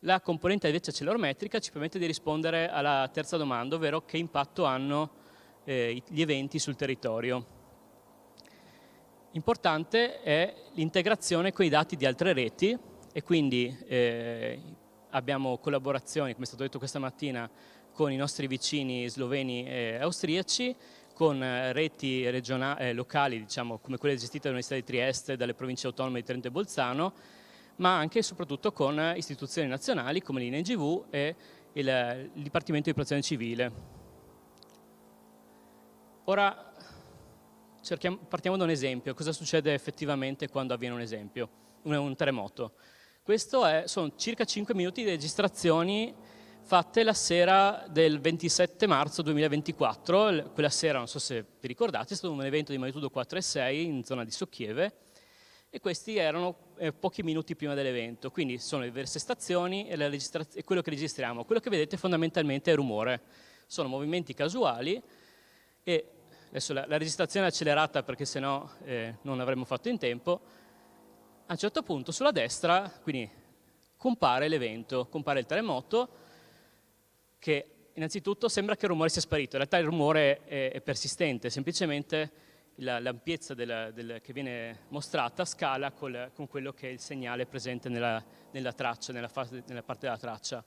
La componente invece accelerometrica ci permette di rispondere alla terza domanda, ovvero che impatto hanno gli eventi sul territorio. Importante è l'integrazione con i dati di altre reti e quindi abbiamo collaborazioni, come è stato detto questa mattina, con i nostri vicini sloveni e austriaci, con reti locali, diciamo, come quelle gestite dall'Università di Trieste, dalle province autonome di Trento e Bolzano, ma anche e soprattutto con istituzioni nazionali come l'INGV e il Dipartimento di Protezione Civile. Ora partiamo da un esempio. Cosa succede effettivamente quando avviene un terremoto? Sono circa 5 minuti di registrazioni fatte la sera del 27 marzo 2024. Quella sera, non so se vi ricordate, è stato un evento di magnitudo 4,6 in zona di Socchieve, e questi erano pochi minuti prima dell'evento. Quindi sono le diverse stazioni e quello che registriamo. Quello che vedete fondamentalmente è rumore. Sono movimenti casuali, e adesso la registrazione è accelerata perché sennò non avremmo fatto in tempo. A un certo punto sulla destra, quindi, compare l'evento, compare il terremoto, che innanzitutto sembra che il rumore sia sparito. In realtà il rumore è persistente, semplicemente l'ampiezza che viene mostrata scala con quello che è il segnale presente nella traccia, nella parte della traccia.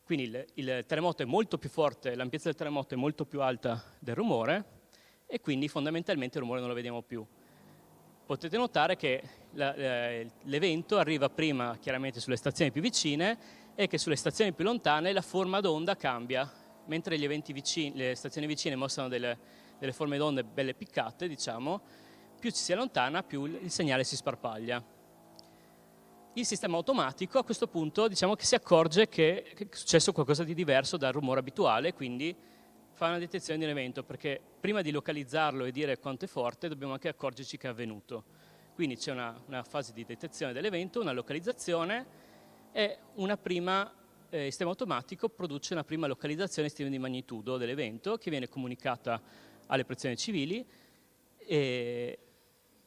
Quindi il terremoto è molto più forte, l'ampiezza del terremoto è molto più alta del rumore, e quindi fondamentalmente il rumore non lo vediamo più. Potete notare che l'evento arriva prima chiaramente sulle stazioni più vicine, e che sulle stazioni più lontane la forma d'onda cambia, mentre le stazioni vicine mostrano delle forme d'onde belle piccate, diciamo, più ci si allontana più il segnale si sparpaglia. Il sistema automatico a questo punto, diciamo, che si accorge che è successo qualcosa di diverso dal rumore abituale, quindi fa una detezione di un evento, perché prima di localizzarlo e dire quanto è forte dobbiamo anche accorgerci che è avvenuto. Quindi c'è una fase di detezione dell'evento, una localizzazione, e il sistema automatico produce una prima localizzazione stima di magnitudo dell'evento, che viene comunicata alle protezioni civili e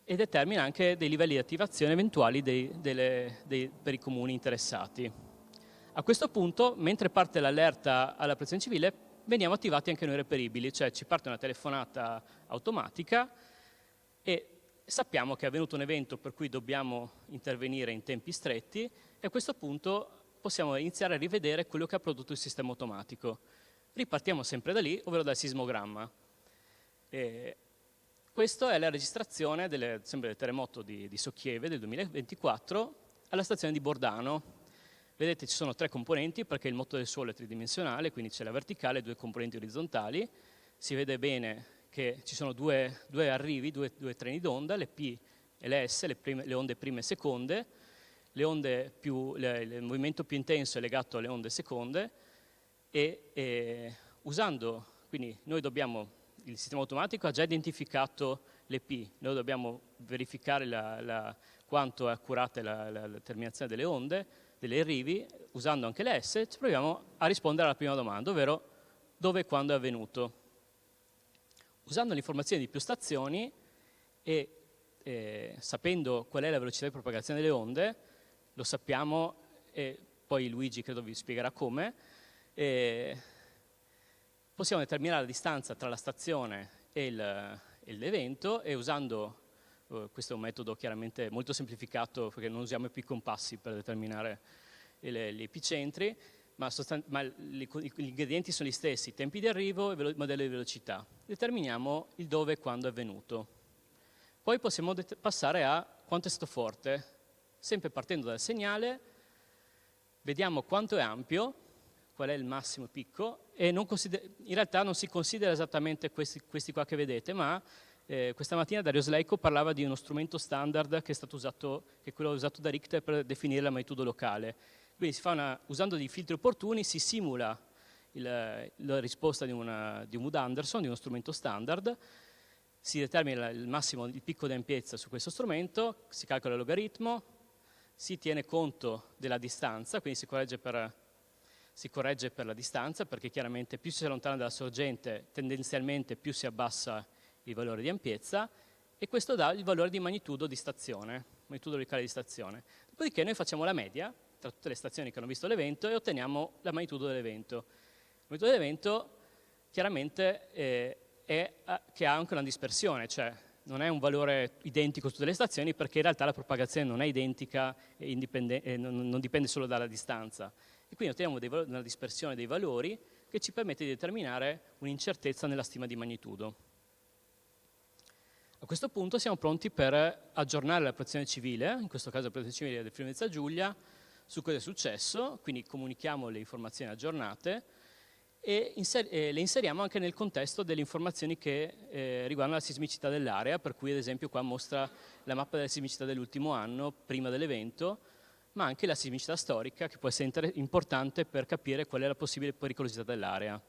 determina anche dei livelli di attivazione eventuali per i comuni interessati. A questo punto, mentre parte l'allerta alla protezione civile, veniamo attivati anche noi reperibili, cioè ci parte una telefonata automatica e sappiamo che è avvenuto un evento per cui dobbiamo intervenire in tempi stretti, e a questo punto possiamo iniziare a rivedere quello che ha prodotto il sistema automatico. Ripartiamo sempre da lì, ovvero dal sismogramma. Questa è la registrazione sempre del terremoto di Socchieve del 2024 alla stazione di Bordano. Vedete, ci sono 3 componenti perché il moto del suolo è tridimensionale, quindi c'è la verticale e 2 componenti orizzontali. Si vede bene che ci sono due arrivi, due treni d'onda, le P e le S, le onde prime e seconde. Il movimento più intenso è legato alle onde seconde, e quindi il sistema automatico ha già identificato le P, noi dobbiamo verificare quanto è accurata la terminazione delle onde, delle arrivi, usando anche le S, ci proviamo a rispondere alla prima domanda, ovvero dove e quando è avvenuto. Usando le informazioni di più stazioni e sapendo qual è la velocità di propagazione delle onde, lo sappiamo, e poi Luigi credo vi spiegherà come, possiamo determinare la distanza tra la stazione e l'evento, e usando, questo è un metodo chiaramente molto semplificato perché non usiamo più i compassi per determinare gli epicentri, ma gli ingredienti sono gli stessi, tempi di arrivo e modello di velocità. Determiniamo il dove e quando è avvenuto. Poi possiamo passare a quanto è stato forte. Sempre partendo dal segnale, vediamo quanto è ampio, qual è il massimo picco, e in realtà non si considera esattamente questi qua che vedete, ma questa mattina Dario Sleico parlava di uno strumento standard che è quello usato da Richter per definire la magnitudo locale. Quindi usando dei filtri opportuni si simula la risposta di un Wood Anderson, di uno strumento standard, si determina il picco di ampiezza su questo strumento, si calcola il logaritmo, si tiene conto della distanza, quindi si corregge per la distanza, perché chiaramente più si allontana dalla sorgente, tendenzialmente più si abbassa il valore di ampiezza, e questo dà il valore di magnitudo di stazione, magnitudo locale di stazione. Dopodiché noi facciamo la media tra tutte le stazioni che hanno visto l'evento e otteniamo la magnitudo dell'evento. La magnitudo dell'evento chiaramente che ha anche una dispersione, cioè non è un valore identico su tutte le stazioni, perché in realtà la propagazione non è identica e non dipende solo dalla distanza. E quindi otteniamo una dispersione dei valori che ci permette di determinare un'incertezza nella stima di magnitudo. A questo punto siamo pronti per aggiornare la protezione civile, in questo caso la protezione civile del Friuli-Venezia Giulia, su cosa è successo, quindi comunichiamo le informazioni aggiornate e le inseriamo anche nel contesto delle informazioni che riguardano la sismicità dell'area, per cui ad esempio qua mostra la mappa della sismicità dell'ultimo anno, prima dell'evento, ma anche la sismicità storica, che può essere importante per capire qual è la possibile pericolosità dell'area.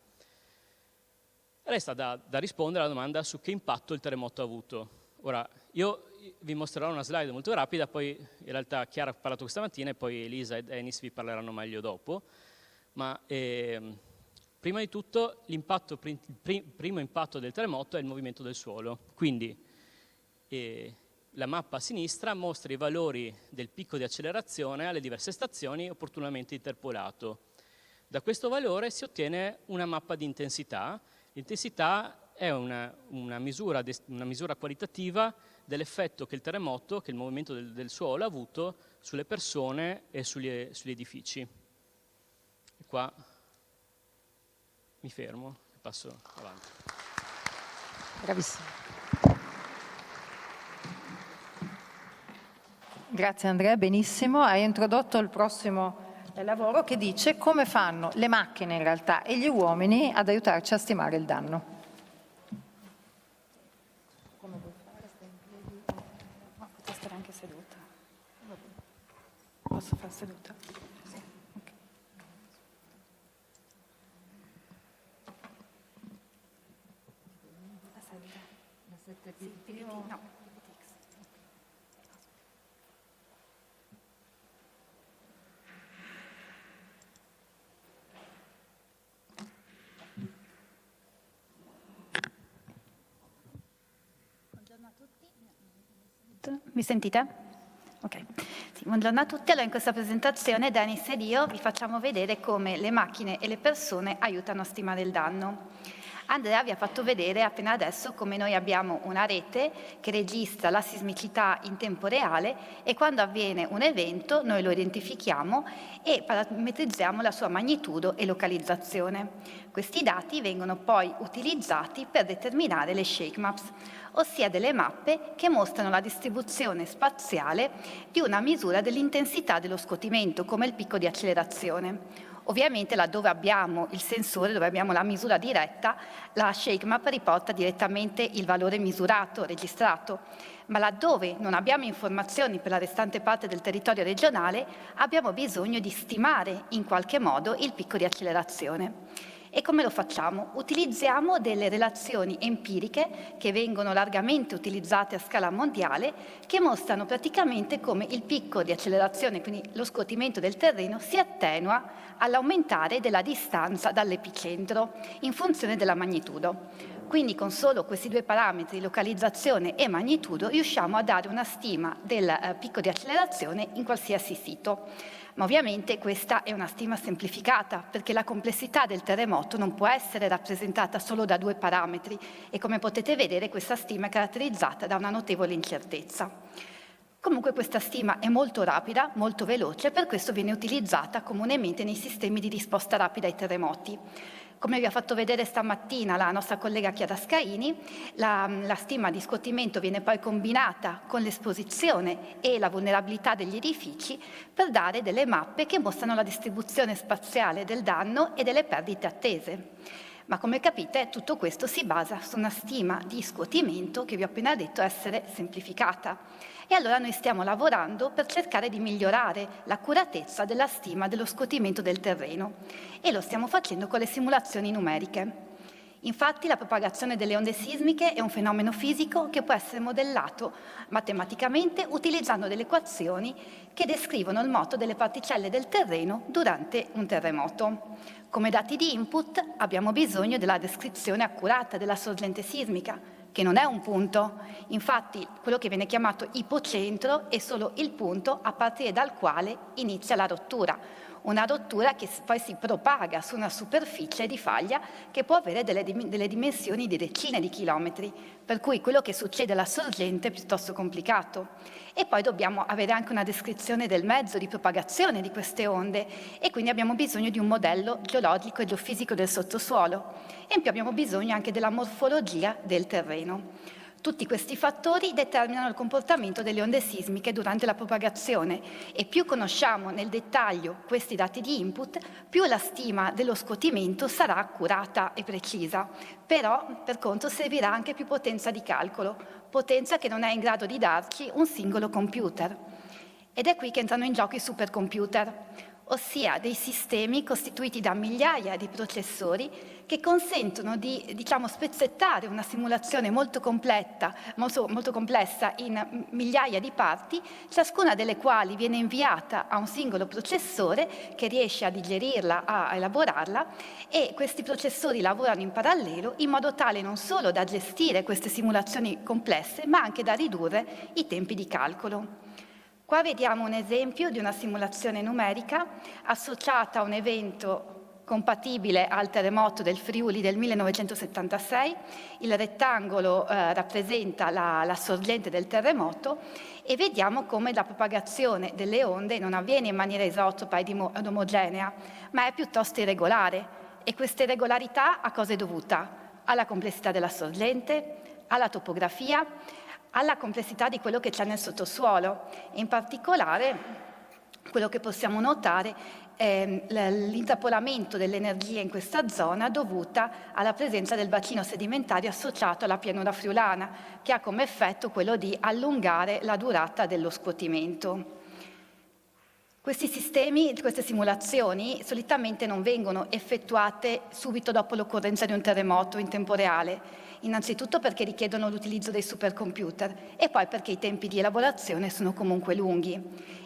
Resta da rispondere alla domanda su che impatto il terremoto ha avuto. Ora, io vi mostrerò una slide molto rapida, poi in realtà Chiara ha parlato questa mattina e poi Elisa ed Enis vi parleranno meglio dopo, ma prima di tutto il primo impatto del terremoto è il movimento del suolo, quindi la mappa a sinistra mostra i valori del picco di accelerazione alle diverse stazioni opportunamente interpolato. Da questo valore si ottiene una mappa di intensità. L'intensità è una misura qualitativa dell'effetto che il terremoto, che il movimento del suolo ha avuto sulle persone e sugli edifici. E qua mi fermo e passo avanti. Bravissimo. Grazie Andrea, benissimo. Hai introdotto il prossimo lavoro che dice come fanno le macchine in realtà e gli uomini ad aiutarci a stimare il danno. Come vuoi fare? Stai in piedi? No, potrei stare anche seduta. Posso fare seduta? Sì. Okay. La 7 no. Mi sentite? Ok. Sì, buongiorno a tutti. Allora in questa presentazione Denis ed io vi facciamo vedere come le macchine e le persone aiutano a stimare il danno. Andrea vi ha fatto vedere appena adesso come noi abbiamo una rete che registra la sismicità in tempo reale e quando avviene un evento noi lo identifichiamo e parametrizziamo la sua magnitudo e localizzazione. Questi dati vengono poi utilizzati per determinare le shake maps, ossia delle mappe che mostrano la distribuzione spaziale di una misura dell'intensità dello scuotimento, come il picco di accelerazione. Ovviamente laddove abbiamo il sensore, dove abbiamo la misura diretta, la shake map riporta direttamente il valore misurato, registrato, ma laddove non abbiamo informazioni per la restante parte del territorio regionale, abbiamo bisogno di stimare in qualche modo il picco di accelerazione. E come lo facciamo? Utilizziamo delle relazioni empiriche che vengono largamente utilizzate a scala mondiale, che mostrano praticamente come il picco di accelerazione, quindi lo scuotimento del terreno, si attenua all'aumentare della distanza dall'epicentro in funzione della magnitudo. Quindi con solo questi due parametri, localizzazione e magnitudo, riusciamo a dare una stima del picco di accelerazione in qualsiasi sito. Ma ovviamente questa è una stima semplificata, perché la complessità del terremoto non può essere rappresentata solo da due parametri e come potete vedere questa stima è caratterizzata da una notevole incertezza. Comunque questa stima è molto rapida, molto veloce, per questo viene utilizzata comunemente nei sistemi di risposta rapida ai terremoti. Come vi ha fatto vedere stamattina la nostra collega Chiara Scaini, la stima di scuotimento viene poi combinata con l'esposizione e la vulnerabilità degli edifici per dare delle mappe che mostrano la distribuzione spaziale del danno e delle perdite attese. Ma come capite tutto questo si basa su una stima di scuotimento che vi ho appena detto essere semplificata. E allora noi stiamo lavorando per cercare di migliorare l'accuratezza della stima dello scuotimento del terreno e lo stiamo facendo con le simulazioni numeriche. Infatti la propagazione delle onde sismiche è un fenomeno fisico che può essere modellato matematicamente utilizzando delle equazioni che descrivono il moto delle particelle del terreno durante un terremoto. Come dati di input abbiamo bisogno della descrizione accurata della sorgente sismica, che non è un punto. Infatti quello che viene chiamato ipocentro è solo il punto a partire dal quale inizia la rottura. Una rottura che poi si propaga su una superficie di faglia che può avere delle dimensioni di decine di chilometri, per cui quello che succede alla sorgente è piuttosto complicato. E poi dobbiamo avere anche una descrizione del mezzo di propagazione di queste onde e quindi abbiamo bisogno di un modello geologico e geofisico del sottosuolo e in più abbiamo bisogno anche della morfologia del terreno. Tutti questi fattori determinano il comportamento delle onde sismiche durante la propagazione e più conosciamo nel dettaglio questi dati di input, più la stima dello scuotimento sarà accurata e precisa. Però, per contro, servirà anche più potenza di calcolo, potenza che non è in grado di darci un singolo computer. Ed è qui che entrano in gioco i supercomputer, ossia dei sistemi costituiti da migliaia di processori che consentono di, spezzettare una simulazione molto complessa in migliaia di parti, ciascuna delle quali viene inviata a un singolo processore che riesce a digerirla, a elaborarla, e questi processori lavorano in parallelo in modo tale non solo da gestire queste simulazioni complesse, ma anche da ridurre i tempi di calcolo. Qua vediamo un esempio di una simulazione numerica associata a un evento compatibile al terremoto del Friuli del 1976. Il rettangolo rappresenta la sorgente del terremoto e vediamo come la propagazione delle onde non avviene in maniera isotropa ed omogenea, ma è piuttosto irregolare. E questa irregolarità a cosa è dovuta? Alla complessità della sorgente, alla topografia, alla complessità di quello che c'è nel sottosuolo. In particolare quello che possiamo notare è l'intrappolamento dell'energia in questa zona dovuta alla presenza del bacino sedimentario associato alla pianura friulana, che ha come effetto quello di allungare la durata dello scuotimento. Questi sistemi, queste simulazioni, solitamente non vengono effettuate subito dopo l'occorrenza di un terremoto in tempo reale, innanzitutto perché richiedono l'utilizzo dei supercomputer e poi perché i tempi di elaborazione sono comunque lunghi.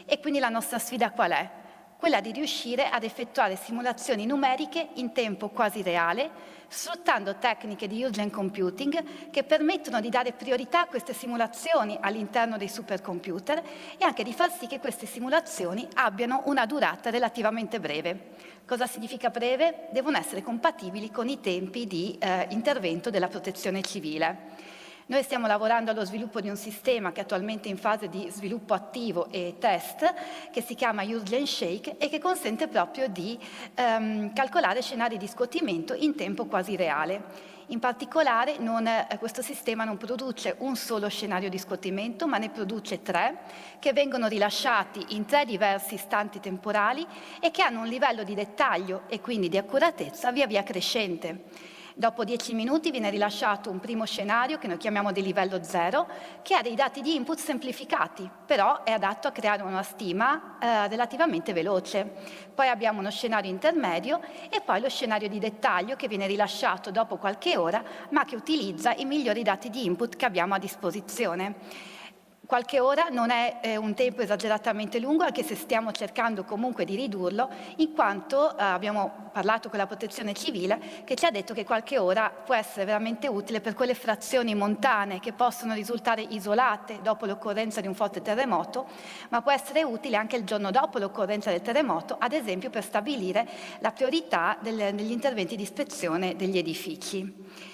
E quindi la nostra sfida qual è? Quella di riuscire ad effettuare simulazioni numeriche in tempo quasi reale, sfruttando tecniche di urgent computing che permettono di dare priorità a queste simulazioni all'interno dei supercomputer e anche di far sì che queste simulazioni abbiano una durata relativamente breve. Cosa significa breve? Devono essere compatibili con i tempi di intervento della protezione civile. Noi stiamo lavorando allo sviluppo di un sistema che è attualmente in fase di sviluppo attivo e test, che si chiama Urgent Shake e che consente proprio di calcolare scenari di scuotimento in tempo quasi reale. In particolare questo sistema non produce un solo scenario di scuotimento, ma ne produce 3 che vengono rilasciati in 3 diversi istanti temporali e che hanno un livello di dettaglio e quindi di accuratezza via via crescente. Dopo 10 minuti viene rilasciato un primo scenario che noi chiamiamo di livello 0, che ha dei dati di input semplificati, però è adatto a creare una stima relativamente veloce. Poi abbiamo uno scenario intermedio e poi lo scenario di dettaglio che viene rilasciato dopo qualche ora, ma che utilizza i migliori dati di input che abbiamo a disposizione. Qualche ora non è un tempo esageratamente lungo, anche se stiamo cercando comunque di ridurlo, in quanto abbiamo parlato con la protezione civile che ci ha detto che qualche ora può essere veramente utile per quelle frazioni montane che possono risultare isolate dopo l'occorrenza di un forte terremoto, ma può essere utile anche il giorno dopo l'occorrenza del terremoto, ad esempio per stabilire la priorità degli interventi di ispezione degli edifici.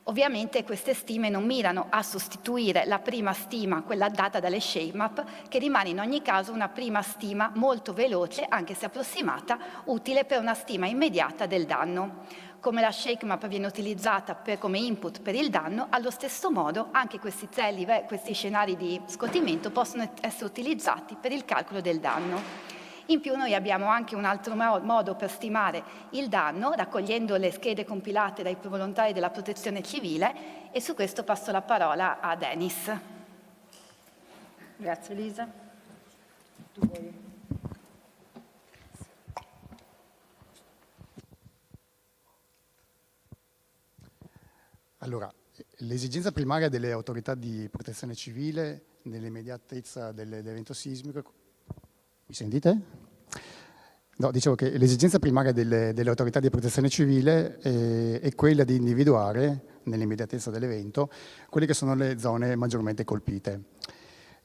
Ovviamente queste stime non mirano a sostituire la prima stima, quella data dalle ShakeMap, che rimane in ogni caso una prima stima molto veloce, anche se approssimata, utile per una stima immediata del danno. Come la ShakeMap viene utilizzata come input per il danno, allo stesso modo anche questi scenari di scuotimento possono essere utilizzati per il calcolo del danno. In più noi abbiamo anche un altro modo per stimare il danno, raccogliendo le schede compilate dai volontari della protezione civile, e su questo passo la parola a Denis. Grazie Elisa. Allora, l'esigenza primaria delle autorità di protezione civile nell'immediatezza dell'evento sismico. Mi sentite? No, dicevo che l'esigenza primaria delle autorità di protezione civile è quella di individuare, nell'immediatezza dell'evento, quelle che sono le zone maggiormente colpite.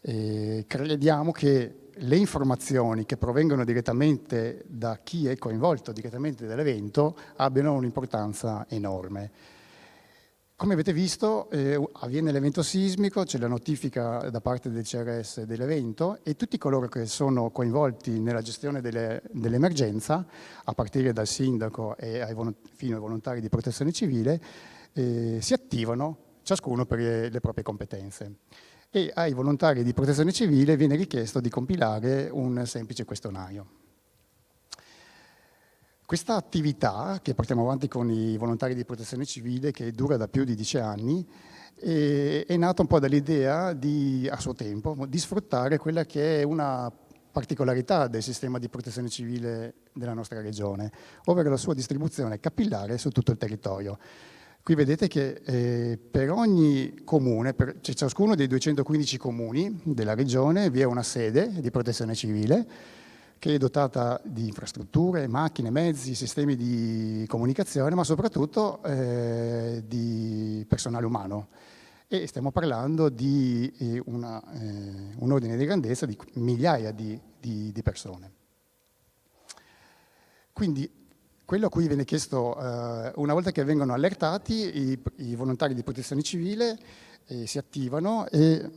Crediamo che le informazioni che provengono direttamente da chi è coinvolto direttamente dall'evento abbiano un'importanza enorme. Come avete visto, avviene l'evento sismico, c'è la notifica da parte del CRS dell'evento e tutti coloro che sono coinvolti nella gestione dell'emergenza, a partire dal sindaco e fino ai volontari di protezione civile, si attivano ciascuno per le proprie competenze. E ai volontari di protezione civile viene richiesto di compilare un semplice questionario. Questa attività che portiamo avanti con i volontari di protezione civile, che dura da più di 10 anni, è nata un po' dall'idea a suo tempo, di sfruttare quella che è una particolarità del sistema di protezione civile della nostra regione, ovvero la sua distribuzione capillare su tutto il territorio. Qui vedete che per ogni comune, cioè ciascuno dei 215 comuni della regione, vi è una sede di protezione civile che è dotata di infrastrutture, macchine, mezzi, sistemi di comunicazione, ma soprattutto di personale umano. E stiamo parlando di un ordine di grandezza di migliaia di persone. Quindi quello a cui viene chiesto, una volta che vengono allertati, i volontari di protezione civile si attivano e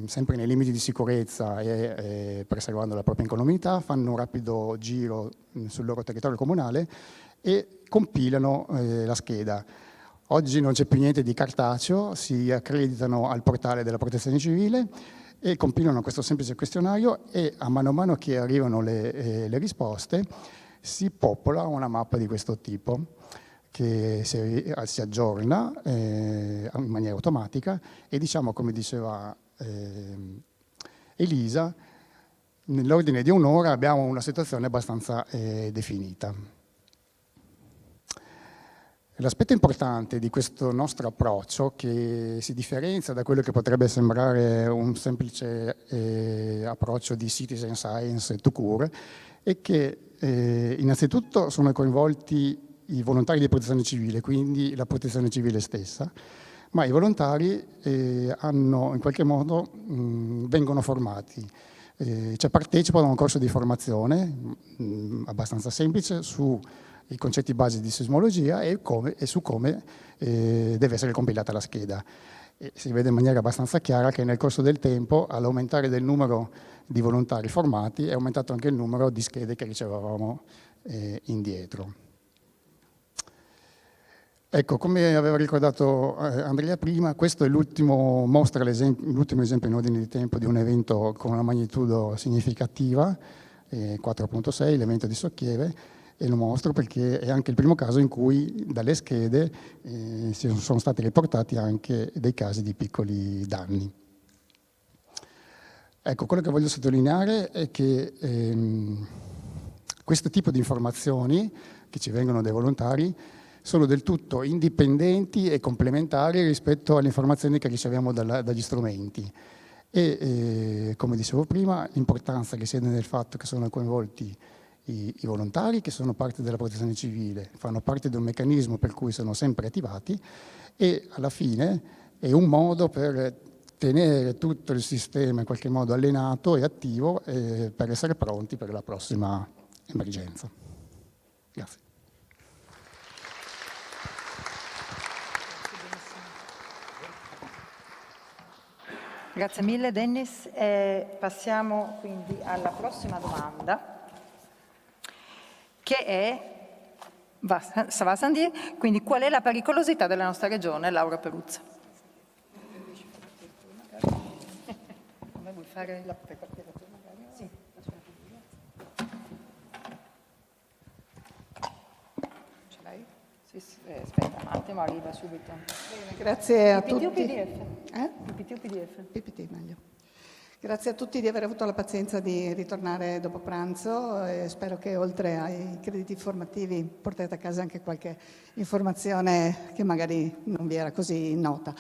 sempre nei limiti di sicurezza e preservando la propria incolumità, fanno un rapido giro sul loro territorio comunale e compilano la scheda. Oggi non c'è più niente di cartaceo, si accreditano al portale della protezione civile e compilano questo semplice questionario e a mano che arrivano le risposte si popola una mappa di questo tipo che si aggiorna in maniera automatica e, diciamo, come diceva Elisa, nell'ordine di un'ora abbiamo una situazione abbastanza definita. L'aspetto importante di questo nostro approccio, che si differenzia da quello che potrebbe sembrare un semplice approccio di citizen science tout court, è che innanzitutto sono coinvolti i volontari di protezione civile, quindi la protezione civile stessa, ma i volontari in qualche modo vengono formati, cioè partecipano a un corso di formazione abbastanza semplice sui concetti base di sismologia e su come deve essere compilata la scheda. E si vede in maniera abbastanza chiara che nel corso del tempo, all'aumentare del numero di volontari formati, è aumentato anche il numero di schede che ricevevamo indietro. Ecco, come aveva ricordato Andrea prima, questo è mostra l'ultimo esempio in ordine di tempo di un evento con una magnitudo significativa, 4.6, l'evento di Socchieve, e lo mostro perché è anche il primo caso in cui dalle schede sono stati riportati anche dei casi di piccoli danni. Ecco, quello che voglio sottolineare è che questo tipo di informazioni che ci vengono dai volontari sono del tutto indipendenti e complementari rispetto alle informazioni che riceviamo dagli strumenti. E come dicevo prima, l'importanza che siede nel fatto che sono coinvolti i volontari, che sono parte della protezione civile, fanno parte di un meccanismo per cui sono sempre attivati e alla fine è un modo per tenere tutto il sistema in qualche modo allenato e attivo per essere pronti per la prossima emergenza. Grazie. Grazie mille Dennis. Passiamo quindi alla prossima domanda, che è quindi qual è la pericolosità della nostra regione? Laura Peruzza. Vuoi fare la sì. Ce l'hai? Sì, aspetta un attimo, arriva subito. Bene, grazie a tutti. PPT o PDF? PPT meglio. Grazie a tutti di aver avuto la pazienza di ritornare dopo pranzo e spero che oltre ai crediti formativi portate a casa anche qualche informazione che magari non vi era così nota.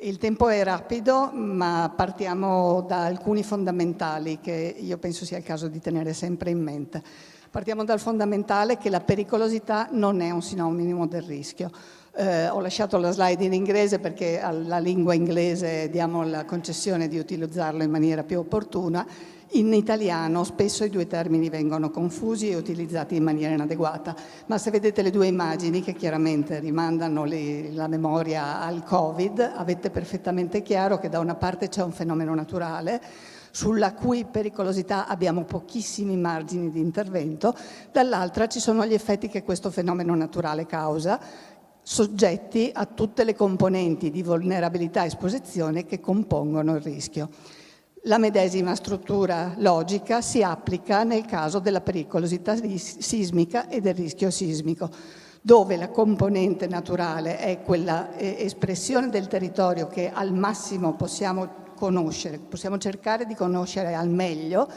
Il tempo è rapido, ma partiamo da alcuni fondamentali che io penso sia il caso di tenere sempre in mente. Partiamo dal fondamentale che la pericolosità non è un sinonimo del rischio. Ho lasciato la slide in inglese perché alla lingua inglese diamo la concessione di utilizzarlo in maniera più opportuna. In italiano spesso i due termini vengono confusi e utilizzati in maniera inadeguata, ma se vedete le due immagini che chiaramente rimandano la memoria al Covid, avete perfettamente chiaro che da una parte c'è un fenomeno naturale sulla cui pericolosità abbiamo pochissimi margini di intervento, dall'altra ci sono gli effetti che questo fenomeno naturale causa, soggetti a tutte le componenti di vulnerabilità e esposizione che compongono il rischio. La medesima struttura logica si applica nel caso della pericolosità sismica e del rischio sismico, dove la componente naturale è quella espressione del territorio che al massimo possiamo conoscere, possiamo cercare di conoscere al meglio.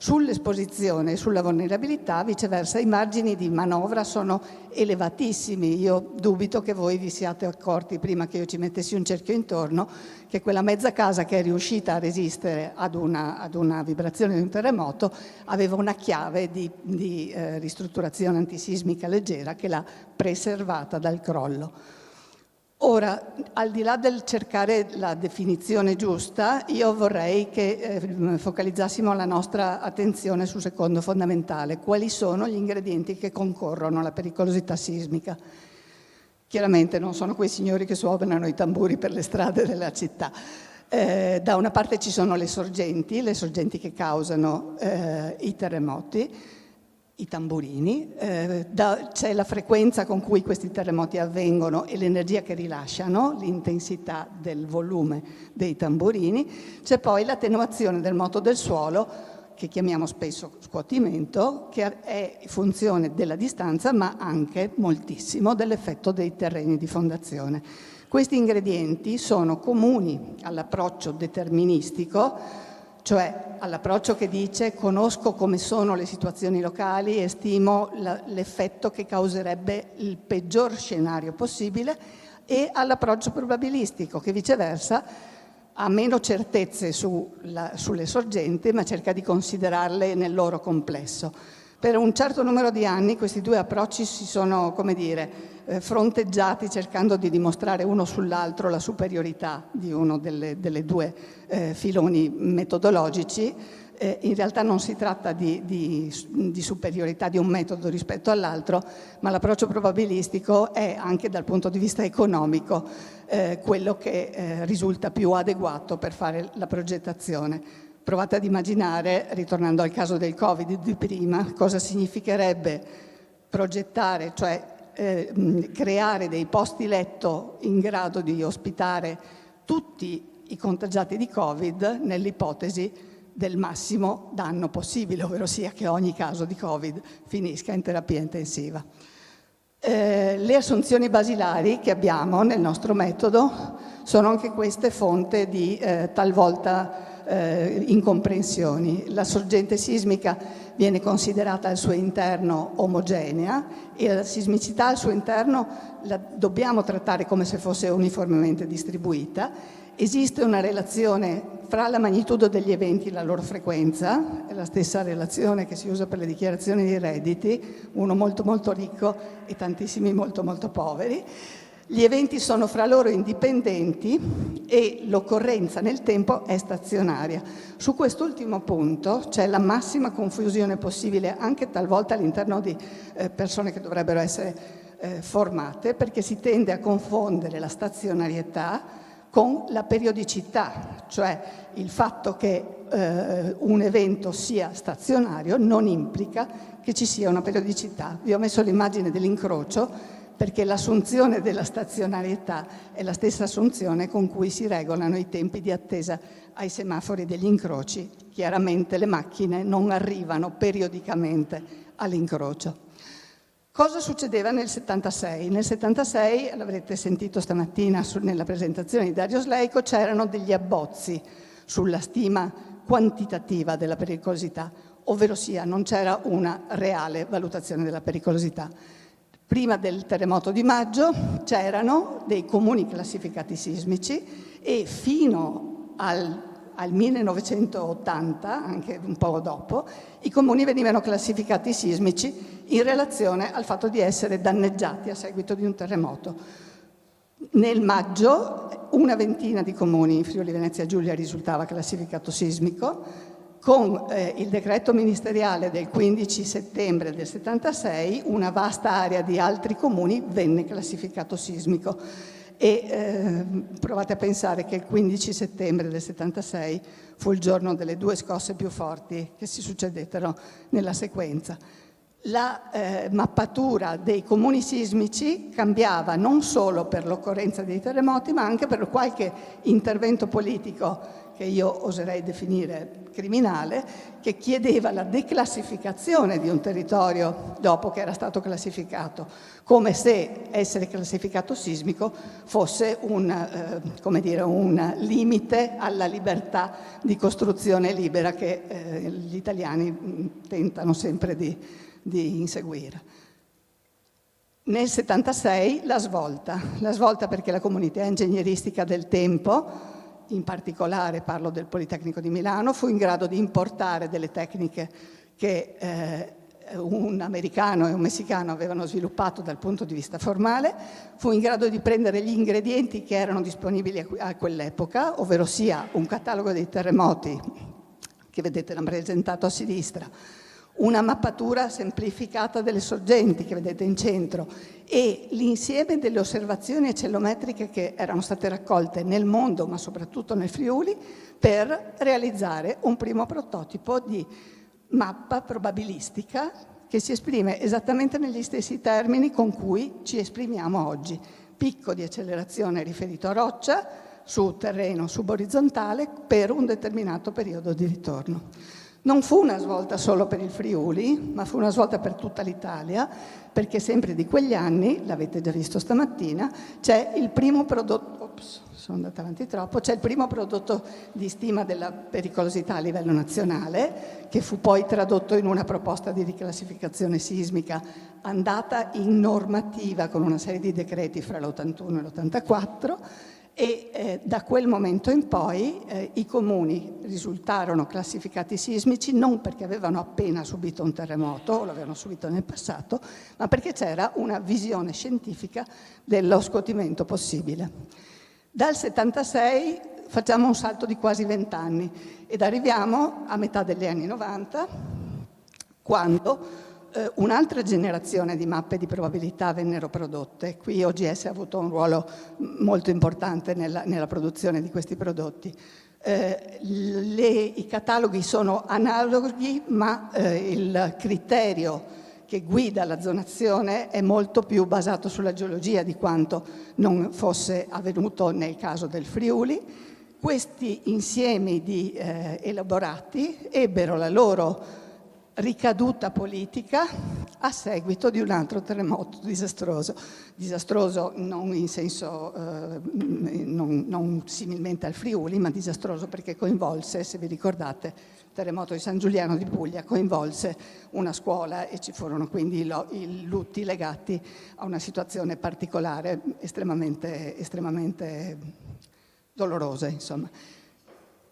Sull'esposizione e sulla vulnerabilità, viceversa, i margini di manovra sono elevatissimi. Io dubito che voi vi siate accorti, prima che io ci mettessi un cerchio intorno, che quella mezza casa che è riuscita a resistere ad una vibrazione di un terremoto aveva una chiave di ristrutturazione antisismica leggera che l'ha preservata dal crollo. Ora, al di là del cercare la definizione giusta, io vorrei che focalizzassimo la nostra attenzione sul secondo fondamentale: quali sono gli ingredienti che concorrono alla pericolosità sismica. Chiaramente non sono quei signori che suonano i tamburi per le strade della città. Da una parte ci sono le sorgenti che causano i terremoti, i tamburini, c'è la frequenza con cui questi terremoti avvengono e l'energia che rilasciano, l'intensità del volume dei tamburini, c'è poi l'attenuazione del moto del suolo, che chiamiamo spesso scuotimento, che è funzione della distanza ma anche moltissimo dell'effetto dei terreni di fondazione. Questi ingredienti sono comuni all'approccio deterministico, cioè all'approccio che dice conosco come sono le situazioni locali e stimo l'effetto che causerebbe il peggior scenario possibile, e all'approccio probabilistico che viceversa ha meno certezze sulle sorgenti ma cerca di considerarle nel loro complesso. Per un certo numero di anni questi due approcci si sono, fronteggiati cercando di dimostrare uno sull'altro la superiorità di uno delle due filoni metodologici. In realtà non si tratta di superiorità di un metodo rispetto all'altro, ma l'approccio probabilistico è anche dal punto di vista economico quello che risulta più adeguato per fare la progettazione. Provate ad immaginare, ritornando al caso del Covid di prima, cosa significherebbe progettare, cioè creare dei posti letto in grado di ospitare tutti i contagiati di Covid nell'ipotesi del massimo danno possibile, ovvero sia che ogni caso di Covid finisca in terapia intensiva. Le assunzioni basilari che abbiamo nel nostro metodo sono anche queste fonte di talvolta incomprensioni. La sorgente sismica viene considerata al suo interno omogenea e la sismicità al suo interno la dobbiamo trattare come se fosse uniformemente distribuita. Esiste una relazione fra la magnitudo degli eventi e la loro frequenza, è la stessa relazione che si usa per le dichiarazioni dei redditi, uno molto molto ricco e tantissimi molto molto poveri. Gli eventi sono fra loro indipendenti e l'occorrenza nel tempo è stazionaria. Su quest'ultimo punto c'è la massima confusione possibile, anche talvolta all'interno di persone che dovrebbero essere formate, perché si tende a confondere la stazionarietà con la periodicità, cioè il fatto che un evento sia stazionario non implica che ci sia una periodicità. Vi ho messo l'immagine dell'incrocio perché l'assunzione della stazionarietà è la stessa assunzione con cui si regolano i tempi di attesa ai semafori degli incroci. Chiaramente le macchine non arrivano periodicamente all'incrocio. Cosa succedeva nel 76? Nel 76, l'avrete sentito stamattina nella presentazione di Dario Sleico, c'erano degli abbozzi sulla stima quantitativa della pericolosità, ovvero sia non c'era una reale valutazione della pericolosità. Prima del terremoto di maggio c'erano dei comuni classificati sismici e fino al 1980, anche un po' dopo, i comuni venivano classificati sismici in relazione al fatto di essere danneggiati a seguito di un terremoto. Nel maggio una ventina di comuni in Friuli Venezia Giulia risultava classificato sismico. Con il decreto ministeriale del 15 settembre del 76 una vasta area di altri comuni venne classificato sismico e provate a pensare che il 15 settembre del 76 fu il giorno delle due scosse più forti che si succedettero nella sequenza. La mappatura dei comuni sismici cambiava non solo per l'occorrenza dei terremoti, ma anche per qualche intervento politico che io oserei definire criminale, che chiedeva la declassificazione di un territorio dopo che era stato classificato, come se essere classificato sismico fosse un limite alla libertà di costruzione libera che gli italiani tentano sempre di inseguire. Nel 76 la svolta perché la comunità ingegneristica del tempo, in particolare parlo del Politecnico di Milano, fu in grado di importare delle tecniche che un americano e un messicano avevano sviluppato dal punto di vista formale, fu in grado di prendere gli ingredienti che erano disponibili a quell'epoca, ovvero sia un catalogo dei terremoti, che vedete rappresentato a sinistra, una mappatura semplificata delle sorgenti che vedete in centro e l'insieme delle osservazioni eccellometriche che erano state raccolte nel mondo, ma soprattutto nel Friuli, per realizzare un primo prototipo di mappa probabilistica che si esprime esattamente negli stessi termini con cui ci esprimiamo oggi. Picco di accelerazione riferito a roccia su terreno suborizzontale per un determinato periodo di ritorno. Non fu una svolta solo per il Friuli, ma fu una svolta per tutta l'Italia, perché sempre di quegli anni, l'avete già visto stamattina, c'è il primo prodotto, c'è il primo prodotto di stima della pericolosità a livello nazionale, che fu poi tradotto in una proposta di riclassificazione sismica andata in normativa con una serie di decreti fra l'81 e l'84, e da quel momento in poi i comuni risultarono classificati sismici non perché avevano appena subito un terremoto o l'avevano subito nel passato, ma perché c'era una visione scientifica dello scuotimento possibile. Dal 76 facciamo un salto di quasi 20 anni ed arriviamo a metà degli anni 90, quando un'altra generazione di mappe di probabilità vennero prodotte. Qui OGS ha avuto un ruolo molto importante nella produzione di questi prodotti. I cataloghi sono analoghi, ma il criterio che guida la zonazione è molto più basato sulla geologia di quanto non fosse avvenuto nel caso del Friuli. Questi insiemi di elaborati ebbero la loro ricaduta politica a seguito di un altro terremoto disastroso non in senso non similmente al Friuli, ma disastroso perché coinvolse, se vi ricordate, il terremoto di San Giuliano di Puglia coinvolse una scuola e ci furono quindi i lutti legati a una situazione particolare estremamente dolorosa, insomma.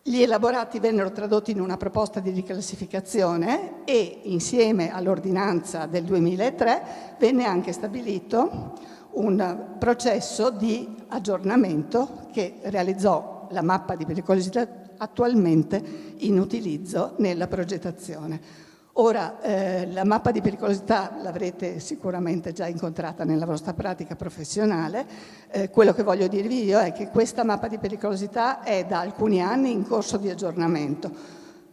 Gli elaborati vennero tradotti in una proposta di riclassificazione e insieme all'ordinanza del 2003 venne anche stabilito un processo di aggiornamento che realizzò la mappa di pericolosità attualmente in utilizzo nella progettazione. Ora, la mappa di pericolosità l'avrete sicuramente già incontrata nella vostra pratica professionale. Quello che voglio dirvi io è che questa mappa di pericolosità è da alcuni anni in corso di aggiornamento,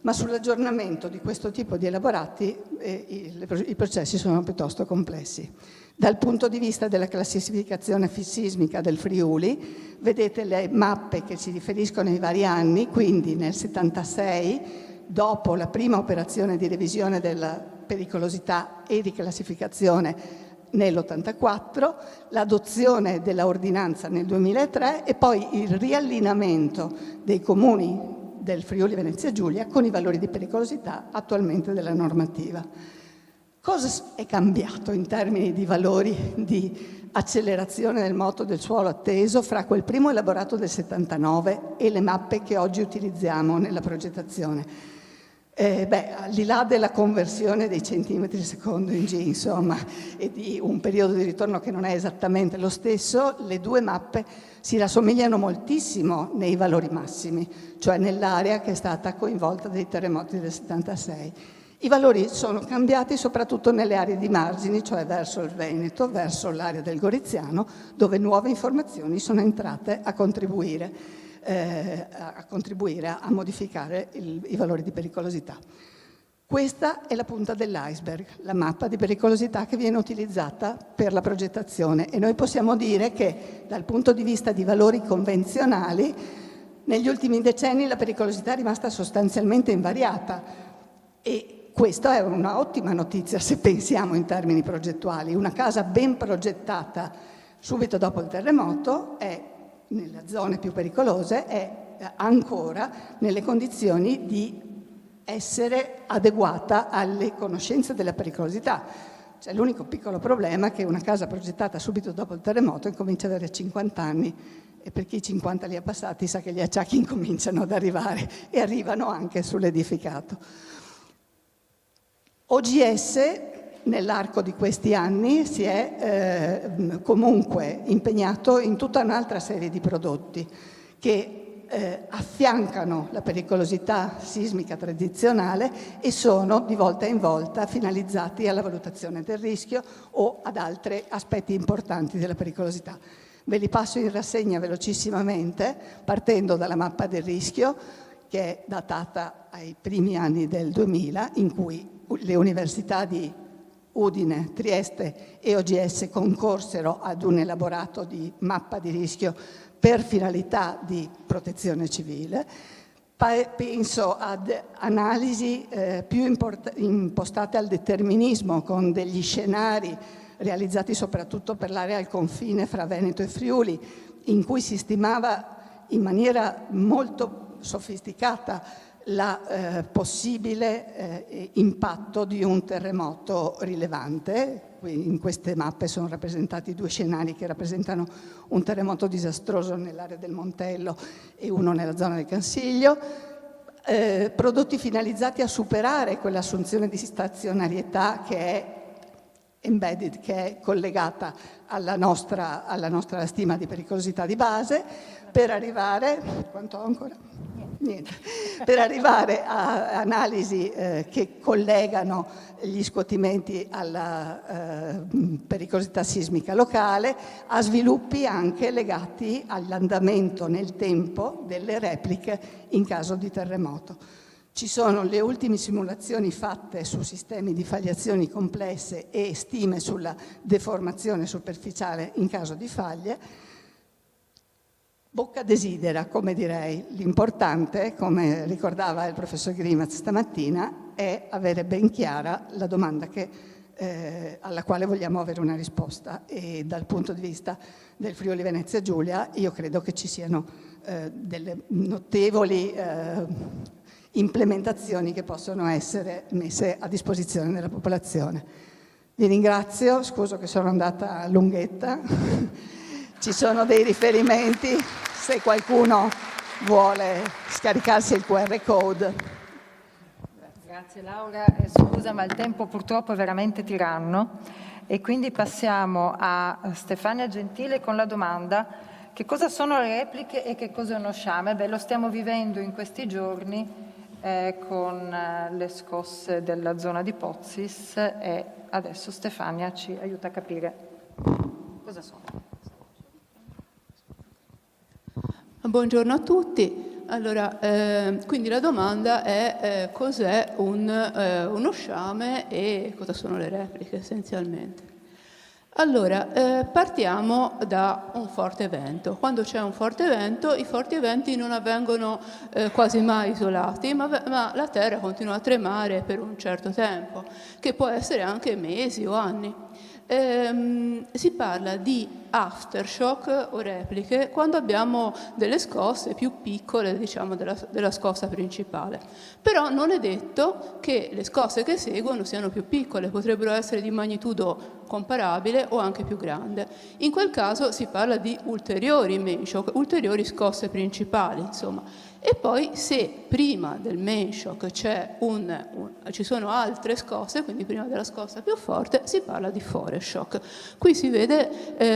ma sull'aggiornamento di questo tipo di elaborati i processi sono piuttosto complessi. Dal punto di vista della classificazione sismica del Friuli, vedete le mappe che si riferiscono ai vari anni, quindi nel 76, dopo la prima operazione di revisione della pericolosità e di classificazione nell'84, l'adozione della ordinanza nel 2003 e poi il riallineamento dei comuni del Friuli Venezia Giulia con i valori di pericolosità attualmente della normativa. Cosa è cambiato in termini di valori di accelerazione del moto del suolo atteso fra quel primo elaborato del 79 e le mappe che oggi utilizziamo nella progettazione? Al di là della conversione dei centimetri secondo in G, insomma, e di un periodo di ritorno che non è esattamente lo stesso, le due mappe si rassomigliano moltissimo nei valori massimi, cioè nell'area che è stata coinvolta dai terremoti del 76. I valori sono cambiati soprattutto nelle aree di margini, cioè verso il Veneto, verso l'area del Goriziano, dove nuove informazioni sono entrate a contribuire a modificare i valori di pericolosità. Questa è la punta dell'iceberg, la mappa di pericolosità che viene utilizzata per la progettazione, e noi possiamo dire che dal punto di vista di valori convenzionali negli ultimi decenni la pericolosità è rimasta sostanzialmente invariata, e questa è una ottima notizia se pensiamo in termini progettuali. Una casa ben progettata subito dopo il terremoto è, nelle zone più pericolose, è ancora nelle condizioni di essere adeguata alle conoscenze della pericolosità. C'è l'unico piccolo problema che una casa progettata subito dopo il terremoto incomincia ad avere 50 anni, e per chi 50 li ha passati sa che gli acciacchi incominciano ad arrivare, e arrivano anche sull'edificato. OGS nell'arco di questi anni si è comunque impegnato in tutta un'altra serie di prodotti che affiancano la pericolosità sismica tradizionale e sono di volta in volta finalizzati alla valutazione del rischio o ad altri aspetti importanti della pericolosità. Ve li passo in rassegna velocissimamente, partendo dalla mappa del rischio, che è datata ai primi anni del 2000, in cui le università di Udine, Trieste e OGS concorsero ad un elaborato di mappa di rischio per finalità di protezione civile. Penso ad analisi più impostate al determinismo, con degli scenari realizzati soprattutto per l'area al confine fra Veneto e Friuli, in cui si stimava in maniera molto sofisticata la possibile impatto di un terremoto rilevante. In queste mappe sono rappresentati 2 scenari che rappresentano un terremoto disastroso nell'area del Montello e uno nella zona del Cansiglio. Prodotti finalizzati a superare quell'assunzione di stazionarietà che è embedded, che è collegata alla nostra stima di pericolosità di base, per arrivare, quanto ho ancora? Niente. Per arrivare a analisi che collegano gli scuotimenti alla pericolosità sismica locale, a sviluppi anche legati all'andamento nel tempo delle repliche in caso di terremoto. Ci sono le ultime simulazioni fatte su sistemi di fagliazioni complesse e stime sulla deformazione superficiale in caso di faglie. Bocca desidera, come direi. L'importante, come ricordava il professor Grimaz stamattina, è avere ben chiara la domanda alla quale vogliamo avere una risposta, e dal punto di vista del Friuli Venezia Giulia io credo che ci siano delle notevoli implementazioni che possono essere messe a disposizione della popolazione. Vi ringrazio, scuso che sono andata a lunghetta, ci sono dei riferimenti se qualcuno vuole scaricarsi il QR code. Grazie Laura, scusa ma il tempo purtroppo è veramente tiranno, e quindi passiamo a Stefania Gentile con la domanda: che cosa sono le repliche e che cosa è uno sciame? Beh, lo stiamo vivendo in questi giorni con le scosse della zona di Pozis, e adesso Stefania ci aiuta a capire cosa sono. Buongiorno a tutti. Allora, quindi la domanda è cos'è uno sciame e cosa sono le repliche essenzialmente. Allora, partiamo da un forte vento. Quando c'è un forte vento, i forti venti non avvengono quasi mai isolati, ma la terra continua a tremare per un certo tempo, che può essere anche mesi o anni. Si parla di aftershock o repliche quando abbiamo delle scosse più piccole, diciamo, della scossa principale. Però non è detto che le scosse che seguono siano più piccole, potrebbero essere di magnitudo comparabile o anche più grande. In quel caso si parla di ulteriori main shock, ulteriori scosse principali, insomma. E poi se prima del main shock ci sono altre scosse, quindi prima della scossa più forte, si parla di forest. Foreshock. Qui si vede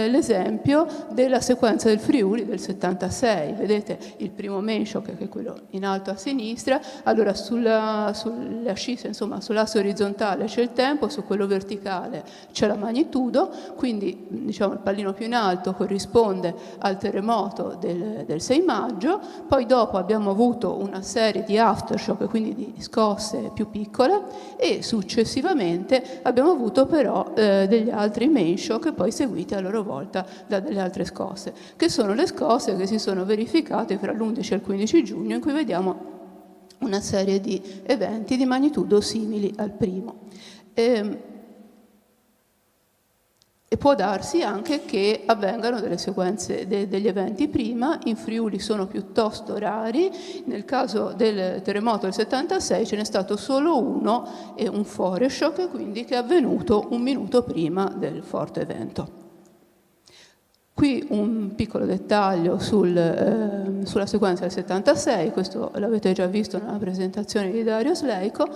l'esempio della sequenza del Friuli del 76. Vedete il primo main shock, che è quello in alto a sinistra. Allora sulle ascisse, insomma sull'asse orizzontale c'è il tempo, su quello verticale c'è la magnitudo, quindi diciamo il pallino più in alto corrisponde al terremoto del 6 maggio, poi dopo abbiamo avuto una serie di aftershock, quindi di scosse più piccole, e successivamente abbiamo avuto però degli altri main shock, poi seguiti a loro volta da delle altre scosse, che sono le scosse che si sono verificate fra l'11 e il 15 giugno, in cui vediamo una serie di eventi di magnitudo simili al primo. E può darsi anche che avvengano delle sequenze degli eventi prima, in Friuli sono piuttosto rari. Nel caso del terremoto del 76 ce n'è stato solo uno, e un foreshock, quindi, che è avvenuto un minuto prima del forte evento. Qui un piccolo dettaglio sulla sequenza del 76, questo l'avete già visto nella presentazione di Dario Slejko.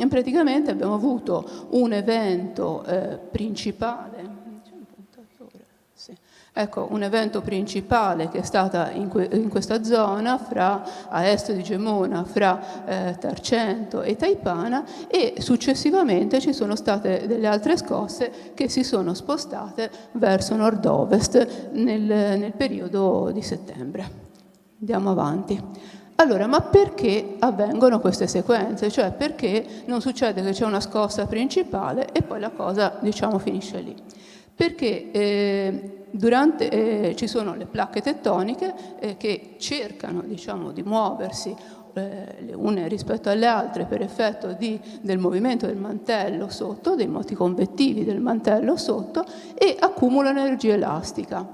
Praticamente abbiamo avuto un evento principale. Ecco, un evento principale che è stata in questa zona, a est di Gemona, fra Tarcento e Taipana, e successivamente ci sono state delle altre scosse che si sono spostate verso nord-ovest nel periodo di settembre. Andiamo avanti. Allora, ma perché avvengono queste sequenze? Cioè, perché non succede che c'è una scossa principale e poi la cosa, diciamo, finisce lì? Perché ci sono le placche tettoniche che cercano, diciamo, di muoversi le une rispetto alle altre per effetto del movimento del mantello sotto, dei moti convettivi del mantello sotto, e accumulano energia elastica.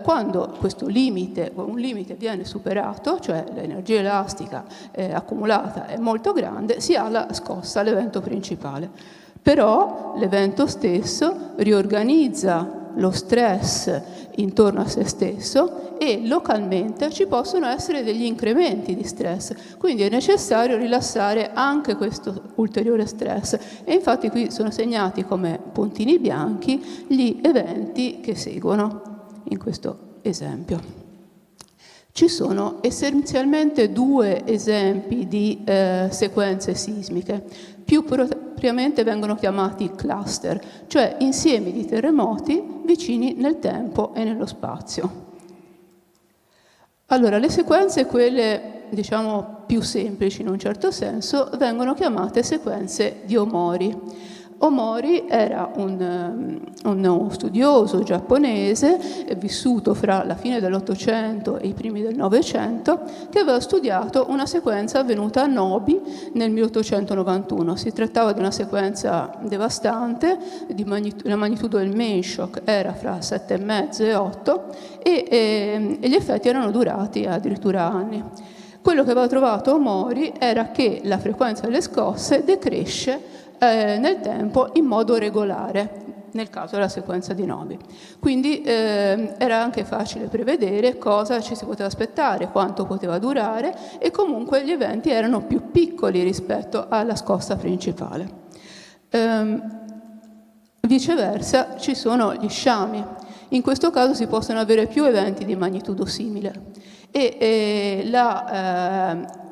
Quando un limite viene superato, cioè l'energia elastica accumulata è molto grande, si ha la scossa, l'evento principale. Però l'evento stesso riorganizza lo stress intorno a se stesso e localmente ci possono essere degli incrementi di stress, quindi è necessario rilassare anche questo ulteriore stress, e infatti qui sono segnati come puntini bianchi gli eventi che seguono in questo esempio. Ci sono essenzialmente due esempi di sequenze sismiche, più propriamente vengono chiamati cluster, cioè insiemi di terremoti vicini nel tempo e nello spazio. Allora, le sequenze, quelle diciamo più semplici in un certo senso, vengono chiamate sequenze di Omori. Omori era uno studioso giapponese vissuto fra la fine dell'Ottocento e i primi del Novecento, che aveva studiato una sequenza avvenuta a Nobi nel 1891. Si trattava di una sequenza devastante, la magnitudo del main shock era fra 7,5 e 8 e gli effetti erano durati addirittura anni. Quello che aveva trovato Omori era che la frequenza delle scosse decresce nel tempo in modo regolare, nel caso della sequenza di Nobi. Quindi era anche facile prevedere cosa ci si poteva aspettare, quanto poteva durare, e comunque gli eventi erano più piccoli rispetto alla scossa principale. Viceversa ci sono gli sciami. In questo caso si possono avere più eventi di magnitudo simile.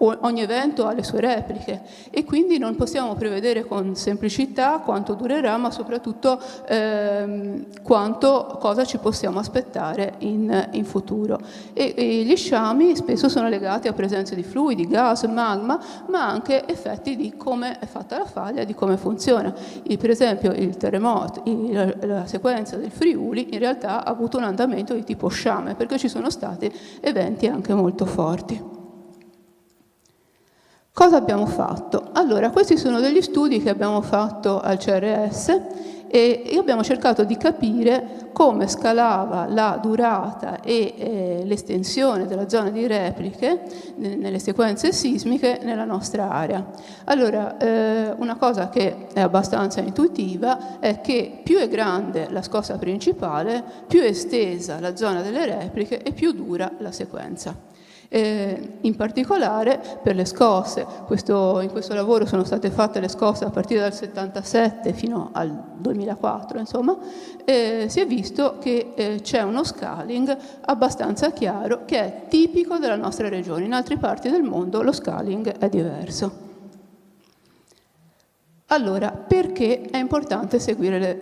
Ogni evento ha le sue repliche e quindi non possiamo prevedere con semplicità quanto durerà, ma soprattutto cosa ci possiamo aspettare in futuro. E gli sciami spesso sono legati a presenze di fluidi, gas, magma, ma anche effetti di come è fatta la faglia, di come funziona. Per esempio il terremoto, la sequenza del Friuli in realtà ha avuto un andamento di tipo sciame, perché ci sono stati eventi anche molto forti. Cosa abbiamo fatto? Allora, questi sono degli studi che abbiamo fatto al CRS e abbiamo cercato di capire come scalava la durata e l'estensione della zona di repliche nelle sequenze sismiche nella nostra area. Allora, una cosa che è abbastanza intuitiva è che più è grande la scossa principale, più è estesa la zona delle repliche e più dura la sequenza. In particolare per le scosse, in questo lavoro sono state fatte le scosse a partire dal 77 fino al 2004, insomma, si è visto che c'è uno scaling abbastanza chiaro che è tipico della nostra regione. In altre parti del mondo lo scaling è diverso. Allora, perché è importante studiare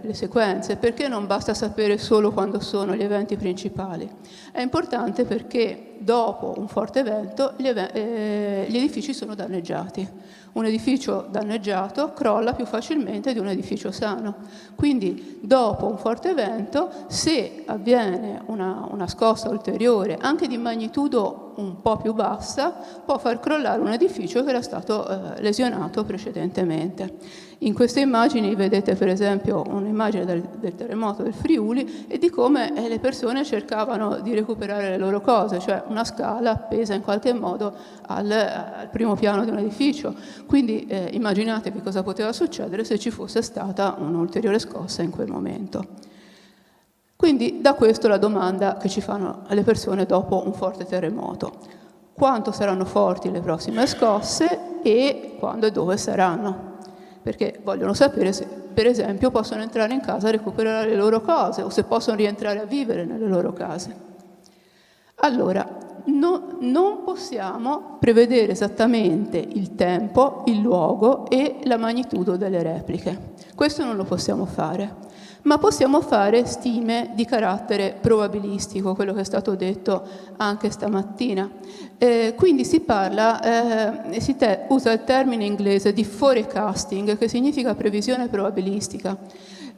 le sequenze? Perché non basta sapere solo quando sono gli eventi principali? È importante perché dopo un forte evento gli edifici sono danneggiati. Un edificio danneggiato crolla più facilmente di un edificio sano. Quindi dopo un forte evento, se avviene una scossa ulteriore, anche di magnitudo un po' più bassa, può far crollare un edificio che era stato lesionato precedentemente. In queste immagini vedete per esempio un'immagine del terremoto del Friuli e di come le persone cercavano di recuperare le loro cose, cioè una scala appesa in qualche modo al primo piano di un edificio. Quindi immaginatevi cosa poteva succedere se ci fosse stata un'ulteriore scossa in quel momento. Quindi da questo la domanda che ci fanno le persone dopo un forte terremoto: quanto saranno forti le prossime scosse e quando e dove saranno? Perché vogliono sapere se, per esempio, possono entrare in casa a recuperare le loro cose o se possono rientrare a vivere nelle loro case. Allora, non possiamo prevedere esattamente il tempo, il luogo e la magnitudo delle repliche. Questo non lo possiamo fare. Ma possiamo fare stime di carattere probabilistico, quello che è stato detto anche stamattina. Quindi si parla, usa il termine inglese di forecasting, che significa previsione probabilistica,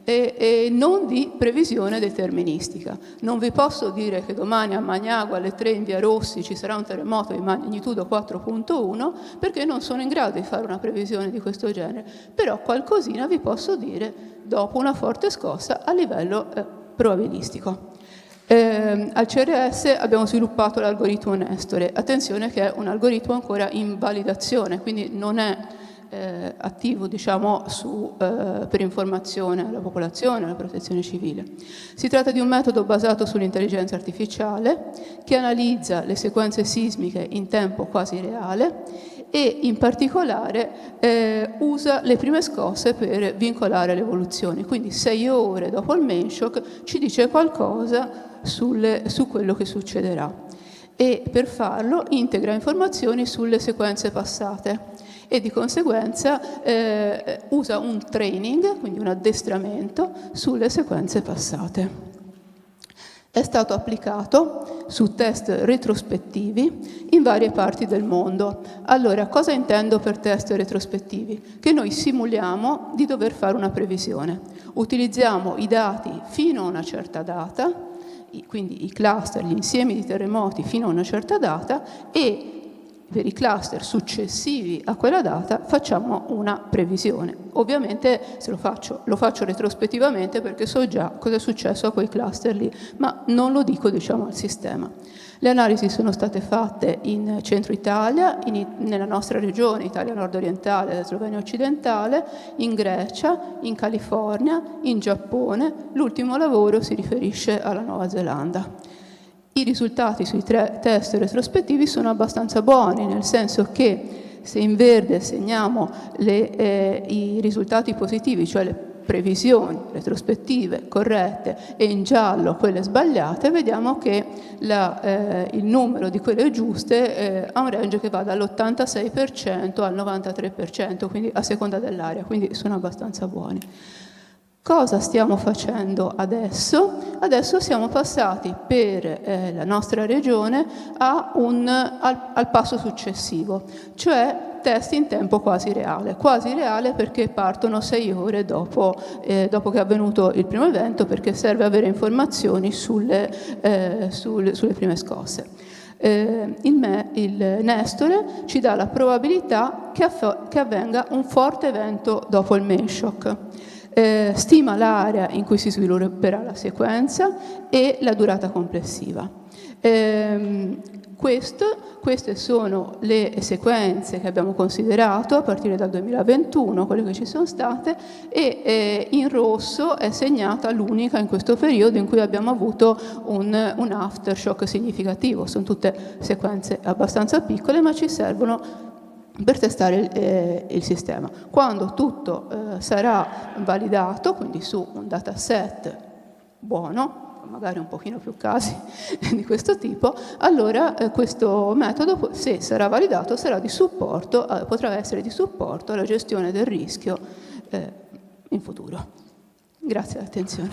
e non di previsione deterministica. Non vi posso dire che domani a Magnago alle 3 in via Rossi ci sarà un terremoto di magnitudo 4.1 perché non sono in grado di fare una previsione di questo genere, però qualcosina vi posso dire dopo una forte scossa a livello probabilistico. Al CRS abbiamo sviluppato l'algoritmo Nestore. Attenzione che è un algoritmo ancora in validazione, quindi non è attivo, diciamo, per informazione alla popolazione, alla protezione civile. Si tratta di un metodo basato sull'intelligenza artificiale che analizza le sequenze sismiche in tempo quasi reale e in particolare usa le prime scosse per vincolare le evoluzioni. Quindi 6 ore dopo il main shock ci dice qualcosa su quello che succederà e per farlo integra informazioni sulle sequenze passate e di conseguenza usa un training, quindi un addestramento sulle sequenze passate. È stato applicato su test retrospettivi in varie parti del mondo. Allora, cosa intendo per test retrospettivi? Che noi simuliamo di dover fare una previsione. Utilizziamo i dati fino a una certa data, quindi i cluster, gli insiemi di terremoti fino a una certa data, e per i cluster successivi a quella data facciamo una previsione. Ovviamente se lo faccio retrospettivamente perché so già cosa è successo a quei cluster lì, ma non lo dico, diciamo, al sistema. Le analisi sono state fatte in centro Italia, nella nostra regione, Italia nord-orientale, Slovenia occidentale, in Grecia, in California, in Giappone. L'ultimo lavoro si riferisce alla Nuova Zelanda. I risultati sui 3 test retrospettivi sono abbastanza buoni, nel senso che se in verde segniamo i risultati positivi, cioè le previsioni retrospettive corrette, e in giallo quelle sbagliate, vediamo che il numero di quelle giuste ha un range che va dall'86% al 93%, quindi a seconda dell'area, quindi sono abbastanza buoni. Cosa stiamo facendo adesso? Adesso siamo passati per la nostra regione al passo successivo, cioè test in tempo quasi reale perché partono 6 ore dopo che è avvenuto il primo evento, perché serve avere informazioni sulle prime scosse. Il Nestore ci dà la probabilità che avvenga un forte evento dopo il main shock. stima l'area in cui si svilupperà la sequenza e la durata complessiva. Queste sono le sequenze che abbiamo considerato a partire dal 2021, quelle che ci sono state, e in rosso è segnata l'unica in questo periodo in cui abbiamo avuto un aftershock significativo. Sono tutte sequenze abbastanza piccole, ma ci servono per testare il sistema. Quando tutto sarà validato, quindi su un dataset buono, magari un pochino più casi di questo tipo, allora questo metodo, se sarà validato, sarà di supporto, potrà essere di supporto alla gestione del rischio in futuro. Grazie dell'attenzione.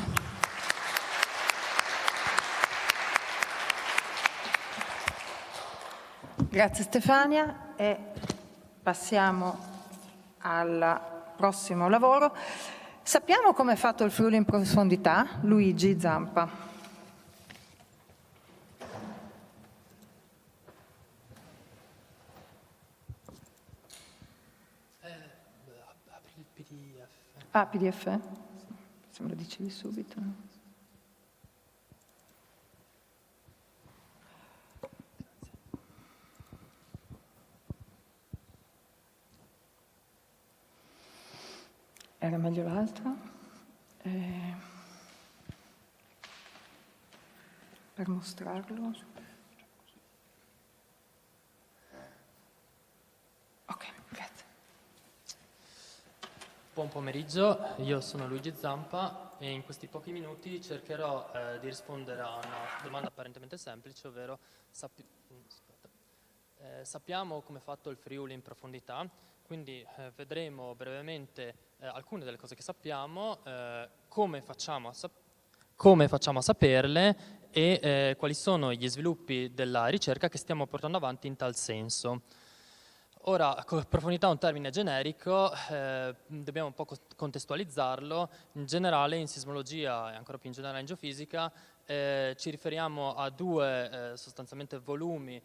Grazie Stefania e passiamo al prossimo lavoro. Sappiamo come è fatto il Friuli in profondità? Luigi Zampa. Apri il PDF. Ah, PDF? Se me lo dicevi subito. Era meglio l'altra? Per mostrarlo. Ok, grazie. Buon pomeriggio, io sono Luigi Zampa e in questi pochi minuti cercherò di rispondere a una domanda apparentemente semplice, ovvero sappiamo come è fatto il Friuli in profondità, quindi vedremo brevemente alcune delle cose che sappiamo, come facciamo a saperle e quali sono gli sviluppi della ricerca che stiamo portando avanti in tal senso. Ora, profondità è un termine generico, dobbiamo un po' contestualizzarlo. In generale in sismologia e ancora più in generale in geofisica ci riferiamo a due sostanzialmente volumi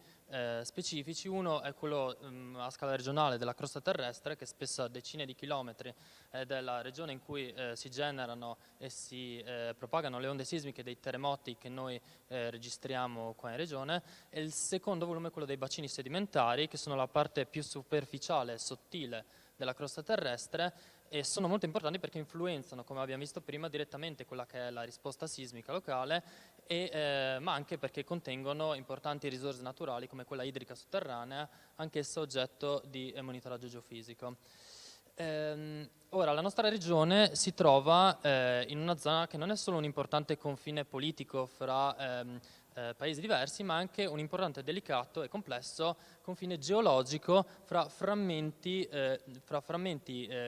specifici. Uno è quello a scala regionale della crosta terrestre, che spesso a decine di chilometri è la regione in cui si generano e si propagano le onde sismiche dei terremoti che noi registriamo qua in regione, e il secondo volume è quello dei bacini sedimentari, che sono la parte più superficiale e sottile della crosta terrestre, e sono molto importanti perché influenzano, come abbiamo visto prima, direttamente quella che è la risposta sismica locale, ma anche perché contengono importanti risorse naturali come quella idrica sotterranea, anch'essa oggetto di monitoraggio geofisico. Ora, la nostra regione si trova in una zona che non è solo un importante confine politico fra paesi diversi, ma anche un importante, delicato e complesso confine geologico fra frammenti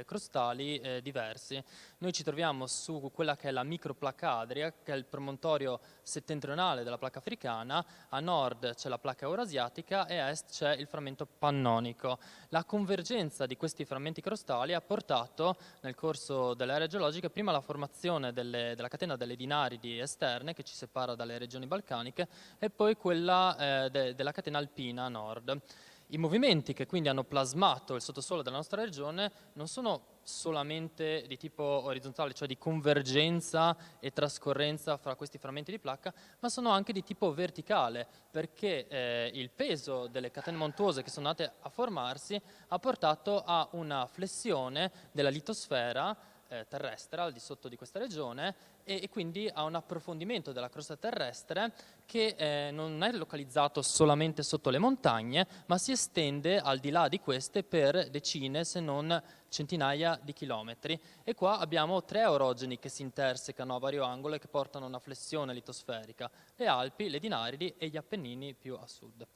crostali diversi. Noi ci troviamo su quella che è la microplacca adria, che è il promontorio settentrionale della placca africana. A nord c'è la placca eurasiatica e a est c'è il frammento pannonico. La convergenza di questi frammenti crostali ha portato nel corso delle aree geologiche prima alla formazione della catena delle dinaridi esterne, che ci separa dalle regioni balcaniche, e poi quella della catena alpina a nord. I movimenti che quindi hanno plasmato il sottosuolo della nostra regione non sono solamente di tipo orizzontale, cioè di convergenza e trascorrenza fra questi frammenti di placca, ma sono anche di tipo verticale, perché il peso delle catene montuose che sono andate a formarsi ha portato a una flessione della litosfera terrestre al di sotto di questa regione, e quindi a un approfondimento della crosta terrestre che non è localizzato solamente sotto le montagne, ma si estende al di là di queste per decine, se non centinaia di chilometri. E qua abbiamo tre orogeni che si intersecano a vario angolo e che portano a una flessione litosferica: le Alpi, le Dinaridi e gli Appennini più a sud.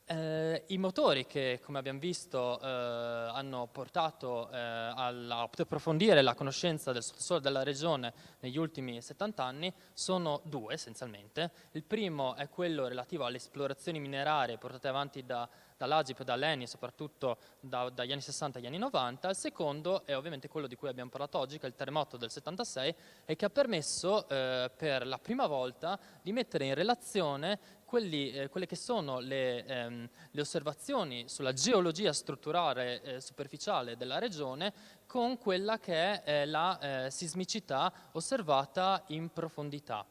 I motori che, come abbiamo visto, hanno portato a approfondire la conoscenza del sottosuolo della regione negli ultimi 70 anni sono due essenzialmente. Il primo è quello relativo alle esplorazioni minerarie portate avanti dall'Agip e dall'ENI, soprattutto dagli anni 60 agli anni 90. Il secondo è ovviamente quello di cui abbiamo parlato oggi, che è il terremoto del 76, e che ha permesso per la prima volta di mettere in relazione quelle che sono le osservazioni sulla geologia strutturale superficiale della regione con quella che è la sismicità osservata in profondità.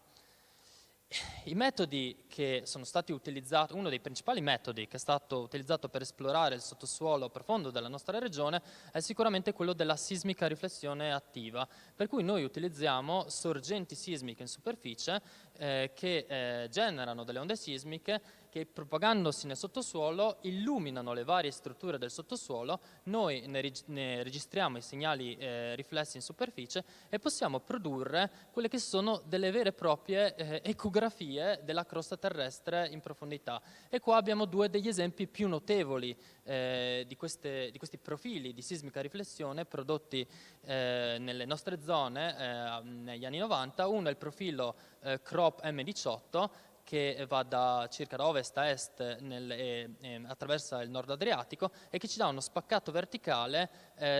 I metodi che sono stati utilizzati, uno dei principali metodi che è stato utilizzato per esplorare il sottosuolo profondo della nostra regione è sicuramente quello della sismica riflessione attiva, per cui noi utilizziamo sorgenti sismiche in superficie che generano delle onde sismiche che, propagandosi nel sottosuolo, illuminano le varie strutture del sottosuolo. Noi ne registriamo i segnali riflessi in superficie e possiamo produrre quelle che sono delle vere e proprie ecografie della crosta terrestre in profondità. E qua abbiamo due degli esempi più notevoli di questi profili di sismica riflessione prodotti nelle nostre zone negli anni 90. Uno è il profilo CROP M18, che va circa da ovest a est attraversa il nord Adriatico e che ci dà uno spaccato verticale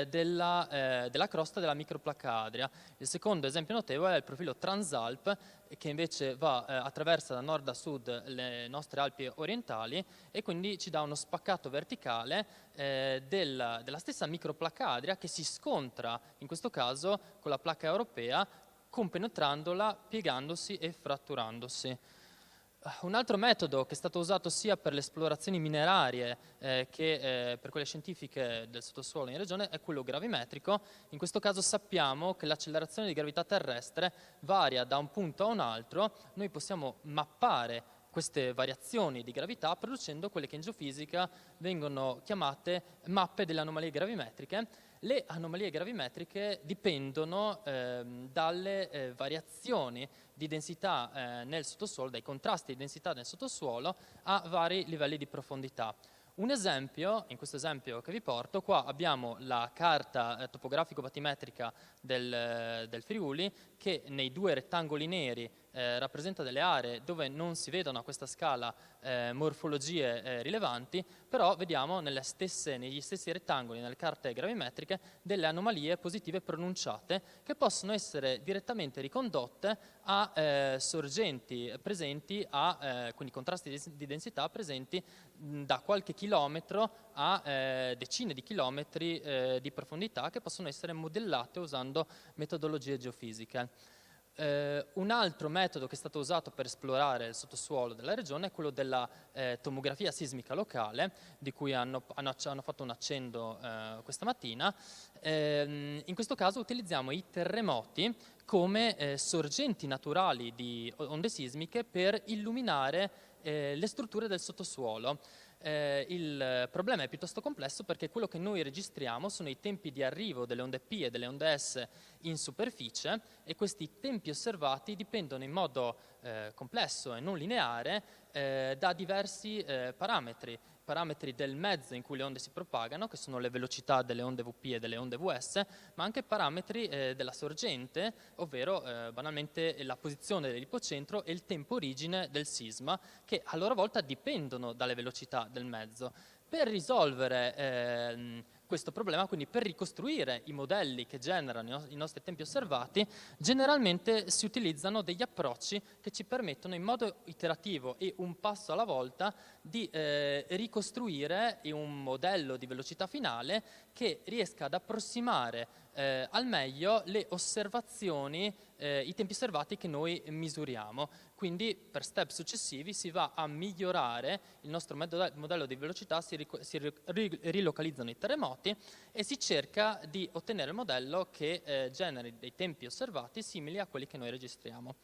della crosta della microplacca adria. Il secondo esempio notevole è il profilo Transalp, che invece attraversa da nord a sud le nostre Alpi orientali e quindi ci dà uno spaccato verticale della stessa microplacca adria, che si scontra in questo caso con la placca europea, compenetrandola, piegandosi e fratturandosi. Un altro metodo che è stato usato sia per le esplorazioni minerarie che per quelle scientifiche del sottosuolo in regione è quello gravimetrico. In questo caso sappiamo che l'accelerazione di gravità terrestre varia da un punto a un altro. Noi possiamo mappare queste variazioni di gravità producendo quelle che in geofisica vengono chiamate mappe delle anomalie gravimetriche. Le anomalie gravimetriche dipendono dalle variazioni di densità nel sottosuolo, dai contrasti di densità nel sottosuolo a vari livelli di profondità. Un esempio, in questo esempio che vi porto, qua abbiamo la carta topografico-batimetrica del Friuli, che nei due rettangoli neri rappresenta delle aree dove non si vedono a questa scala morfologie rilevanti, però vediamo negli stessi rettangoli, nelle carte gravimetriche, delle anomalie positive pronunciate che possono essere direttamente ricondotte a sorgenti presenti, quindi contrasti di densità presenti da qualche chilometro a decine di chilometri di profondità, che possono essere modellate usando metodologie geofisiche. Un altro metodo che è stato usato per esplorare il sottosuolo della regione è quello della tomografia sismica locale, di cui hanno fatto un accenno questa mattina. In questo caso utilizziamo i terremoti come sorgenti naturali di onde sismiche per illuminare le strutture del sottosuolo. Il problema è piuttosto complesso perché quello che noi registriamo sono i tempi di arrivo delle onde P e delle onde S in superficie, e questi tempi osservati dipendono in modo complesso e non lineare da diversi parametri del mezzo in cui le onde si propagano, che sono le velocità delle onde VP e delle onde VS, ma anche parametri della sorgente, ovvero banalmente la posizione dell'ipocentro e il tempo origine del sisma, che a loro volta dipendono dalle velocità del mezzo. Per risolvere questo problema, quindi per ricostruire i modelli che generano i nostri tempi osservati, generalmente si utilizzano degli approcci che ci permettono in modo iterativo e un passo alla volta di ricostruire un modello di velocità finale che riesca ad approssimare al meglio le osservazioni, i tempi osservati che noi misuriamo. Quindi per step successivi si va a migliorare il nostro modello di velocità, si rilocalizzano i terremoti e si cerca di ottenere il modello che generi dei tempi osservati simili a quelli che noi registriamo.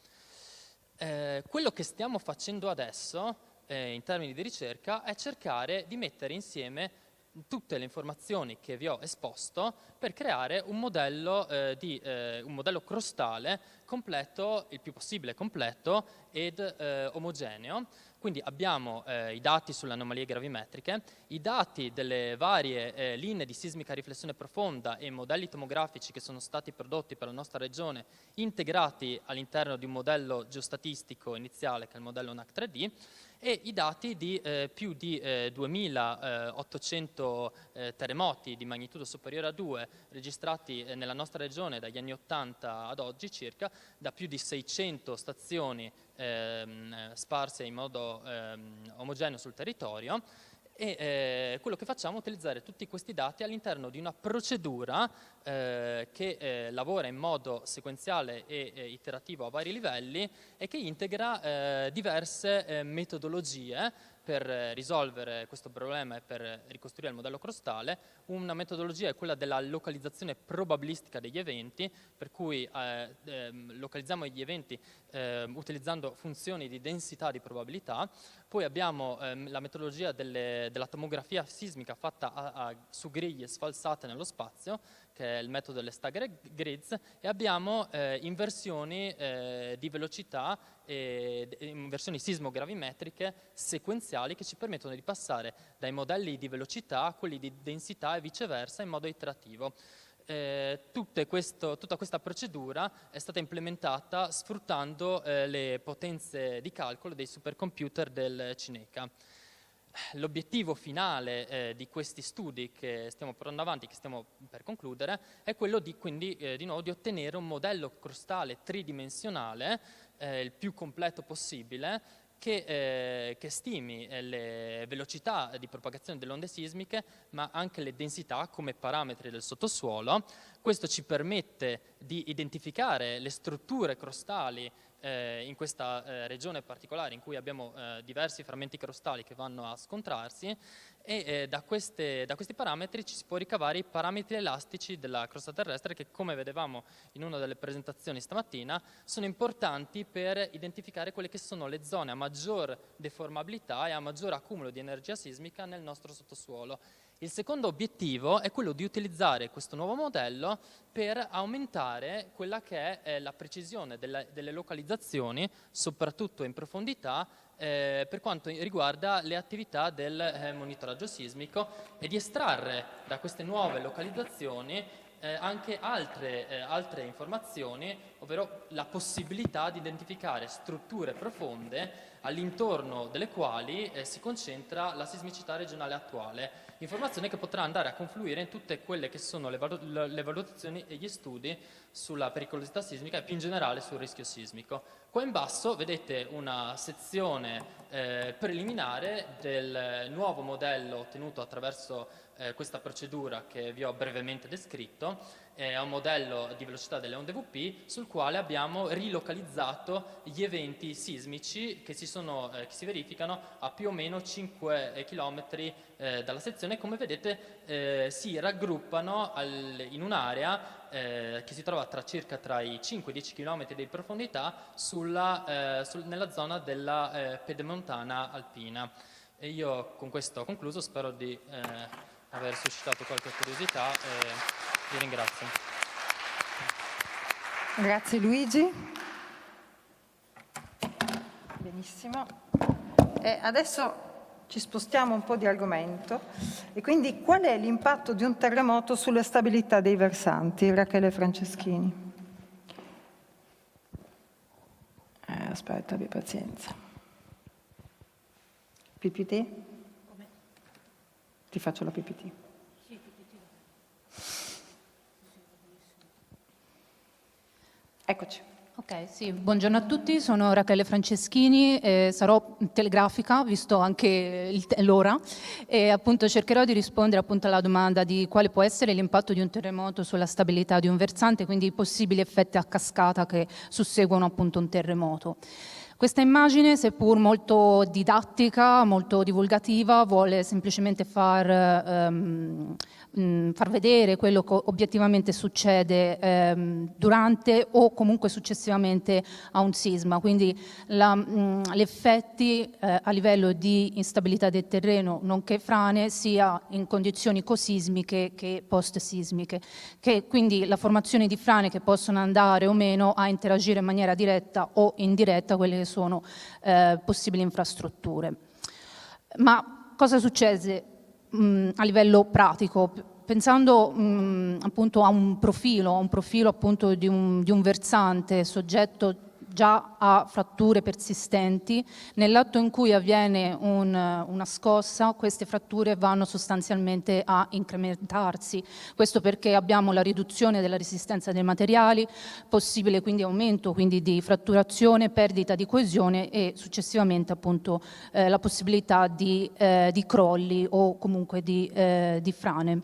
Quello che stiamo facendo adesso in termini di ricerca è cercare di mettere insieme tutte le informazioni che vi ho esposto per creare un modello crostale completo, il più possibile completo ed omogeneo. Quindi abbiamo i dati sulle anomalie gravimetriche, i dati delle varie linee di sismica riflessione profonda e modelli tomografici che sono stati prodotti per la nostra regione, integrati all'interno di un modello geostatistico iniziale che è il modello NAC 3D, e i dati di più di 2.800 terremoti di magnitudo superiore a 2 registrati nella nostra regione dagli anni 80 ad oggi circa, da più di 600 stazioni sparse in modo omogeneo sul territorio. E quello che facciamo è utilizzare tutti questi dati all'interno di una procedura che lavora in modo sequenziale e iterativo a vari livelli e che integra diverse metodologie per risolvere questo problema e per ricostruire il modello crostale. Una metodologia è quella della localizzazione probabilistica degli eventi, per cui localizziamo gli eventi utilizzando funzioni di densità di probabilità. Poi abbiamo la metodologia della tomografia sismica fatta su griglie sfalsate nello spazio, che è il metodo delle staggered grids, e abbiamo inversioni di velocità e inversioni sismogravimetriche sequenziali che ci permettono di passare dai modelli di velocità a quelli di densità e viceversa in modo iterativo. Tutta questa procedura è stata implementata sfruttando le potenze di calcolo dei supercomputer del Cineca. L'obiettivo finale di questi studi che stiamo portando avanti, che stiamo per concludere, è quello di nuovo di ottenere un modello crostale tridimensionale il più completo possibile, che stimi le velocità di propagazione delle onde sismiche, ma anche le densità come parametri del sottosuolo. Questo ci permette di identificare le strutture crostali in questa regione particolare in cui abbiamo diversi frammenti crostali che vanno a scontrarsi, e da questi parametri ci si può ricavare i parametri elastici della crosta terrestre che, come vedevamo in una delle presentazioni stamattina, sono importanti per identificare quelle che sono le zone a maggior deformabilità e a maggior accumulo di energia sismica nel nostro sottosuolo. Il secondo obiettivo è quello di utilizzare questo nuovo modello per aumentare quella che è la precisione delle localizzazioni, soprattutto in profondità, per quanto riguarda le attività del monitoraggio sismico, e di estrarre da queste nuove localizzazioni anche altre informazioni, ovvero la possibilità di identificare strutture profonde all'intorno delle quali si concentra la sismicità regionale attuale, informazioni che potrà andare a confluire in tutte quelle che sono le valutazioni e gli studi sulla pericolosità sismica e più in generale sul rischio sismico. Qua in basso vedete una sezione preliminare del nuovo modello ottenuto attraverso questa procedura che vi ho brevemente descritto. È un modello di velocità delle onde VP sul quale abbiamo rilocalizzato gli eventi sismici che si verificano a più o meno 5 km dalla sezione. Come vedete si raggruppano in un'area che si trova tra i 5 e i 10 km di profondità nella zona della pedemontana alpina. E io con questo ho concluso, spero di aver suscitato qualche curiosità e vi ringrazio. Grazie Luigi. Benissimo. E adesso ci spostiamo un po' di argomento, e quindi qual è l'impatto di un terremoto sulla stabilità dei versanti? Rachele Franceschini. Aspetta, abbi pazienza. PPT? Ti faccio la PPT. Eccoci. Ok, sì, buongiorno a tutti, sono Rachele Franceschini, sarò telegrafica, visto anche l'ora, e appunto cercherò di rispondere appunto alla domanda di quale può essere l'impatto di un terremoto sulla stabilità di un versante, quindi i possibili effetti a cascata che susseguono appunto un terremoto. Questa immagine, seppur molto didattica, molto divulgativa, vuole semplicemente far vedere quello che obiettivamente succede durante o comunque successivamente a un sisma, quindi gli effetti a livello di instabilità del terreno, nonché frane, sia in condizioni cosismiche che post-sismiche, che quindi la formazione di frane che possono andare o meno a interagire in maniera diretta o indiretta quelle che sono possibili infrastrutture. Ma cosa succede a livello pratico? Pensando appunto a un profilo appunto di un versante soggetto già ha fratture persistenti. Nell'atto in cui avviene una scossa, queste fratture vanno sostanzialmente a incrementarsi. Questo perché abbiamo la riduzione della resistenza dei materiali, possibile quindi aumento di fratturazione, perdita di coesione e successivamente appunto la possibilità di crolli o comunque di frane.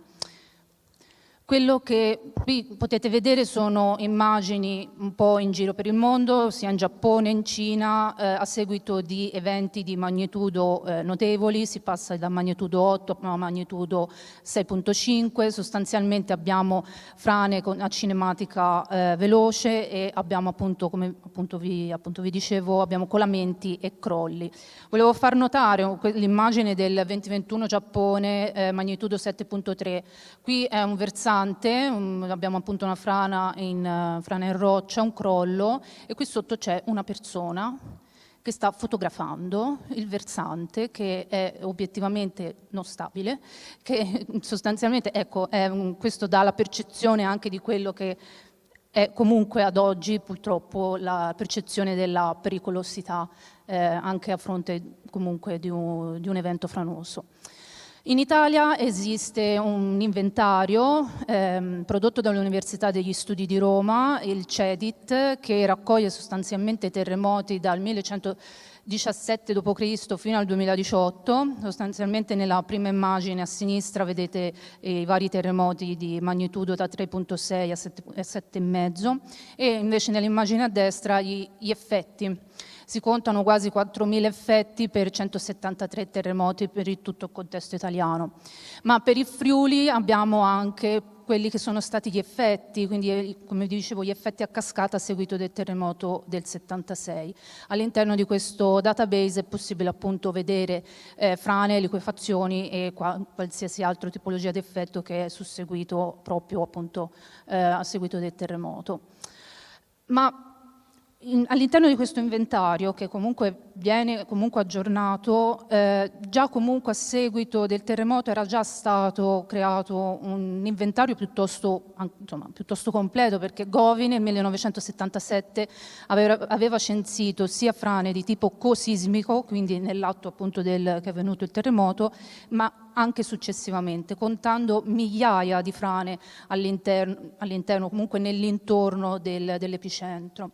Quello che qui potete vedere sono immagini un po' in giro per il mondo, sia in Giappone, in Cina, a seguito di eventi di magnitudo notevoli. Si passa da magnitudo 8 a magnitudo 6.5, sostanzialmente abbiamo frane a cinematica veloce e abbiamo appunto, come vi dicevo, abbiamo colamenti e crolli. Volevo far notare l'immagine del 2021 Giappone, magnitudo 7.3. Qui è un versante, abbiamo appunto una frana in roccia, un crollo, e qui sotto c'è una persona che sta fotografando il versante, che è obiettivamente non stabile, che sostanzialmente, ecco, questo dà la percezione anche di quello che è comunque ad oggi purtroppo la percezione della pericolosità, anche a fronte comunque di un evento franoso. In Italia esiste un inventario prodotto dall'Università degli Studi di Roma, il CEDIT, che raccoglie sostanzialmente terremoti dal 1117 d.C. fino al 2018. Sostanzialmente nella prima immagine a sinistra vedete i vari terremoti di magnitudo da 3.6 a 7,5 e invece nell'immagine a destra gli effetti. Si contano quasi 4.000 effetti per 173 terremoti per il tutto il contesto italiano. Ma per il Friuli abbiamo anche quelli che sono stati gli effetti, quindi come dicevo gli effetti a cascata a seguito del terremoto del 76. All'interno di questo database è possibile appunto vedere frane, liquefazioni e qualsiasi altra tipologia di effetto che è susseguito proprio appunto a seguito del terremoto. Ma all'interno di questo inventario, che comunque viene aggiornato, già comunque a seguito del terremoto era già stato creato un inventario piuttosto completo, perché Govi nel 1977 aveva censito sia frane di tipo cosismico, quindi nell'atto appunto che è venuto il terremoto, ma anche successivamente, contando migliaia di frane all'interno comunque nell'intorno dell'epicentro.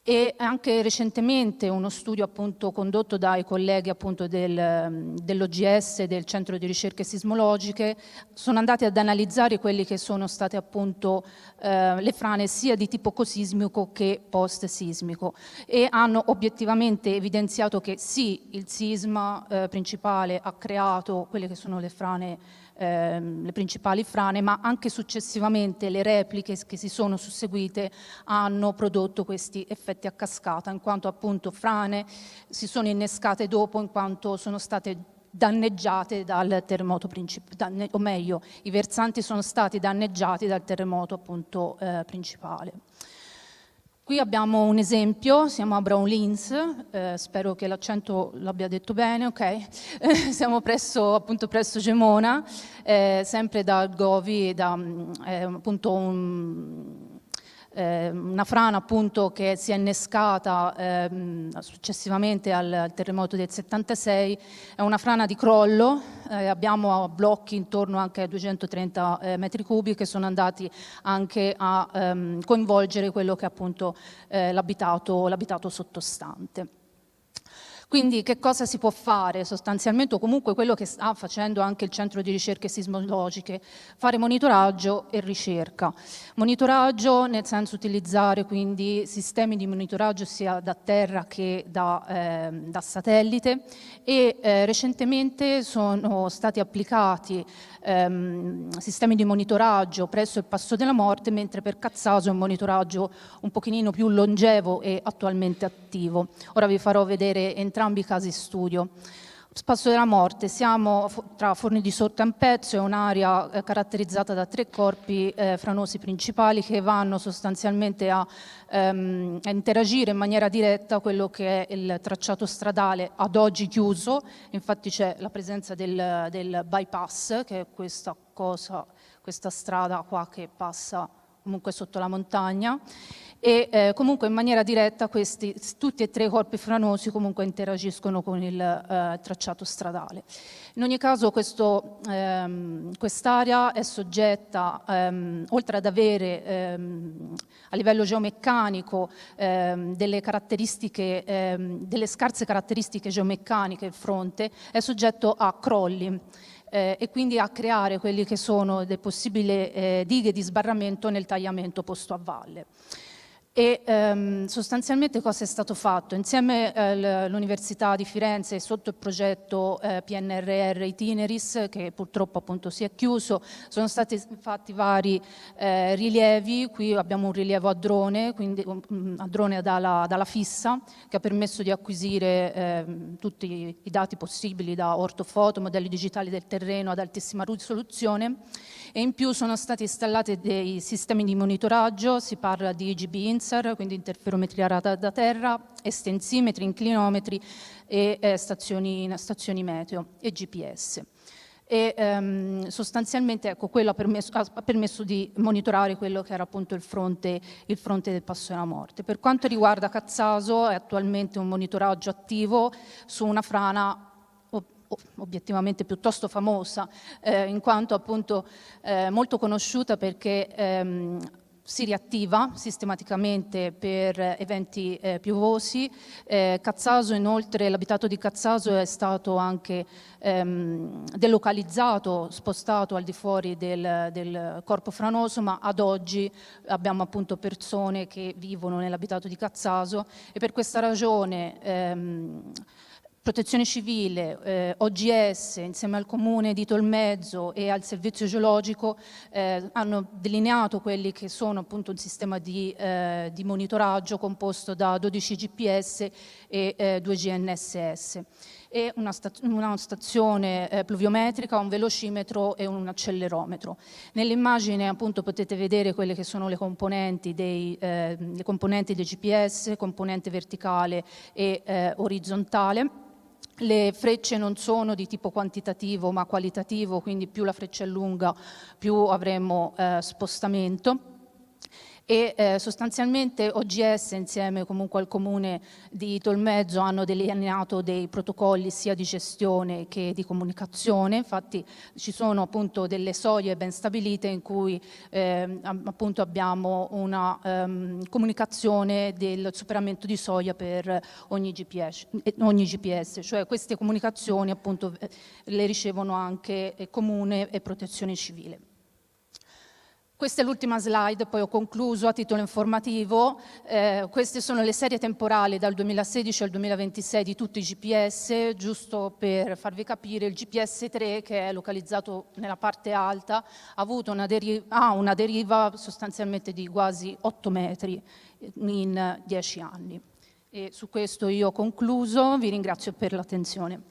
E anche recentemente uno studio appunto condotto dai colleghi appunto dell'OGS, del Centro di Ricerche Sismologiche, sono andati ad analizzare quelli che sono state appunto le frane sia di tipo cosismico che post-sismico e hanno obiettivamente evidenziato che sì, il sisma principale ha creato quelle che sono le frane, le principali frane, ma anche successivamente le repliche che si sono susseguite hanno prodotto questi effetti a cascata, in quanto appunto frane si sono innescate dopo, in quanto sono state danneggiate dal terremoto principale, o meglio, i versanti sono stati danneggiati dal terremoto appunto principale. Qui abbiamo un esempio, siamo a Brown Lins, spero che l'accento l'abbia detto bene, ok? Siamo presso Gemona, sempre da Govi, appunto una frana appunto che si è innescata successivamente al terremoto del 76, è una frana di crollo, abbiamo blocchi intorno anche a 230 metri cubi che sono andati anche a coinvolgere quello che è appunto l'abitato sottostante. Quindi che cosa si può fare? Sostanzialmente, o comunque quello che sta facendo anche il Centro di Ricerche Sismologiche, fare monitoraggio e ricerca. Monitoraggio nel senso utilizzare quindi sistemi di monitoraggio sia da terra che da satellite e recentemente sono stati applicati sistemi di monitoraggio presso il Passo della Morte, mentre per Cazzaso è un monitoraggio un pochino più longevo e attualmente attivo. Ora vi farò vedere entrambi i casi studio. Passo della Morte, siamo tra Forni di Sorte e Ampezzo, è un'area caratterizzata da 3 corpi franosi principali che vanno sostanzialmente a interagire in maniera diretta quello che è il tracciato stradale ad oggi chiuso. Infatti c'è la presenza del bypass, che è questa strada qua che passa comunque sotto la montagna, e comunque in maniera diretta tutti e tre i corpi franosi comunque interagiscono con il tracciato stradale. In ogni caso quest'area è soggetta, oltre ad avere a livello geomeccanico delle scarse caratteristiche geomeccaniche il fronte, è soggetto a crolli e quindi a creare quelli che sono delle possibili dighe di sbarramento nel tagliamento posto a valle. E sostanzialmente cosa è stato fatto? Insieme all'Università di Firenze, sotto il progetto PNRR Itineris, che purtroppo appunto si è chiuso, sono stati fatti vari rilievi. Qui abbiamo un rilievo a drone, quindi a drone dalla fissa, che ha permesso di acquisire tutti i dati possibili da ortofoto, modelli digitali del terreno ad altissima risoluzione, e in più sono stati installati dei sistemi di monitoraggio. Si parla di IGB-INSAR, quindi interferometria radar da terra, estensimetri, inclinometri e stazioni meteo e GPS. E sostanzialmente ecco, quello ha permesso di monitorare quello che era appunto il fronte del Passo della Morte. Per quanto riguarda Cazzaso, è attualmente un monitoraggio attivo su una frana obiettivamente piuttosto famosa, in quanto appunto molto conosciuta perché si riattiva sistematicamente per eventi piovosi. Cazzaso, inoltre, l'abitato di Cazzaso è stato anche delocalizzato, spostato al di fuori del corpo franoso, ma ad oggi abbiamo appunto persone che vivono nell'abitato di Cazzaso e per questa ragione Protezione Civile, OGS, insieme al Comune di Tolmezzo e al Servizio Geologico hanno delineato quelli che sono appunto un sistema di monitoraggio composto da 12 GPS e 2 GNSS e una stazione pluviometrica, un velocimetro e un accelerometro. Nell'immagine appunto potete vedere quelle che sono le componenti dei GPS, componente verticale e orizzontale. Le frecce non sono di tipo quantitativo ma qualitativo, quindi più la freccia è lunga più avremo spostamento. E sostanzialmente OGS insieme comunque al Comune di Tolmezzo hanno delineato dei protocolli sia di gestione che di comunicazione. Infatti ci sono appunto delle soglie ben stabilite in cui appunto abbiamo una comunicazione del superamento di soglia per ogni GPS, cioè queste comunicazioni appunto le ricevono anche Comune e Protezione Civile. Questa è l'ultima slide, poi ho concluso a titolo informativo. Queste sono le serie temporali dal 2016 al 2026 di tutti i GPS, giusto per farvi capire. Il GPS 3, che è localizzato nella parte alta, ha avuto una deriva sostanzialmente di quasi 8 metri in 10 anni. E su questo io ho concluso, vi ringrazio per l'attenzione.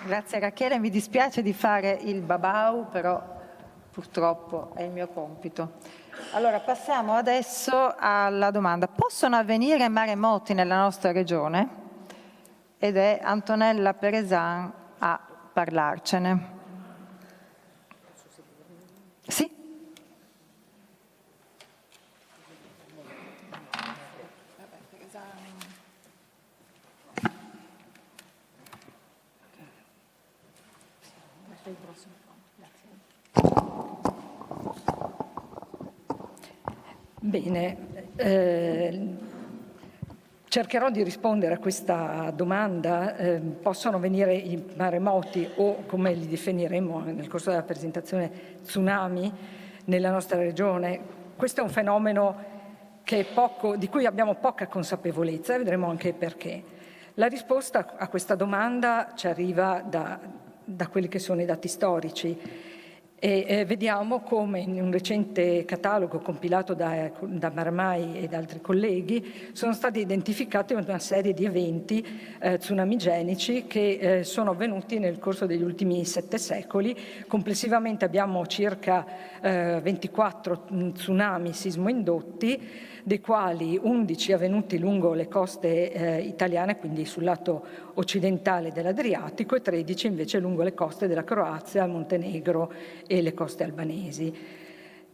Grazie Rachele, mi dispiace di fare il babau, però purtroppo è il mio compito. Allora passiamo adesso alla domanda: possono avvenire maremoti nella nostra regione? Ed è Antonella Peresan a parlarcene. Sì? Bene, cercherò di rispondere a questa domanda. Possono venire i maremoti o, come li definiremo nel corso della presentazione, tsunami nella nostra regione? Questo è un fenomeno di cui abbiamo poca consapevolezza e vedremo anche perché. La risposta a questa domanda ci arriva da quelli che sono i dati storici. E vediamo come in un recente catalogo compilato da Marmai e da altri colleghi sono stati identificati una serie di eventi tsunamigenici che sono avvenuti nel corso degli ultimi 7 secoli. Complessivamente abbiamo circa 24 tsunami sismoindotti, dei quali 11 avvenuti lungo le coste italiane, quindi sul lato occidentale dell'Adriatico, e 13 invece lungo le coste della Croazia, Montenegro e le coste albanesi.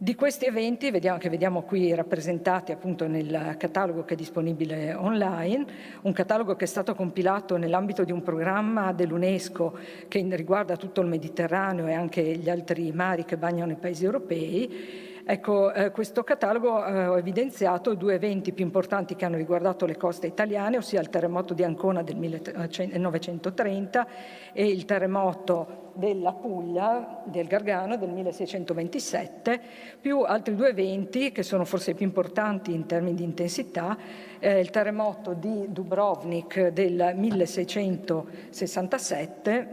Di questi eventi vediamo qui rappresentati appunto nel catalogo che è disponibile online, un catalogo che è stato compilato nell'ambito di un programma dell'UNESCO che riguarda tutto il Mediterraneo e anche gli altri mari che bagnano i paesi europei. Ecco, questo catalogo ho evidenziato 2 eventi più importanti che hanno riguardato le coste italiane, ossia il terremoto di Ancona del 1930 e il terremoto della Puglia, del Gargano, del 1627, più altri 2 eventi che sono forse più importanti in termini di intensità, il terremoto di Dubrovnik del 1667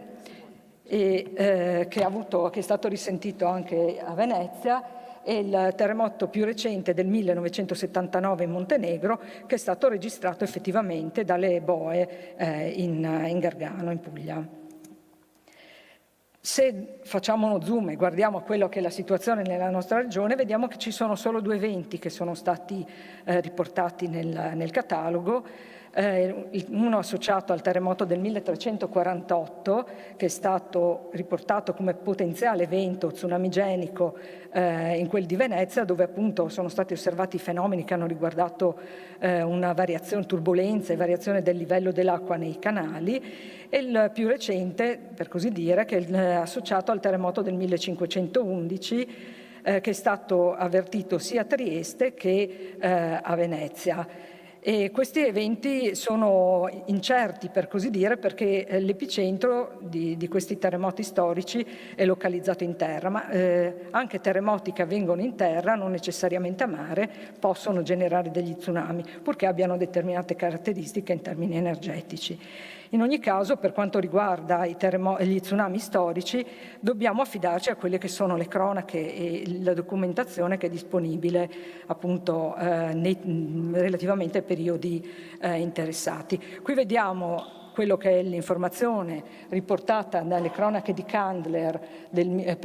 che è stato risentito anche a Venezia, e il terremoto più recente del 1979 in Montenegro, che è stato registrato effettivamente dalle boe in Gargano, in Puglia. Se facciamo uno zoom e guardiamo quello che è la situazione nella nostra regione, vediamo che ci sono solo 2 eventi che sono stati riportati nel catalogo. Uno associato al terremoto del 1348, che è stato riportato come potenziale evento tsunamigenico in quel di Venezia, dove appunto sono stati osservati fenomeni che hanno riguardato una variazione, turbolenza e variazione del livello dell'acqua nei canali, e il più recente, per così dire, che è associato al terremoto del 1511, che è stato avvertito sia a Trieste che a Venezia. E questi eventi sono incerti, per così dire, perché l'epicentro di questi terremoti storici è localizzato in terra, ma anche terremoti che avvengono in terra, non necessariamente a mare, possono generare degli tsunami, purché abbiano determinate caratteristiche in termini energetici. In ogni caso, per quanto riguarda gli tsunami storici, dobbiamo affidarci a quelle che sono le cronache e la documentazione che è disponibile appunto relativamente ai periodi interessati. Qui vediamo quello che è l'informazione riportata dalle cronache di Candler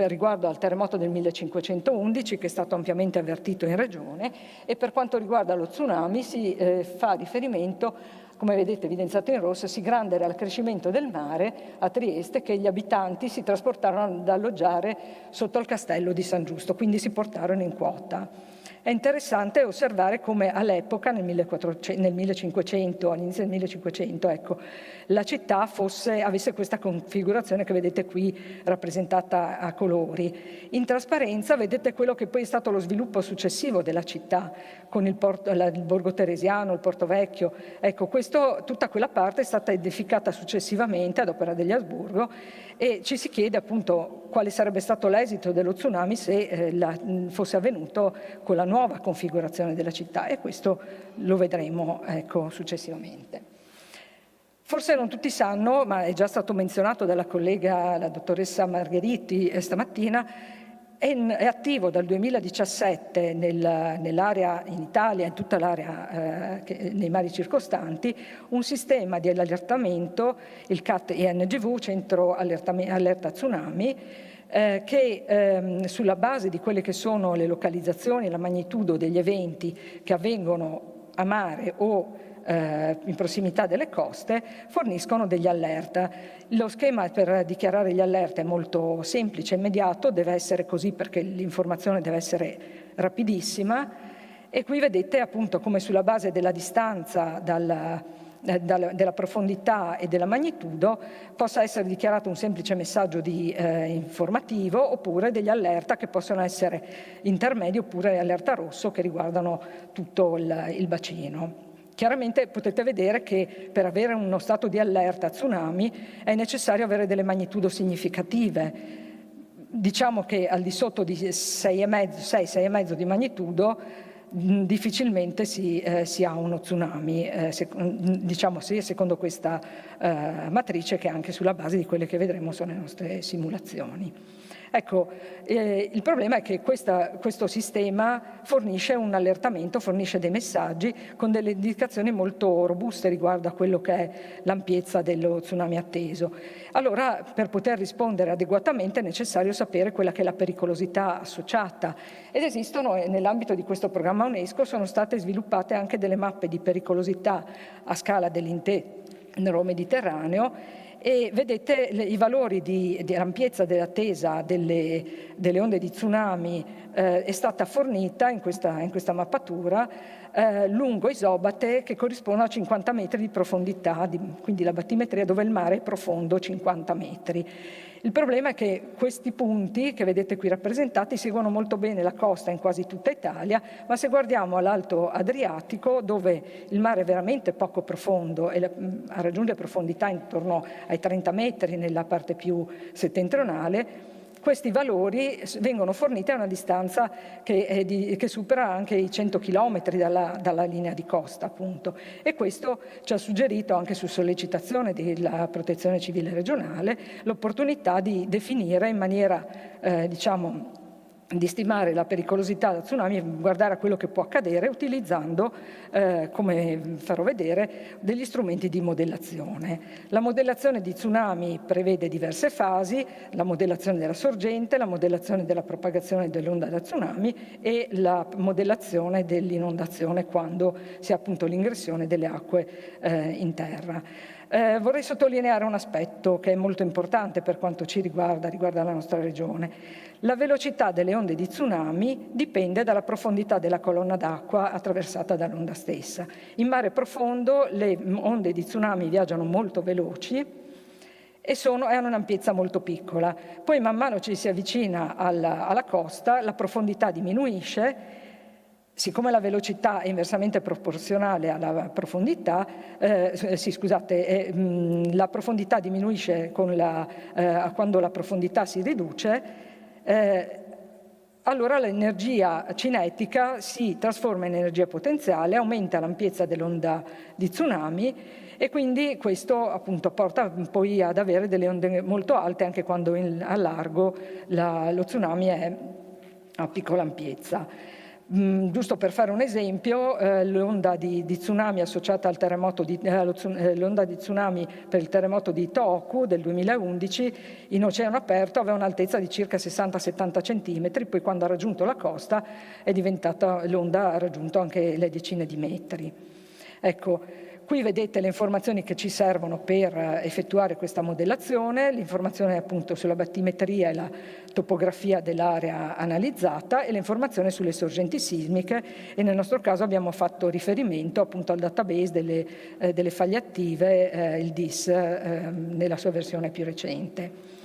riguardo al terremoto del 1511, che è stato ampiamente avvertito in regione, e per quanto riguarda lo tsunami si fa riferimento, come vedete evidenziato in rosso, si grande era il crescimento del mare a Trieste, che gli abitanti si trasportarono ad alloggiare sotto il castello di San Giusto, quindi si portarono in quota. È interessante osservare come all'epoca, nel 1500, all'inizio del 1500, ecco, la città avesse questa configurazione che vedete qui rappresentata a colori. In trasparenza vedete quello che poi è stato lo sviluppo successivo della città, con il Borgo Teresiano, il Porto Vecchio. Ecco, tutta quella parte è stata edificata successivamente ad opera degli Asburgo, e ci si chiede appunto quale sarebbe stato l'esito dello tsunami se fosse avvenuto con la nuova configurazione della città, e questo lo vedremo successivamente. Forse non tutti sanno, ma è già stato menzionato dalla collega, la dottoressa Margheriti, stamattina, è attivo dal 2017 nell'area, in Italia, in tutta l'area nei mari circostanti, un sistema di allertamento, il CAT-INGV, Centro Allerta Tsunami, che sulla base di quelle che sono le localizzazioni e la magnitudo degli eventi che avvengono a mare o in prossimità delle coste, forniscono degli allerta. Lo schema per dichiarare gli allerta è molto semplice, immediato, deve essere così perché l'informazione deve essere rapidissima, e qui vedete appunto come sulla base della distanza della profondità e della magnitudo possa essere dichiarato un semplice messaggio informativo, oppure degli allerta che possono essere intermedi, oppure allerta rosso che riguardano tutto il bacino. Chiaramente potete vedere che per avere uno stato di allerta tsunami è necessario avere delle magnitudo significative. Diciamo che al di sotto di 6,5 di magnitudo difficilmente si ha uno tsunami, diciamo sì, secondo questa matrice, che è anche sulla base di quelle che vedremo sono le nostre simulazioni. Ecco, il problema è che questo sistema fornisce un allertamento, fornisce dei messaggi con delle indicazioni molto robuste riguardo a quello che è l'ampiezza dello tsunami atteso. Allora, per poter rispondere adeguatamente è necessario sapere quella che è la pericolosità associata, ed esistono, nell'ambito di questo programma UNESCO, sono state sviluppate anche delle mappe di pericolosità a scala dell'intero Mediterraneo, e vedete i valori di ampiezza dell'attesa delle onde di tsunami è stata fornita in questa mappatura lungo isobate che corrispondono a 50 metri di profondità, quindi la battimetria dove il mare è profondo 50 metri. Il problema è che questi punti che vedete qui rappresentati seguono molto bene la costa in quasi tutta Italia, ma se guardiamo all'Alto Adriatico, dove il mare è veramente poco profondo e raggiunge profondità intorno ai 30 metri nella parte più settentrionale, questi valori vengono forniti a una distanza che supera anche i 100 km dalla linea di costa, appunto. E questo ci ha suggerito, anche su sollecitazione della Protezione Civile regionale, l'opportunità di definire in maniera, di stimare la pericolosità da tsunami e guardare a quello che può accadere utilizzando, come farò vedere, degli strumenti di modellazione. La modellazione di tsunami prevede diverse fasi: la modellazione della sorgente, la modellazione della propagazione dell'onda da tsunami e la modellazione dell'inondazione quando si ha appunto l'ingressione delle acque in terra. Vorrei sottolineare un aspetto che è molto importante per quanto ci riguarda la nostra regione. La velocità delle onde di tsunami dipende dalla profondità della colonna d'acqua attraversata dall'onda stessa. In mare profondo le onde di tsunami viaggiano molto veloci e hanno un'ampiezza molto piccola. Poi man mano ci si avvicina alla costa, la profondità diminuisce. Siccome la velocità è inversamente proporzionale alla profondità, la profondità diminuisce quando la profondità si riduce, allora l'energia cinetica si trasforma in energia potenziale, aumenta l'ampiezza dell'onda di tsunami e quindi questo appunto porta poi ad avere delle onde molto alte anche quando a largo lo tsunami è a piccola ampiezza. Giusto per fare un esempio, l'onda di tsunami associata al terremoto l'onda di tsunami per il terremoto di Tohoku del 2011 in oceano aperto aveva un'altezza di circa 60-70 centimetri, poi quando ha raggiunto la costa l'onda ha raggiunto anche le decine di metri. Ecco, qui vedete le informazioni che ci servono per effettuare questa modellazione, l'informazione appunto sulla battimetria e la topografia dell'area analizzata e le informazioni sulle sorgenti sismiche, e nel nostro caso abbiamo fatto riferimento appunto al database delle faglie attive, il DIS, nella sua versione più recente.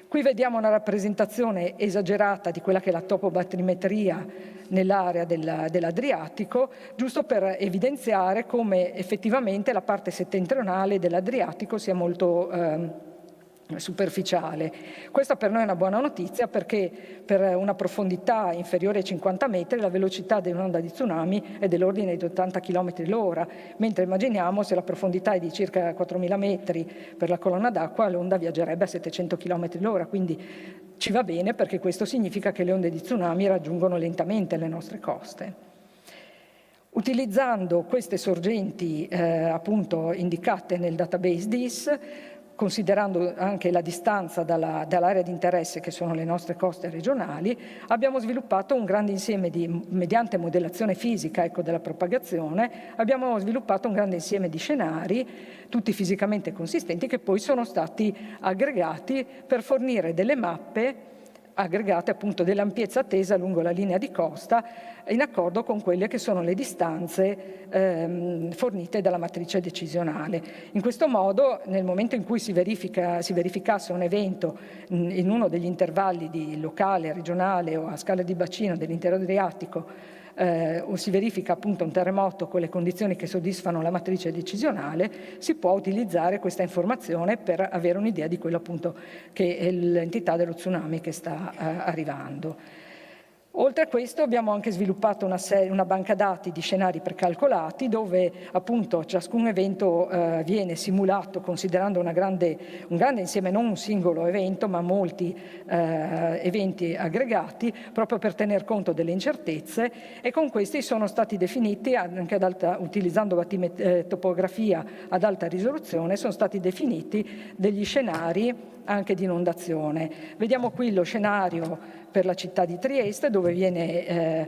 Qui vediamo una rappresentazione esagerata di quella che è la topobattimetria nell'area dell'Adriatico, giusto per evidenziare come effettivamente la parte settentrionale dell'Adriatico sia molto superficiale. Questa per noi è una buona notizia perché per una profondità inferiore ai 50 metri la velocità dell'onda di tsunami è dell'ordine di 80 km l'ora, mentre immaginiamo se la profondità è di circa 4.000 metri per la colonna d'acqua l'onda viaggerebbe a 700 km l'ora, quindi ci va bene perché questo significa che le onde di tsunami raggiungono lentamente le nostre coste. Utilizzando queste sorgenti appunto indicate nel database DIS, considerando anche la distanza dall'area di interesse che sono le nostre coste regionali, abbiamo sviluppato un grande insieme mediante modellazione fisica della propagazione, abbiamo sviluppato un grande insieme di scenari, tutti fisicamente consistenti, che poi sono stati aggregati per fornire delle mappe aggregate appunto dell'ampiezza attesa lungo la linea di costa in accordo con quelle che sono le distanze fornite dalla matrice decisionale. In questo modo, nel momento in cui si verificasse un evento in uno degli intervalli di locale, regionale o a scala di bacino dell'intero Adriatico, o si verifica appunto un terremoto con le condizioni che soddisfano la matrice decisionale, si può utilizzare questa informazione per avere un'idea di quello appunto che è l'entità dello tsunami che sta arrivando. Oltre a questo abbiamo anche sviluppato una banca dati di scenari precalcolati dove appunto ciascun evento viene simulato considerando un grande insieme, non un singolo evento ma molti eventi aggregati proprio per tener conto delle incertezze, e con questi sono stati definiti anche utilizzando topografia ad alta risoluzione, sono stati definiti degli scenari anche di inondazione. Vediamo qui lo scenario per la città di Trieste dove viene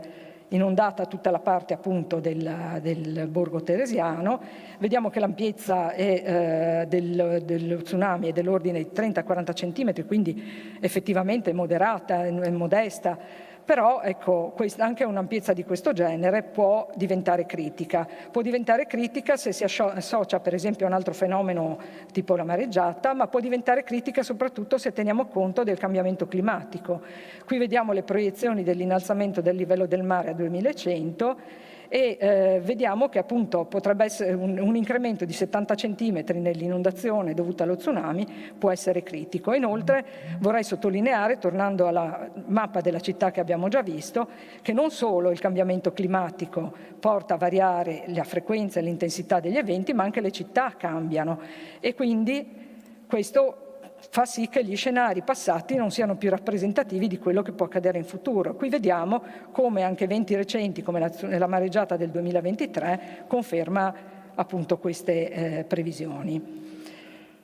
inondata tutta la parte appunto del borgo teresiano. Vediamo che l'ampiezza dello tsunami è dell'ordine di 30-40 centimetri, quindi effettivamente moderata, modesta. Però ecco, anche un'ampiezza di questo genere può diventare critica. Può diventare critica se si associa per esempio a un altro fenomeno tipo la mareggiata, ma può diventare critica soprattutto se teniamo conto del cambiamento climatico. Qui vediamo le proiezioni dell'innalzamento del livello del mare a 2100 e vediamo che appunto potrebbe essere un incremento di 70 centimetri nell'inondazione dovuta allo tsunami, può essere critico. Inoltre vorrei sottolineare, tornando alla mappa della città che abbiamo già visto, che non solo il cambiamento climatico porta a variare la frequenza e l'intensità degli eventi, ma anche le città cambiano e quindi questo fa sì che gli scenari passati non siano più rappresentativi di quello che può accadere in futuro. Qui vediamo come anche eventi recenti come la mareggiata del 2023 conferma appunto queste previsioni.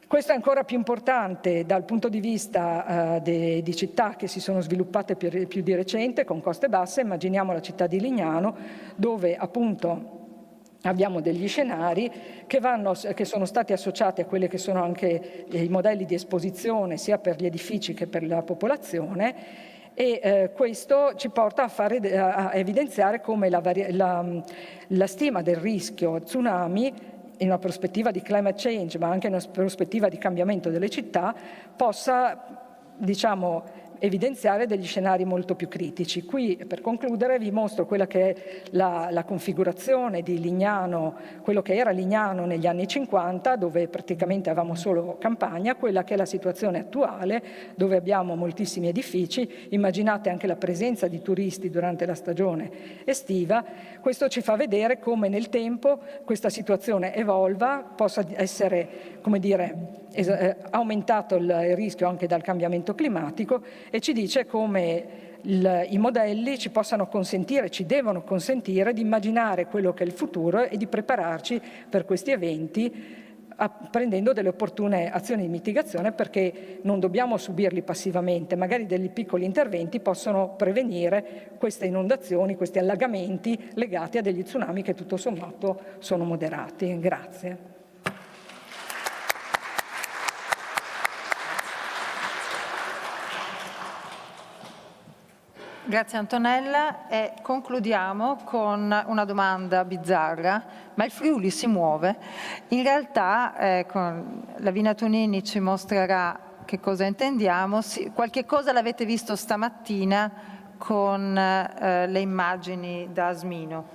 Questo è ancora più importante dal punto di vista di città che si sono sviluppate più di recente con coste basse. Immaginiamo la città di Lignano, dove appunto abbiamo degli scenari che sono stati associati a quelli che sono anche i modelli di esposizione sia per gli edifici che per la popolazione e questo ci porta a evidenziare come la stima del rischio tsunami in una prospettiva di climate change ma anche in una prospettiva di cambiamento delle città possa, diciamo, evidenziare degli scenari molto più critici. Qui per concludere vi mostro quella che è la configurazione di Lignano, quello che era Lignano negli anni 50 dove praticamente avevamo solo campagna, quella che è la situazione attuale dove abbiamo moltissimi edifici, immaginate anche la presenza di turisti durante la stagione estiva. Questo ci fa vedere come nel tempo questa situazione evolva, possa essere, come dire, aumentato il rischio anche dal cambiamento climatico e ci dice come i modelli ci possano consentire, ci devono consentire di immaginare quello che è il futuro e di prepararci per questi eventi prendendo delle opportune azioni di mitigazione perché non dobbiamo subirli passivamente, magari degli piccoli interventi possono prevenire queste inondazioni, questi allagamenti legati a degli tsunami che tutto sommato sono moderati. Grazie. Grazie Antonella e concludiamo con una domanda bizzarra, ma il Friuli si muove? In realtà Lavina Tonini ci mostrerà che cosa intendiamo, qualche cosa l'avete visto stamattina con le immagini da Asmino.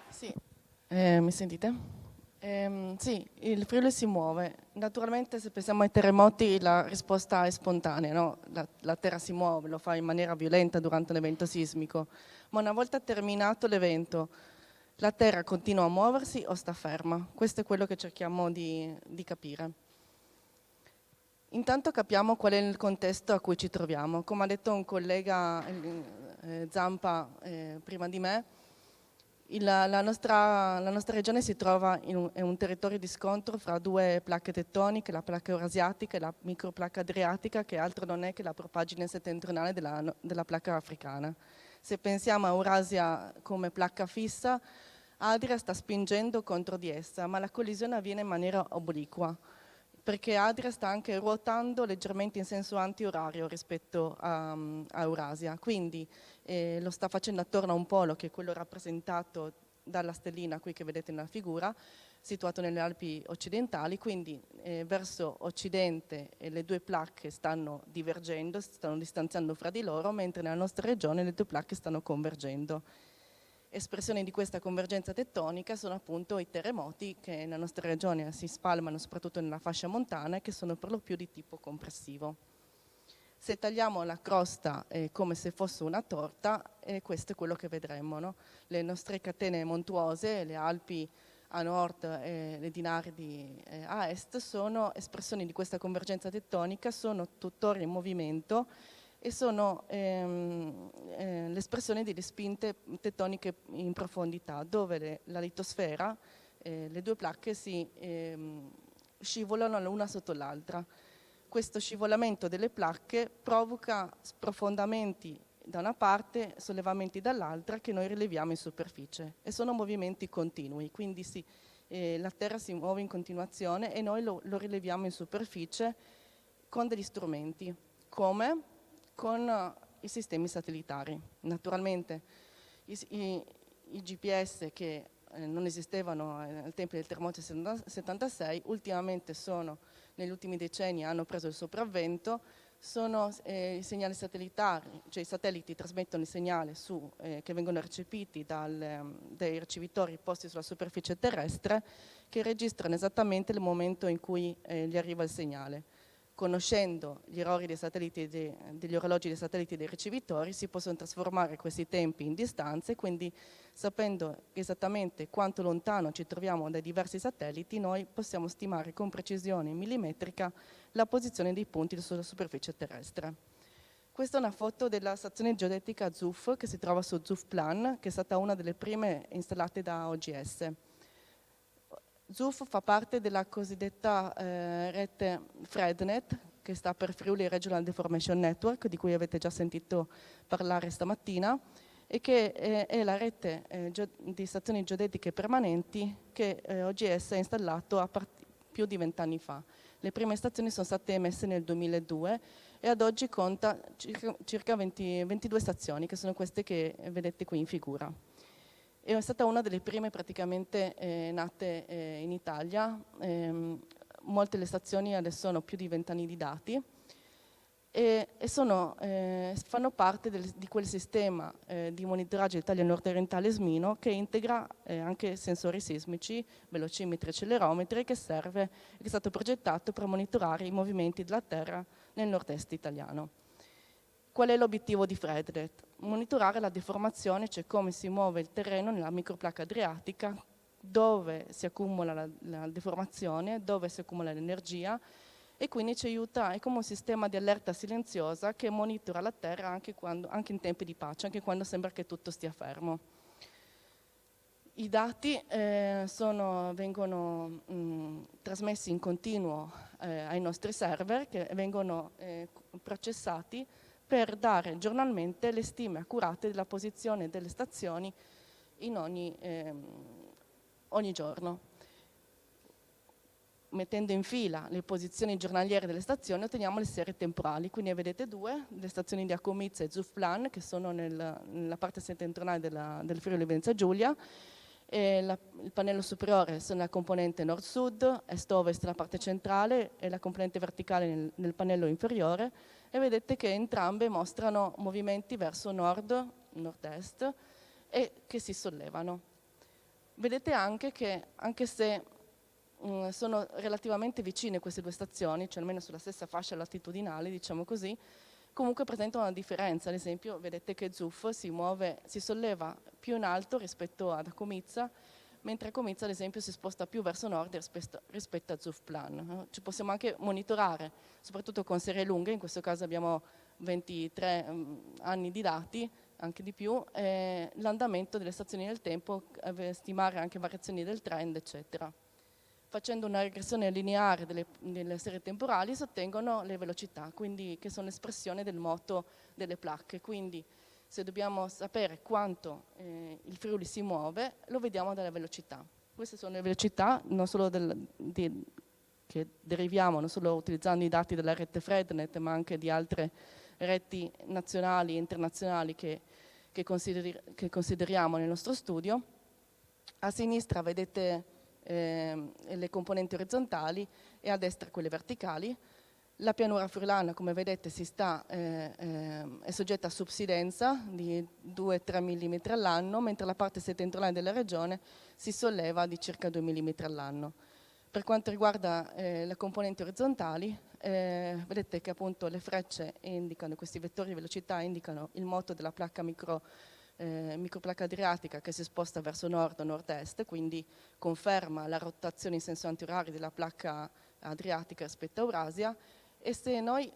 Sì, mi sentite? Sì, il Friuli si muove. Naturalmente se pensiamo ai terremoti la risposta è spontanea, no? La terra si muove, lo fa in maniera violenta durante l'evento sismico, ma una volta terminato l'evento la terra continua a muoversi o sta ferma? Questo è quello che cerchiamo di capire. Intanto capiamo qual è il contesto a cui ci troviamo. Come ha detto un collega Zampa prima di me, la nostra regione si trova in un territorio di scontro fra due placche tettoniche, la placca eurasiatica e la microplacca adriatica, che altro non è che la propagine settentrionale della placca africana. Se pensiamo a Eurasia come placca fissa, Adria sta spingendo contro di essa, ma la collisione avviene in maniera obliqua, perché Adria sta anche ruotando leggermente in senso antiorario rispetto a Eurasia, quindi lo sta facendo attorno a un polo che è quello rappresentato dalla stellina qui che vedete nella figura, situato nelle Alpi occidentali, quindi verso occidente le due placche stanno divergendo, si stanno distanziando fra di loro, mentre nella nostra regione le due placche stanno convergendo. Espressioni di questa convergenza tettonica sono appunto i terremoti che nella nostra regione si spalmano soprattutto nella fascia montana e che sono per lo più di tipo compressivo. Se tagliamo la crosta come se fosse una torta, questo è quello che vedremo, no? Le nostre catene montuose, le Alpi a nord e le Dinaridi a est, sono espressioni di questa convergenza tettonica, sono tuttora in movimento e sono l'espressione delle spinte tettoniche in profondità, dove la litosfera, le due placche si scivolano l'una sotto l'altra. questo scivolamento delle placche provoca sprofondamenti da una parte, sollevamenti dall'altra, che noi rileviamo in superficie e sono movimenti continui, quindi la Terra si muove in continuazione e noi lo rileviamo in superficie con degli strumenti, come con i sistemi satellitari. Naturalmente i GPS che non esistevano al tempo del terremoto del 76, ultimamente negli ultimi decenni hanno preso il sopravvento, sono i segnali satellitari, cioè i satelliti trasmettono il segnale che vengono recepiti dai ricevitori posti sulla superficie terrestre, che registrano esattamente il momento in cui gli arriva il segnale. Conoscendo gli errori dei satelliti degli orologi dei satelliti dei ricevitori, si possono trasformare questi tempi in distanze, quindi sapendo esattamente quanto lontano ci troviamo dai diversi satelliti, noi possiamo stimare con precisione millimetrica la posizione dei punti sulla superficie terrestre. Questa è una foto della stazione geodetica ZUF che si trova su ZUF Plan, che è stata una delle prime installate da OGS. ZUF fa parte della cosiddetta rete FredNet, che sta per Friuli Regional Deformation Network, di cui avete già sentito parlare stamattina, e che è la rete di stazioni geodetiche permanenti che OGS ha installato più di 20 anni fa. Le prime stazioni sono state emesse nel 2002 e ad oggi conta circa 22 stazioni, che sono queste che vedete qui in figura. È stata una delle prime praticamente nate in Italia. Molte le stazioni adesso hanno più di 20 anni di dati e fanno parte di quel sistema di monitoraggio Italia nord-orientale SMINO, che integra anche sensori sismici, velocimetri e accelerometri, che è stato progettato per monitorare i movimenti della Terra nel nord-est italiano. Qual è l'obiettivo di FredNet? Monitorare la deformazione, cioè come si muove il terreno nella microplacca adriatica, dove si accumula la deformazione, dove si accumula l'energia, e quindi ci aiuta, è come un sistema di allerta silenziosa che monitora la Terra anche in tempi di pace, anche quando sembra che tutto stia fermo. I dati vengono trasmessi in continuo ai nostri server, che vengono processati per dare giornalmente le stime accurate della posizione delle stazioni in ogni giorno. Mettendo in fila le posizioni giornaliere delle stazioni otteniamo le serie temporali, quindi vedete due, le stazioni di Accomizza e ZUF Plan, che sono nella parte settentrionale del Friuli Venezia Giulia, e il pannello superiore sono la componente nord-sud, est-ovest la parte centrale e la componente verticale nel pannello inferiore, e vedete che entrambe mostrano movimenti verso nord, nord-est e che si sollevano. Vedete anche che, anche se sono relativamente vicine queste due stazioni, cioè almeno sulla stessa fascia latitudinale, diciamo così, comunque presentano una differenza. Ad esempio, vedete che ZUF si solleva più in alto rispetto ad Accomizza, mentre Accomizza, ad esempio, si sposta più verso nord rispetto a ZUF Plan. Ci possiamo anche monitorare, soprattutto con serie lunghe, in questo caso abbiamo 23 anni di dati, anche di più, l'andamento delle stazioni nel tempo, stimare anche variazioni del trend, eccetera. Facendo una regressione lineare delle serie temporali si ottengono le velocità, quindi che sono l'espressione del moto delle placche. Quindi se dobbiamo sapere quanto il Friuli si muove, lo vediamo dalla velocità. Queste sono le velocità non solo che deriviamo non solo utilizzando i dati della rete FredNet, ma anche di altre reti nazionali e internazionali che consideriamo nel nostro studio. A sinistra vedete le componenti orizzontali e a destra quelle verticali. La pianura friulana, come vedete, è soggetta a subsidenza di 2-3 mm all'anno, mentre la parte settentrionale della regione si solleva di circa 2 mm all'anno. Per quanto riguarda le componenti orizzontali, vedete che appunto le frecce indicano, questi vettori di velocità indicano il moto della placca microplacca adriatica che si sposta verso nord o nord-est, quindi conferma la rotazione in senso antiorario della placca adriatica rispetto a Eurasia. E se noi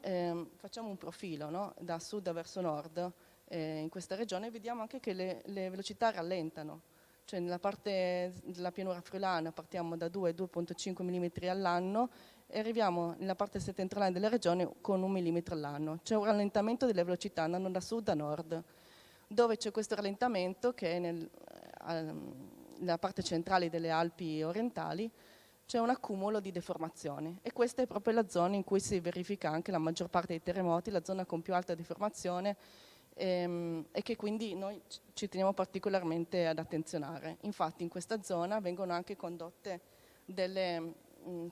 facciamo un profilo, no, da sud verso nord in questa regione, vediamo anche che le velocità rallentano. Cioè nella parte della pianura friulana partiamo da 2-2,5 mm all'anno, e arriviamo nella parte settentrionale della regione con 1 millimetro all'anno. C'è un rallentamento delle velocità andando da sud a nord. Dove c'è questo rallentamento, che è nella parte centrale delle Alpi orientali, c'è un accumulo di deformazione, e questa è proprio la zona in cui si verifica anche la maggior parte dei terremoti, la zona con più alta deformazione, e che quindi noi ci teniamo particolarmente ad attenzionare. Infatti in questa zona vengono anche condotte delle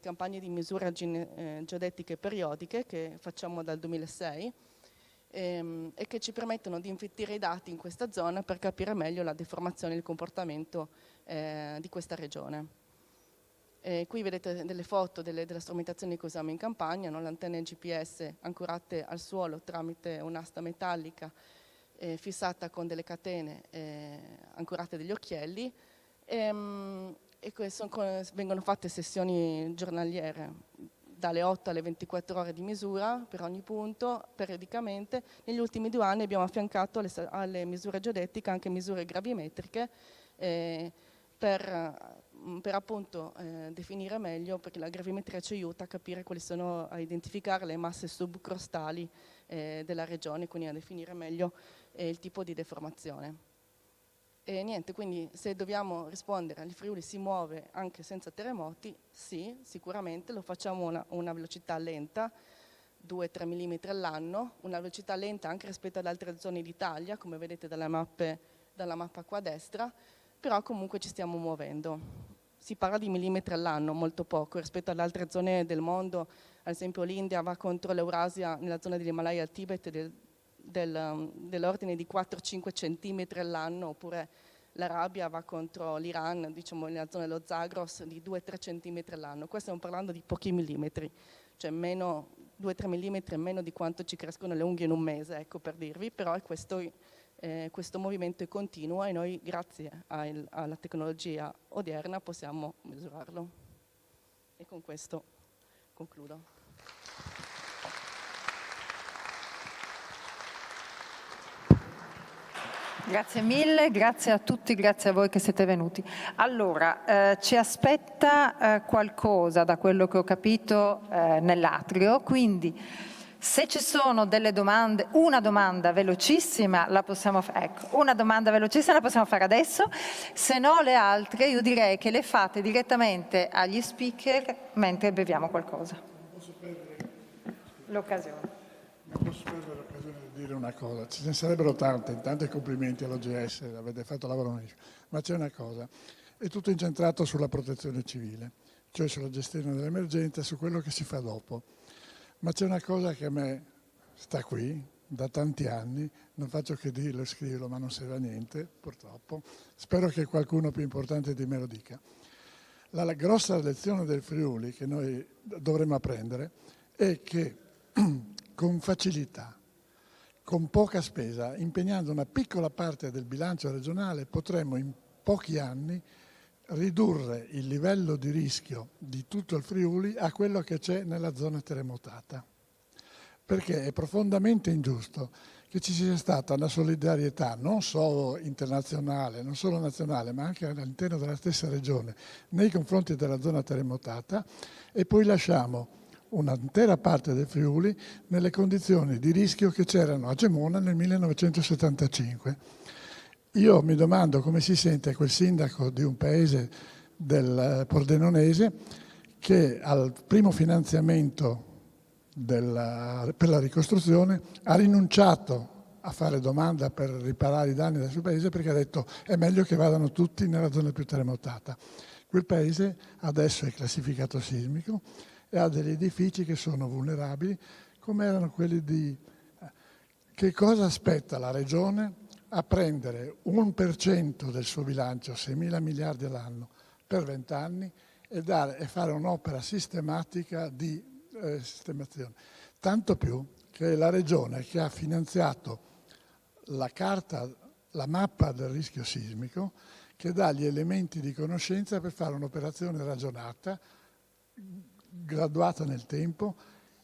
campagne di misura geodetiche periodiche che facciamo dal 2006, e che ci permettono di invertire i dati in questa zona per capire meglio la deformazione e il comportamento di questa regione. Qui vedete delle foto della strumentazione che usiamo in campagna, le antenne GPS ancorate al suolo tramite un'asta metallica fissata con delle catene ancorate degli occhielli, vengono fatte sessioni giornaliere dalle 8 alle 24 ore di misura per ogni punto, periodicamente. Negli ultimi 2 anni abbiamo affiancato alle misure geodetiche anche misure gravimetriche per appunto definire meglio, perché la gravimetria ci aiuta a capire a identificare le masse subcrostali della regione, quindi a definire meglio il tipo di deformazione. E niente, quindi se dobbiamo rispondere, il Friuli si muove anche senza terremoti? Sì, sicuramente, lo facciamo a una velocità lenta, 2-3 mm all'anno, una velocità lenta anche rispetto ad altre zone d'Italia, come vedete dalla mappa qua a destra, però comunque ci stiamo muovendo. Si parla di millimetri all'anno, molto poco, rispetto ad altre zone del mondo. Ad esempio l'India va contro l'Eurasia nella zona dell'Himalaya al Tibet dell'ordine di 4-5 centimetri all'anno, oppure l'Arabia va contro l'Iran, diciamo nella zona dello Zagros, di 2-3 centimetri all'anno. Qua stiamo parlando di pochi millimetri, cioè 2-3 millimetri meno di quanto ci crescono le unghie in un mese, ecco, per dirvi, però questo movimento è continuo e noi grazie alla tecnologia odierna possiamo misurarlo. E con questo concludo. Grazie mille, grazie a tutti, grazie a voi che siete venuti. Allora, ci aspetta qualcosa, da quello che ho capito, nell'atrio, quindi se ci sono delle domande, una domanda velocissima la possiamo fare, ecco, una domanda velocissima la possiamo fare adesso, se no le altre io direi che le fate direttamente agli speaker mentre beviamo qualcosa. L'occasione. Non posso perdere l'occasione di dire una cosa, ce ne sarebbero tante, tanti complimenti all'OGS, avete fatto lavoro magnifico, ma c'è una cosa, è tutto incentrato sulla protezione civile, cioè sulla gestione dell'emergenza, su quello che si fa dopo. Ma c'è una cosa che a me sta qui da tanti anni, non faccio che dirlo e scriverlo, ma non serve a niente, purtroppo. Spero che qualcuno più importante di me lo dica. La grossa lezione del Friuli che noi dovremmo apprendere è che con facilità, con poca spesa, impegnando una piccola parte del bilancio regionale, potremmo in pochi anni ridurre il livello di rischio di tutto il Friuli a quello che c'è nella zona terremotata. Perché è profondamente ingiusto che ci sia stata una solidarietà non solo internazionale, non solo nazionale, ma anche all'interno della stessa regione nei confronti della zona terremotata, e poi lasciamo un'intera parte del Friuli nelle condizioni di rischio che c'erano a Gemona nel 1975. Io mi domando come si sente quel sindaco di un paese del Pordenonese che al primo finanziamento per la ricostruzione ha rinunciato a fare domanda per riparare i danni del suo paese perché ha detto è meglio che vadano tutti nella zona più terremotata. Quel paese adesso è classificato sismico e ha degli edifici che sono vulnerabili come erano quelli di... Che cosa aspetta la Regione a prendere 1% del suo bilancio, 6.000 miliardi all'anno, per 20 anni e fare un'opera sistematica di sistemazione? Tanto più che la Regione che ha finanziato la mappa del rischio sismico, che dà gli elementi di conoscenza per fare un'operazione ragionata, graduata nel tempo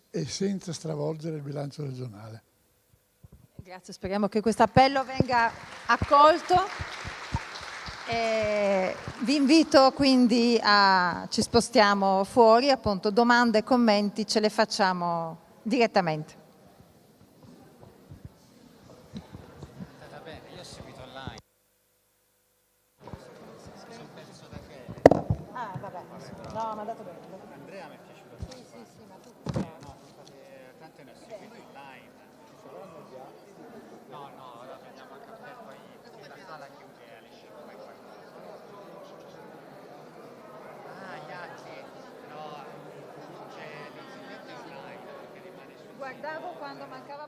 e senza stravolgere il bilancio regionale. Grazie, speriamo che questo appello venga accolto. Vi invito quindi ci spostiamo fuori, appunto domande e commenti ce le facciamo direttamente. Va bene, io ho seguito online. Ah, vabbè, no, ma ha dato bene. Andrea mi è piaciuto. Sì, ma tu no, tanto ne ho seguito online. No, ora prendiamo a caffè, poi la sala chiude alle 5. Gli altri, no, c'è l'incidente online che rimane su. Guardavo quando mancava